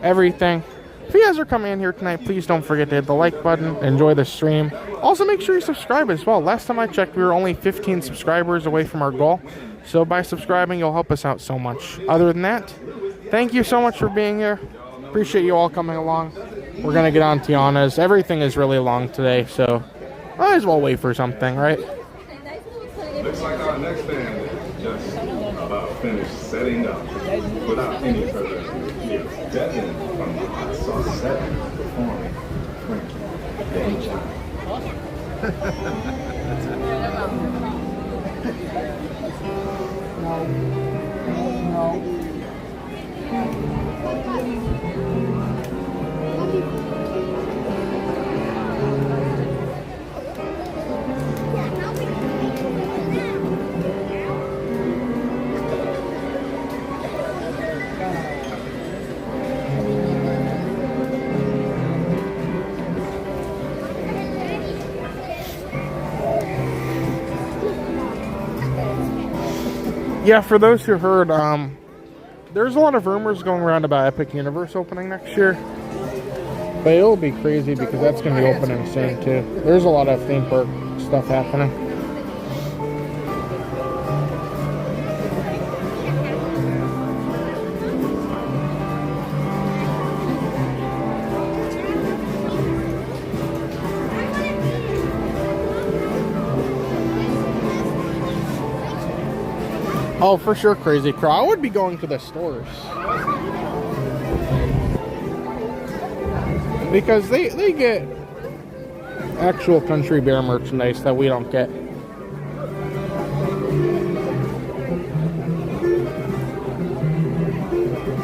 everything. If you guys are coming in here tonight, please don't forget to hit the like button, enjoy the stream. Also, make sure you subscribe as well. Last time I checked, we were only 15 subscribers away from our goal. So by subscribing, you'll help us out so much. Other than that, thank you so much for being here. Appreciate you all coming along. We're gonna get on Tiana's. Everything is really long today, so might as well wait for something, right? Looks like our next band is just about finished setting up. Without any further ado, here's Devin from the Hot Sauce 7 performing Twinkle Daytime. Yeah, for those who heard, there's a lot of rumors going around about Epic Universe opening next year. But it'll be crazy because that's going to be opening soon too. There's a lot of theme park stuff happening. Oh, for sure, Crazy Crow. I would be going to the stores. Because they get actual country bear merchandise that we don't get.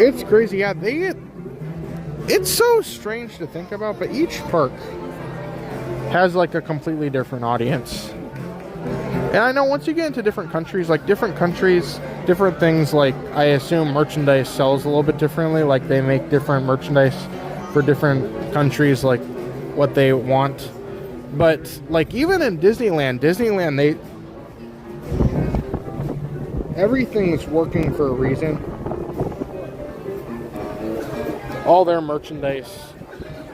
It's crazy, yeah. It's so strange to think about, but each park has like a completely different audience. And I know once you get into different countries, different things, like I assume merchandise sells a little bit differently. Like they make different merchandise for different countries. Like what they want. But like even in Disneyland, everything's working for a reason. All their merchandise,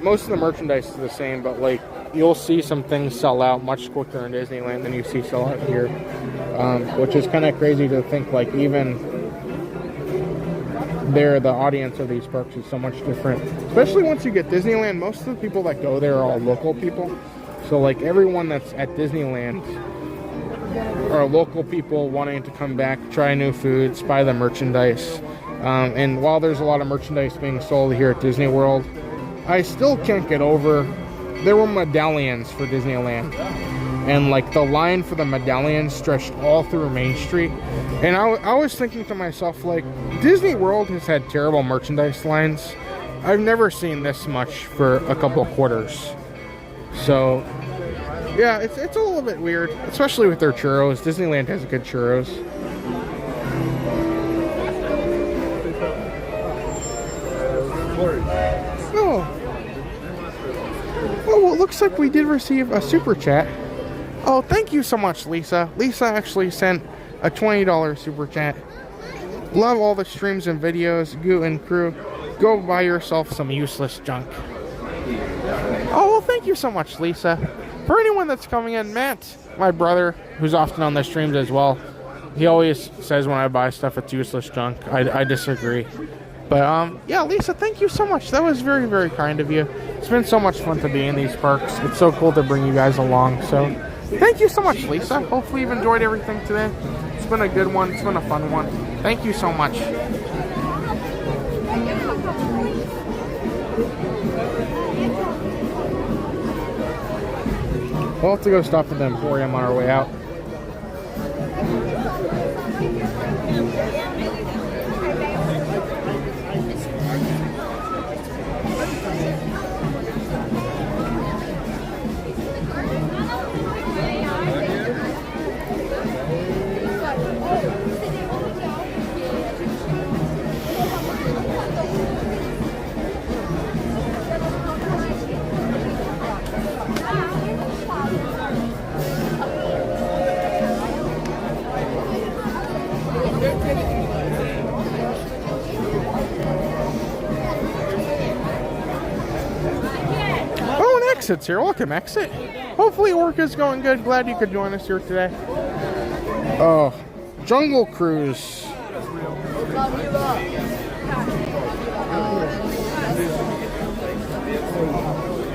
most of the merchandise is the same, but like you'll see some things sell out much quicker in Disneyland than you see sell out here, which is kind of crazy to think. Like even there, the audience of these parks is so much different, especially once you get Disneyland. Most of the people that go there are all local people, so like everyone that's at Disneyland are local people wanting to come back, try new foods, buy the merchandise. And while there's a lot of merchandise being sold here at Disney World, I still can't get over, there were medallions for Disneyland, and like the line for the medallions stretched all through Main Street. And I was thinking to myself, like, Disney World has had terrible merchandise lines. I've never seen this much for a couple of quarters. So yeah, it's a little bit weird, especially with their churros. Disneyland has good churros. Oh, well, it looks like we did receive a super chat. Oh, thank you so much, Lisa. Lisa actually sent a $20 super chat. Love all the streams and videos, Goo and crew. Go buy yourself some useless junk. Oh, well, thank you so much, Lisa. For anyone that's coming in, Matt, my brother, who's often on the streams as well, he always says when I buy stuff it's useless junk. I disagree. But yeah, Lisa, thank you so much. That was very, very kind of you. It's been so much fun to be in these parks. It's so cool to bring you guys along. So thank you so much, Lisa. Hopefully you've enjoyed everything today. It's been a good one. It's been a fun one. Thank you so much. We'll have to go stop at the Emporium on our way out. Exit's here. Welcome, Exit. Hopefully work is going good. Glad you could join us here today. Oh, Jungle Cruise.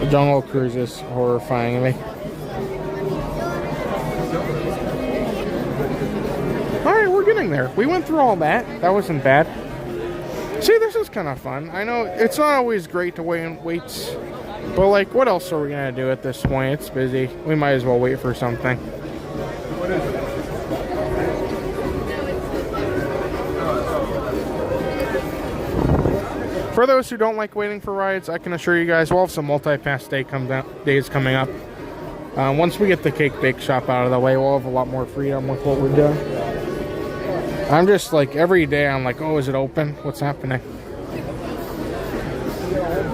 The Jungle Cruise is horrifying me. Alright, we're getting there. We went through all that. That wasn't bad. See, this is kind of fun. I know it's not always great to wait in waits. But like, what else are we gonna do at this point? It's busy. We might as well wait for something. For those who don't like waiting for rides, I can assure you guys we'll have some multi-pass days coming up. Once we get the cake bake shop out of the way, we'll have a lot more freedom with what we're doing. I'm just like, every day I'm like, oh, is it open? What's happening?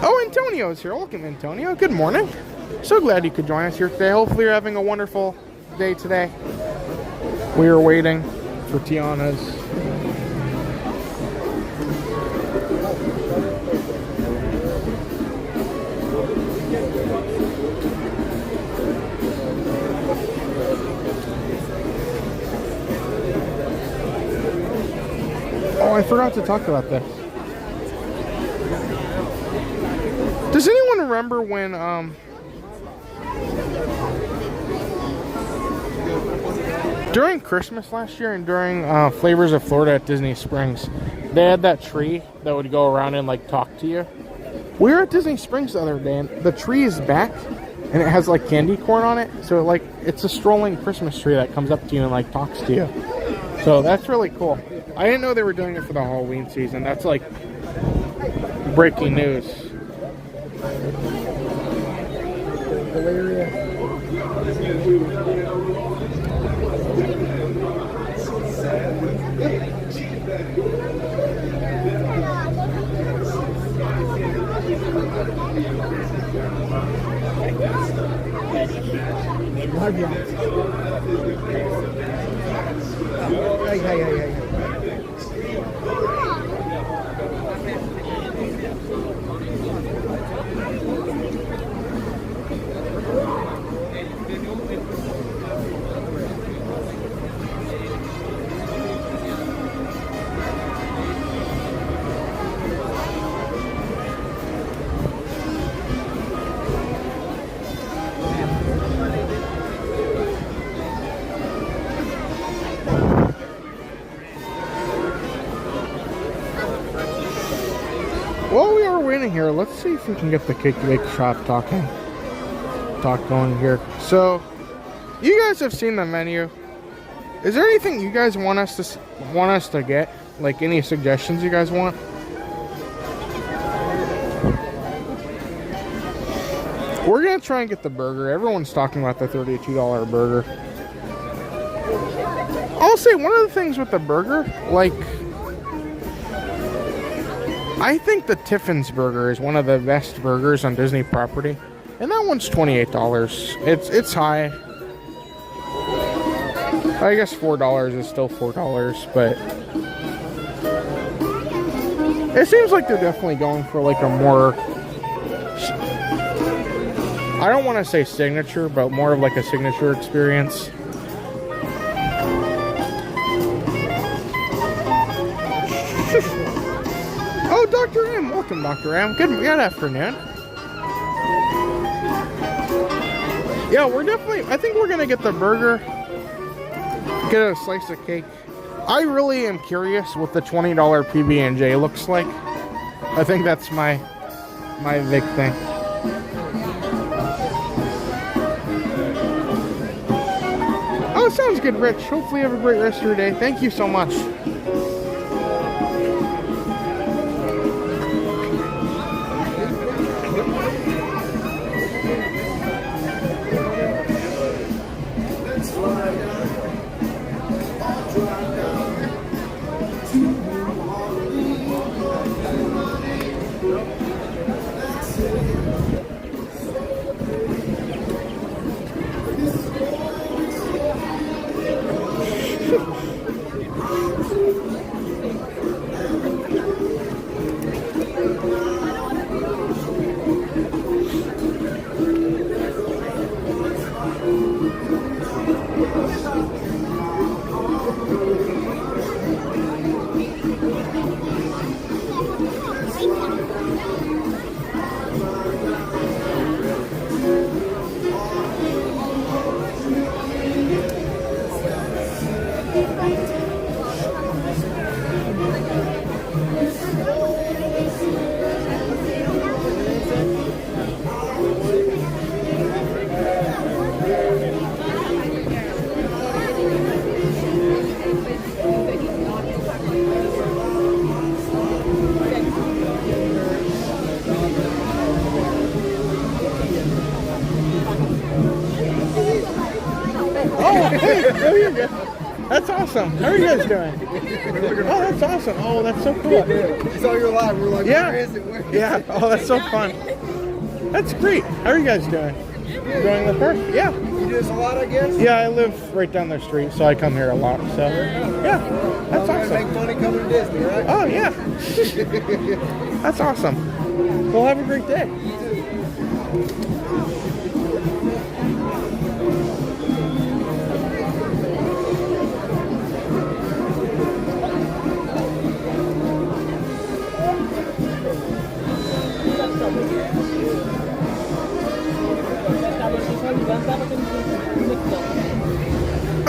Oh, Antonio's here. Welcome, Antonio. Good morning. So glad you could join us here today. Hopefully you're having a wonderful day today. We are waiting for Tiana's. Oh, I forgot to talk about this. Does anyone remember when during Christmas last year and during Flavors of Florida at Disney Springs, they had that tree that would go around and like talk to you? We were at Disney Springs the other day and the tree is back and it has like candy corn on it, so like it's a strolling Christmas tree that comes up to you and like talks to you. So that's really cool. I didn't know they were doing it for the Halloween season. That's like breaking news. Hilarious. While we are waiting here, let's see if we can get the Cake Bake Shop talk going here. So, you guys have seen the menu. Is there anything you guys want us to get? Like any suggestions you guys want? We're gonna try and get the burger. Everyone's talking about the $32 burger. I'll say one of the things with the burger, like, I think the Tiffin's burger is one of the best burgers on Disney property, and that one's $28. It's high. I guess $4 is still $4, but it seems like they're definitely going for like a more, I don't want to say signature, but more of like a signature experience. Oh, Dr. M. Welcome, Dr. M. Good afternoon. Yeah, I think we're going to get the burger, get a slice of cake. I really am curious what the $20 PB&J looks like. I think that's my big thing. Oh, sounds good, Rich. Hopefully you have a great rest of your day. Thank you so much. That's awesome. How are you guys doing? Oh, that's awesome. Oh, that's so cool. We saw you live. We're like, yeah. Where is it? Where is yeah. it? Oh, that's so fun. That's great. How are you guys doing? Enjoying the park? Yeah. You do this a lot, I guess? Yeah, I live right down the street, so I come here a lot. So, yeah. That's awesome. Make money coming to Disney, right? Oh, yeah. That's awesome. Well, have a great day.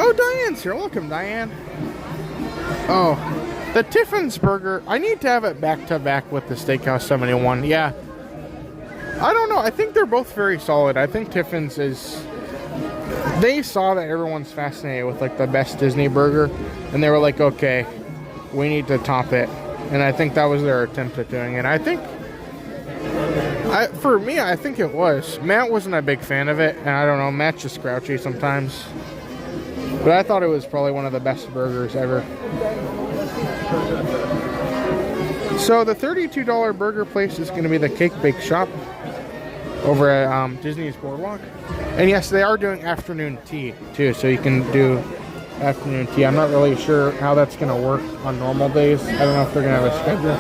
Oh, Diane's here. Welcome, Diane. Oh, the Tiffin's burger. I need to have it back to back with the Steakhouse 71. Yeah. I don't know. I think they're both very solid. I think Tiffin's is... They saw that everyone's fascinated with like the best Disney burger, and they were like, okay, we need to top it. And I think that was their attempt at doing it. I think... for me, I think it was. Matt wasn't a big fan of it, and I don't know, Matt's just grouchy sometimes. But I thought it was probably one of the best burgers ever. So the $32 burger place is going to be the Cake Bake Shop over at Disney's Boardwalk. And yes, they are doing afternoon tea too, so you can do afternoon tea. I'm not really sure how that's going to work on normal days. I don't know if they're going to have a schedule.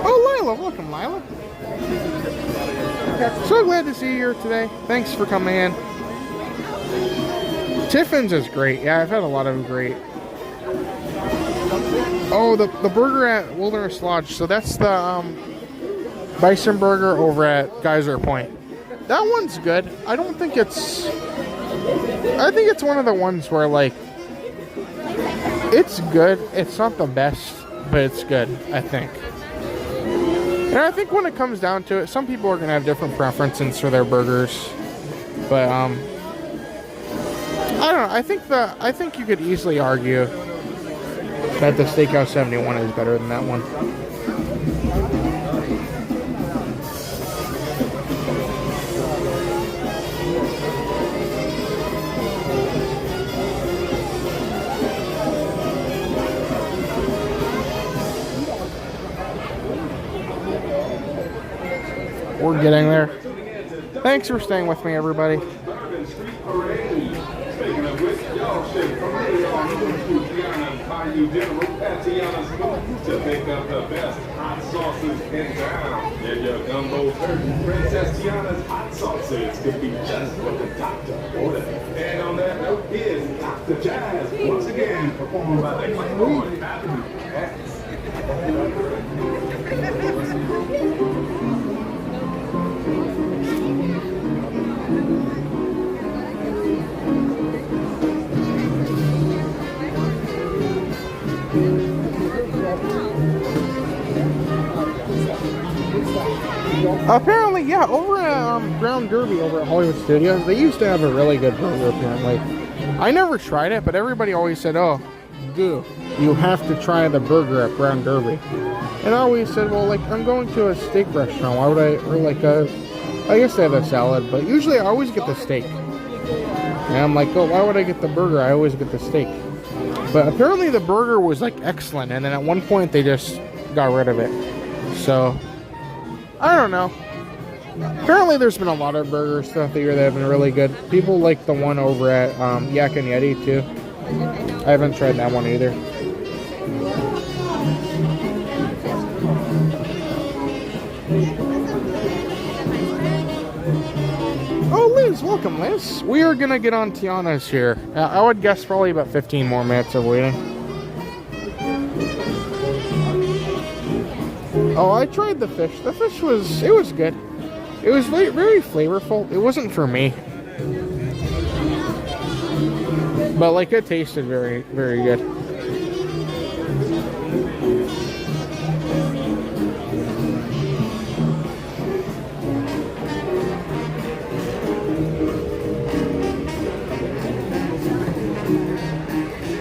Oh, Lila, welcome, Lila. So glad to see you here today. Thanks for coming in. Tiffin's is great. Yeah, I've had a lot of great. Oh, the burger at Wilderness Lodge. So that's the bison burger over at Geyser Point. That one's good. I think it's one of the ones where, like, it's good. It's not the best, but it's good, I think. And I think when it comes down to it, some people are going to have different preferences for their burgers. But, I don't know. I think you could easily argue that the Steakhouse 71 is better than that one. We're getting there. Thanks for staying with me, everybody. Speaking of which, y'all should parade on over to Tiana's Bayou General at Tiana's Food to pick up the best hot sauces in town. Get your gumbo turkey. Princess Tiana's hot sauces could be just what the doctor ordered. And on that note, here's Dr. Jazz, once again performed by the Claymore Avenue Cats. Apparently, yeah, over at Ground Derby over at Hollywood Studios, they used to have a really good burger, apparently. I never tried it, but everybody always said, oh, dude, you have to try the burger at Ground Derby. And I always said, well, like, I'm going to a steak restaurant, why would I, or like I guess they have a salad, but usually I always get the steak. And I'm like, oh, why would I get the burger? I always get the steak. But apparently the burger was, like, excellent, and then at one point they just got rid of it. So, I don't know. Apparently there's been a lot of burgers throughout the year that have been really good. People like the one over at Yak and Yeti too. I haven't tried that one either. Oh, Liz, welcome, Liz. We are gonna get on Tiana's here. I would guess probably about 15 more minutes of waiting. Oh, I tried the fish. The fish was good. It was very, very flavorful. It wasn't for me. But, like, it tasted very, very good.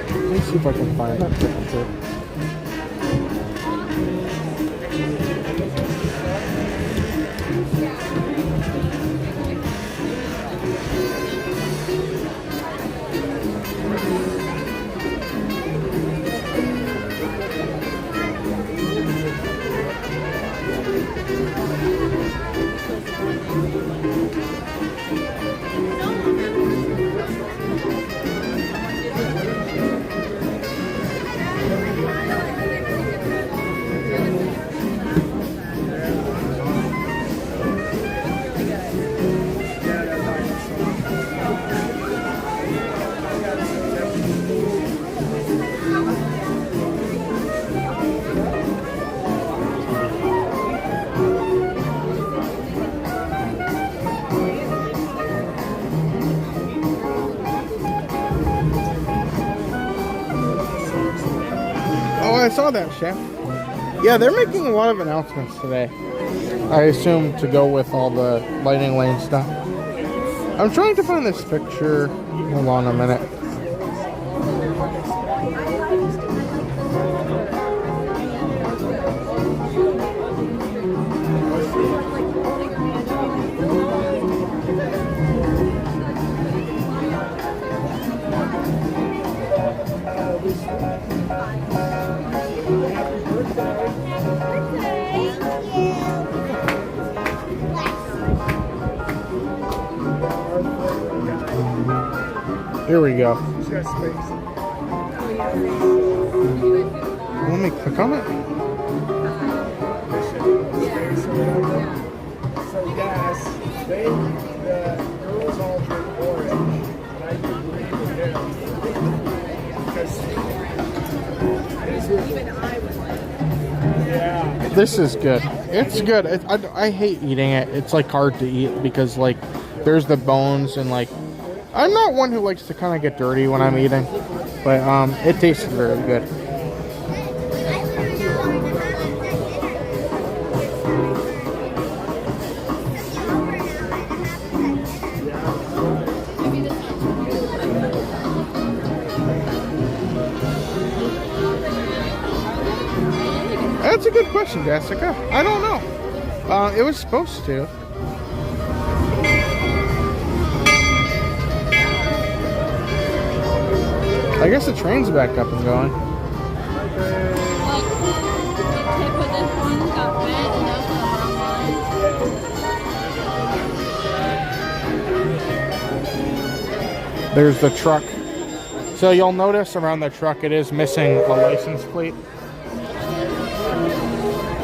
Let me see if I can find that picture. I saw that, Chef. Yeah, they're making a lot of announcements today. I assume to go with all the Lightning Lane stuff. I'm trying to find this picture. Hold on a minute. Here we go. Let me click on it. So guys, the girls all drink orange, and I agree with them because even I was like, yeah. This is good. It's good. I hate eating it. It's like hard to eat because like there's the bones and like I'm not one who likes to kind of get dirty when I'm eating, but it tastes very good. That's a good question, Jessica. I don't know. It was supposed to. I guess the train's back up and going. There's the truck. So you'll notice around the truck it is missing a license plate.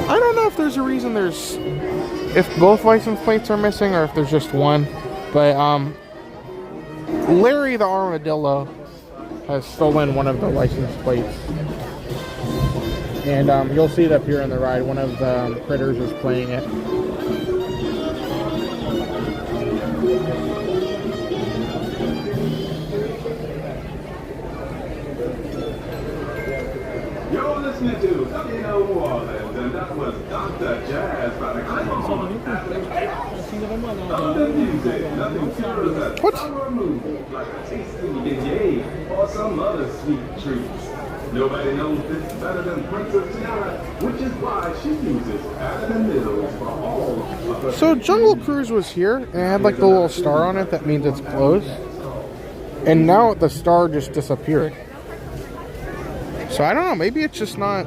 I don't know if there's a reason if both license plates are missing or if there's just one. But Larry the armadillo has stolen one of the license plates. And you'll see it up here on the ride. One of the critters is playing it. You're listening to Tomorrowland, and that was Dr. Jazz by the Come On. Other music, nothing pure as a summer mood, like a tasty beignet or some other sweet treats. Nobody knows this better than Princess Tiana, which is why she uses Adventureland Mills for all of her. So Jungle Cruise was here, and it had like the little star on it. That means it's closed. And now the star just disappeared. So I don't know, maybe it's just not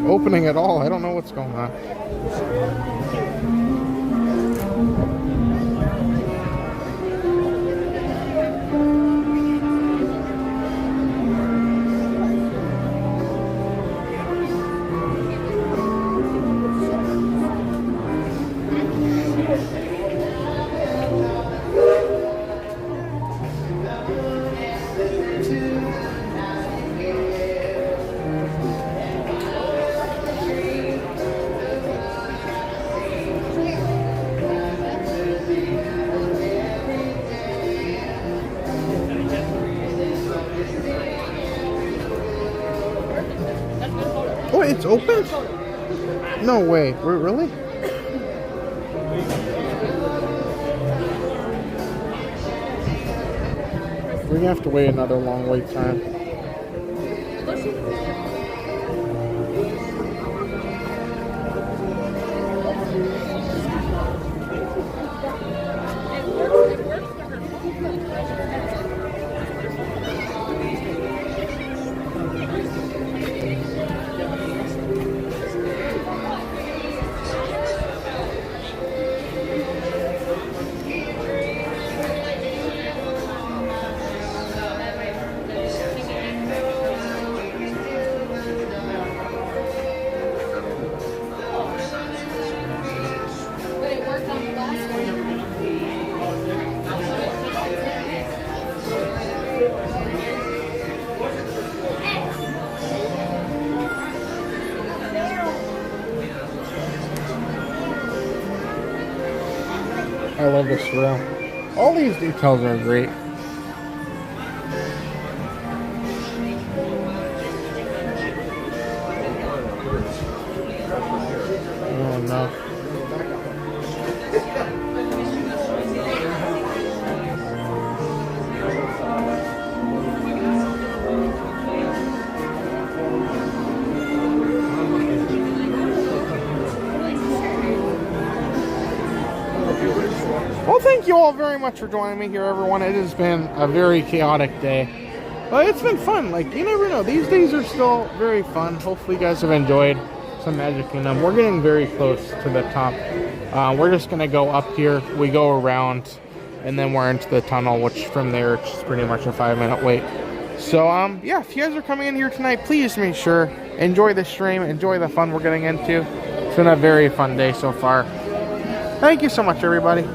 opening at all. I don't know what's going on. Oh, it's open? No way. Really? We're gonna have to wait another long wait time. I love this rail. All these details are great. Oh no. Well, thank you all very much for joining me here, everyone. It has been a very chaotic day, but it's been fun. Like, you never know. These days are still very fun. Hopefully you guys have enjoyed some Magic Kingdom. We're getting very close to the top. We're just going to go up here. We go around and then we're into the tunnel, which from there it's pretty much a 5-minute wait. So yeah, if you guys are coming in here tonight, please make sure enjoy the stream, enjoy the fun we're getting into. It's been a very fun day so far. Thank you so much, everybody.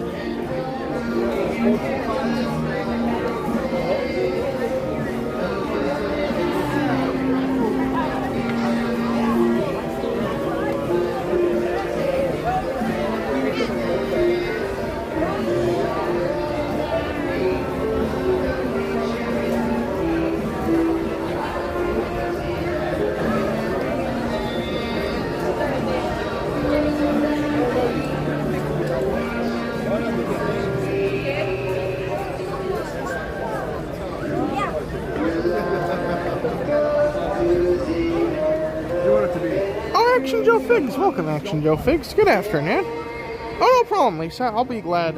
Action Joe Figs, welcome Action Joe Figs. Good afternoon. Oh, no problem, Lisa. I'll be glad.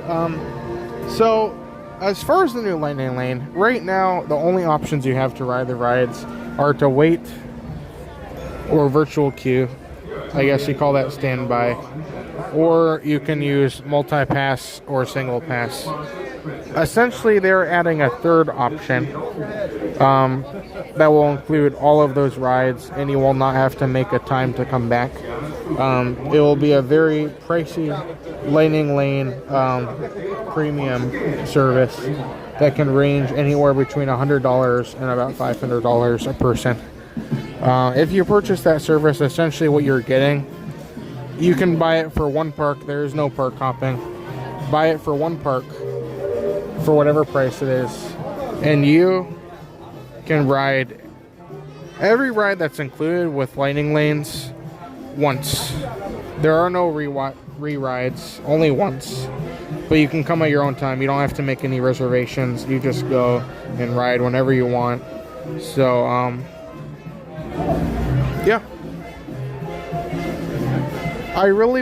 So, as far as the new Lightning Lane, right now the only options you have to ride the rides are to wait or virtual queue. I guess you call that standby, or you can use multi-pass or single pass. Essentially, they're adding a third option that will include all of those rides, and you will not have to make a time to come back. It will be a very pricey Lightning Lane premium service that can range anywhere between $100 and about $500 a person. If you purchase that service, essentially what you're getting, you can buy it for one park. There is no park hopping. Buy it for one park for whatever price it is, and you can ride every ride that's included with Lightning Lanes once. There are no re-rides, only once, but you can come at your own time. You don't have to make any reservations. You just go and ride whenever you want. So yeah,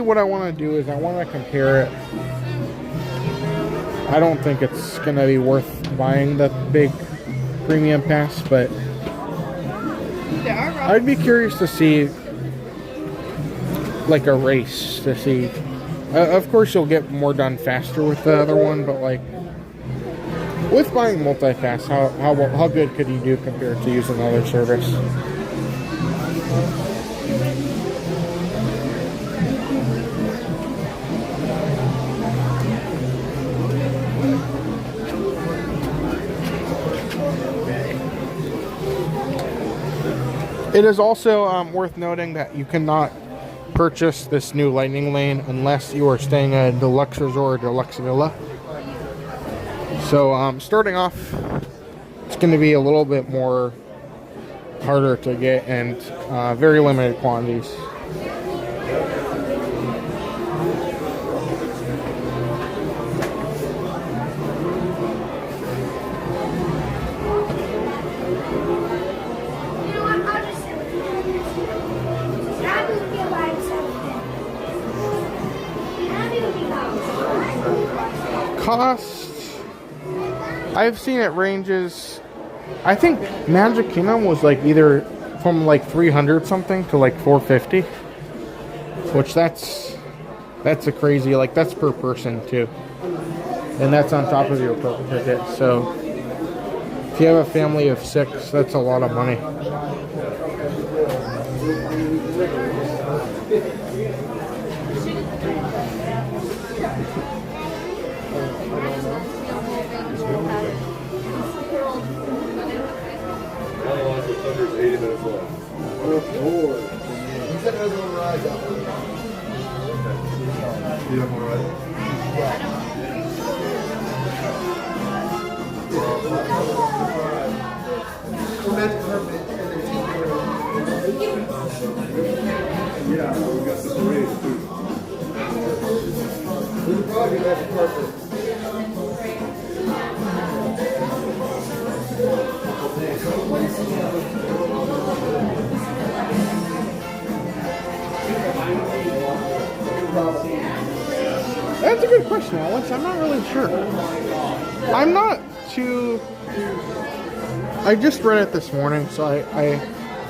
what I want to do is I want to compare it. I don't think it's gonna be worth buying the big premium pass, but I'd be curious to see like a race to see. Of course, you'll get more done faster with the other one, but like with buying multi-pass, how good could you do compared to using another service? It is also worth noting that you cannot purchase this new Lightning Lane unless you are staying at a deluxe resort or deluxe villa. So starting off, it's going to be a little bit more harder to get and very limited quantities. Cost, I've seen it ranges, I think Magic Kingdom was like either from like 300 something to like 450, which that's a crazy, like that's per person too, and that's on top of your per ticket. So if you have a family of 6, that's a lot of money. There's 80 minutes left. Oh, Lord. He said there's one ride out there. You have one ride? Yeah, we got the parade too. There's probably that carpet. That's a good question, Alex. I'm not really sure. I'm not too... I just read it this morning, so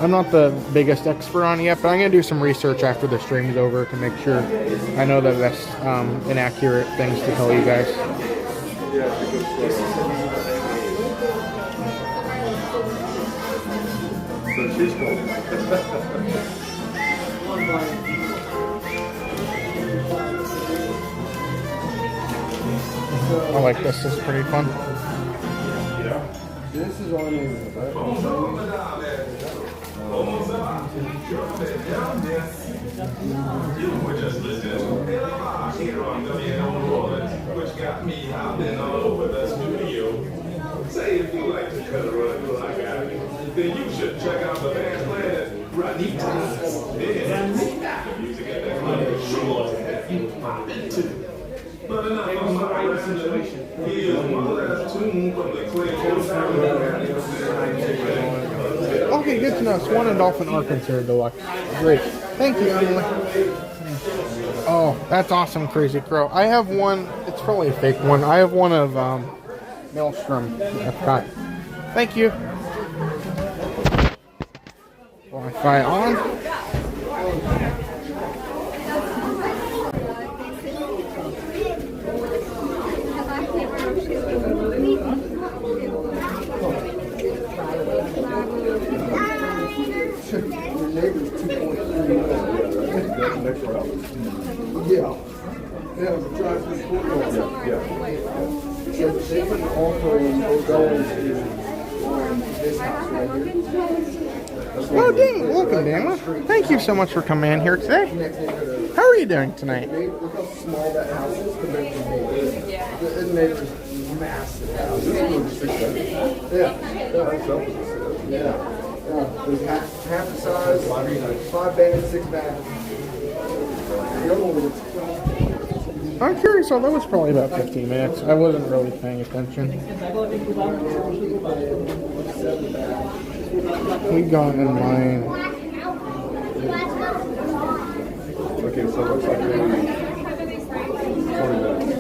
I'm not the biggest expert on it yet, but I'm going to do some research after the stream's over to make sure I know the best and accurate things to tell you guys. So she's cool. I like this. This is pretty fun. This is our neighborhood, You were just listening to here on WNORleans, which got me hopping all over the studio. Say if you like to cut a rug like I do, then you should check out the band playing at Ranita's. Yeah, the music at that club is sure to have you popping too. But enough of my situation. Here's one last tune from the Clayton family. Okay, good to know. Swan and Dolphin Arkansas Deluxe. Great. Thank you, Emily. Oh, that's awesome, Crazy Crow. I have one. It's probably a fake one. I have one of Maelstrom Epcot. Thank you. Wi-Fi on. Yeah. Yeah, the drive-through food order. Yeah. So they can offer or go into this house right here. Oh, dang. Welcome, Dana. Thank you so much for coming in here today. How are you doing tonight? Look how small that house is compared to the neighbor. The neighbor is massive house. Yeah. Yeah. There's half the size, 5 beds, 6 baths. I'm curious, so that was probably about 15 minutes. I wasn't really paying attention. We got in line. Okay, so it looks like maybe 20 minutes.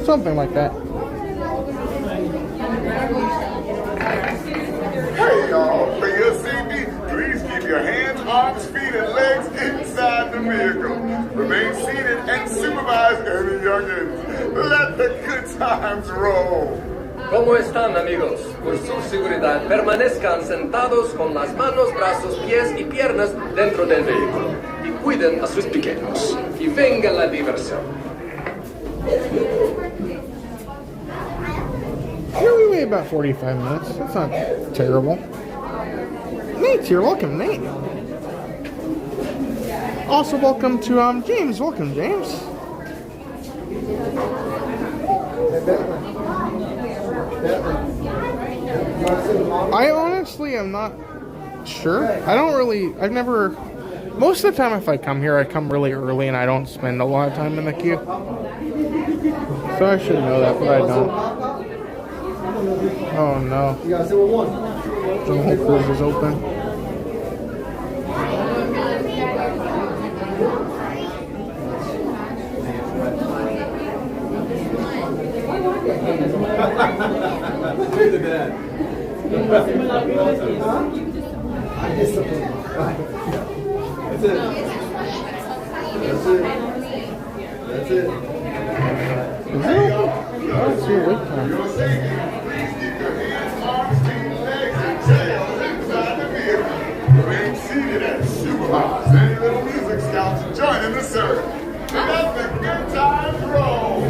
Something like that. Hey y'all, for your safety, please keep your hands, arms, feet, and legs inside the vehicle. Remain seated and supervise any youngins. Let the good times roll. ¿Cómo están, amigos? Por su seguridad, permanezcan sentados con las manos, brazos, pies y piernas dentro del vehículo. Y cuiden a sus pequeños. Y venga la diversión. Here we wait about 45 minutes. That's not terrible. Nate's here. Welcome, Nate. Also, welcome to James. Welcome, James. I honestly am not sure. I've never, most of the time if I come here, I come really early and I don't spend a lot of time in the queue. So I should know that, but I don't. Oh no. The whole cruise is open. Here's the dad. That's it. That's it. Is it open? Oh, it's your wait time. Remain seated and supervise any little music scouts joining the circle. Let the good times roll.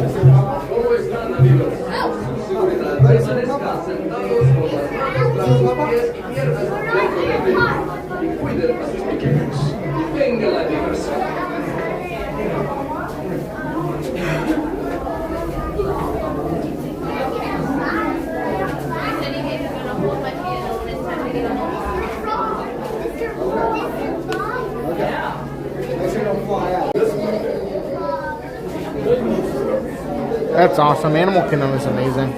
¿Cómo están, amigos? Por su seguridad, permanezcan sentados con las manos, brazos, pies y piernas dentro del vehículo. Y cuiden a sus pequeños. Y venga la diversión. That's awesome. Animal Kingdom is amazing.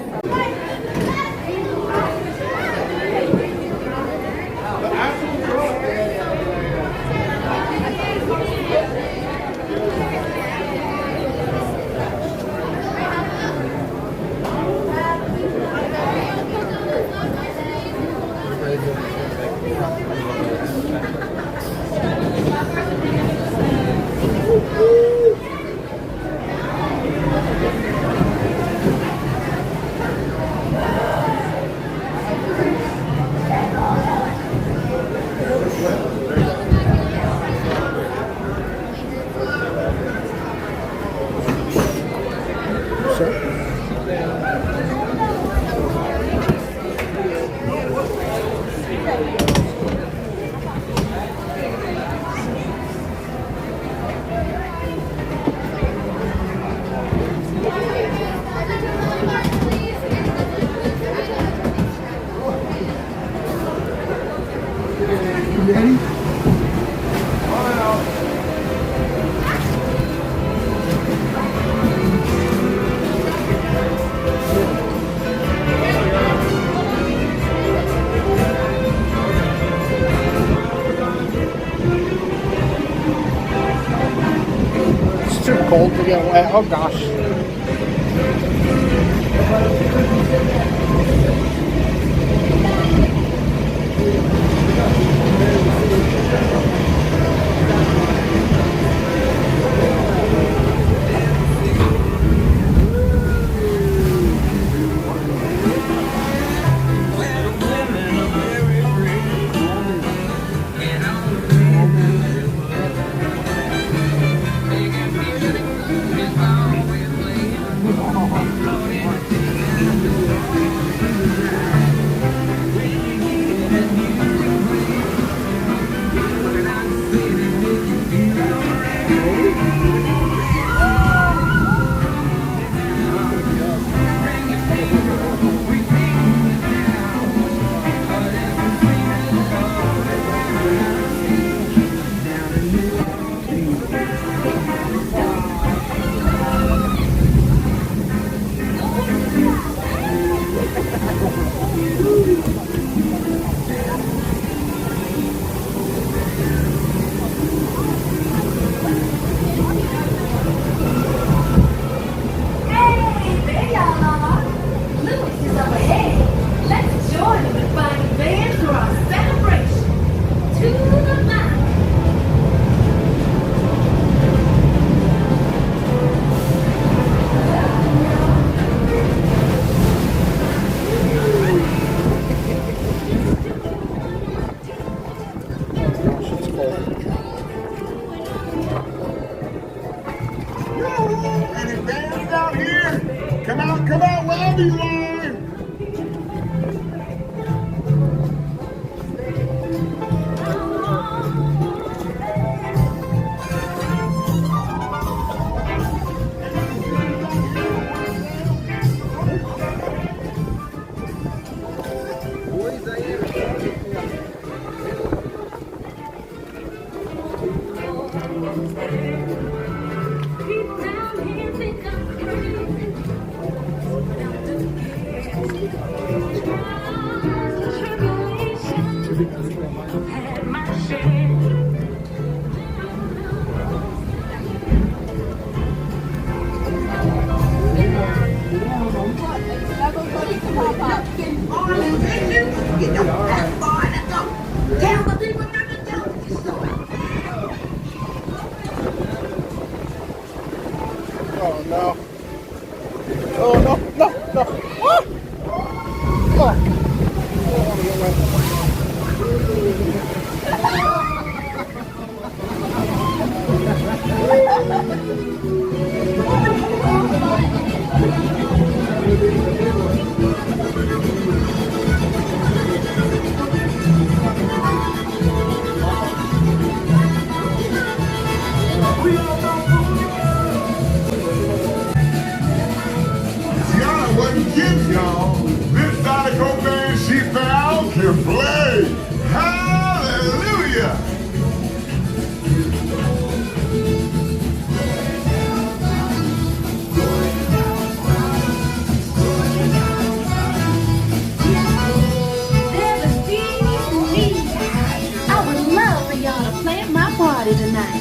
cold to get wet. Oh gosh. Oh no. Oh no, no, no. Ah! Tiana wasn't kidding, y'all. This Zydeco band she found can play. Hallelujah! There's a few needs. I would love for y'all to plan my party tonight.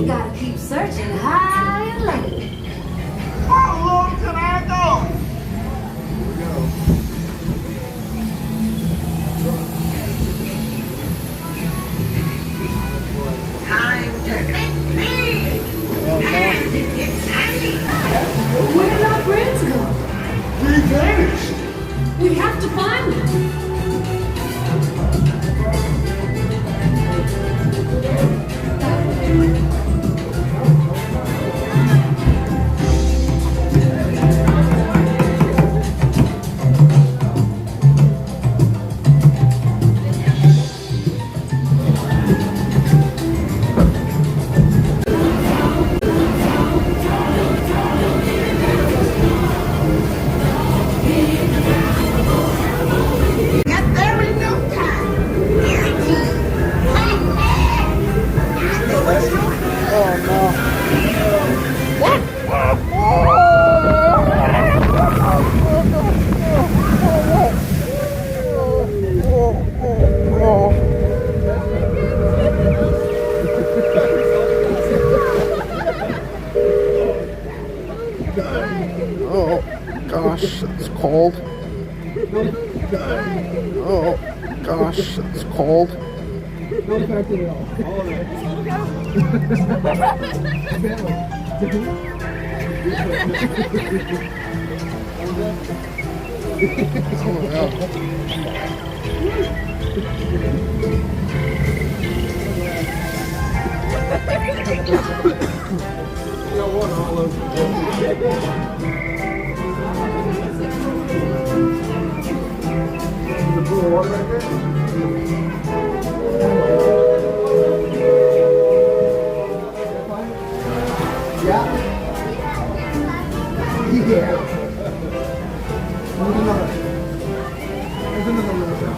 We gotta keep searching high and low. How long can I go? Time to get big and exciting. Where did our friends go? They vanished. We have to find them. Get there in no time. Oh gosh, it's cold. Oh gosh, it's cold. Not affected at all. The pool of water right there? Yeah. There's another. There's another river.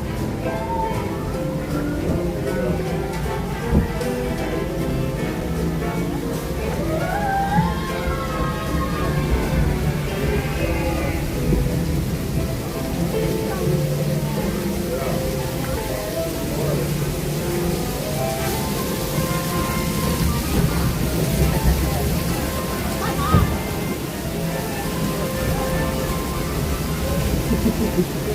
Thank you.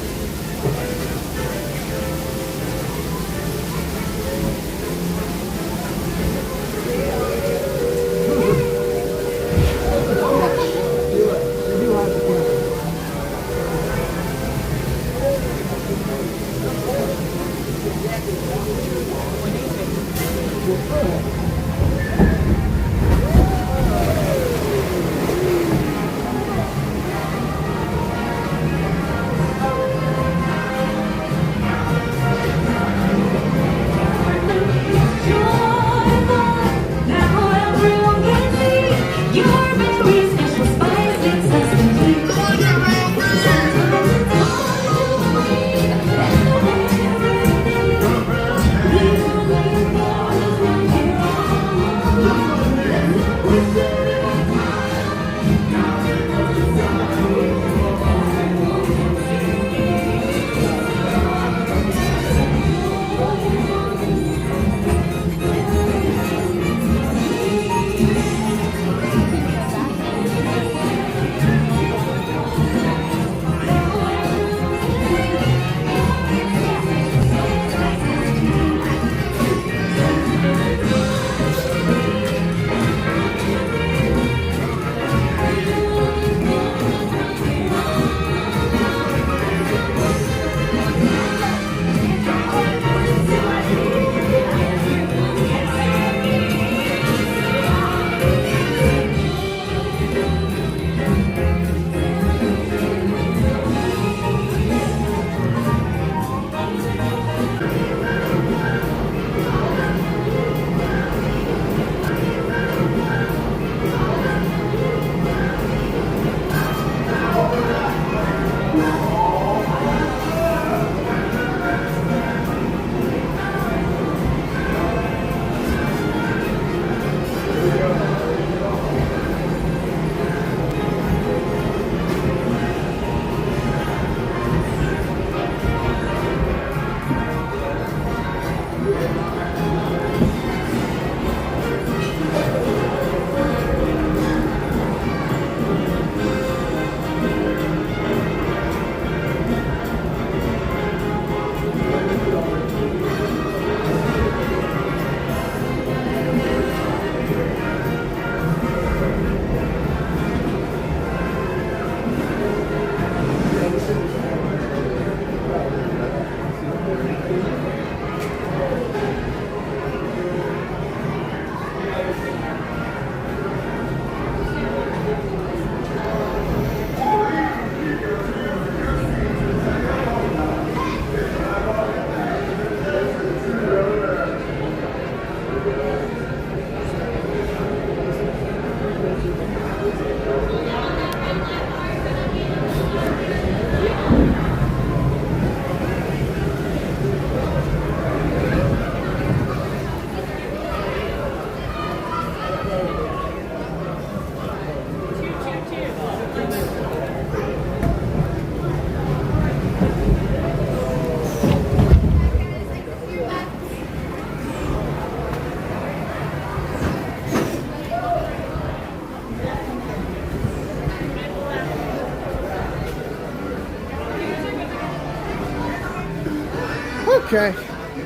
Okay,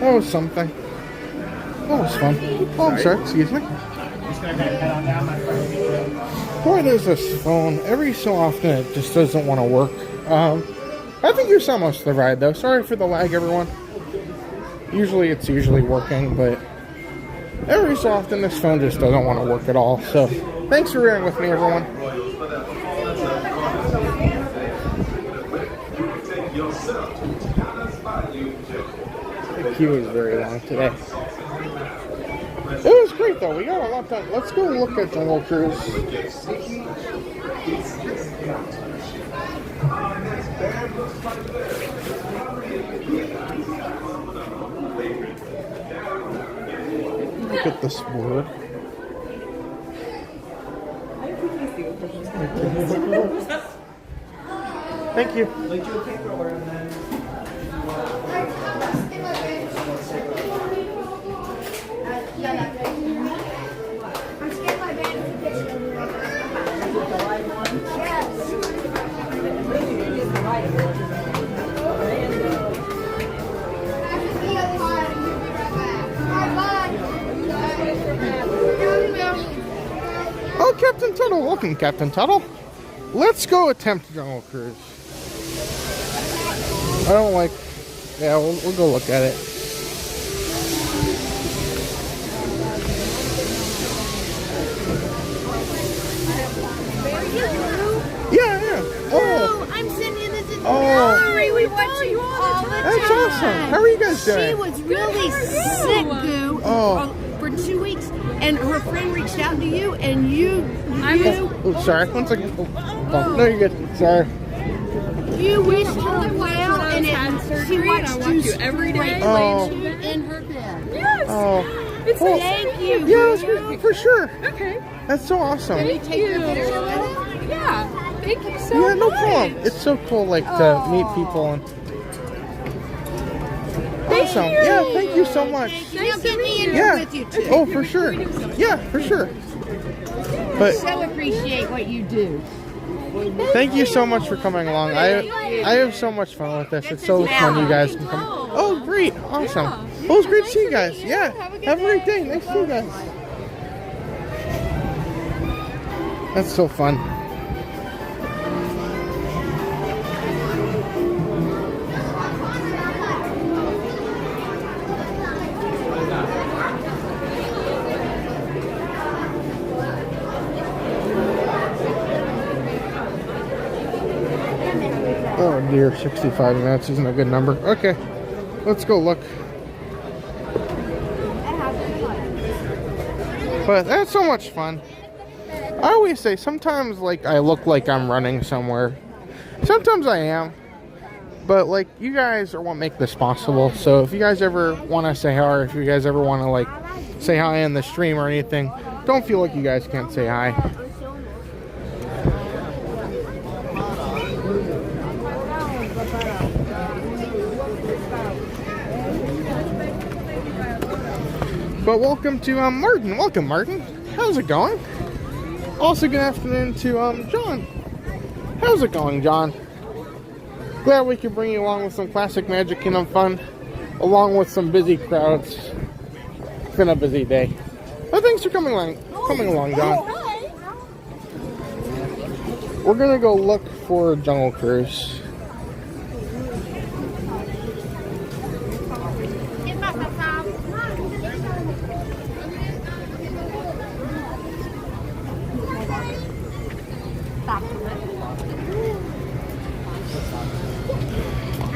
that was something. That was fun. Oh, I'm sorry, excuse me. Boy, there's this phone. Every so often it just doesn't want to work. I think you saw most of the ride though. Sorry for the lag, everyone. Usually it's working, but every so often this phone just doesn't want to work at all. So thanks for bearing with me, everyone. The queue is very long today. It was great though. We got a lot done. Let's go look at Jungle Cruise. Look at this board. Thank you. Oh, Captain Tuttle. Welcome, Captain Tuttle. Let's go attempt Jungle Cruise. I don't like... Yeah, we'll go look at it. Yeah. Oh, I'm sending this in. Oh. Sorry, we watch you all the time. That's awesome. How are you guys doing? She was really sick, Goo, for 2 weeks, and her friend reached out to you, and you. Oh, sorry. One second. Oh, no, you're good. Sorry. You wished her well, and she watched you every day in her bed. Yes. Oh. Well, thank you. Yeah, for sure. Okay. That's so awesome. Can you take your picture with it? Yeah. Thank you so Yeah, no much. problem. It's so cool, like, to meet people and... Awesome. Yeah, thank you so much. Now get me in here with you too. Oh, for sure. Yeah, for sure. But So appreciate what you do. thank you so much for coming along. I have so much fun with this. It's so fun you guys can come. Oh, great. Awesome. Well, it was great to see you guys. Yeah. Have a great day. Nice to see you guys. That's so fun. Oh dear, 65 minutes isn't a good number. Okay, let's go look. But that's so much fun. I always say sometimes like I look like I'm running somewhere. Sometimes I am. But like you guys are what make this possible. So if you guys ever want to say hi, or if you guys ever want to like say hi in the stream or anything, don't feel like you guys can't say hi. But welcome to Martin. Welcome, Martin. How's it going? Also, good afternoon to John. How's it going, John? Glad we could bring you along with some classic Magic Kingdom fun, along with some busy crowds. It's been a busy day. But thanks for coming along, John. We're gonna go look for Jungle Cruise.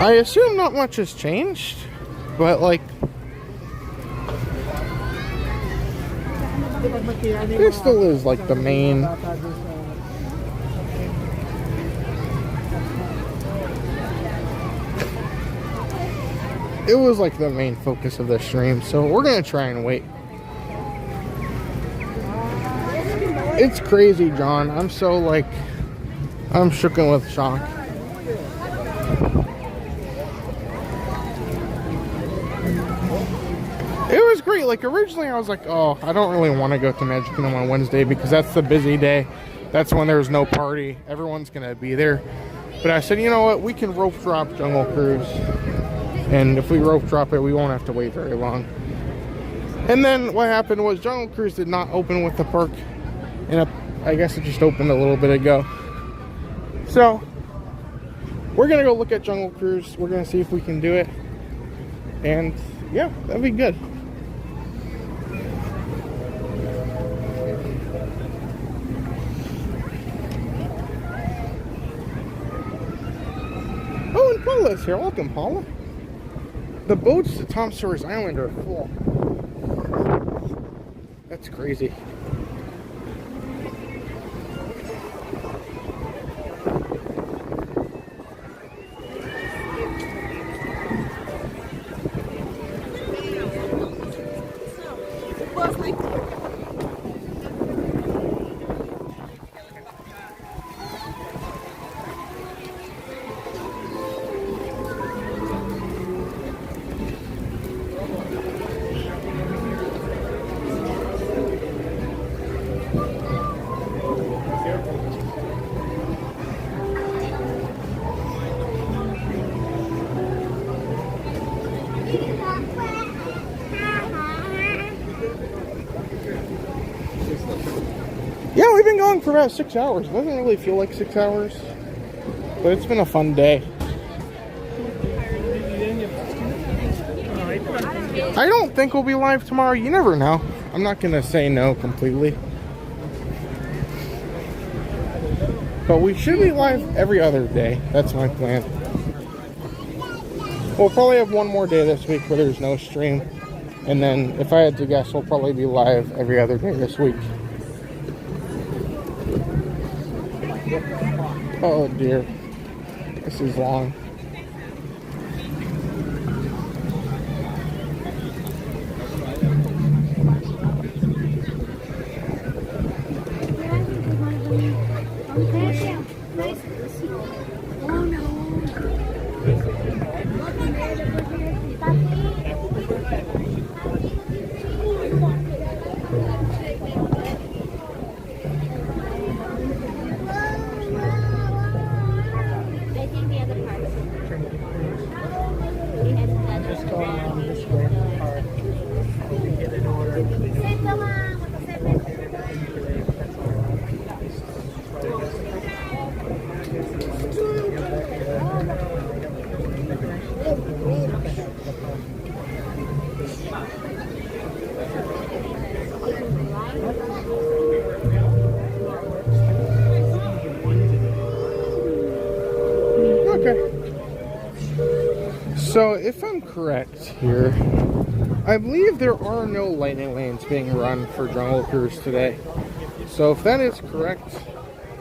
I assume not much has changed, but like this still is like the main. It was like the main focus of the stream, so we're gonna try and wait. It's crazy, John. I'm so like, I'm shooken with shock. It was great. Like originally I was like, oh, I don't really want to go to Magic Kingdom on Wednesday because that's the busy day. That's when there's no party. Everyone's gonna be there. But I said, you know what? We can rope drop Jungle Cruise. And if we rope drop it, we won't have to wait very long. And then what happened was Jungle Cruise did not open with the park. And I guess it just opened a little bit ago. So we're gonna go look at Jungle Cruise. We're gonna see if we can do it. And yeah, that'd be good. Oh, and Paula's here. Welcome, Paula. The boats to Tom Sawyer's Island are full. That's crazy. Yeah, we've been going for about 6 hours. It doesn't really feel like 6 hours, but it's been a fun day. I don't think we'll be live tomorrow. You never know. I'm not going to say no completely. But we should be live every other day. That's my plan. We'll probably have one more day this week where there's no stream. And then, if I had to guess, we'll probably be live every other day this week. Oh dear. This is long. So, if I'm correct here, I believe there are no lightning lanes being run for Jungle Cruise today. So, if that is correct,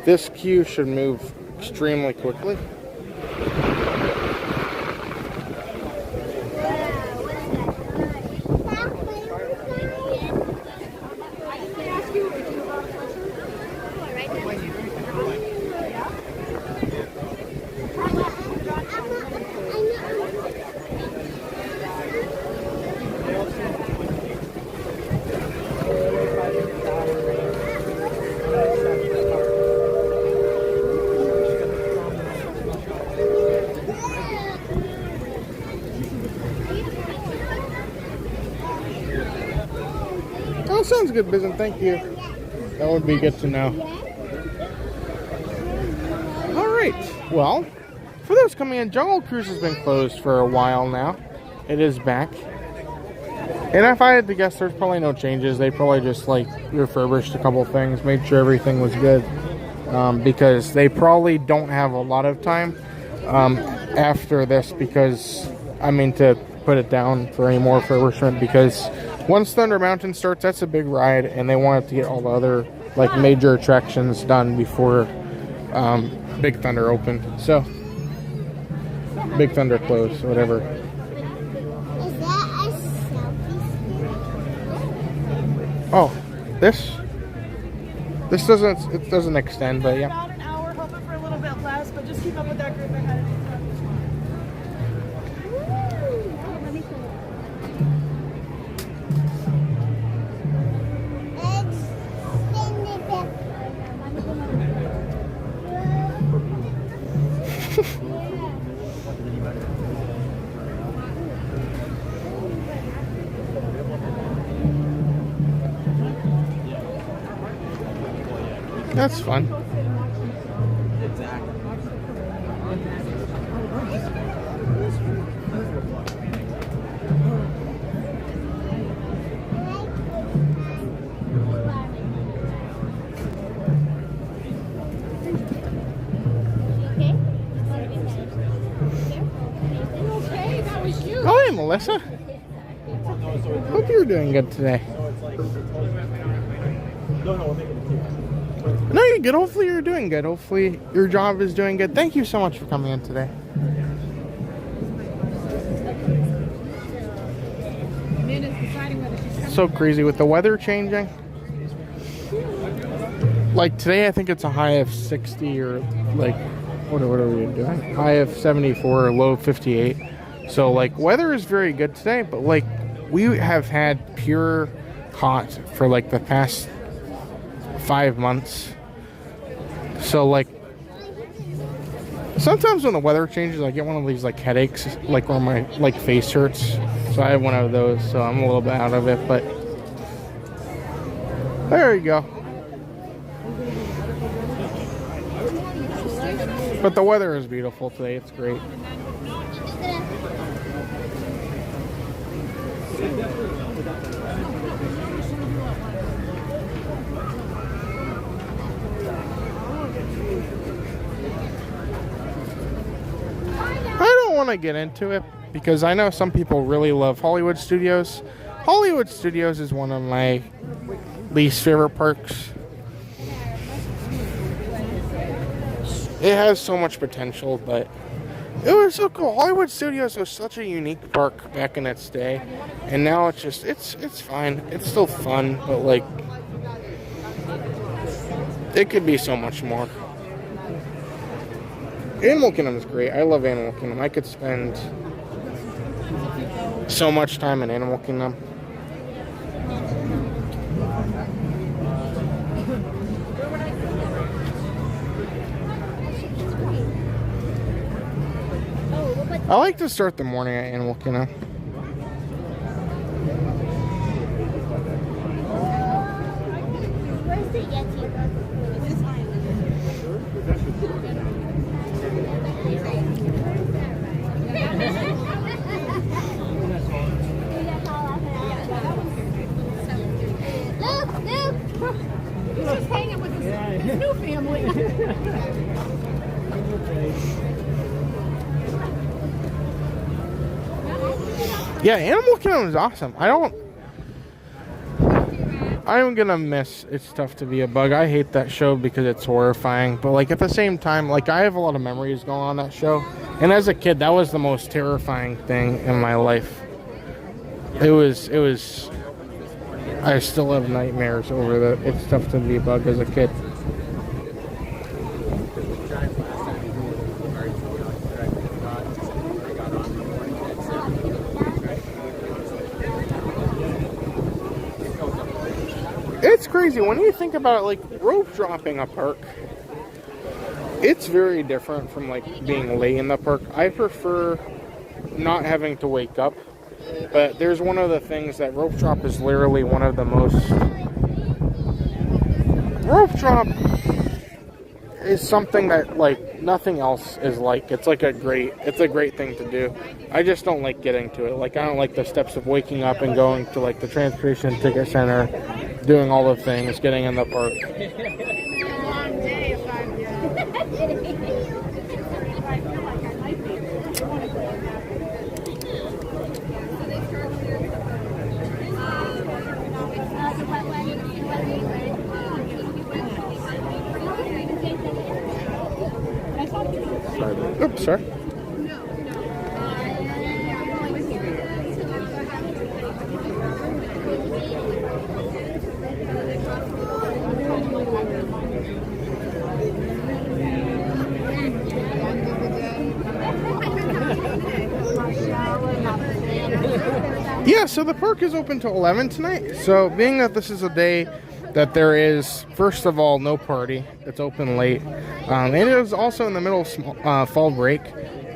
this queue should move extremely quickly. Oh, sounds good, Bizen. Thank you. That would be good to know. Alright, well, for those coming in, Jungle Cruise has been closed for a while now. It is back. And if I had to guess, there's probably no changes. They probably just, like, refurbished a couple things, made sure everything was good. Because they probably don't have a lot of time after this because, I mean, to put it down for any more refurbishment, because once Thunder Mountain starts, that's a big ride, and they wanted to get all the other, like, major attractions done before Big Thunder opened. So, Big Thunder closed, whatever. Is that a selfie stick? Oh, this doesn't extend, but yeah. About an hour, hoping for a little bit less, but just keep up with that group ahead of you. That's fun. Oh, hey, Melissa. Hope you're doing good today. No, you're good. Hopefully you're doing good. Hopefully your job is doing good. Thank you so much for coming in today. So crazy with the weather changing. Like today, I think it's a high of 60 or like, what are we doing? High of 74 or low 58. So like weather is very good today, but like we have had pure hot for like the past 5 months. So like sometimes when the weather changes, I get one of these like headaches, like where my like face hurts. So I have one of those, so I'm a little bit out of it, but there you go. But the weather is beautiful today. It's great. I don't want to get into it because I know some people really love Hollywood Studios. Hollywood Studios is one of my least favorite parks. It has so much potential, but it was so cool. Hollywood Studios was such a unique park back in its day, and now it's just it's fine. It's still fun, but like it could be so much more. Animal Kingdom is great. I love Animal Kingdom. I could spend so much time in Animal Kingdom. I like to start the morning at Animal Kingdom. Where's the Yeti? Look! He's just hanging with his new family. Yeah, Animal Kingdom is awesome. I'm gonna miss It's Tough to Be a Bug. I hate that show because it's horrifying. But like at the same time, like I have a lot of memories going on that show. And as a kid, that was the most terrifying thing in my life. It was I still have nightmares over the It's Tough to Be a Bug as a kid. It's crazy when you think about it, like rope dropping a park. It's very different from like being late in the park. I prefer not having to wake up, but there's one of the things that rope drop is literally one of the most. Rope drop is something that like nothing else is like. It's a great thing to do. I just don't like getting to it. Like I don't like the steps of waking up and going to like the transportation ticket center, doing all the things, getting in the park. Sorry. Oops, sorry. Yeah, so the park is open till 11 tonight. So being that this is a day that there is, first of all, no party. It's open late. And it is also in the middle of fall break.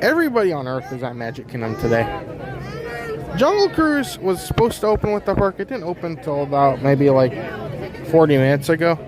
Everybody on Earth is at Magic Kingdom today. Jungle Cruise was supposed to open with the park. It didn't open until about maybe like 40 minutes ago.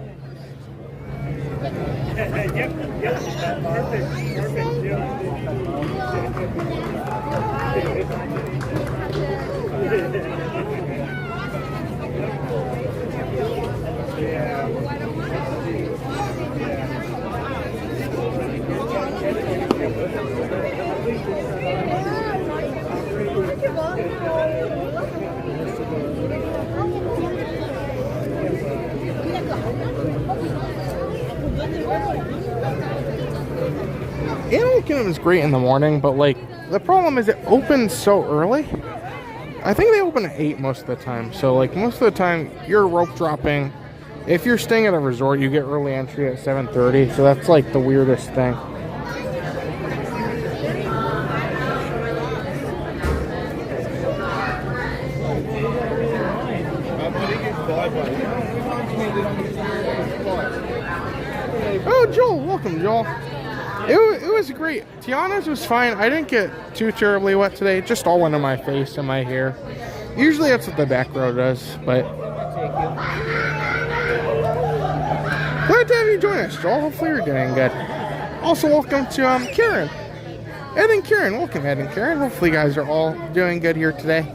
Animal Kingdom is great in the morning, but like the problem is it opens so early. I think they open at 8 most of the time. So like most of the time you're rope dropping. If you're staying at a resort, you get early entry at 7:30. So that's like the weirdest thing. Oh, Joel, welcome, Joel. It was great. Tiana's was fine. I didn't get too terribly wet today. It just all went in my face and my hair. Usually that's what the back row does, but glad to have you join us, Joel. Hopefully you're doing good. Also, welcome to Karen. Ed and Karen. Welcome, Ed and Karen. Hopefully you guys are all doing good here today.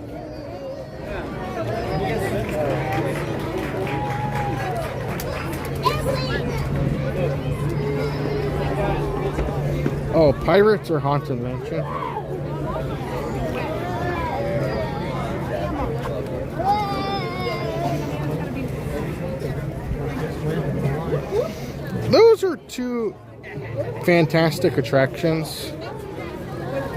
Oh, Pirates or Haunted Mansion? Those are two fantastic attractions.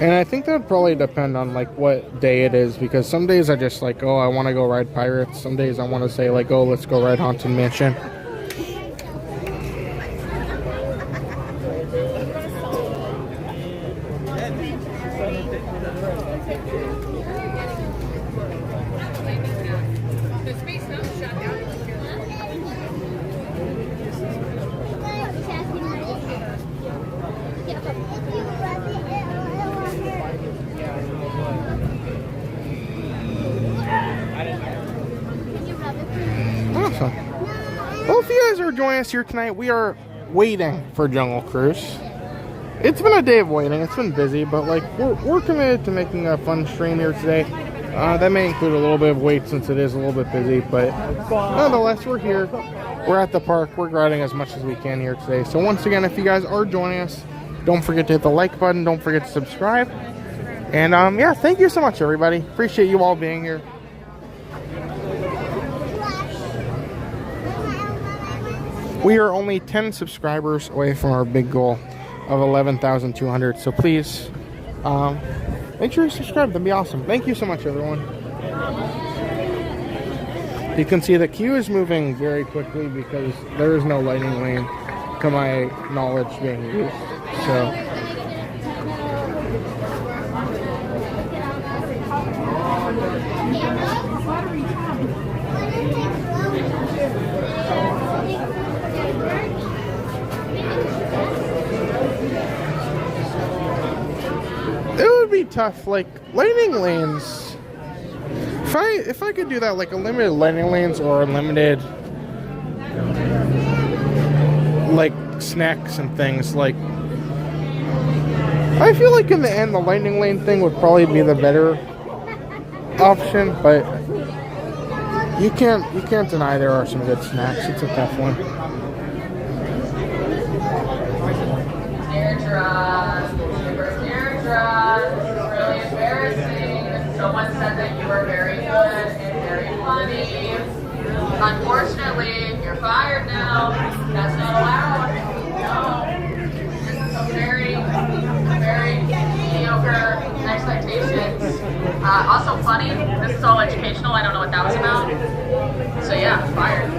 And I think that would probably depend on like what day it is, because some days I just like, oh, I want to go ride Pirates. Some days I want to say like, oh, let's go ride Haunted Mansion. Awesome. Well, if you guys are joining us here tonight, we are waiting for Jungle Cruise. It's been a day of waiting. It's been busy, but like we're committed to making a fun stream here today. That may include a little bit of wait since it is a little bit busy, but nonetheless, we're here. We're at the park. We're riding as much as we can here today. So once again, if you guys are joining us, don't forget to hit the like button. Don't forget to subscribe. And yeah, thank you so much, everybody. Appreciate you all being here. We are only 10 subscribers away from our big goal of 11,200. So please, make sure you subscribe. That'd be awesome. Thank you so much, everyone. You can see the queue is moving very quickly because there is no Lightning Lane, to my knowledge, being used. So. It would be tough, like Lightning Lanes. If I could do that, like a limited Lightning Lanes or unlimited like snacks and things, like I feel like in the end the Lightning Lane thing would probably be the better option, but you can't deny there are some good snacks. It's a tough one. Really embarrassing. Someone said that you were very good and very funny. Unfortunately, you're fired now. That's not allowed. No. This is some very, very mediocre expectations. Also funny. This is all educational. I don't know what that was about. So yeah, fired.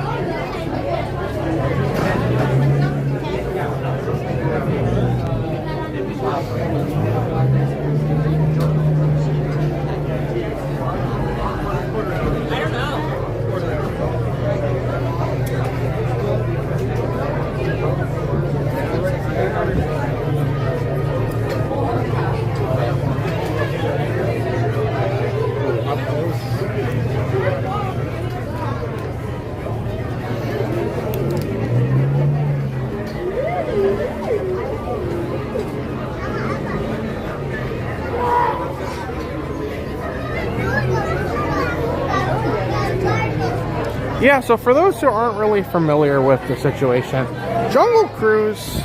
Yeah, so for those who aren't really familiar with the situation, Jungle Cruise,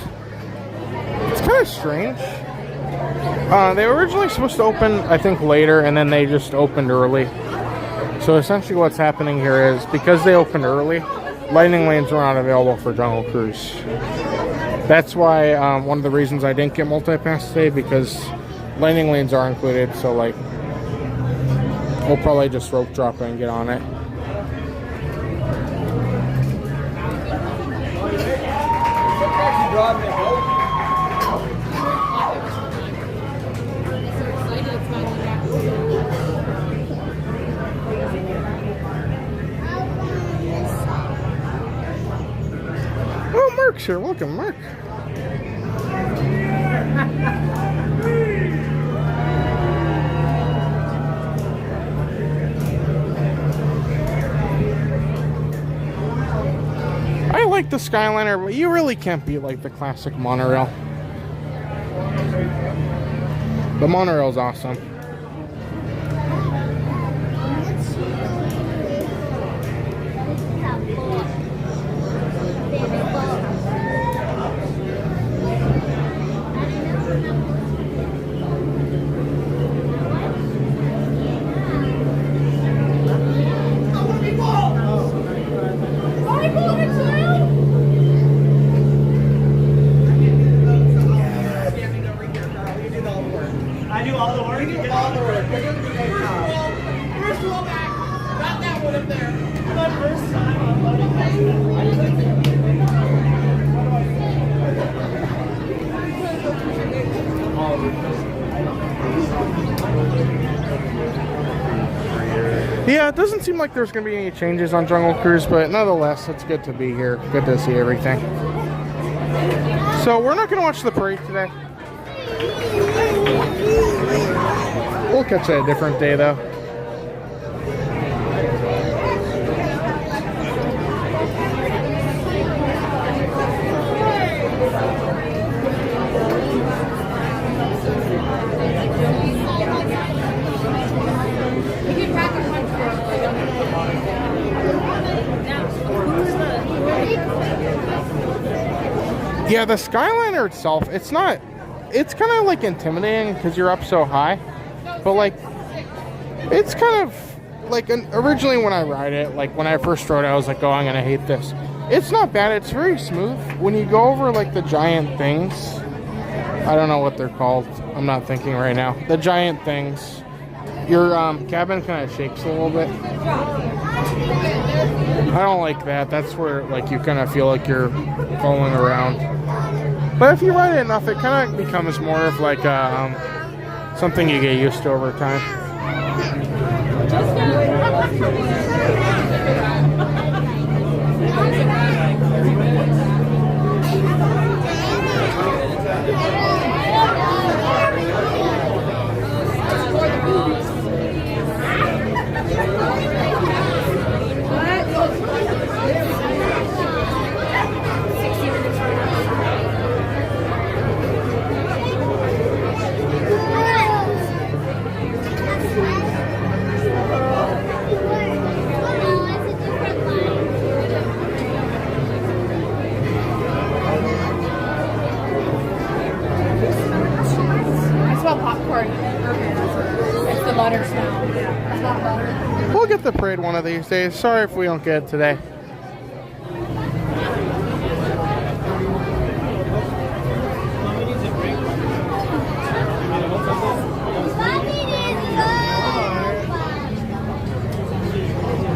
it's kind of strange. They were originally supposed to open, I think, later, and then they just opened early. So essentially what's happening here is, because they opened early, Lightning Lanes were not available for Jungle Cruise. That's why one of the reasons I didn't get Multipass today, because Lightning Lanes are included, so like, we'll probably just rope drop and get on it. Oh, Mark's here. Welcome, Mark. I like the Skyliner, but you really can't beat like the classic monorail. The monorail's awesome. I do all the work. You did all the work. First roll back. Got that one up there. My first time on loading Yeah, it doesn't seem like there's going to be any changes on Jungle Cruise, but nonetheless, it's good to be here. Good to see everything. So we're not going to watch the parade today. We'll catch it a different day, though. Yeah, the Skyliner itself, it's kind of like intimidating because you're up so high, but like, it's kind of like, originally when I ride it, like when I first rode it, I was like, oh, I'm gonna hate this. It's not bad, it's very smooth. When you go over like the giant things, I don't know what they're called, I'm not thinking right now. The giant things, your cabin kind of shakes a little bit. I don't like that. That's where like you kind of feel like you're falling around. But if you ride it enough, it kind of becomes more of like something you get used to over time. We'll get the parade one of these days. Sorry if we don't get it today.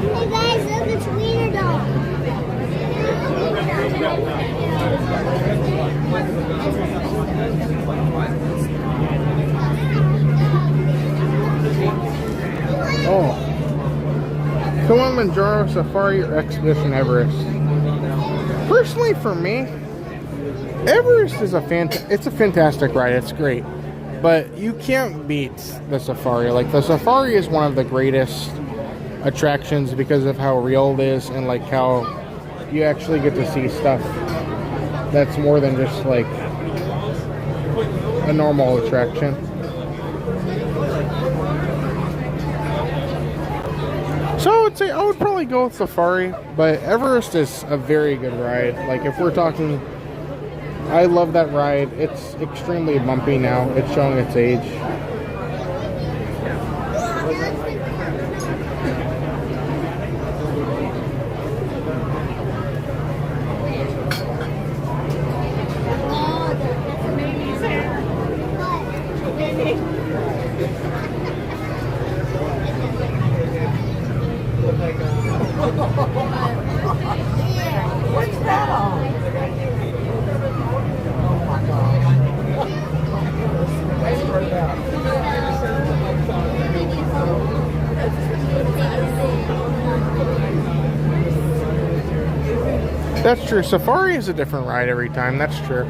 Hey guys, look, it's Wiener Dog. Oh. Kilimanjaro Safari or Expedition Everest? Personally, for me, Everest is it's a fantastic ride. It's great. But you can't beat the Safari. Like, the Safari is one of the greatest attractions because of how real it is and like how you actually get to see stuff that's more than just like a normal attraction. So I would say I would probably go with Safari, but Everest is a very good ride. Like if we're talking, I love that ride. It's extremely bumpy now. It's showing its age. What's that on? Oh my God. That's true. Safari is a different ride every time. That's true.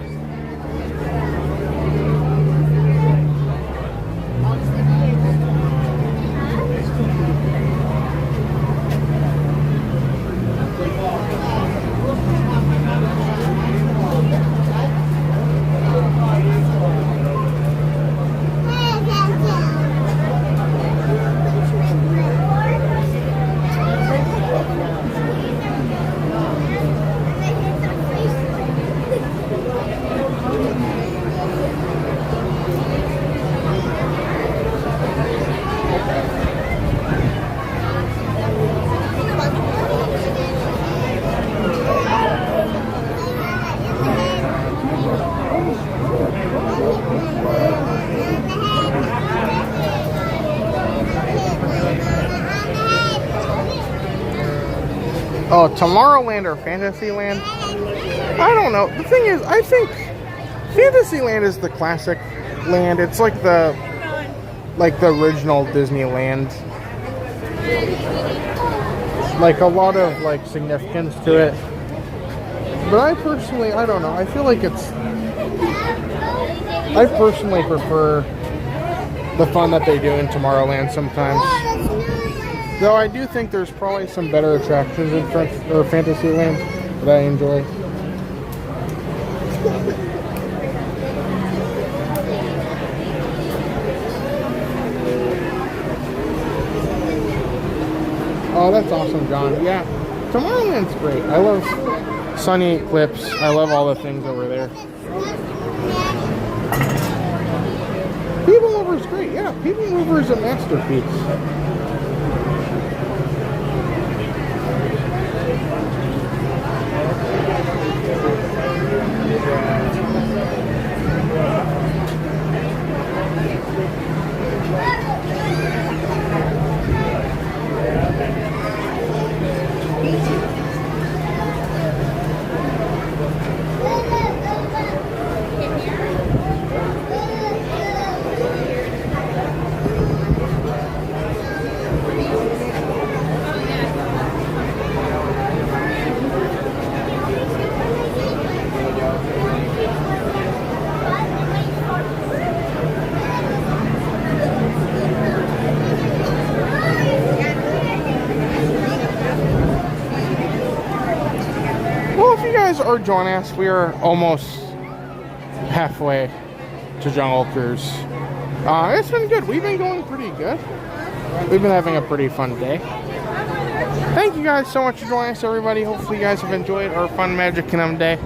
Oh, Tomorrowland or Fantasyland? I don't know. The thing is, I think Fantasyland is the classic land. It's like the original Disneyland. Like a lot of like significance to it. But I personally, I don't know. I feel like I personally prefer the fun that they do in Tomorrowland sometimes. Though I do think there's probably some better attractions in Fantasyland that I enjoy. Oh, that's awesome, John. Yeah, Tomorrowland's great. I love Sunny Eclipse. I love all the things over there. People Mover is great. Yeah, People Mover is a masterpiece. Or join us. We are almost halfway to Jungle Cruise. It's been good. We've been going pretty good. We've been having a pretty fun day. Thank you guys so much for joining us, everybody. Hopefully you guys have enjoyed our fun Magic Kingdom day.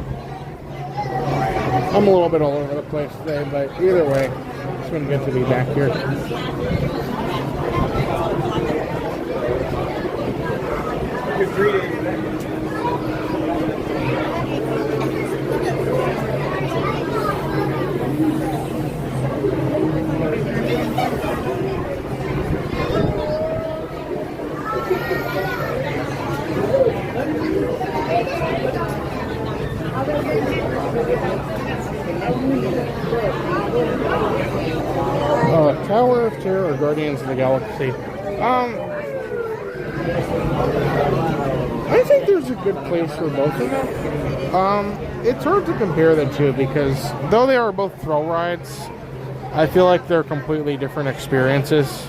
I'm a little bit all over the place today, but either way, it's been good to be back here. Tower of Terror or Guardians of the Galaxy? I think there's a good place for both of them. It's hard to compare the two because though they are both thrill rides, I feel like they're completely different experiences.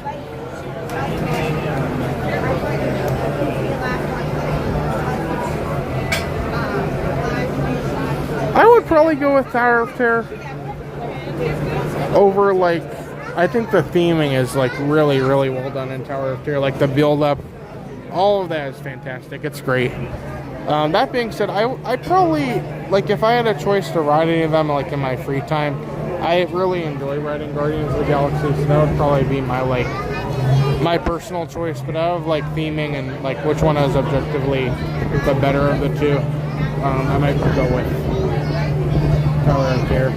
I would probably go with Tower of Terror over, like, I think the theming is like really, really well done in Tower of Terror. Like the build up All of that is fantastic. It's great. That being said, I probably, like, if I had a choice to ride any of them, like, in my free time, I really enjoy riding Guardians of the Galaxy, so that would probably be my, like, my personal choice. But out of, like, theming and, like, which one is objectively the better of the two, I might go with Tower of Terror.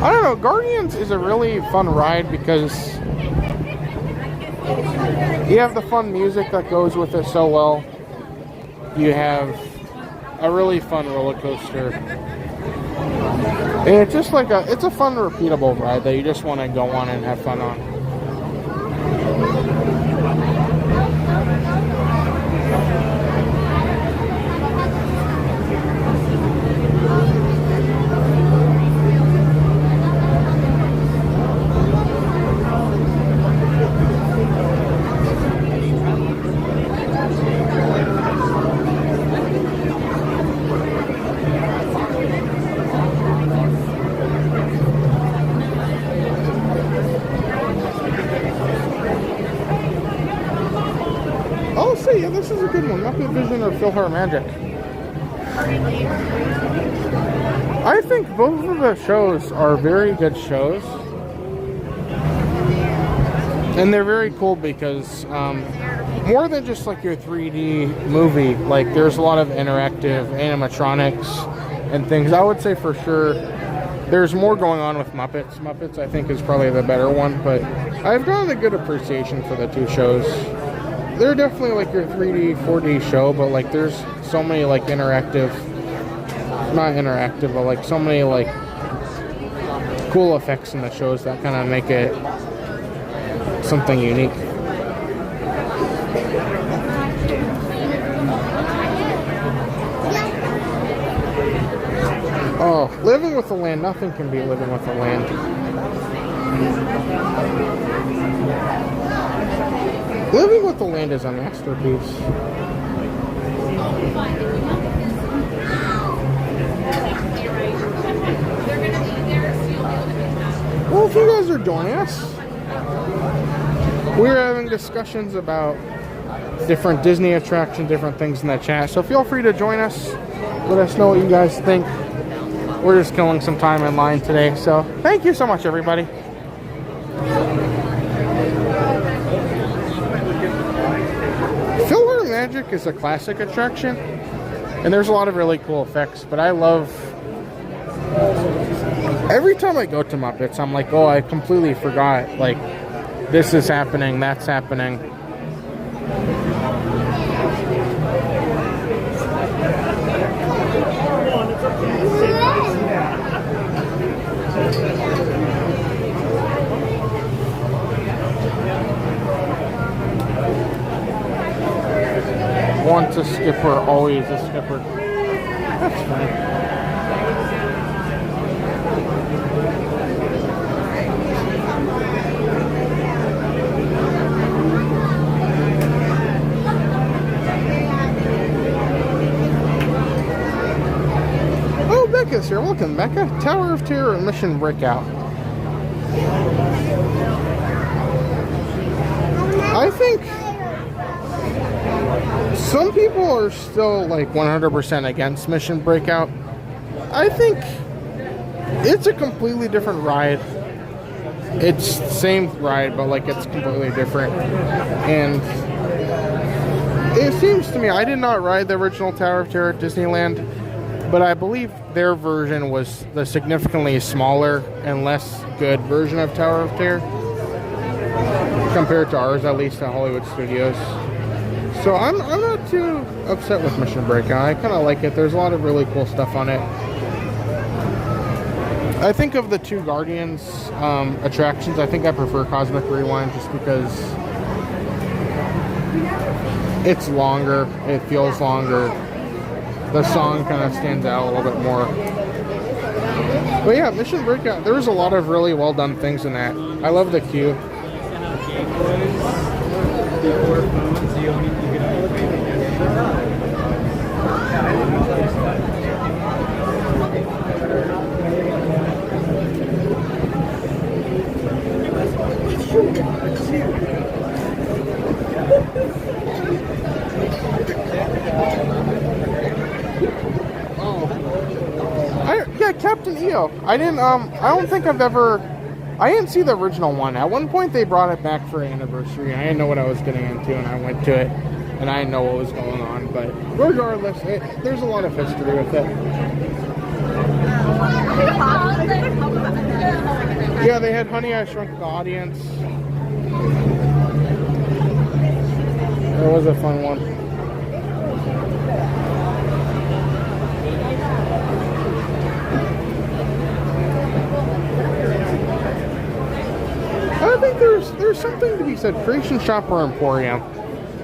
I don't know, Guardians is a really fun ride because you have the fun music that goes with it so well. You have a really fun roller coaster. And it's just like it's a fun, repeatable ride that you just want to go on and have fun on. Yeah, this is a good one. Muppet Vision or PhilharMagic. I think both of the shows are very good shows. And they're very cool because more than just like your 3D movie, like there's a lot of interactive animatronics and things. I would say for sure there's more going on with Muppets. Muppets I think is probably the better one, but I've gotten a good appreciation for the two shows. They're definitely like your 3D, 4D show, but like there's so many like interactive, not interactive, but like so many like cool effects in the shows that kind of make it something unique. Oh, Living with the Land, nothing can beat Living with the Land. Living with the Land is a masterpiece. Well, if you guys are joining us, we're having discussions about different Disney attractions, different things in the chat. So feel free to join us. Let us know what you guys think. We're just killing some time in line today. So thank you so much, everybody. PhilharMagic is a classic attraction, and there's a lot of really cool effects, but I love... Every time I go to Muppets, I'm like, oh, I completely forgot, like, this is happening, that's happening. Once a skipper, always a skipper. That's fine. Oh, Becca's here. Welcome, Becca. Tower of Terror Mission Breakout. I think some people are still like 100% against Mission Breakout. I think it's a completely different ride. It's the same ride, but like it's completely different. And it seems to me, I did not ride the original Tower of Terror at Disneyland, but I believe their version was the significantly smaller and less good version of Tower of Terror compared to ours, at least at Hollywood Studios. So I'm not too upset with Mission Breakout. I kind of like it. There's a lot of really cool stuff on it. I think of the two Guardians attractions, I think I prefer Cosmic Rewind just because it's longer. It feels longer. The song kind of stands out a little bit more. But yeah, Mission Breakout, there was a lot of really well done things in that. I love the queue. Yeah, Captain EO. I don't think I've ever... I didn't see the original one. At one point they brought it back for an anniversary. I didn't know what I was getting into, and I went to it, and I didn't know what was going on. But regardless, there's a lot of history with it. Yeah, they had Honey, I Shrunk the Audience. That was a fun one. I think there's something to be said. Creation Shop or Emporium.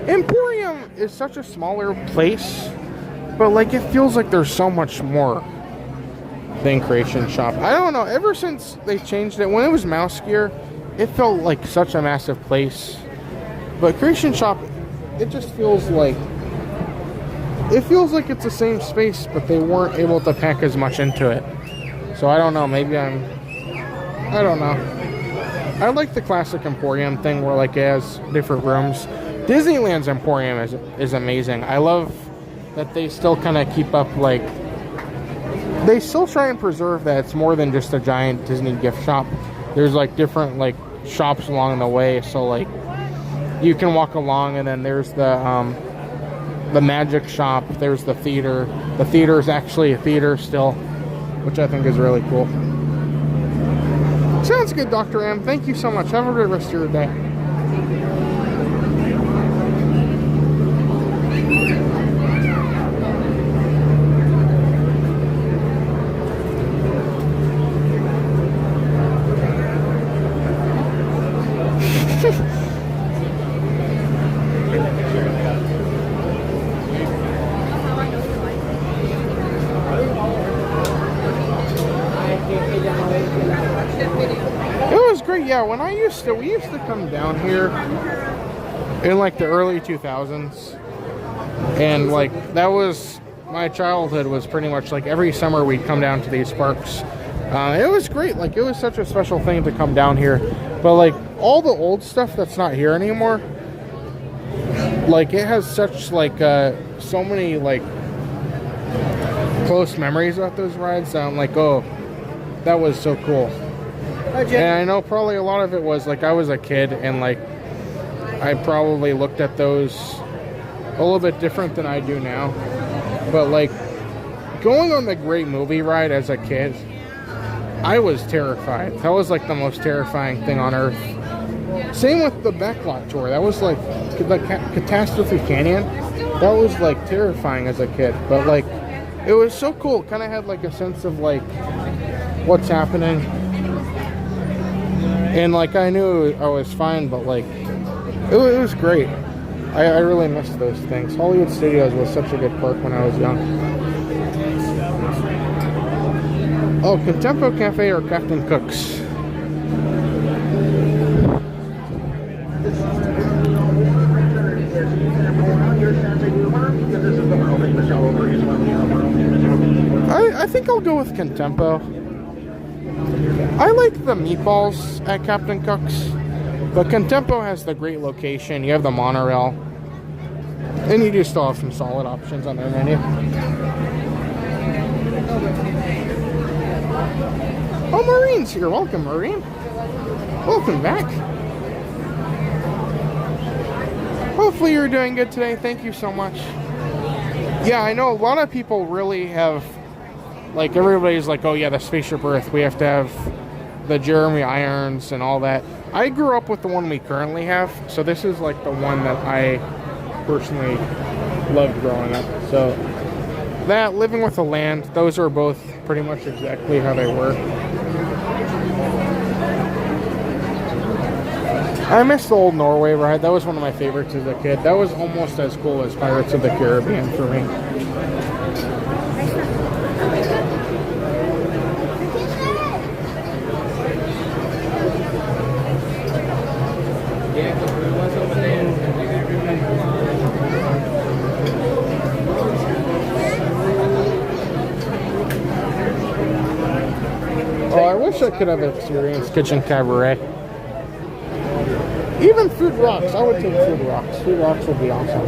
Emporium is such a smaller place, but like it feels like there's so much more than Creation Shop. I don't know. Ever since they changed it, when it was Mouse Gear, it felt like such a massive place. But Creation Shop, it just feels like it's the same space, but they weren't able to pack as much into it. So I don't know. Maybe I don't know. I like the classic Emporium thing where like it has different rooms. Disneyland's Emporium is amazing. I love that they still kind of keep up, like they still try and preserve that it's more than just a giant Disney gift shop. There's like different like shops along the way, so like you can walk along, and then there's the magic shop, there's the theater. The theater is actually a theater still, which I think is really cool. Sounds good, Dr. M. Thank you so much. Have a good rest of your day. Yeah, when we used to come down here in like the early 2000s, and like that was my childhood. Was pretty much like every summer we'd come down to these parks. It was great. Like it was such a special thing to come down here. But like all the old stuff that's not here anymore, like it has such like so many like close memories about those rides that I'm like, oh, that was so cool. And I know probably a lot of it was like I was a kid, and like I probably looked at those a little bit different than I do now. But like going on the Great Movie Ride as a kid, I was terrified. That was like the most terrifying thing on earth. Same with the Backlot Tour. That was like the Catastrophe Canyon. That was like terrifying as a kid, but like it was so cool. Kind of had like a sense of like what's happening. And like I knew I was fine, but like it was great. I really missed those things. Hollywood Studios was such a good park when I was young. Oh, Contempo Cafe or Captain Cook's? I think I'll go with Contempo. I like the meatballs at Captain Cook's, but Contempo has the great location. You have the monorail, and you do still have some solid options on their menu. Oh, Maureen's here. Welcome, Maureen. Welcome back. Hopefully you're doing good today. Thank you so much. Yeah, I know a lot of people really have, like, everybody's like, oh yeah, the Spaceship Earth, we have to have the Jeremy Irons and all that. I grew up with the one we currently have, so this is like the one that I personally loved growing up. So that, Living with the Land, those are both pretty much exactly how they were. I miss the old Norway ride. That was one of my favorites as a kid. That was almost as cool as Pirates of the Caribbean for me. Oh, I wish I could have experienced Kitchen Cabaret. Even Food Rocks. I would take Food Rocks. Food Rocks would be awesome.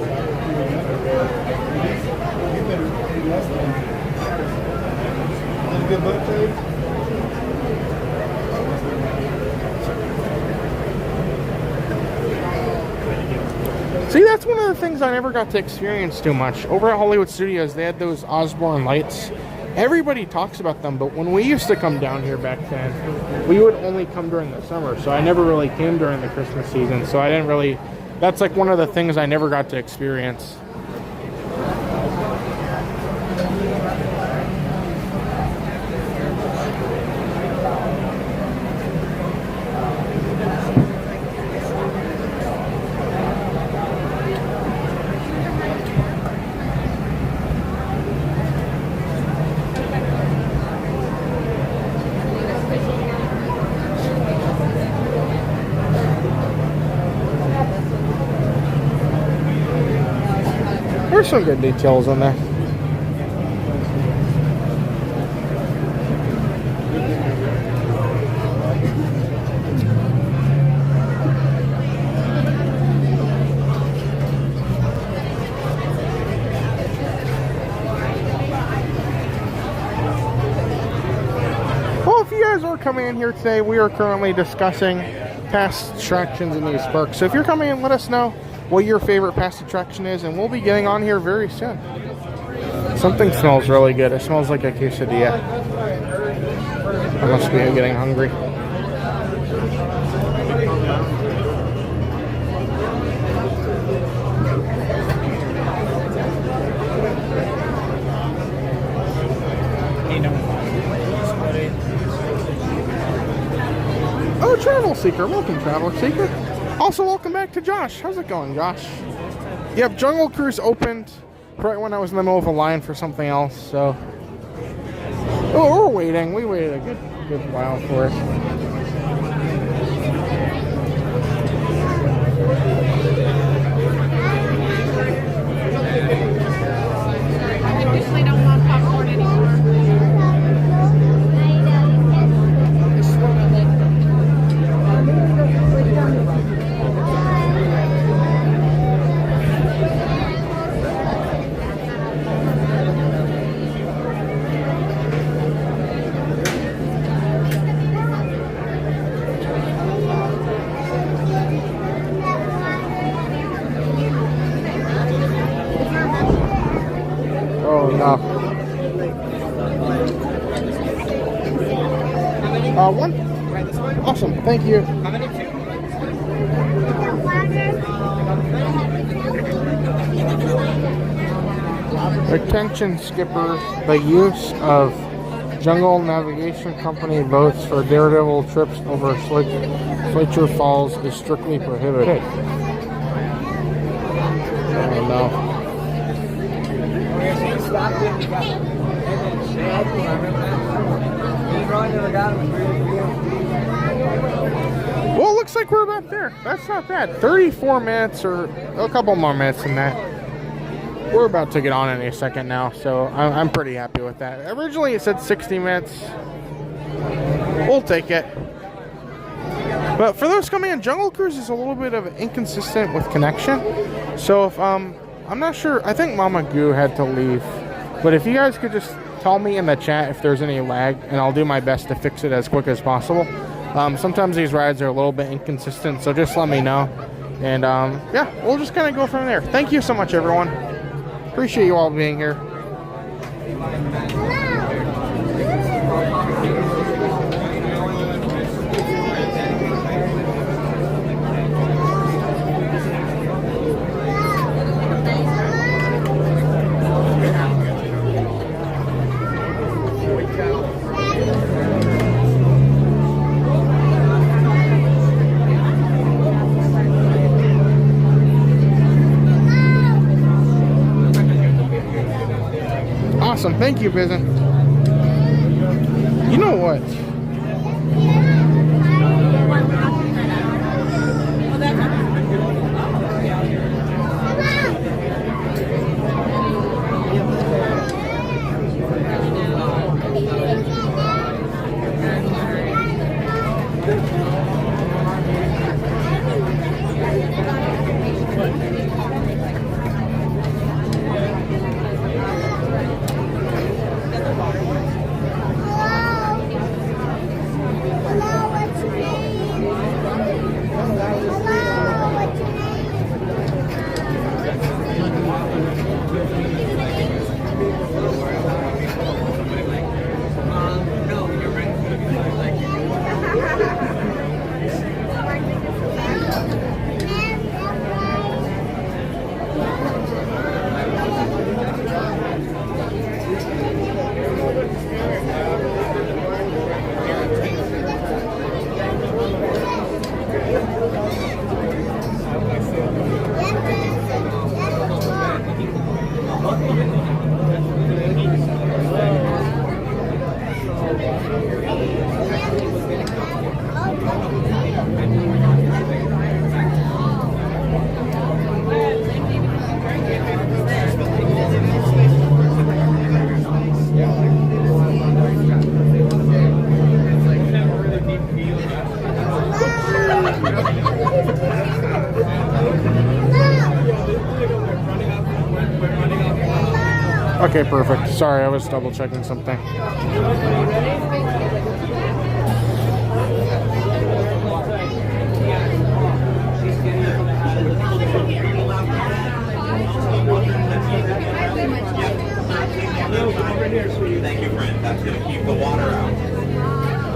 See, that's one of the things I never got to experience too much. Over at Hollywood Studios, they had those Osborne lights. Everybody talks about them, but when we used to come down here back then, we would only come during the summer, so I never really came during the Christmas season, so I didn't really, that's like one of the things I never got to experience. There's some good details in there. Well, if you guys are coming in here today, we are currently discussing past attractions in these parks. So if you're coming in, let us know what your favorite past attraction is, and we'll be getting on here very soon. Something smells really good. It smells like a quesadilla. I must be getting hungry. Oh, Travel Seeker. Welcome, Traveler Seeker. Also, welcome back to Josh. How's it going, Josh? Yep, Jungle Cruise opened right when I was in the middle of a line for something else, so... Oh, we're waiting. We waited a good while for it. I officially don't want popcorn anymore. One? Awesome, thank you. Attention skippers, the use of Jungle Navigation Company boats for daredevil trips over Fletcher Falls is strictly prohibited. Oh no. Well, it looks like we're about there. That's not bad. 34 minutes or a couple more minutes than that. We're about to get on in a second now, so I'm pretty happy with that. Originally it said 60 minutes. We'll take it. But for those coming in, Jungle Cruise is a little bit of inconsistent with connection. So if I'm not sure, I think Mama Goo had to leave. But if you guys could just tell me in the chat if there's any lag, and I'll do my best to fix it as quick as possible. Sometimes these rides are a little bit inconsistent, so just let me know. And yeah, we'll just kind of go from there. Thank you so much, everyone. Appreciate you all being here. Awesome, thank you, Bizen. You know what? Okay, perfect. Sorry, I was double checking something. Thank you, friend. That's going to keep the water out.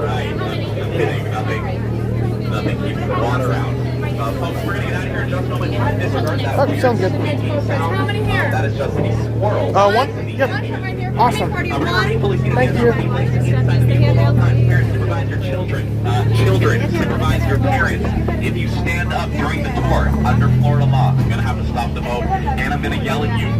Right. I'm kidding. Nothing keeps the water out. Folks, we're going to get out of here in just a moment. Try to disregard that. Okay, sounds good. How many here? That is just any squirrel. One? Yep. Awesome. Thank you. Parents, supervise your children. Children, supervise your parents. If you stand up during the tour under Florida law, I'm going to have to stop the boat and I'm going to yell at you.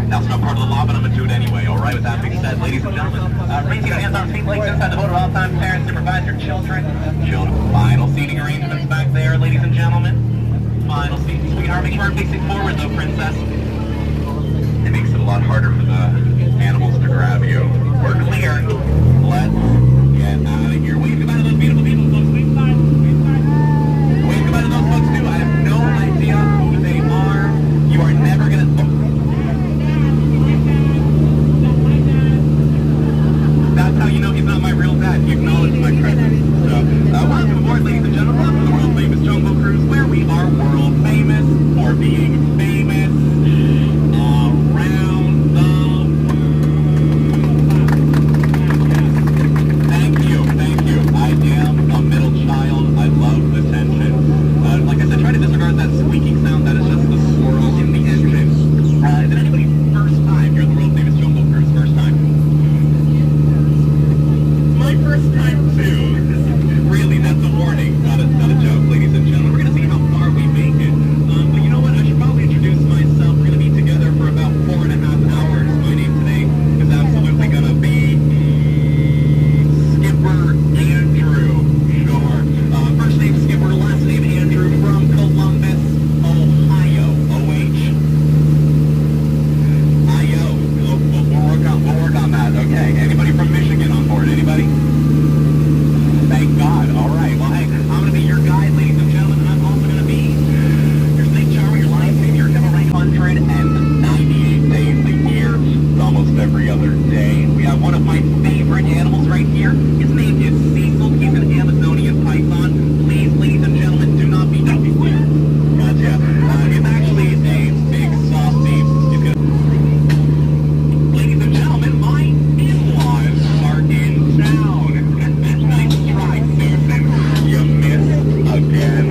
Now, it's not part of the law, but I'm going to do it anyway, all right? With that being said, ladies and gentlemen, raise your hands on feet, legs inside the boat at all times. Parents, supervise your children. Final seating arrangements back there, ladies and gentlemen. Final seat. Sweetheart, make sure I'm facing forward, though, princess. It makes it a lot harder for the animals to grab you. We're clear. Let's get out of here. Wave goodbye to those beautiful people, folks. Wave goodbye. Wave goodbye to those folks, too. I have no idea who they are. You are never going to... That's how you know he's not my real dad. He acknowledged my presence. So, welcome aboard, ladies and gentlemen. Welcome to the world famous Jungle Cruise, where we are world famous for being famous around the world. Thank you. I am a middle child. I love the tension. Like I said, try to disregard that squeaking sound. That is just the swirl in the engine. Is it anybody's first time? You're the world famous Jungle Cruise, first time? My first time too. Really, that's a warning, not a joke, ladies and gentlemen. We're gonna see how far we make it. But you know what? I should probably introduce myself. We're gonna be together for about 4.5 hours. My name today is absolutely gonna be Skipper Andrew. Sure. First name Skipper, last name Andrew, from Columbus, Ohio. OH. I-O. We'll work on that. Okay. Anybody from Michigan on board? Anybody? Thank God. All right. Well, hey, I'm going to be your guide, ladies and gentlemen, and I'm also going to be your snake charmer, your lion tamer, your devil ray 198 days a year. It's almost every other day. We have one of my favorite animals right here. His name is Cecil. He's an Amazonian python. Please, ladies and gentlemen, do not be weird. Gotcha. He's actually a big softy. He's going to... Ladies and gentlemen, my in-laws are in town. Nice try, Susan. You missed again.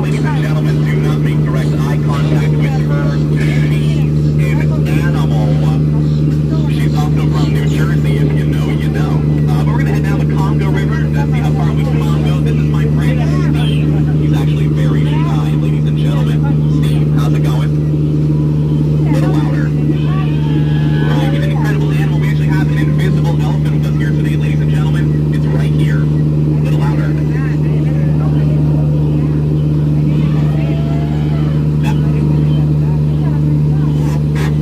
Ladies and gentlemen, do not make direct eye contact with her. She's an animal. She's also from New Jersey. If you know, you know. But we're going to head down the Congo River to see how far we can go. This is my friend Steve. He's actually very shy, ladies and gentlemen. Steve, how's it going? A little louder. Right, he's an incredible animal. We actually have an invisible elephant with us here today, ladies and gentlemen. It's right here. A little louder.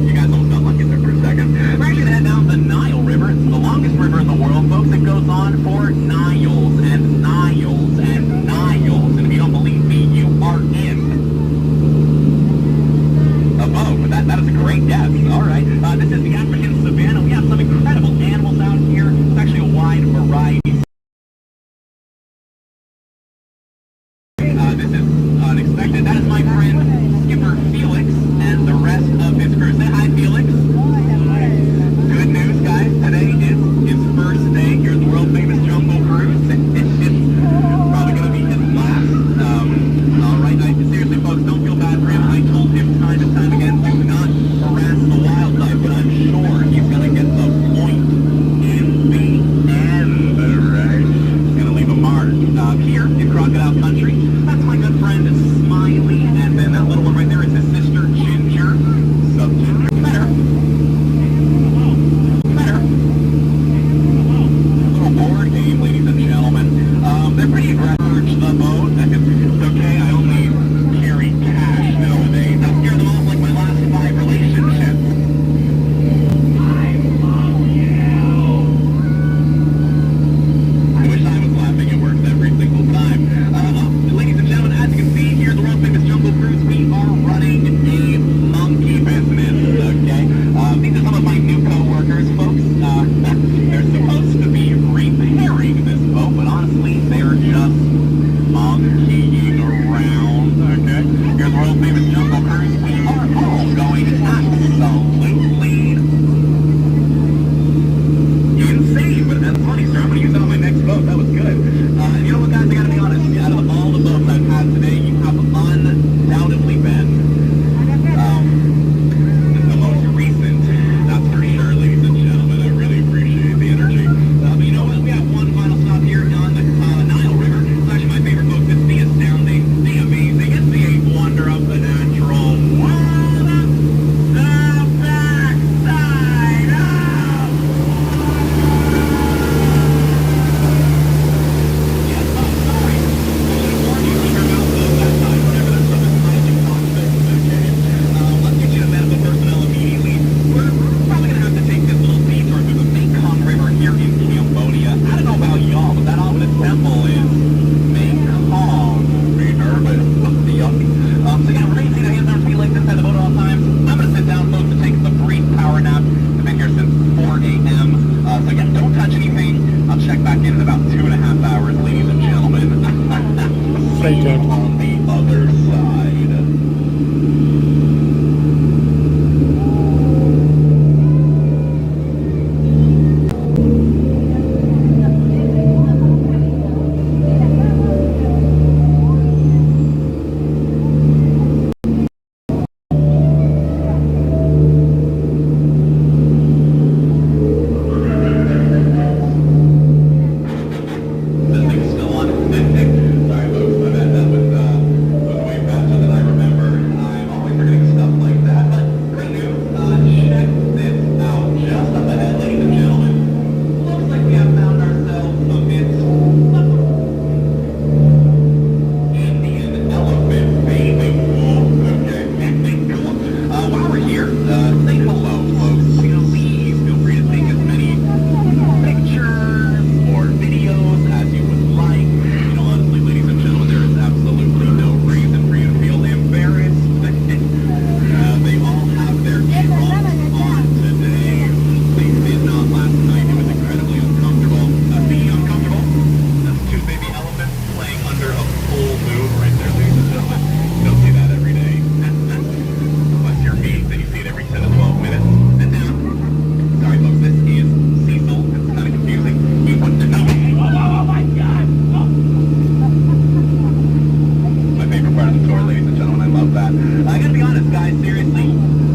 You guys almost got lucky there for a second. We're actually going to head down the Nile River. It's the longest river in the world, folks. It goes on for Niles and Niles and Niles. And if you don't believe me, you are in. Above. That is a great guess. All right. This is the African savanna. We have some incredible animals out here. It's actually a wide variety. This is unexpected. That is my friend Skipper Felix and the rest of his crew. Say hi, Felix. Good news, guys. Today is his first day here at the world famous Jungle Cruise. It's probably going to be his last. All right. Seriously, folks, don't feel bad for him. I told him time and time again, do not harass the wildlife, but I'm sure he's going to get the point in the end, right? He's going to leave a mark. Here in Crocodile Country, that's my good friend Smiley, and then that little one right there is his sister Ginger. So Ginger, better. Little board game, ladies and gentlemen. They're pretty aggressive. The boat. It's okay. I only carry cash nowadays. I scare them off like my last 5 relationships. I wish I was laughing. It works every single time. Ladies and gentlemen, world famous jungle cruise. We are all going absolutely insane, but that's funny, sir. I'm going to use that on my next boat. That was good. And you know what, guys? I got to be honest. Out of all the boats I've had today, you have undoubtedly been the most recent. That's for sure, ladies and gentlemen. I really appreciate the energy. But you know what? We have one final stop here on the Nile River. It's actually my favorite boat. It's the astounding, the amazing, it's the eighth wonder of the natural world. The backside of... Yes, I'm sorry. I should have warned you from your mouth that time. Whatever, that's some intelligent concept. Okay. Let's get you to medical personnel immediately. We're probably going to have to take this little detour through the Mekong River here in Cambodia. I don't know about y'all, but that ominous temple is Mekong River. Yuck. So yeah, we're going to see the hands on feet like this at the boat at all times. I'm going to sit down, folks, to take a brief power nap. I've been here since 4 a.m. So yeah, don't touch anything. I'll check back in about 2.5 hours, ladies and gentlemen. Stay tuned. On the other side. This thing's still on. Sorry, folks, my bad. That was way faster than I remember. I'm always forgetting stuff like that. But great news. Check this out. Just up ahead, ladies and gentlemen. Looks like we have found ourselves amidst Indian elephant bathing pool. Okay, cool. While we're here, say hello, folks. You know, please feel free to take as many pictures or videos as you would like. You know, honestly, ladies and gentlemen, there is absolutely no reason for you to feel embarrassed. They all have their trunks on today. They did not last night. It was incredibly uncomfortable. Being uncomfortable, that's two baby elephants playing under a full moon right there, ladies and gentlemen. You don't see that every day. Unless you're me, then you see it every 10 to 12 minutes. Sit down. Sorry, folks, this is Cecil. It's kind of confusing. He wouldn't know. Oh my God! My favorite part of the tour, ladies and gentlemen. I love that. I gotta be honest, guys. Seriously,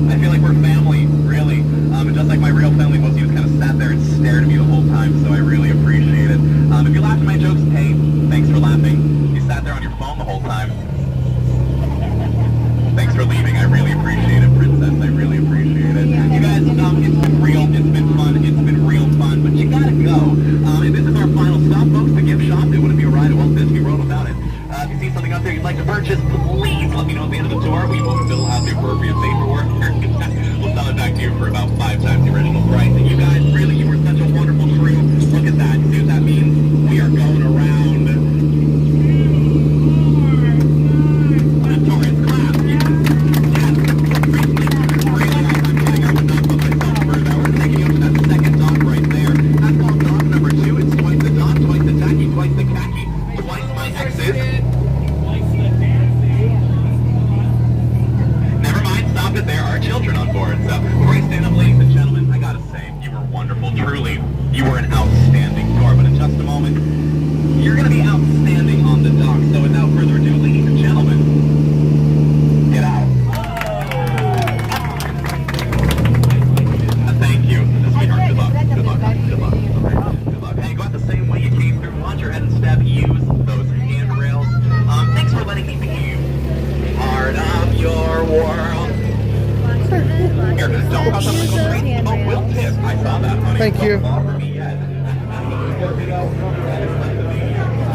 I feel like we're family, really. And just like my real family, most of you just kind of sat there and stared at me the whole time, so I really appreciate it. If you laughed at my jokes, hey, thanks for laughing. You sat there on your phone the whole time. Thanks for leaving. I really appreciate it, Princess. I really appreciate it. You guys, it's been real. It's been fun. It's been real fun. But you gotta go. And this is our final stop, folks. The gift shop. It wouldn't be a ride at Walt Disney World without it. If you see something up there you'd like to purchase, please let me know at the end of the tour. We will fill out the appropriate paperwork. We'll sell it back to you for about 5 times the original price. And you guys, really, you were such a wonderful crew. Look at that. See what that means? We are going around. Tourist class. Yes. Really, I'm kidding. I would not put myself further. We're taking you up to that second dock right there. That's called dock number 2. It's twice the dock, twice the tacky, twice the khaki, twice my exit. Never mind, stop it. There are children on board. So, before I stand up, ladies and gentlemen, I gotta say, you were wonderful. Truly, you were an outstanding tour. But in just a moment, you're gonna be outstanding on the dock. So, without further ado, ladies and gentlemen, get out. Thank you. Sweetheart, good luck. Good luck. Good luck. Good luck. Hey, go out the same way you came through. Watch your head and step. Use those handrails. Thanks for letting me be part of your world. Here, don't cross up the street. Oh, Will tip. I saw that, honey. Thank you.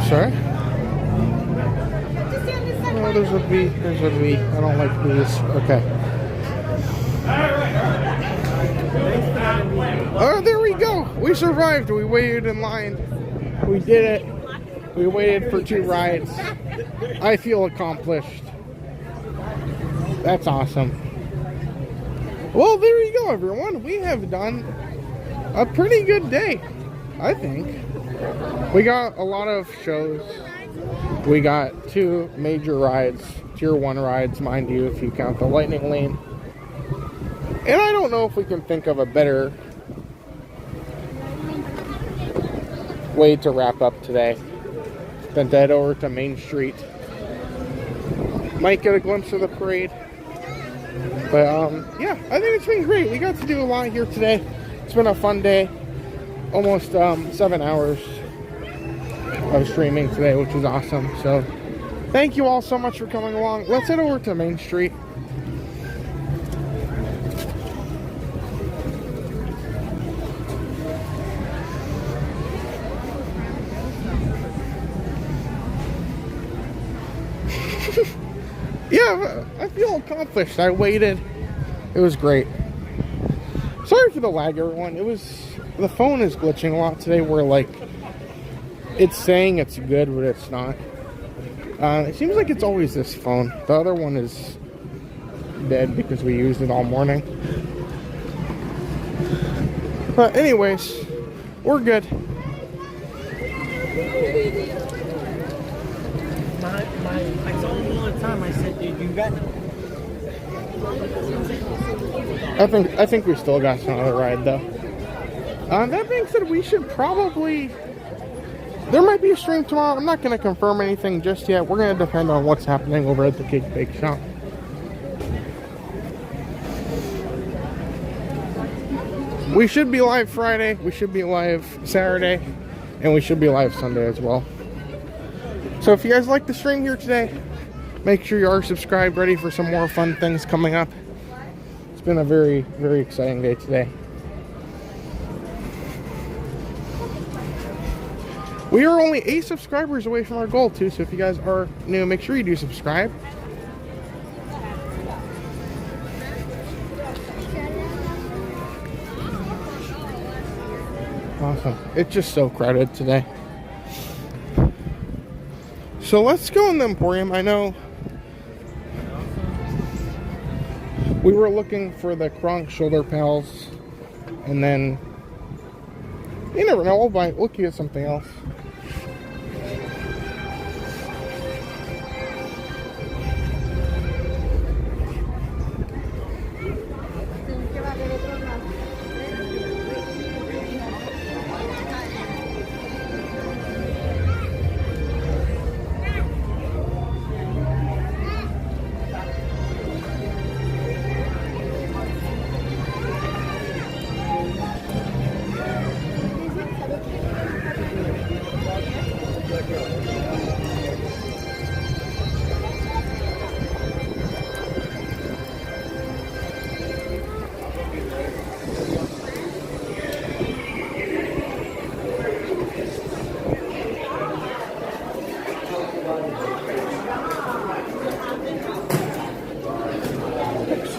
Sorry? Oh, there's a bee. There's a bee. I don't like bees. Okay. Oh, there we go. We survived. We waited in line. We did it. We waited for 2 rides. I feel accomplished. That's awesome. Well, there you go, everyone. We have done a pretty good day, I think. We got a lot of shows. We got 2 major rides, tier 1 rides, mind you, if you count the Lightning Lane. And I don't know if we can think of a better way to wrap up today than to head over to Main Street. Might get a glimpse of the parade. But yeah, I think it's been great. We got to do a lot here today. It's been a fun day. Almost 7 hours of streaming today, which is awesome. So thank you all so much for coming along. Let's head over to Main Street. Yeah, I feel accomplished. I waited. It was great. Sorry for the lag, everyone. The phone is glitching a lot today where, like, it's saying it's good, but it's not. It seems like it's always this phone. The other one is dead because we used it all morning. But anyways, we're good. I told him all the time, I said, dude, you got... I think we still got another ride, though. That being said, we should probably... There might be a stream tomorrow. I'm not going to confirm anything just yet. We're going to depend on what's happening over at the Cake Bake Shop. We should be live Friday. We should be live Saturday. And we should be live Sunday as well. So if you guys like the stream here today, make sure you are subscribed, ready for some more fun things coming up. It's been a very, very exciting day today. We are only 8 subscribers away from our goal too, so if you guys are new, make sure you do subscribe. Awesome. It's just so crowded today. So let's go in the Emporium. I know we were looking for the Kronk shoulder pals, and then you never know, we'll get something else.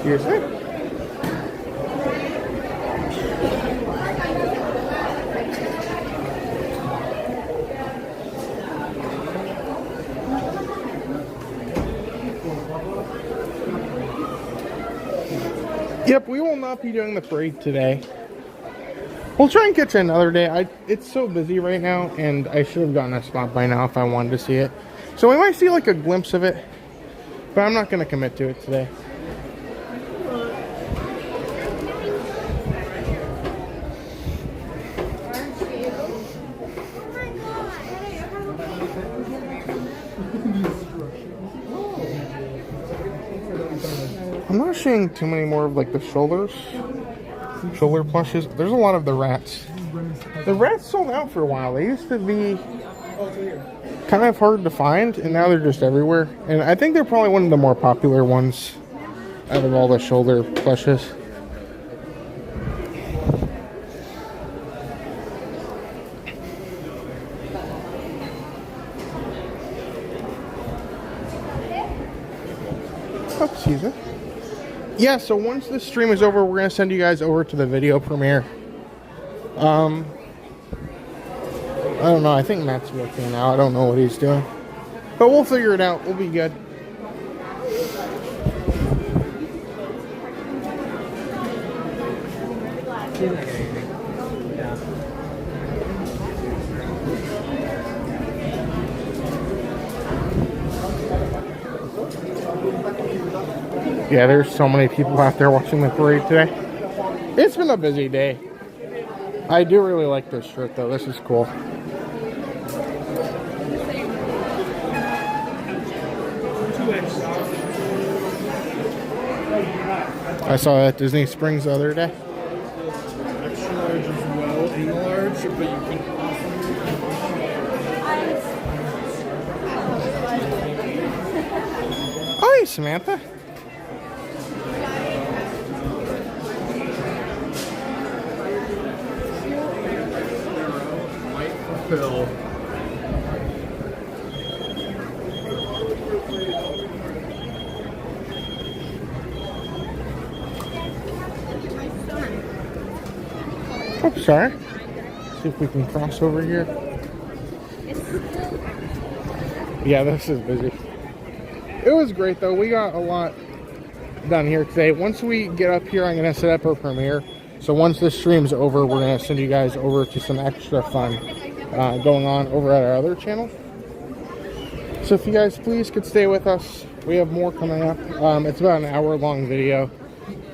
Excuse me. Yep, we will not be doing the parade today. We'll try and catch it another day. It's so busy right now, and I should have gotten a spot by now if I wanted to see it. So we might see like a glimpse of it, but I'm not going to commit to it today. I'm not seeing too many more of like the shoulder plushes. There's a lot of the rats. The rats sold out for a while. They used to be kind of hard to find, and now they're just everywhere. And I think they're probably one of the more popular ones out of all the shoulder plushes. Oh, excuse me. Yeah, so once this stream is over, we're going to send you guys over to the video premiere. I don't know, I think Matt's working now. I don't know what he's doing. But we'll figure it out. We'll be good. Yeah, there's so many people out there watching the parade today. It's been a busy day. I do really like this shirt though. This is cool. I saw that at Disney Springs the other day. Extra large as well, a large, but you can Oh, hey, Samantha. might fulfill. Oh, sorry. See if we can cross over here. Yeah, this is busy. It was great though. We got a lot done here today. Once we get up here, I'm going to set up our premiere. So once this stream's over, we're going to send you guys over to some extra fun going on over at our other channel. So if you guys please could stay with us. We have more coming up. It's about an hour-long video.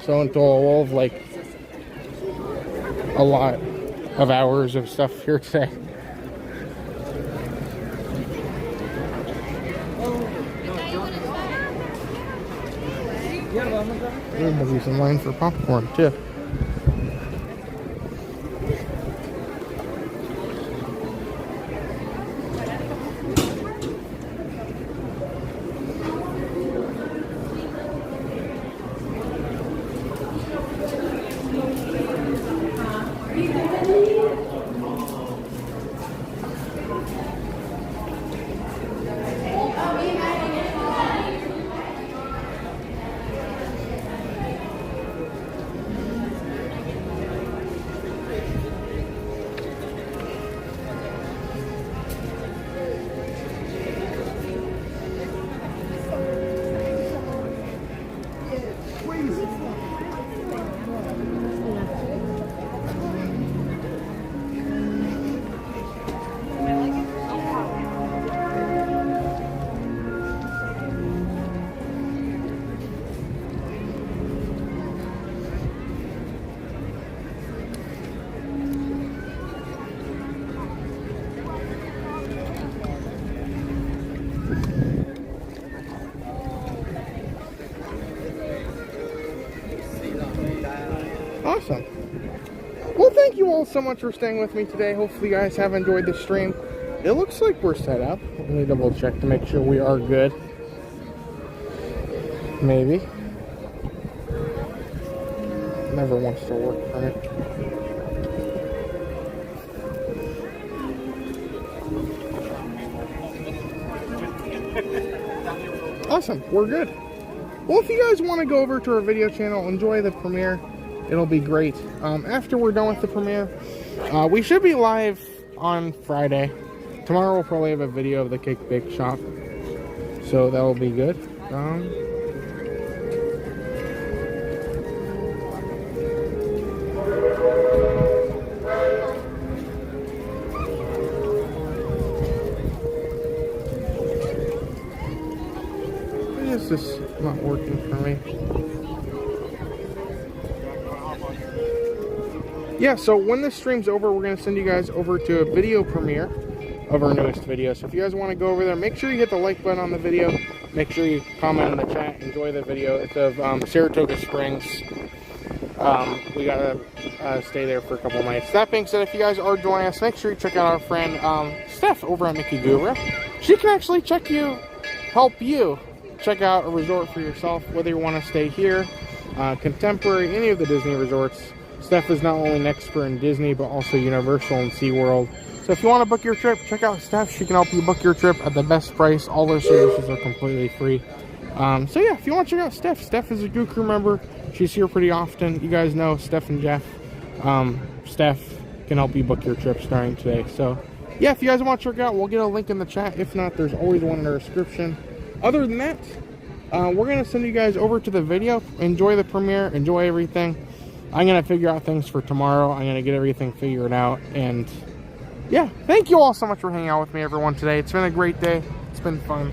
So until all of like a lot of hours of stuff here today. Everybody's in line for popcorn too. Awesome. Well, thank you all so much for staying with me today. Hopefully you guys have enjoyed the stream. It looks like we're set up. Let me double check to make sure we are good. Maybe. Never wants to work for me. Awesome, we're good. Well, if you guys want to go over to our video channel, enjoy the premiere. It'll be great. After we're done with the premiere, we should be live on Friday. Tomorrow we'll probably have a video of the cake bake shop, so that will be good. Why is this not working for me? Yeah, so when this stream's over, we're going to send you guys over to a video premiere of our newest video. So if you guys want to go over there, make sure you hit the like button on the video. Make sure you comment in the chat. Enjoy the video. It's of Saratoga Springs. We got to stay there for a couple nights. That being said, if you guys are joining us, make sure you check out our friend Steph over at Mickey Guru. She can actually help you check out a resort for yourself, whether you want to stay here, Contemporary, any of the Disney resorts. Steph is not only an expert in Disney, but also Universal and SeaWorld. So if you want to book your trip, check out Steph. She can help you book your trip at the best price. All their services are completely free. So yeah, if you want to check out Steph, Steph is a Goo Crew member. She's here pretty often. You guys know Steph and Jeff. Steph can help you book your trip starting today. So yeah, if you guys want to check it out, we'll get a link in the chat. If not, there's always one in the description. Other than that, we're going to send you guys over to the video. Enjoy the premiere. Enjoy everything. I'm going to figure out things for tomorrow. I'm going to get everything figured out. And yeah, thank you all so much for hanging out with me, everyone, today. It's been a great day. It's been fun.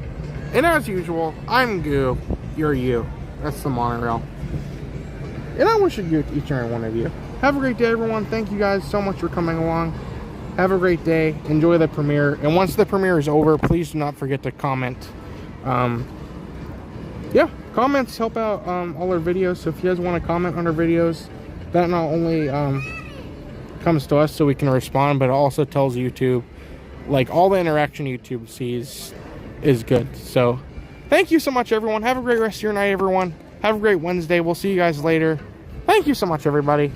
And as usual, I'm Goo. You're you. That's the monorail. And I wish it could each and every one of you. Have a great day, everyone. Thank you guys so much for coming along. Have a great day. Enjoy the premiere. And once the premiere is over, please do not forget to comment. Yeah, comments help out all our videos. So if you guys want to comment on our videos, that not only comes to us so we can respond, but it also tells YouTube, like, all the interaction YouTube sees is good. So thank you so much, everyone. Have a great rest of your night, everyone. Have a great Wednesday. We'll see you guys later. Thank you so much, everybody.